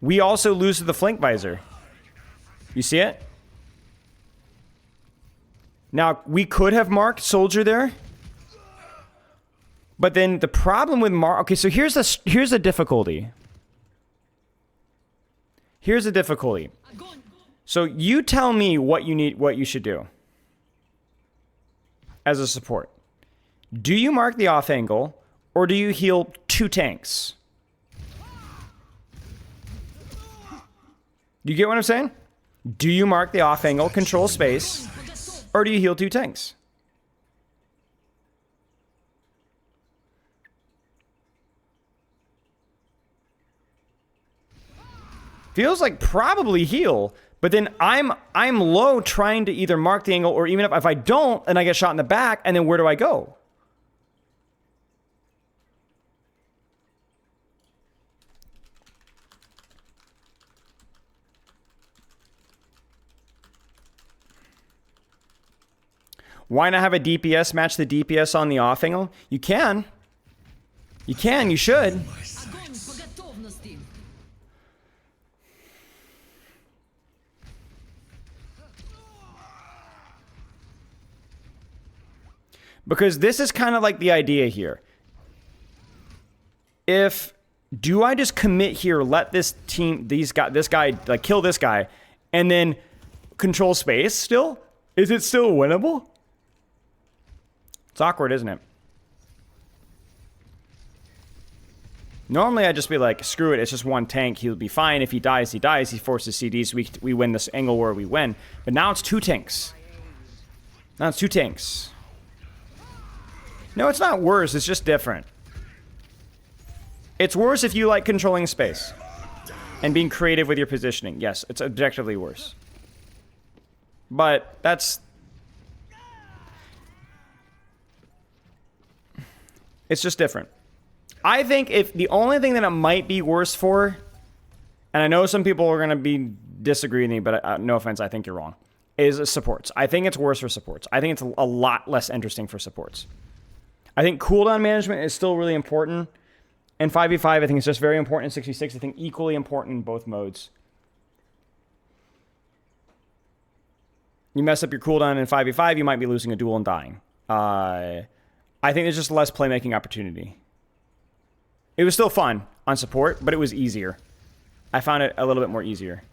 we also lose to the flank visor. You see it? Now, we could have marked soldier there. But then the problem with okay, so here's the difficulty. Here's the difficulty. So you tell me what you need, what you should do as a support. Do you mark the off angle, or do you heal 2 tanks? You get what I'm saying? Do you mark the off angle, control space, or do you heal 2 tanks? Feels like probably heal, but then I'm low trying to either mark the angle, or even if I don't, and I get shot in the back, and then where do I go? Why not have a DPS match the DPS on the off angle? You can. You can, you should. Because this is kind of like the idea here. Do I just commit here, let this team, this guy, like kill this guy, and then control space still? Is it still winnable? It's awkward, isn't it? Normally, I'd just be like, screw it, it's just 1 tank. He'll be fine. If he dies, he dies. He forces CDs. We win this angle where we win. But now it's 2 tanks. Now it's 2 tanks. No, it's not worse. It's just different. It's worse if you like controlling space. and being creative with your positioning. Yes, it's objectively worse. But that's... It's just different. I think if the only thing that it might be worse for, and I know some people are going to be disagreeing with me, but no offense, I think you're wrong, is supports. I think it's worse for supports. I think it's a lot less interesting for supports. I think cooldown management is still really important. And 5v5, I think it's just very important in 66. I think equally important in both modes. You mess up your cooldown in 5v5, you might be losing a duel and dying. I think there's just less playmaking opportunity. It was still fun on support, but it was easier. I found it a little bit more easier.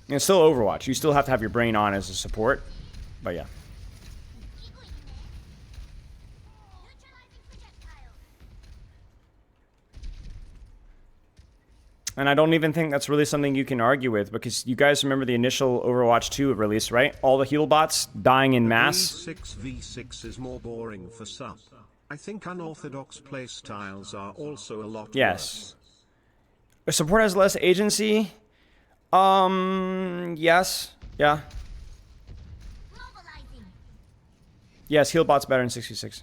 And it's still Overwatch. You still have to have your brain on as a support. But yeah. And I don't even think that's really something you can argue with, because you guys remember the initial Overwatch 2 release, right? All the heal bots dying in mass. 6v6 is more boring for some. I think unorthodox playstyles are also a lot Yes. Worse. Support has less agency. Yes. Yeah. Yes, heal bot's better in 66.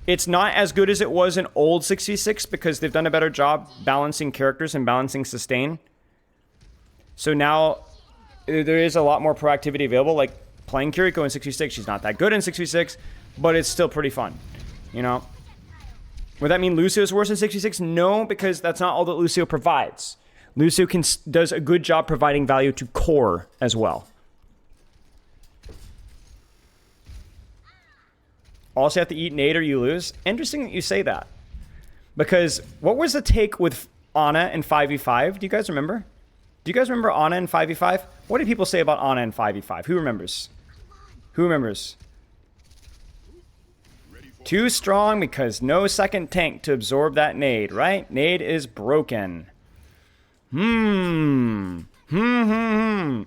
It's not as good as it was in old 66 because they've done a better job balancing characters and balancing sustain. So now there is a lot more proactivity available, like playing Kiriko in 66. She's not that good in 66, but it's still pretty fun, you know? Would that mean Lucio is worse in 66? No, because that's not all that Lucio provides. Lucio does a good job providing value to core as well. Also, you have to eat nade or you lose. Interesting that you say that. Because what was the take with Ana in 5v5? Do you guys remember? Do you guys remember Ana in 5v5? What did people say about Ana in 5v5? Who remembers? Who remembers? Too strong because no second tank to absorb that nade, right? Nade is broken.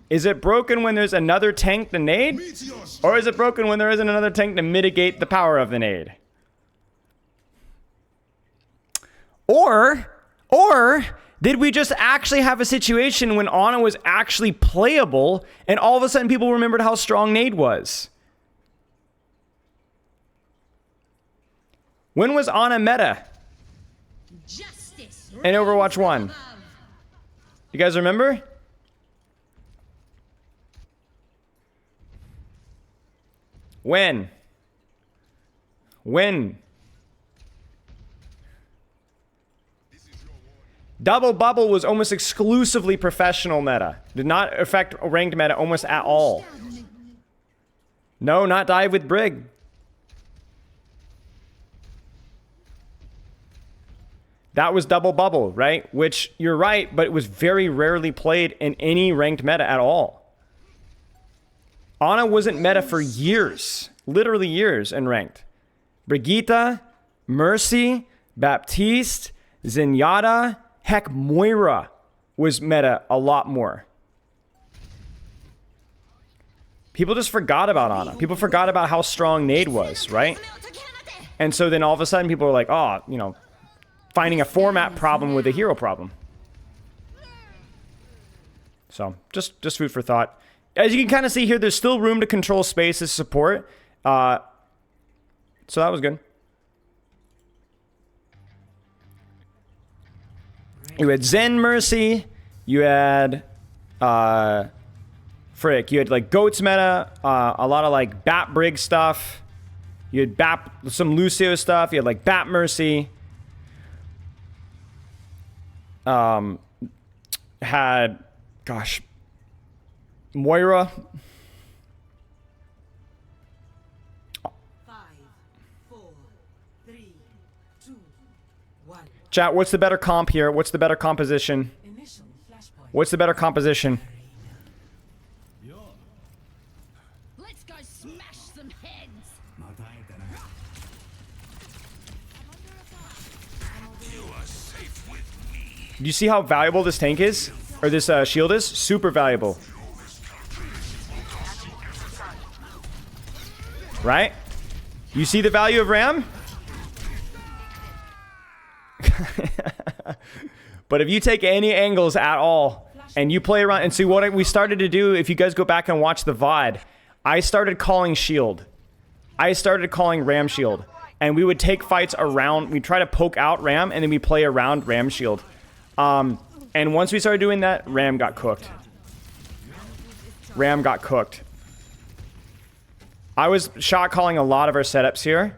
Is it broken when there's another tank to nade? Or is it broken when there isn't another tank to mitigate the power of the nade? Or did we just actually have a situation when Ana was actually playable and all of a sudden people remembered how strong nade was? When was Ana meta? In Overwatch 1. You guys remember? When? Double Bubble was almost exclusively professional meta. Did not affect ranked meta almost at all. No, not Dive with Brig. That was Double Bubble, right? Which, you're right, but it was very rarely played in any ranked meta at all. Ana wasn't meta for years. Literally years in ranked. Brigitte, Mercy, Baptiste, Zenyatta, heck, Moira was meta a lot more. People just forgot about Ana. People forgot about how strong nade was, right? And so then all of a sudden people were like, oh, you know, finding a format problem with a hero problem. So, just food for thought. As you can kind of see here, there's still room to control space as support. So that was good. You had Zen Mercy. You had frick. You had like Goats meta. A lot of like Bat Brig stuff. You had some Lucio stuff. You had like Bat Mercy. Had, gosh, Moira. 5, 4, 3, 2, 1. Chat, what's the better comp here? What's the better composition? What's the better composition? Let's go smash some heads. Do you see how valuable this tank is? Or this shield is? Super valuable. Right? You see the value of Ram? But if you take any angles at all and you play around and see what we started to do, if you guys go back and watch the VOD, I started calling shield. I started calling Ram shield. And we would take fights around, we'd try to poke out Ram and then we play around Ram shield. And once we started doing that, Ram got cooked. Ram got cooked. I was shot calling a lot of our setups here.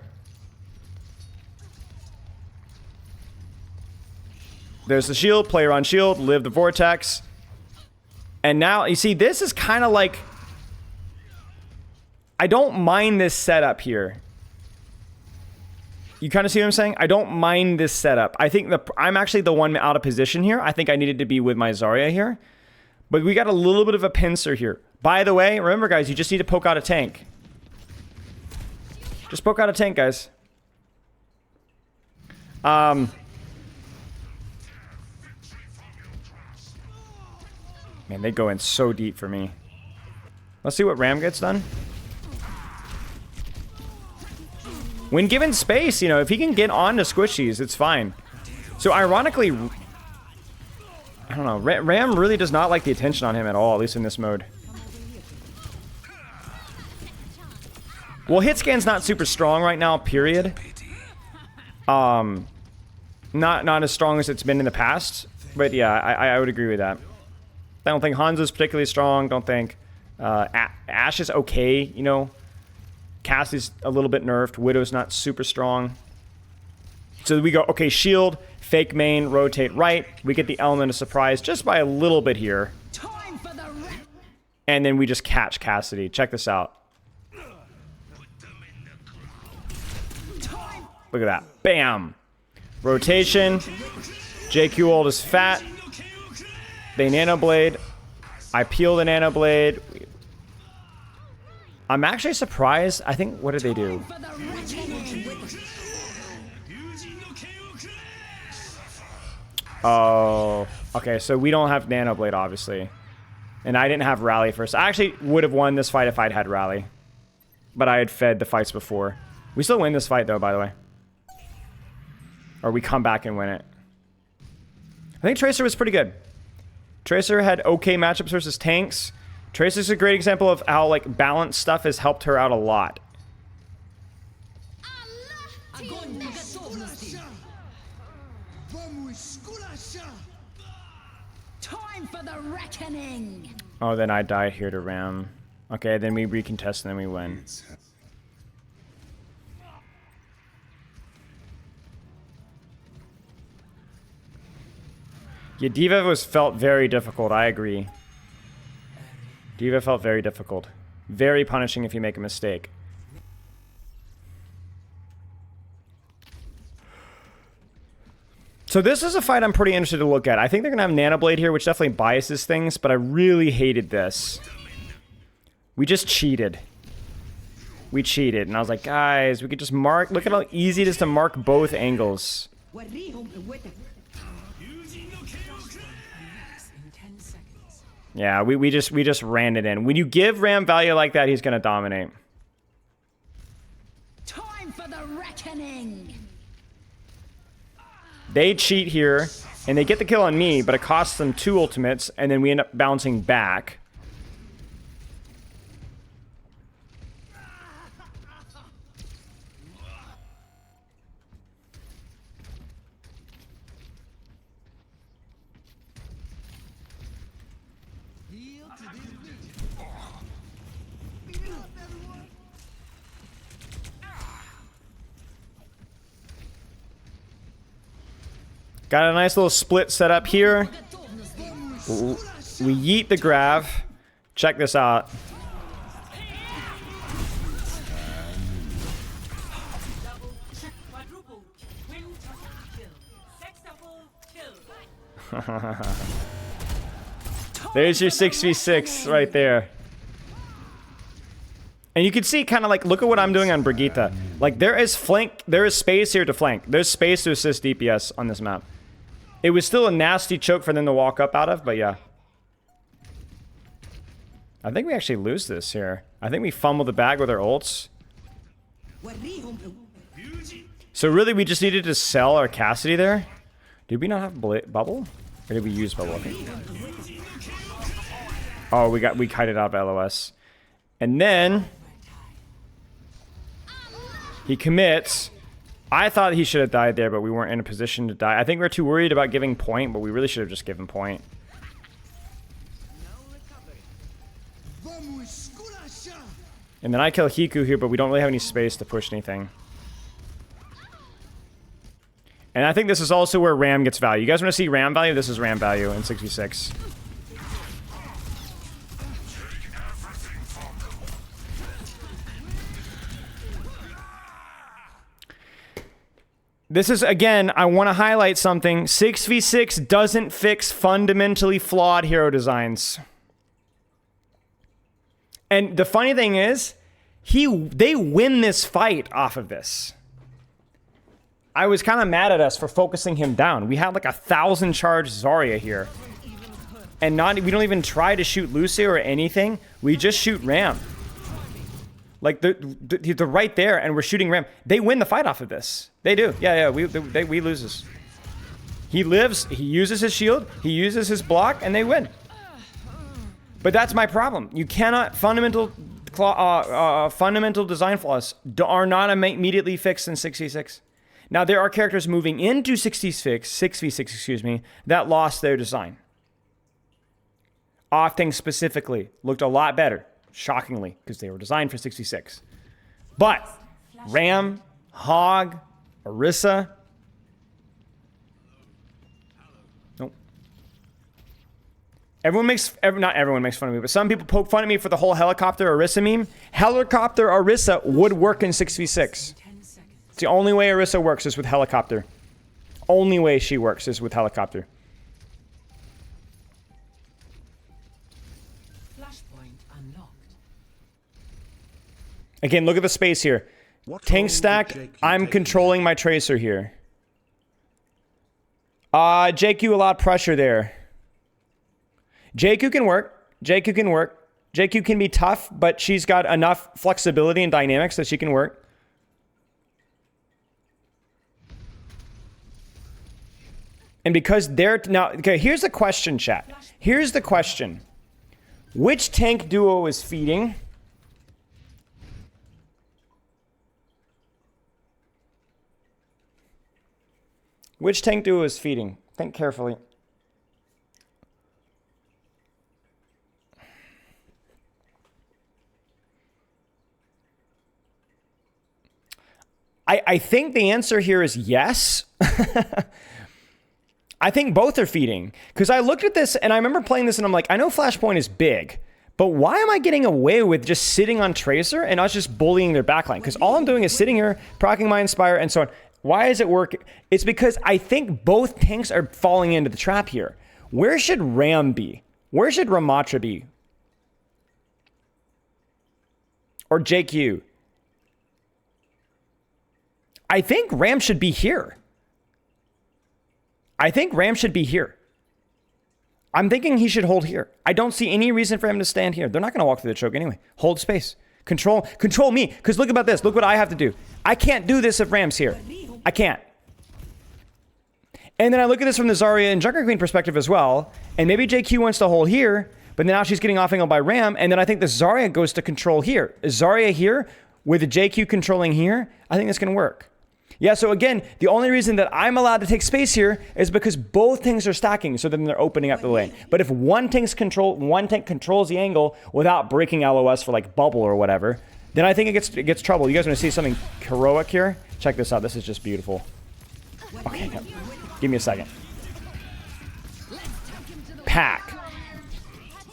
There's the shield, player on shield, live the vortex. And now, you see, this is kind of like... I don't mind this setup here. You kind of see what I'm saying? I don't mind this setup. I think I'm actually the one out of position here. I think I needed to be with my Zarya here. But we got a little bit of a pincer here. By the way, remember guys, you just need to poke out a tank. Just poke out a tank, guys. Man, they go in so deep for me. Let's see what Ram gets done. When given space, you know, if he can get on to squishies, it's fine. So ironically, I don't know, Ram really does not like the attention on him at all, at least in this mode. Well, hit scan's not super strong right now, period. Not as strong as it's been in the past. But yeah, I would agree with that. I don't think Hanzo's particularly strong. Don't think Ashe is okay, you know. Cassie's a little bit nerfed. Widow's not super strong. So we go, okay, shield, fake main, rotate right. We get the element of surprise just by a little bit here. And then we just catch Cassidy. Check this out. Look at that. Bam. Rotation. JQ ult is fat. They nano blade. I peel the nano blade. I'm actually surprised. I think, what did they do? Oh, okay. So we don't have nano blade, obviously. And I didn't have rally first. I actually would have won this fight if I'd had rally. But I had fed the fights before. We still win this fight, though, by the way. Or we come back and win it. I think Tracer was pretty good. Tracer had okay matchups versus tanks. Tracer's a great example of how, like, balanced stuff has helped her out a lot. Time for the reckoning. Oh, then I die here to Ram. Okay, then we recontest and then we win. Yeah, D.Va felt very difficult. I agree. D.Va felt very difficult. Very punishing if you make a mistake. So this is a fight I'm pretty interested to look at. I think they're going to have Nano Blade here, which definitely biases things, but I really hated this. We just cheated. We cheated, and I was like, guys, we could just mark... Look at how easy it is to mark both angles. Yeah, we just ran it in. When you give Ram value like that, he's gonna dominate. Time for the reckoning. They cheat here, and they get the kill on me, but it costs them 2 ultimates, and then we end up bouncing back. Got a nice little split set up here. We yeet the grav. Check this out. There's your 6v6 right there. And you can see kind of like, look at what I'm doing on Brigitte. Like there is space here to flank. There's space to assist DPS on this map. It was still a nasty choke for them to walk up out of, but yeah. I think we actually lose this here. I think we fumble the bag with our ults. So really, we just needed to sell our Cassidy there. Did we not have bubble? Or did we use bubble? Okay. Oh, we kited out of LOS. And then he commits. I thought he should have died there, but we weren't in a position to die. I think we're too worried about giving point, but we really should have just given point. And then I kill Hiku here, but we don't really have any space to push anything. And I think this is also where Ram gets value. You guys want to see Ram value? This is Ram value in 6v6. This is, again, I want to highlight something. 6v6 doesn't fix fundamentally flawed hero designs. And the funny thing is, they win this fight off of this. I was kind of mad at us for focusing him down. We had like 1,000 charge Zarya here. And we don't even try to shoot Lucio or anything. We just shoot Ram. Like, they're right there, and we're shooting Ram. They win the fight off of this. They do. Yeah, we lose this. He lives, he uses his shield, he uses his block, and they win. But that's my problem. You cannot, fundamental design flaws are not immediately fixed in 6v6. Now, there are characters moving into 6v6, excuse me, that lost their design. Octane specifically looked a lot better. Shockingly, because they were designed for 66. But Ram, Hog, Orisa. Nope. Not everyone makes fun of me, but some people poke fun at me for the whole helicopter Orisa meme. Helicopter Orisa would work in 6v6. It's the only way Orisa works is with helicopter. Only way she works is with helicopter. Again, look at the space here. Tank stack, I'm controlling my Tracer here. JQ, a lot of pressure there. JQ can work. JQ can work. JQ can be tough, but she's got enough flexibility and dynamics that she can work. And because they're... Now, okay, here's the question, chat. Here's the question. Which tank duo is feeding? Which tank duo is feeding? Think carefully. I think the answer here is yes. I think both are feeding. Because I looked at this and I remember playing this and I'm like, I know Flashpoint is big, but why am I getting away with just sitting on Tracer and us just bullying their backline? Because all I'm doing is sitting here, proccing my Inspire and so on. Why is it working? It's because I think both tanks are falling into the trap here. Where should Ram be? Where should Ramatra be? Or JQ? I think Ram should be here. I think Ram should be here. I'm thinking he should hold here. I don't see any reason for him to stand here. They're not going to walk through the choke anyway. Hold space. Control me. Because look about this. Look what I have to do. I can't do this if Ram's here. I can't. And then I look at this from the Zarya and Junker Queen perspective as well. And maybe JQ wants to hold here, but now she's getting off angle by Ram. And then I think the Zarya goes to control here. Is Zarya here with the JQ controlling here? I think that's going to work. Yeah, so again, the only reason that I'm allowed to take space here is because both tanks are stacking, so then they're opening up the lane. But if one tank controls the angle without breaking LOS for like bubble or whatever, then I think it gets trouble. You guys want to see something heroic here? Check this out. This is just beautiful. Okay, give me a second. Pack.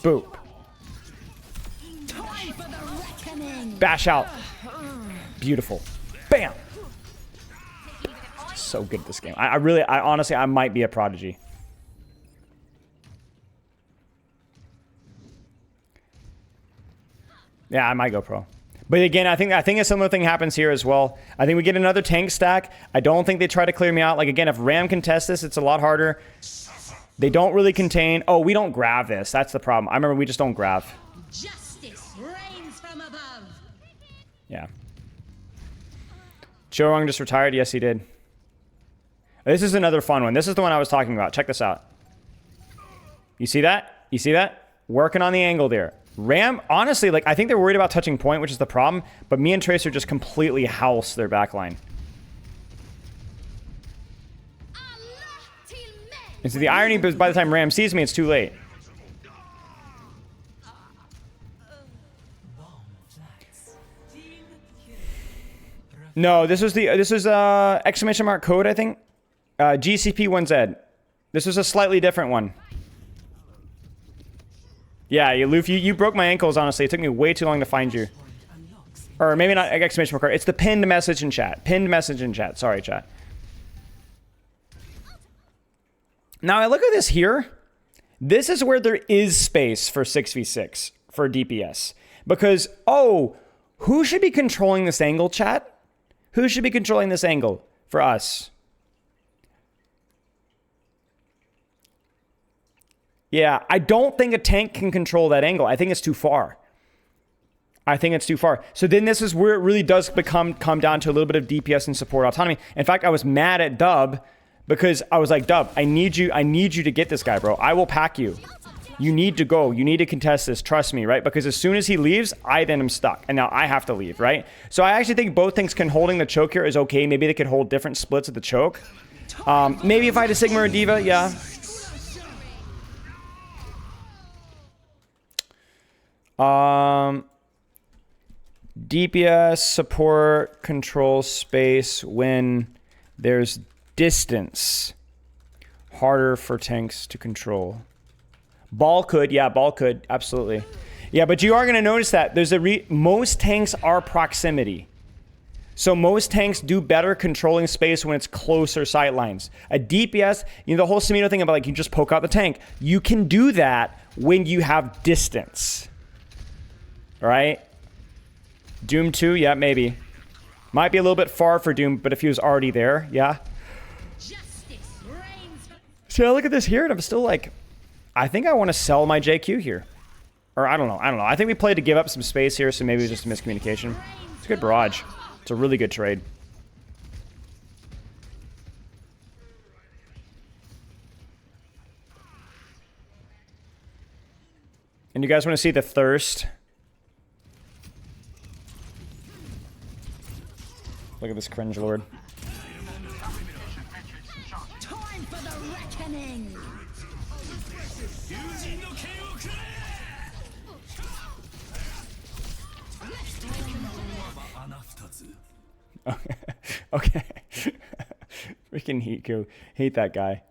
Boop. Bash out. Beautiful. Bam. So good at this game. I honestly, I might be a prodigy. Yeah, I might go pro. But again, I think a similar thing happens here as well. I think we get another tank stack. I don't think they try to clear me out. Like again, if Ram can test this, it's a lot harder. They don't really contain. Oh, we don't grab this. That's the problem. I remember we just don't grab. Justice reigns from above. Yeah. Choong just retired? Yes, he did. This is another fun one. This is the one I was talking about. Check this out. You see that? You see that? Working on the angle there. Ram, honestly, like, I think they're worried about touching point, which is the problem, but me and Tracer just completely house their backline. And so the irony is by the time Ram sees me, it's too late. No, this was exclamation mark code, I think. GCP1Z. This was a slightly different one. Yeah, you broke my ankles, honestly. It took me way too long to find you. Or maybe not exclamation mark. It's the pinned message in chat. Pinned message in chat. Sorry, chat. Now, I look at this here. This is where there is space for 6v6 for DPS. Because, oh, who should be controlling this angle, chat? Who should be controlling this angle for us? Yeah, I don't think a tank can control that angle. I think it's too far. I think it's too far. So then this is where it really does come down to a little bit of DPS and support autonomy. In fact, I was mad at Dub because I was like, Dub, I need you to get this guy, bro. I will pack you. You need to go. You need to contest this. Trust me, right? Because as soon as he leaves, I then am stuck. And now I have to leave, right? So I actually think both things holding the choke here is okay. Maybe they could hold different splits of the choke. Maybe if I had a Sigma or D.Va, yeah. DPS support control space when there's distance. Harder for tanks to control. Ball could, yeah, ball could, absolutely. Yeah, but you are going to notice that there's most tanks are proximity. So most tanks do better controlling space when it's closer sight lines. A DPS, you know, the whole Samito thing about like you just poke out the tank. You can do that when you have distance. All right? Doom 2, yeah, maybe. Might be a little bit far for Doom, but if he was already there, yeah. So I look at this here and I'm still like, I think I want to sell my JQ here. Or I don't know. I think we played to give up some space here, so maybe it was just a miscommunication. It's a good barrage. It's a really good trade. And you guys want to see the thirst? Look at this cringe lord. Time for the reckoning. Okay. Okay. Freaking Hiko. Hate that guy.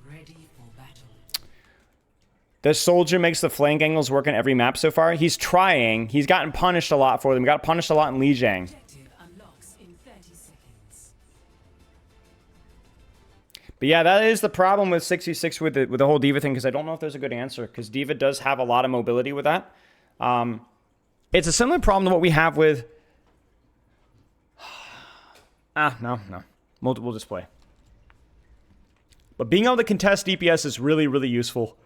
Ready for battle. The soldier makes the flank angles work on every map so far. He's trying. He's gotten punished a lot for them. Got punished a lot in Lijiang. But yeah, that is the problem with 6v6 with the whole D.Va thing, because I don't know if there's a good answer, because D.Va does have a lot of mobility with that. It's a similar problem to what we have with... No. Multiple display. But being able to contest DPS is really, really useful.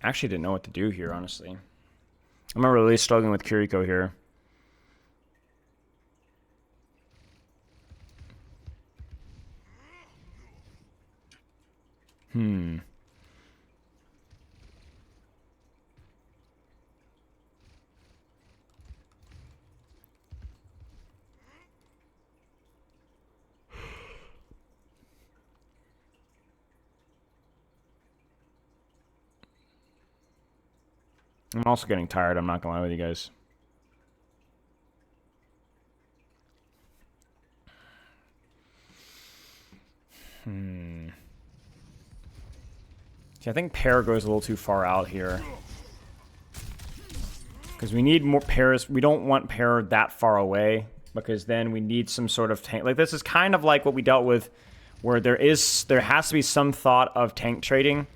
Actually didn't know what to do here, honestly. I'm really struggling with Kiriko here. I'm also getting tired, I'm not gonna lie with you guys. See, I think pair goes a little too far out here. Because we need more pairs. We don't want pair that far away, because then we need some sort of tank. Like, this is kind of like what we dealt with, where there has to be some thought of tank trading.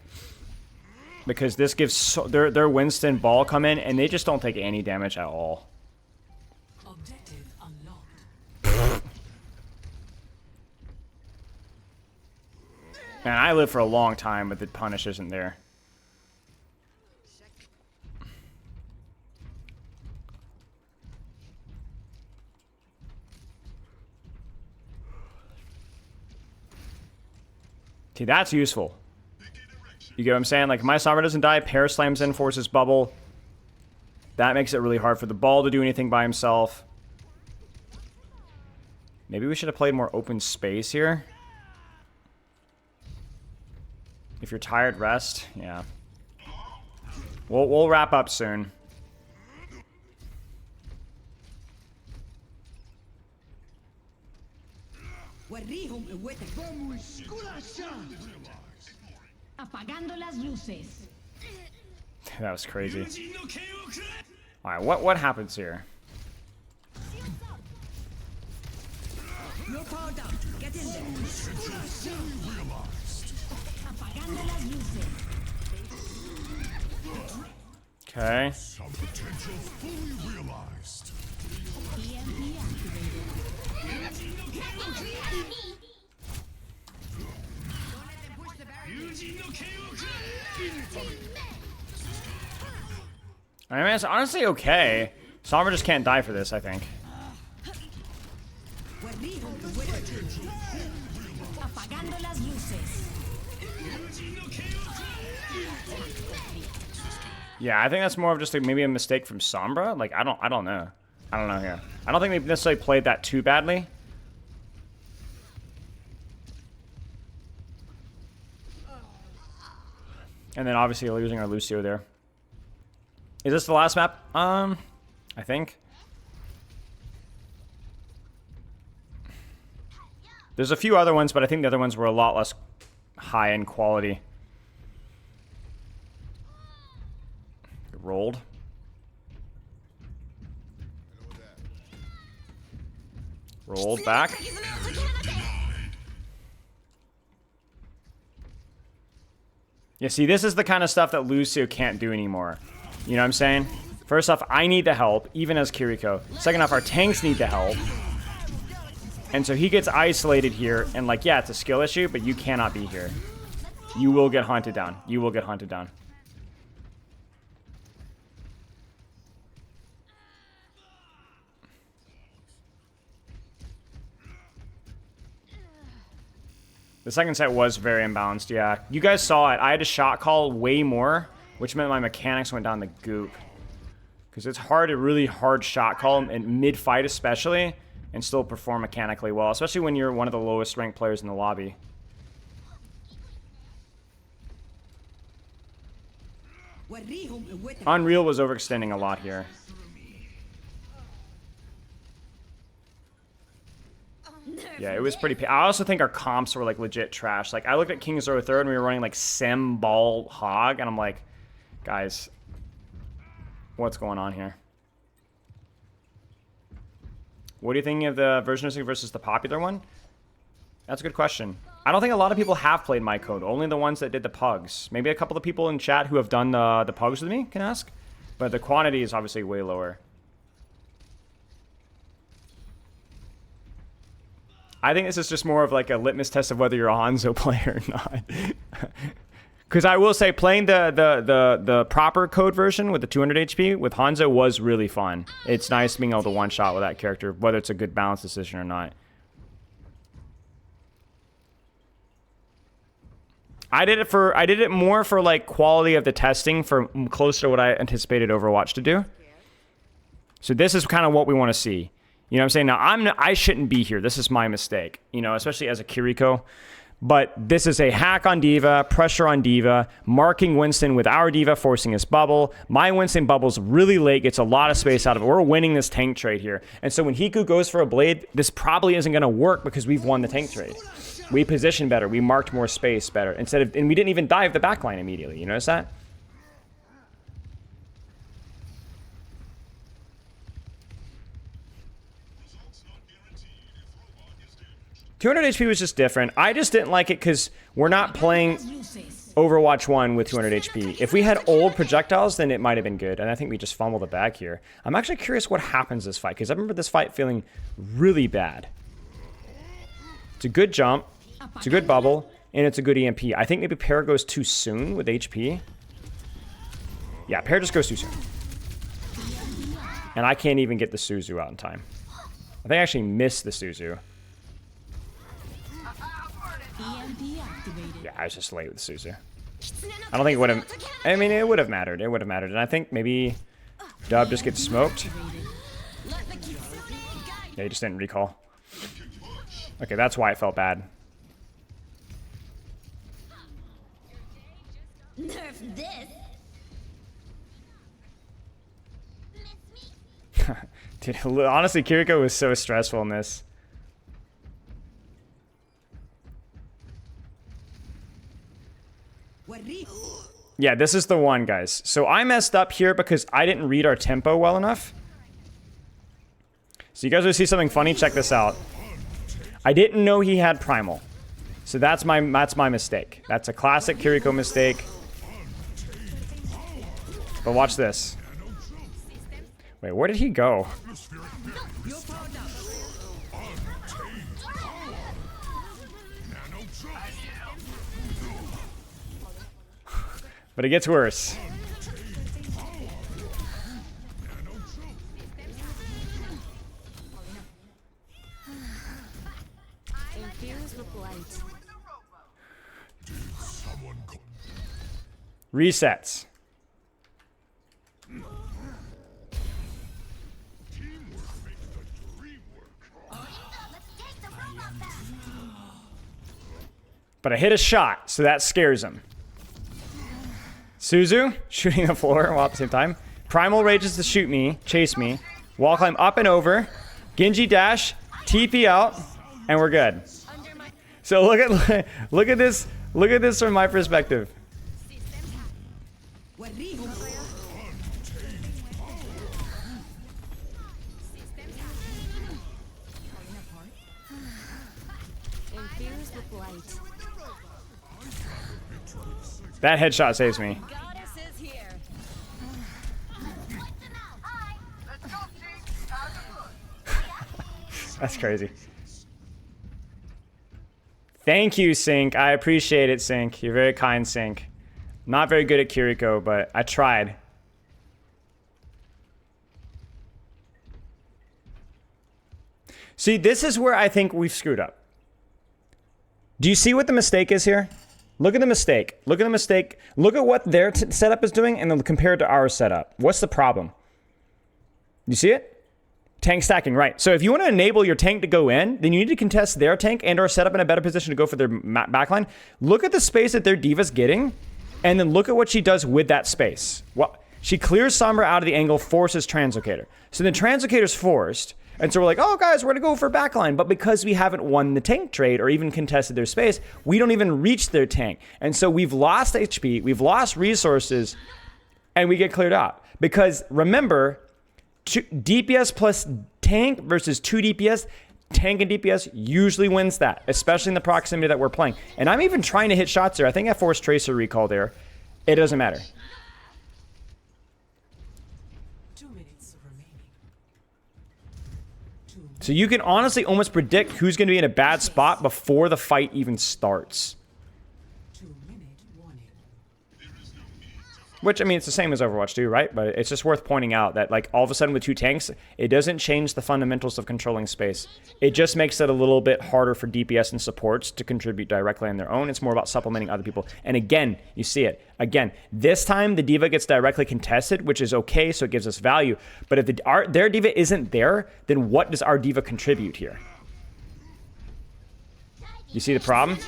because this gives their Winston ball come in and they just don't take any damage at all. Objective unlocked. And I live for a long time, but the punish isn't there. See, that's useful. You get what I'm saying? Like, my Sombra doesn't die, Pair slams in, forces bubble. That makes it really hard for the ball to do anything by himself. Maybe we should have played more open space here. If you're tired, rest. Yeah. We'll wrap up soon. That was crazy. Alright, what happens here? You're powered up. Get in there. Okay. Some potential fully realized. I mean, it's honestly okay. Sombra just can't die for this, I think. Yeah, I think that's more of just maybe a mistake from Sombra. Like, I don't know. I don't know here. I don't think they've necessarily played that too badly. And then obviously losing our Lucio there. Is this the last map? I think. There's a few other ones, but I think the other ones were a lot less high in quality. Rolled. Rolled back. Yeah, see, this is the kind of stuff that Lucio can't do anymore. You know what I'm saying? First off, I need the help, even as Kiriko. Second off, our tanks need the help. And so he gets isolated here, and like, yeah, it's a skill issue, but you cannot be here. You will get hunted down. You will get hunted down. The second set was very imbalanced, yeah. You guys saw it. I had to shot call way more, which meant my mechanics went down the goop. Because it's hard to really hard shot call in mid-fight especially, and still perform mechanically well, especially when you're one of the lowest ranked players in the lobby. Unreal was overextending a lot here. Yeah, it was pretty... I also think our comps were, like, legit trash. Like, I looked at King Zero Third and we were running, like, Sem, Ball, Hog, and I'm like, guys, what's going on here? What do you think of the version of versus the popular one? That's a good question. I don't think a lot of people have played my code. Only the ones that did the pugs. Maybe a couple of people in chat who have done the pugs with me can ask. But the quantity is obviously way lower. I think this is just more of like a litmus test of whether you're a Hanzo player or not. Because I will say, playing the proper code version with the 200 HP with Hanzo was really fun. It's nice being able to one-shot with that character, whether it's a good balance decision or not. I did it more for like quality of the testing, for closer to what I anticipated Overwatch to do. So this is kind of what we want to see. You know what I'm saying? Now, I shouldn't be here. This is my mistake, you know, especially as a Kiriko. But this is a hack on D.Va, pressure on D.Va, marking Winston with our D.Va, forcing his bubble. My Winston bubble's really late, gets a lot of space out of it. We're winning this tank trade here. And so when Hiku goes for a blade, this probably isn't going to work because we've won the tank trade. We positioned better. We marked more space better. And we didn't even dive the backline immediately. You notice that? 200 HP was just different. I just didn't like it because we're not playing Overwatch 1 with 200 HP. If we had old projectiles, then it might have been good. And I think we just fumbled the bag here. I'm actually curious what happens this fight, because I remember this fight feeling really bad. It's a good jump, it's a good bubble, and it's a good EMP. I think maybe Pear goes too soon with HP. Yeah, Pear just goes too soon. And I can't even get the Suzu out in time. I think I actually missed the Suzu. Yeah, I was just late with the Suzu. I don't think it would have... I mean, it would have mattered. It would have mattered. And I think maybe Dub just gets smoked. Yeah, he just didn't recall. Okay, that's why it felt bad. Nerf this. Dude, honestly, Kiriko was so stressful in this. Yeah, this is the one, guys. So I messed up here because I didn't read our tempo well enough. So you guys will see something funny. Check this out. I didn't know he had Primal. So that's my mistake. That's a classic Kiriko mistake. But watch this. Wait, where did he go? But it gets worse. Resets. But I hit a shot, so that scares him. Suzu, shooting the floor while at the same time. Primal rages to shoot me, chase me. Wall climb up and over. Genji dash, TP out, and we're good. So look at this from my perspective. That headshot saves me. That's crazy. Thank you, Sync. I appreciate it, Sync. You're very kind, Sync. Not very good at Kiriko, but I tried. See, this is where I think we've screwed up. Do you see what the mistake is here? Look at the mistake. Look at the mistake. Look at what their setup is doing and then compare it to our setup. What's the problem? You see it? Tank stacking, right. So if you want to enable your tank to go in, then you need to contest their tank and or set up in a better position to go for their backline. Look at the space that their Diva's getting, and then look at what she does with that space. Well, she clears Sombra out of the angle, forces Translocator. So then Translocator's forced, and so we're like, oh guys, we're gonna go for backline. But because we haven't won the tank trade or even contested their space, we don't even reach their tank. And so we've lost HP, we've lost resources, and we get cleared out. Because remember, DPS plus tank versus 2 DPS, tank and DPS usually wins that, especially in the proximity that we're playing. And I'm even trying to hit shots there. I think I forced Tracer recall there. It doesn't matter. 2 minutes remaining. So you can honestly almost predict who's going to be in a bad spot before the fight even starts. Which, I mean, it's the same as Overwatch 2, right? But it's just worth pointing out that, like, all of a sudden with 2 tanks, it doesn't change the fundamentals of controlling space. It just makes it a little bit harder for DPS and supports to contribute directly on their own. It's more about supplementing other people. And again, you see it. Again, this time the Diva gets directly contested, which is okay, so it gives us value. But if their Diva isn't there, then what does our Diva contribute here? You see the problem?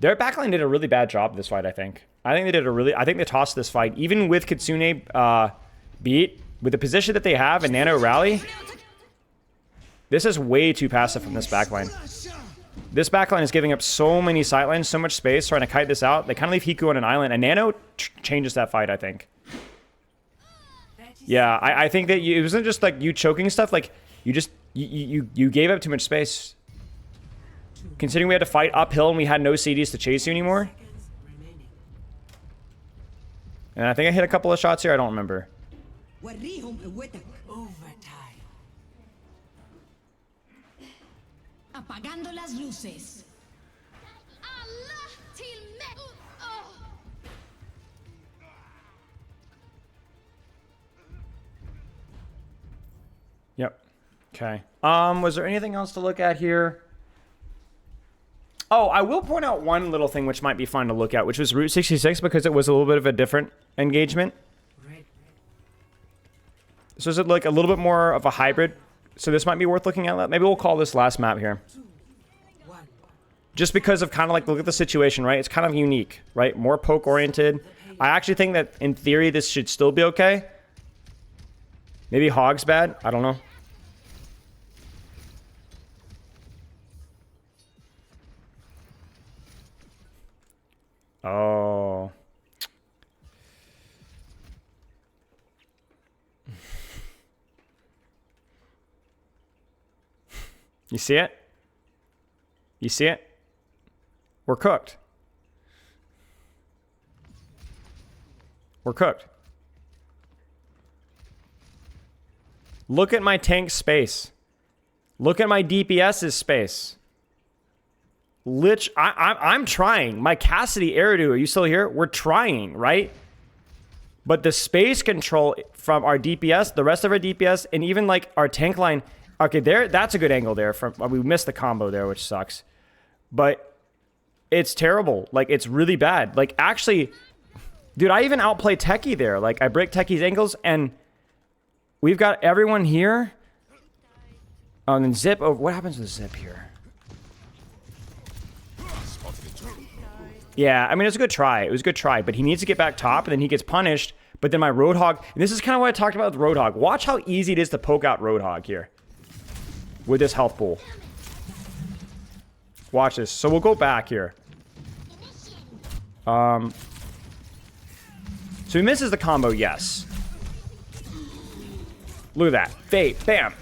Their backline did a really bad job this fight, I think. I think they tossed this fight. Even with Kitsune beat, with the position that they have and Nano rally, this is way too passive from this backline. This backline is giving up so many sightlines, so much space, trying to kite this out. They kind of leave Hiku on an island, and Nano changes that fight, I think. Yeah, I think that it wasn't just like you choking stuff, like you You gave up too much space. Considering we had to fight uphill and we had no CDs to chase you anymore. And I think I hit a couple of shots here. I don't remember. Apagando las luces. Yep. Okay. Was there anything else to look at here? Oh, I will point out one little thing which might be fun to look at, which was Route 66 because it was a little bit of a different engagement. So is it like a little bit more of a hybrid? So this might be worth looking at. Maybe we'll call this last map here. Just because of kind of like, look at the situation, right? It's kind of unique, right? More poke oriented. I actually think that in theory, this should still be okay. Maybe Hog's bad. I don't know. Oh. You see it? You see it? We're cooked. We're cooked. Look at my tank space. Look at my DPS's space. I'm trying. My Cassidy Eridu, are you still here? We're trying, right? But the space control from our DPS, the rest of our DPS, and even like our tank line. Okay, that's a good angle there. We missed the combo there, which sucks. But it's terrible. Like, it's really bad. Like, actually, dude, I even outplay Techie there. Like, I break Techie's angles, and we've got everyone here. Oh, and then Zip. Oh, what happens with Zip here? Yeah, I mean, it's a good try. It was a good try, but he needs to get back top, and then he gets punished. But then my Roadhog, and this is kind of what I talked about with Roadhog. Watch how easy it is to poke out Roadhog here with this health pool. Watch this. So we'll go back here. So he misses the combo, yes. Look at that. Fate. Bam.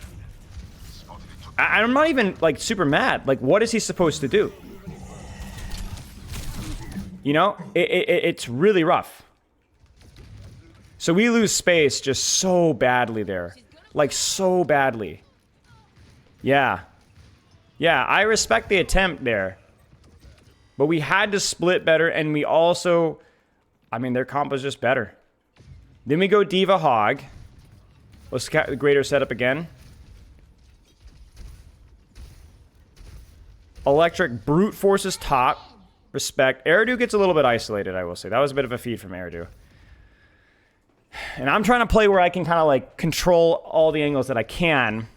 I'm not even, like, super mad. Like, what is he supposed to do? You know? It's really rough. So we lose space just so badly there. Like, so badly. Yeah. Yeah, I respect the attempt there. But we had to split better, and we also... I mean, their combo's just better. Then we go Diva Hog. Let's get the greater setup again. Electric brute forces top. Respect. Eridu gets a little bit isolated, I will say. That was a bit of a feed from Eridu. And I'm trying to play where I can kind of like control all the angles that I can.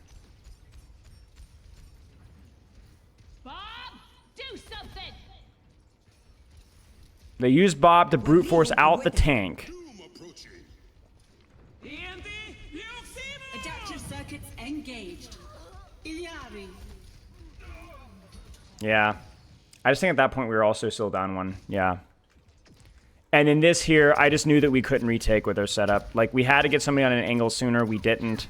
Bob, do something. They use Bob to brute force out the tank. Adapter circuits engaged. Iliari. Yeah. I just think at that point we were also still down one. Yeah. And in this here, I just knew that we couldn't retake with our setup. Like, we had to get somebody on an angle sooner. We didn't.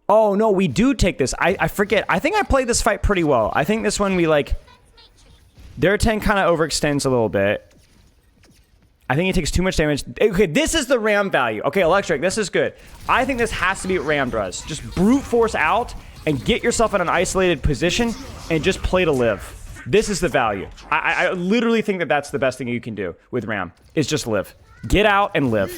Oh, no, we do take this. I forget. I think I played this fight pretty well. I think this one we, like... Their tank kind of overextends a little bit. I think he takes too much damage. Okay, this is the ram value. Okay, Electric, this is good. I think this has to be what Ram does. Just brute force out and get yourself in an isolated position and just play to live. This is the value. I literally think that that's the best thing you can do with Ram, is just live. Get out and live.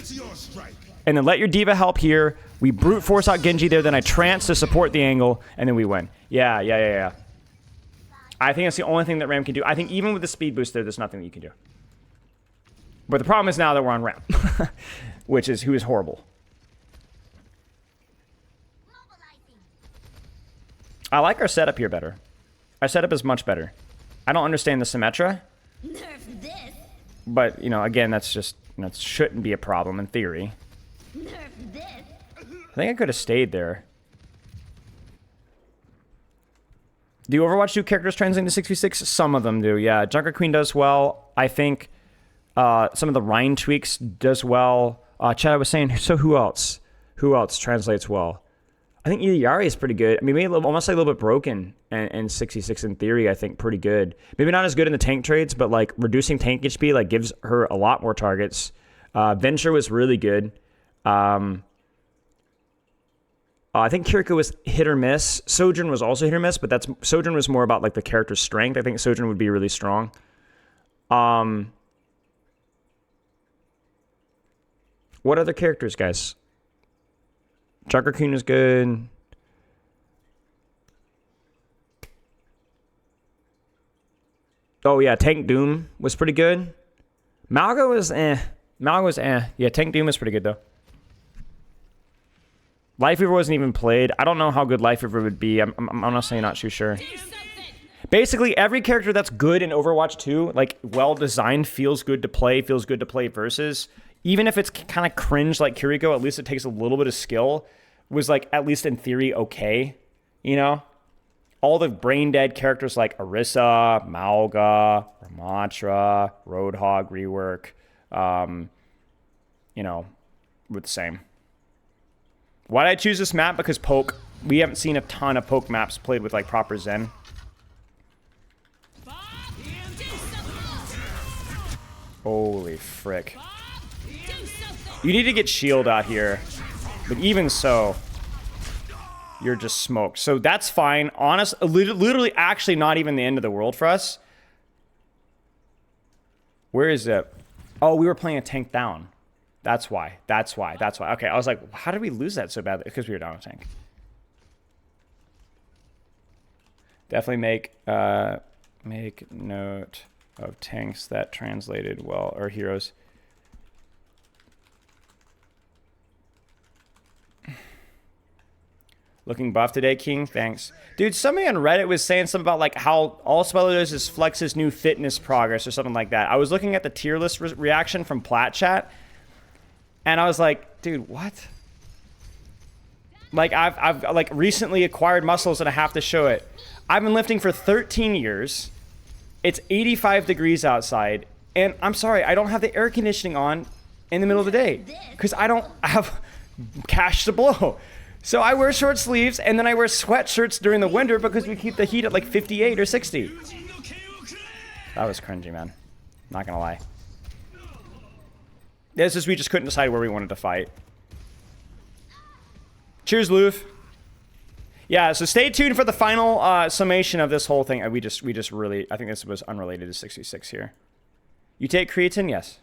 And then let your Diva help here. We brute force out Genji there, then I trance to support the angle, and then we win. Yeah. I think that's the only thing that Ram can do. I think even with the speed boost there, there's nothing that you can do. But the problem is now that we're on Ram, who is horrible. I like our setup here better. Our setup is much better. I don't understand the Symmetra. Nerf this. But, you know, again, that's just, you know, it shouldn't be a problem in theory. Nerf this. I think I could have stayed there. Do Overwatch 2 characters translate to 6v6? Some of them do, yeah. Junker Queen does well. I think some of the Rhine tweaks does well. Chad was saying, so who else? Who else translates well? I think Yari is pretty good. I mean, maybe almost like a little bit broken, and 66 in theory, I think pretty good. Maybe not as good in the tank trades, but like reducing tank HP like gives her a lot more targets. Venture was really good. I think Kiriko was hit or miss. Sojourn was also hit or miss, but Sojourn was more about like the character's strength. I think Sojourn would be really strong. What other characters, guys? Chakra-kun is good. Oh yeah, Tank Doom was pretty good. Malga was eh. Malga was eh. Yeah, Tank Doom was pretty good though. Life Weaver wasn't even played. I don't know how good Life Weaver would be. I'm honestly not too sure. Basically, every character that's good in Overwatch 2, like well designed, feels good to play versus. Even if it's kind of cringe like Kiriko, at least it takes a little bit of skill. Was like, at least in theory, okay. You know? All the brain dead characters like Orisa, Malga, Ramatra, Roadhog, Rework, you know, were the same. Why did I choose this map? Because Poke. We haven't seen a ton of Poke maps played with like proper Zen. Holy frick. You need to get shield out here. But even so, you're just smoked. So that's fine. Literally actually not even the end of the world for us. Where is it? Oh, we were playing a tank down. That's why. Okay, I was like, how did we lose that so badly? Because we were down a tank. Definitely make note of tanks that translated well, or heroes. Looking buff today, King. Thanks. Dude, somebody on Reddit was saying something about like how all Spello does is flex his new fitness progress or something like that. I was looking at the tier list reaction from Plat Chat, and I was like, dude, what? Like, I've like recently acquired muscles and I have to show it. I've been lifting for 13 years. It's 85 degrees outside. And I'm sorry, I don't have the air conditioning on in the middle of the day because I don't have cash to blow. So I wear short sleeves and then I wear sweatshirts during the winter because we keep the heat at like 58 or 60. That was cringy, man. Not gonna lie. This is we just couldn't decide where we wanted to fight. Cheers, Loof. Yeah, so stay tuned for the final summation of this whole thing. We just really, I think this was unrelated to 66 here. You take creatine? Yes.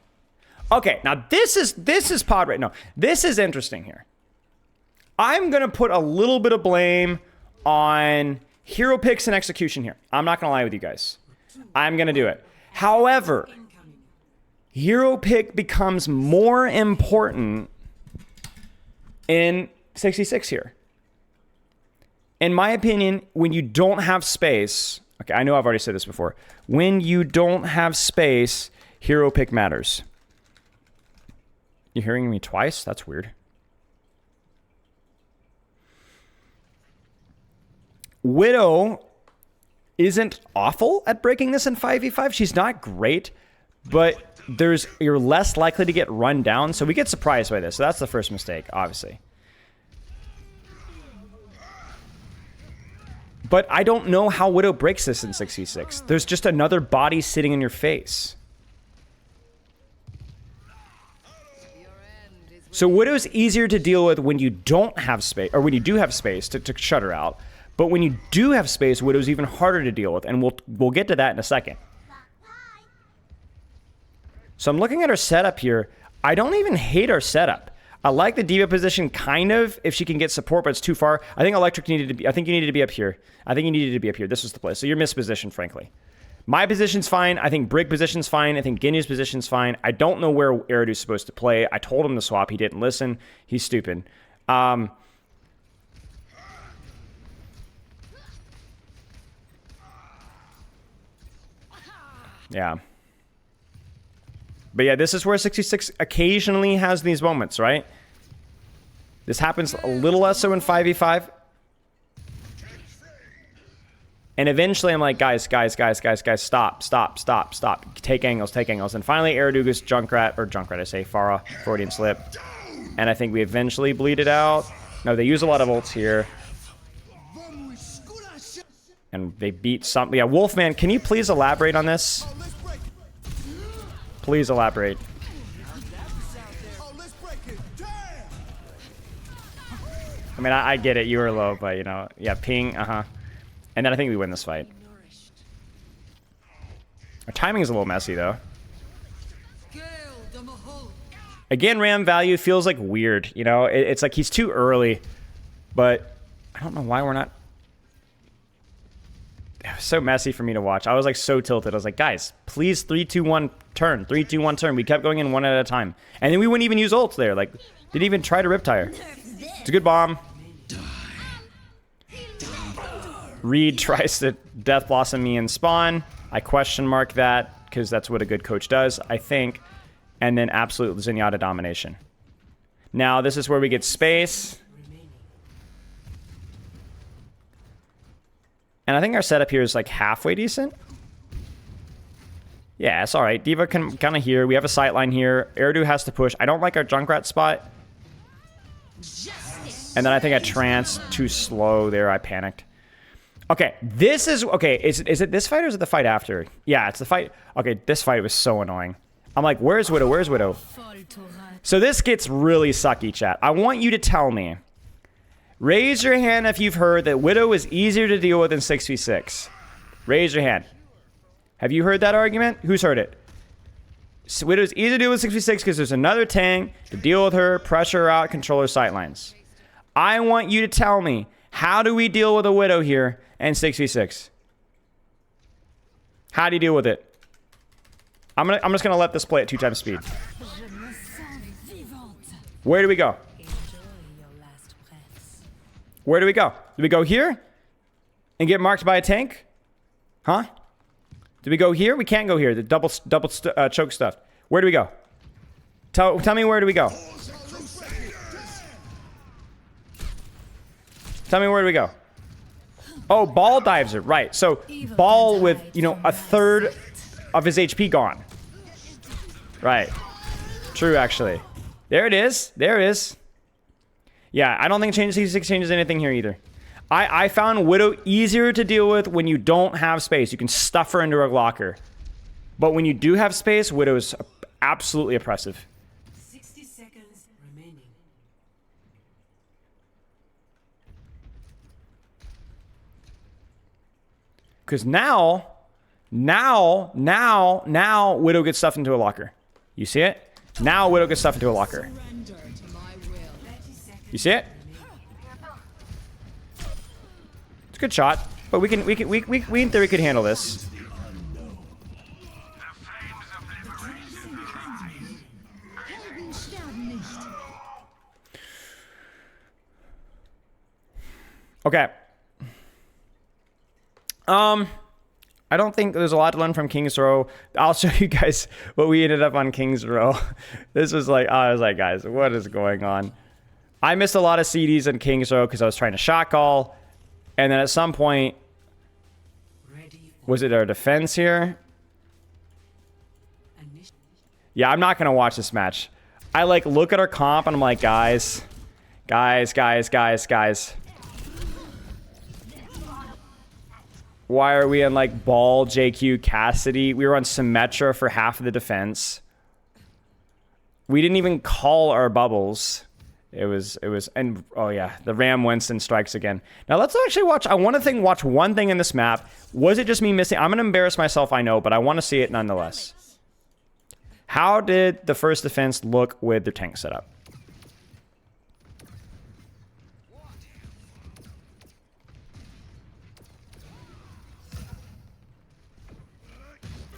Okay, now this is pod right now. This is interesting here. I'm gonna put a little bit of blame on hero picks and execution here. I'm not gonna lie with you guys. I'm gonna do it. However, hero pick becomes more important in 66 here. In my opinion, when you don't have space, okay, I know I've already said this before. When you don't have space, hero pick matters. You're hearing me twice? That's weird. Widow isn't awful at breaking this in 5v5. She's not great, but you're less likely to get run down, so we get surprised by this. So that's the first mistake, obviously. But I don't know how Widow breaks this in 6v6. There's just another body sitting in your face. So Widow's easier to deal with when you don't have space, or when you do have space to shut her out. But when you do have space, Widow's even harder to deal with, and we'll get to that in a second. So I'm looking at our setup here. I don't even hate our setup. I like the diva position kind of if she can get support, but it's too far. I think Electric needed to be. I think you needed to be up here. I think you needed to be up here. This was the place. So you're mispositioned, frankly. My position's fine. I think Brig position's fine. I think Ginyu's position's fine. I don't know where Eridu's supposed to play. I told him to swap. He didn't listen. He's stupid. Yeah. But yeah, this is where 66 occasionally has these moments, right? This happens a little less so in 5v5. And eventually I'm like, guys, stop. Take angles. And finally Eridu goes Junkrat, I say Pharah, Freudian slip. And I think we eventually bleed it out. No, they use a lot of ults here. And they beat something. Yeah, Wolfman, can you please elaborate on this? Please elaborate. I mean, I get it. You were low, but, you know, yeah, ping, And then I think we win this fight. Our timing is a little messy, though. Again, Ram value feels like weird, you know? It's like he's too early, but I don't know why we're not... It was so messy for me to watch. I was like so tilted. I was like, guys, please 3-2-1 turn. 3-2-1 turn. We kept going in one at a time. And then we wouldn't even use ults there. Like, didn't even try to Riptire. It's a good bomb. Reed tries to Death Blossom me and spawn. I question mark that because that's what a good coach does, I think. And then absolute Zenyatta domination. Now, this is where we get space. And I think our setup here is like halfway decent. Yeah, it's all right. D.Va can kind of here. We have a sight line here. Eridu has to push. I don't like our Junkrat spot. And then I think I tranced too slow there. I panicked. Okay, this is... Okay, is it this fight or is it the fight after? Yeah, it's the fight. Okay, this fight was so annoying. I'm like, where's Widow? Where's Widow? So this gets really sucky, chat. I want you to tell me. Raise your hand if you've heard that Widow is easier to deal with than 6v6. Raise your hand. Have you heard that argument? Who's heard it? So Widow's easier to deal with 6v6 because there's another tank to deal with her, pressure her out, control her sightlines. I want you to tell me, how do we deal with a Widow here and 6v6? How do you deal with it? I'm just gonna let this play at 2 times speed. Where do we go? Where do we go? Do we go here and get marked by a tank? Huh? Do we go here? We can't go here. The double choke stuff. Where do we go? Tell me, where do we go? Tell me, where do we go? Oh, Ball dives her. Right. So Ball with, you know, a third of his HP gone. Right. True, actually. There it is. There it is. Yeah, I don't think changes C6 changes anything here either. I found Widow easier to deal with when you don't have space. You can stuff her into a locker. But when you do have space, Widow is absolutely oppressive. 60 seconds remaining. Because now, Widow gets stuffed into a locker. You see it? Now Widow gets stuffed into a locker. You see it? It's a good shot, but we in theory could handle this. Okay. I don't think there's a lot to learn from King's Row. I'll show you guys what we ended up on King's Row. This was like, I was like, guys, what is going on? I missed a lot of CDs in King's Row because I was trying to shot call. And then at some point, was it our defense here? Yeah, I'm not going to watch this match. I like look at our comp and I'm like, guys. Why are we in like Ball, JQ, Cassidy? We were on Symmetra for half of the defense. We didn't even call our bubbles. It was, and oh yeah, the Ram Winston strikes again. Now let's actually watch, I want to watch one thing in this map. Was it just me missing? I'm going to embarrass myself, I know, but I want to see it nonetheless. How did the first defense look with their tank setup?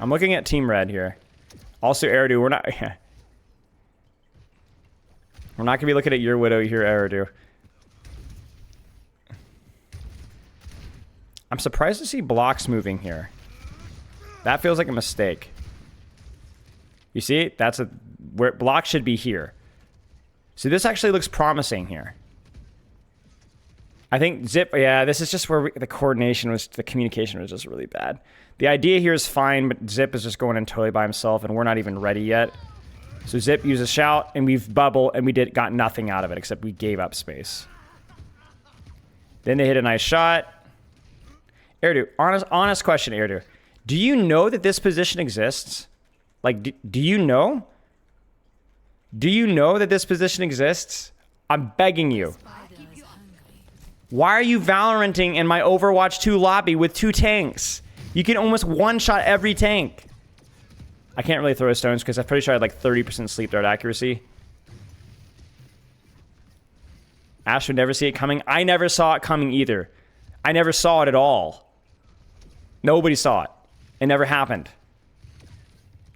I'm looking at Team Red here. Also, Eridu, we're not going to be looking at your Widow here, Eridu. I'm surprised to see blocks moving here. That feels like a mistake. You see? That's where block should be here. So this actually looks promising here. I think Zip, yeah, this is just where the communication was just really bad. The idea here is fine, but Zip is just going in totally by himself, and we're not even ready yet. So Zip uses shout, and we've bubble, and we got nothing out of it except we gave up space. Then they hit a nice shot. Erdu, honest question, Erdu. Do you know that this position exists? Like, do you know? Do you know that this position exists? I'm begging you. Why are you Valoranting in my Overwatch 2 lobby with 2 tanks? You can almost one-shot every tank. I can't really throw stones because I'm pretty sure I had like 30% sleep dart accuracy. Ashe would never see it coming. I never saw it coming either. I never saw it at all. Nobody saw it. It never happened.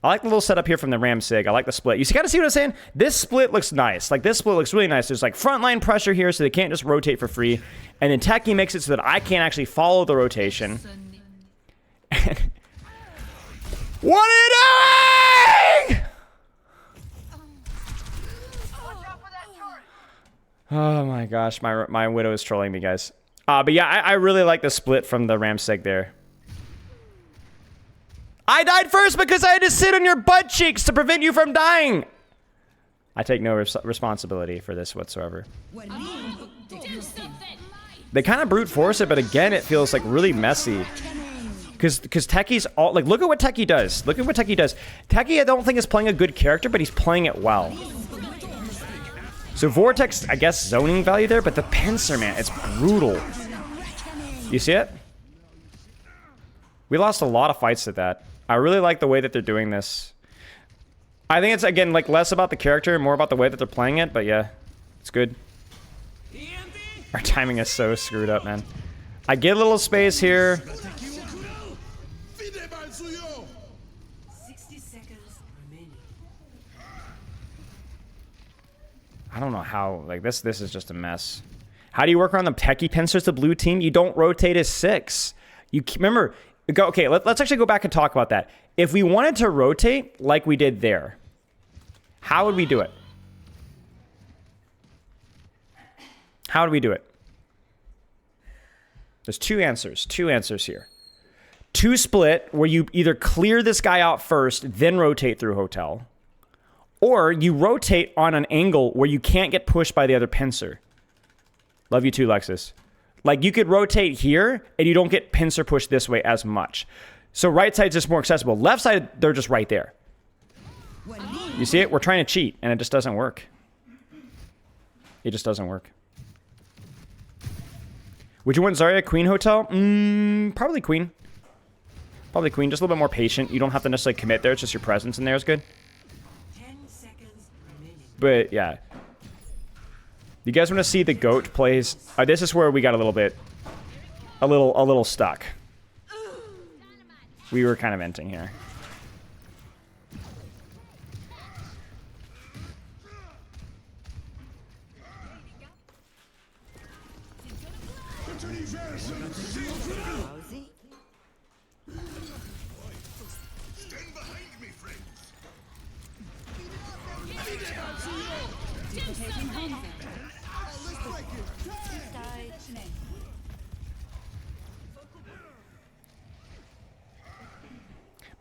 I like the little setup here from the Ram Sig. I like the split. You gotta see what I'm saying? This split looks nice. Like, this split looks really nice. There's like frontline pressure here so they can't just rotate for free. And then Techie makes it so that I can't actually follow the rotation. What are you doing? Oh my gosh, my Widow is trolling me, guys. But yeah, I really like the split from the Ram Sig there. I died first because I had to sit on your butt cheeks to prevent you from dying. I take no responsibility for this whatsoever. They kind of brute force it, but again, it feels like really messy. Because Techie's all like, look at what Techie does. Look at what Techie does. Techie, I don't think is playing a good character, but he's playing it well. So Vortex, I guess, zoning value there, but the pincer, man, it's brutal. You see it? We lost a lot of fights at that. I really like the way that they're doing this. I think it's, again, like less about the character and more about the way that they're playing it, but yeah, it's good. Our timing is so screwed up, man. I get a little space here. 60 seconds remaining. I don't know how, like, this is just a mess. How do you work around the Techie pincers, the blue team? You don't rotate as 6. You remember, okay, let's actually go back and talk about that. If we wanted to rotate like we did there, how would we do it? How would we do it? There's two answers here. 2 split, where you either clear this guy out first, then rotate through hotel. Or you rotate on an angle where you can't get pushed by the other pincer. Love you too, Lexus. Like, you could rotate here, and you don't get pincer pushed this way as much. So right side's just more accessible. Left side, they're just right there. You see it? We're trying to cheat, and it just doesn't work. It just doesn't work. Would you want Zarya Queen Hotel? Probably Queen. Probably Queen. Just a little bit more patient. You don't have to necessarily commit there. It's just your presence in there is good. 10 seconds remaining. But yeah. You guys want to see the GOAT plays? This is where we got a little stuck. We were kind of venting here.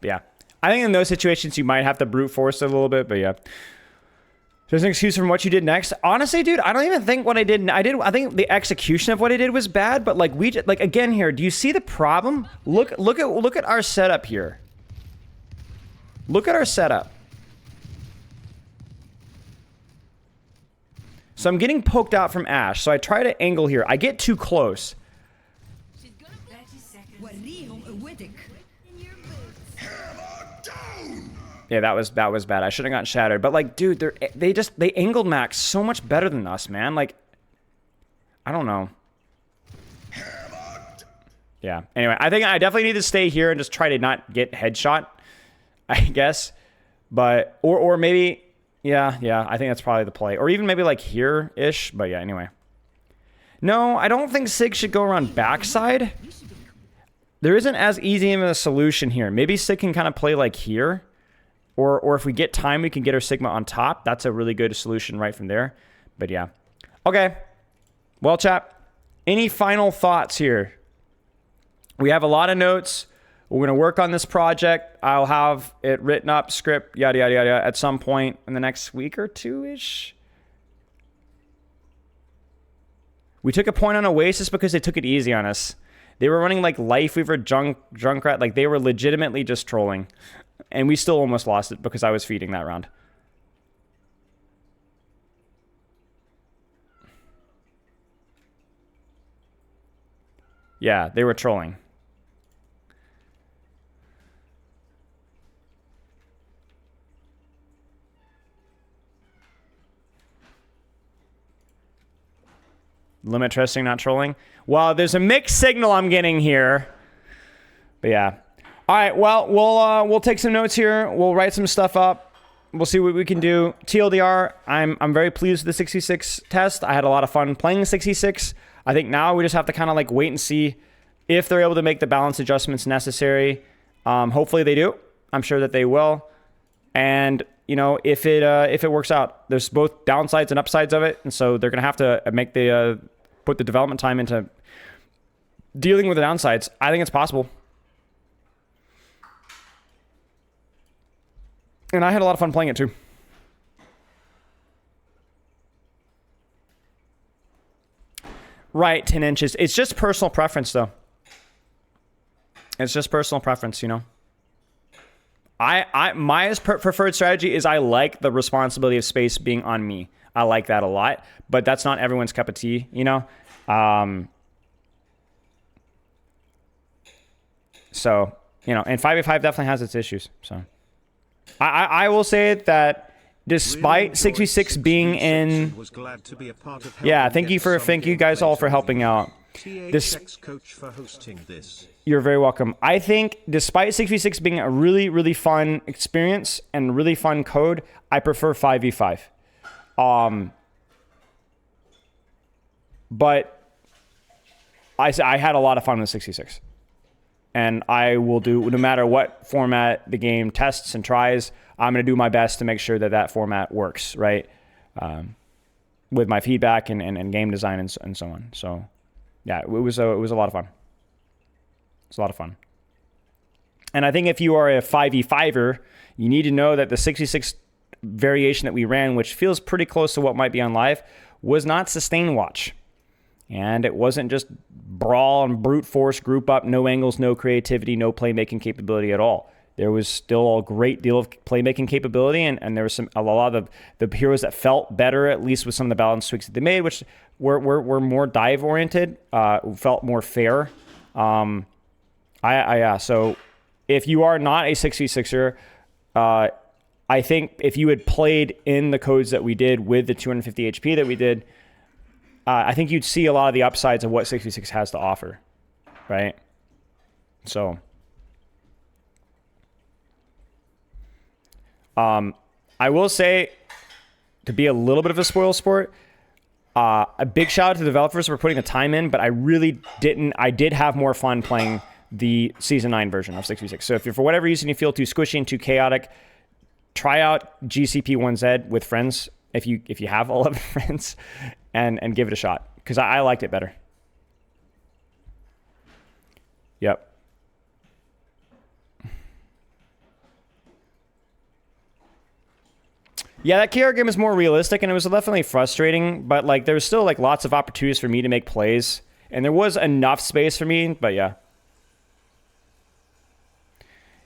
But yeah, I think in those situations you might have to brute force it a little bit, but yeah. There's an excuse from what you did next. Honestly, dude, I don't even think what I did. I think the execution of what I did was bad, but like again here, do you see the problem? Look at our setup here. Look at our setup. So I'm getting poked out from Ashe. So I try to angle here. I get too close. Yeah, that was bad. I should have gotten shattered. But like, dude, they angled max so much better than us, man. Like, I don't know. Yeah. Anyway, I think I definitely need to stay here and just try to not get headshot, I guess. But or maybe, yeah. I think that's probably the play. Or even maybe like here-ish. But yeah, anyway. No, I don't think Sig should go around backside. There isn't as easy of a solution here. Maybe Sig can kind of play like here. Or if we get time, we can get our Sigma on top. That's a really good solution right from there. But yeah. Okay. Well, chat, any final thoughts here? We have a lot of notes. We're going to work on this project. I'll have it written up, script, yada, yada, yada, at some point in the next week or two-ish. We took a point on Oasis because they took it easy on us. They were running like Lifeweaver, Junkrat, like they were legitimately just trolling. And we still almost lost it because I was feeding that round. Yeah, they were trolling. Limit trusting, not trolling. Well, there's a mixed signal I'm getting here. But yeah. All right, well, we'll take some notes here. We'll write some stuff up. We'll see what we can do. TLDR, I'm very pleased with the 66 test. I had a lot of fun playing 66. I think now we just have to kind of like wait and see if they're able to make the balance adjustments necessary. Hopefully they do. I'm sure that they will. And you know, if it works out, there's both downsides and upsides of it, and so they're gonna have to make the put the development time into dealing with the downsides. I think it's possible. And I had a lot of fun playing it too. Right, 10 inches. It's just personal preference though. It's just personal preference, you know. My preferred strategy is I like the responsibility of space being on me. I like that a lot, but that's not everyone's cup of tea, you know? So, you know, and 5v5 definitely has its issues, so. I will say that despite 6v6 being in... Yeah, thank you guys all for helping out. Coach for hosting this. You're very welcome. I think despite 6v6 being a really, really fun experience and really fun code, I prefer 5v5. But I had a lot of fun with 6v6. And I will do, no matter what format the game tests and tries, I'm going to do my best to make sure that that format works, right? With my feedback and game design and so on. So, yeah, it was a lot of fun. It's a lot of fun. And I think if you are a 5v5er, you need to know that the 66 variation that we ran, which feels pretty close to what might be on live, was not sustain watch. And it wasn't just brawl and brute force, group up, no angles, no creativity, no playmaking capability at all. There was still a great deal of playmaking capability, and there was a lot of the heroes that felt better, at least with some of the balance tweaks that they made, which were more dive oriented, felt more fair. So if you are not a 6v6er, I think if you had played in the codes that we did with the 250 HP that we did, I think you'd see a lot of the upsides of what 6v6 has to offer, right? So, I will say, to be a little bit of a spoil sport, a big shout out to the developers for putting the time in, but I really didn't. I did have more fun playing the Season 9 version of 6v6. So if you're, for whatever reason, you feel too squishy and too chaotic, try out GCP1Z with friends, if you have 11 friends, and give it a shot, because I liked it better. Yep. Yeah, that KR game is more realistic, and it was definitely frustrating, but like there was still like lots of opportunities for me to make plays, and there was enough space for me, but yeah.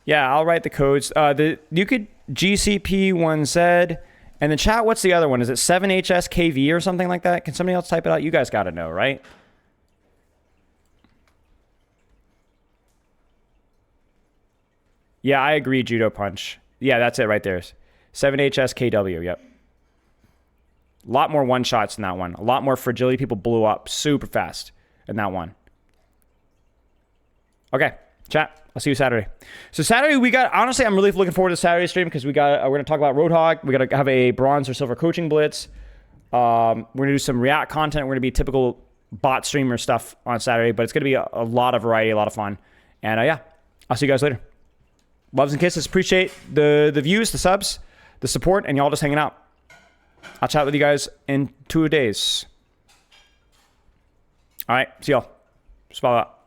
Yeah, I'll write the codes. You could GCP1Z, and then chat, what's the other one? Is it 7HSKV or something like that? Can somebody else type it out? You guys got to know, right? Yeah, I agree, Judo Punch. Yeah, that's it right there. 7HSKW, yep. A lot more one-shots in that one. A lot more fragility. People blew up super fast in that one. Okay, chat. I'll see you Saturday. So Saturday, we got, honestly, I'm really looking forward to Saturday stream because we're going to talk about Roadhog. We're going to have a bronze or silver coaching blitz. We're going to do some React content. We're going to be typical bot streamer stuff on Saturday, but it's going to be a lot of variety, a lot of fun. And yeah, I'll see you guys later. Loves and kisses. Appreciate the views, the subs, the support, and y'all just hanging out. I'll chat with you guys in 2 days. All right, see y'all. Spell out.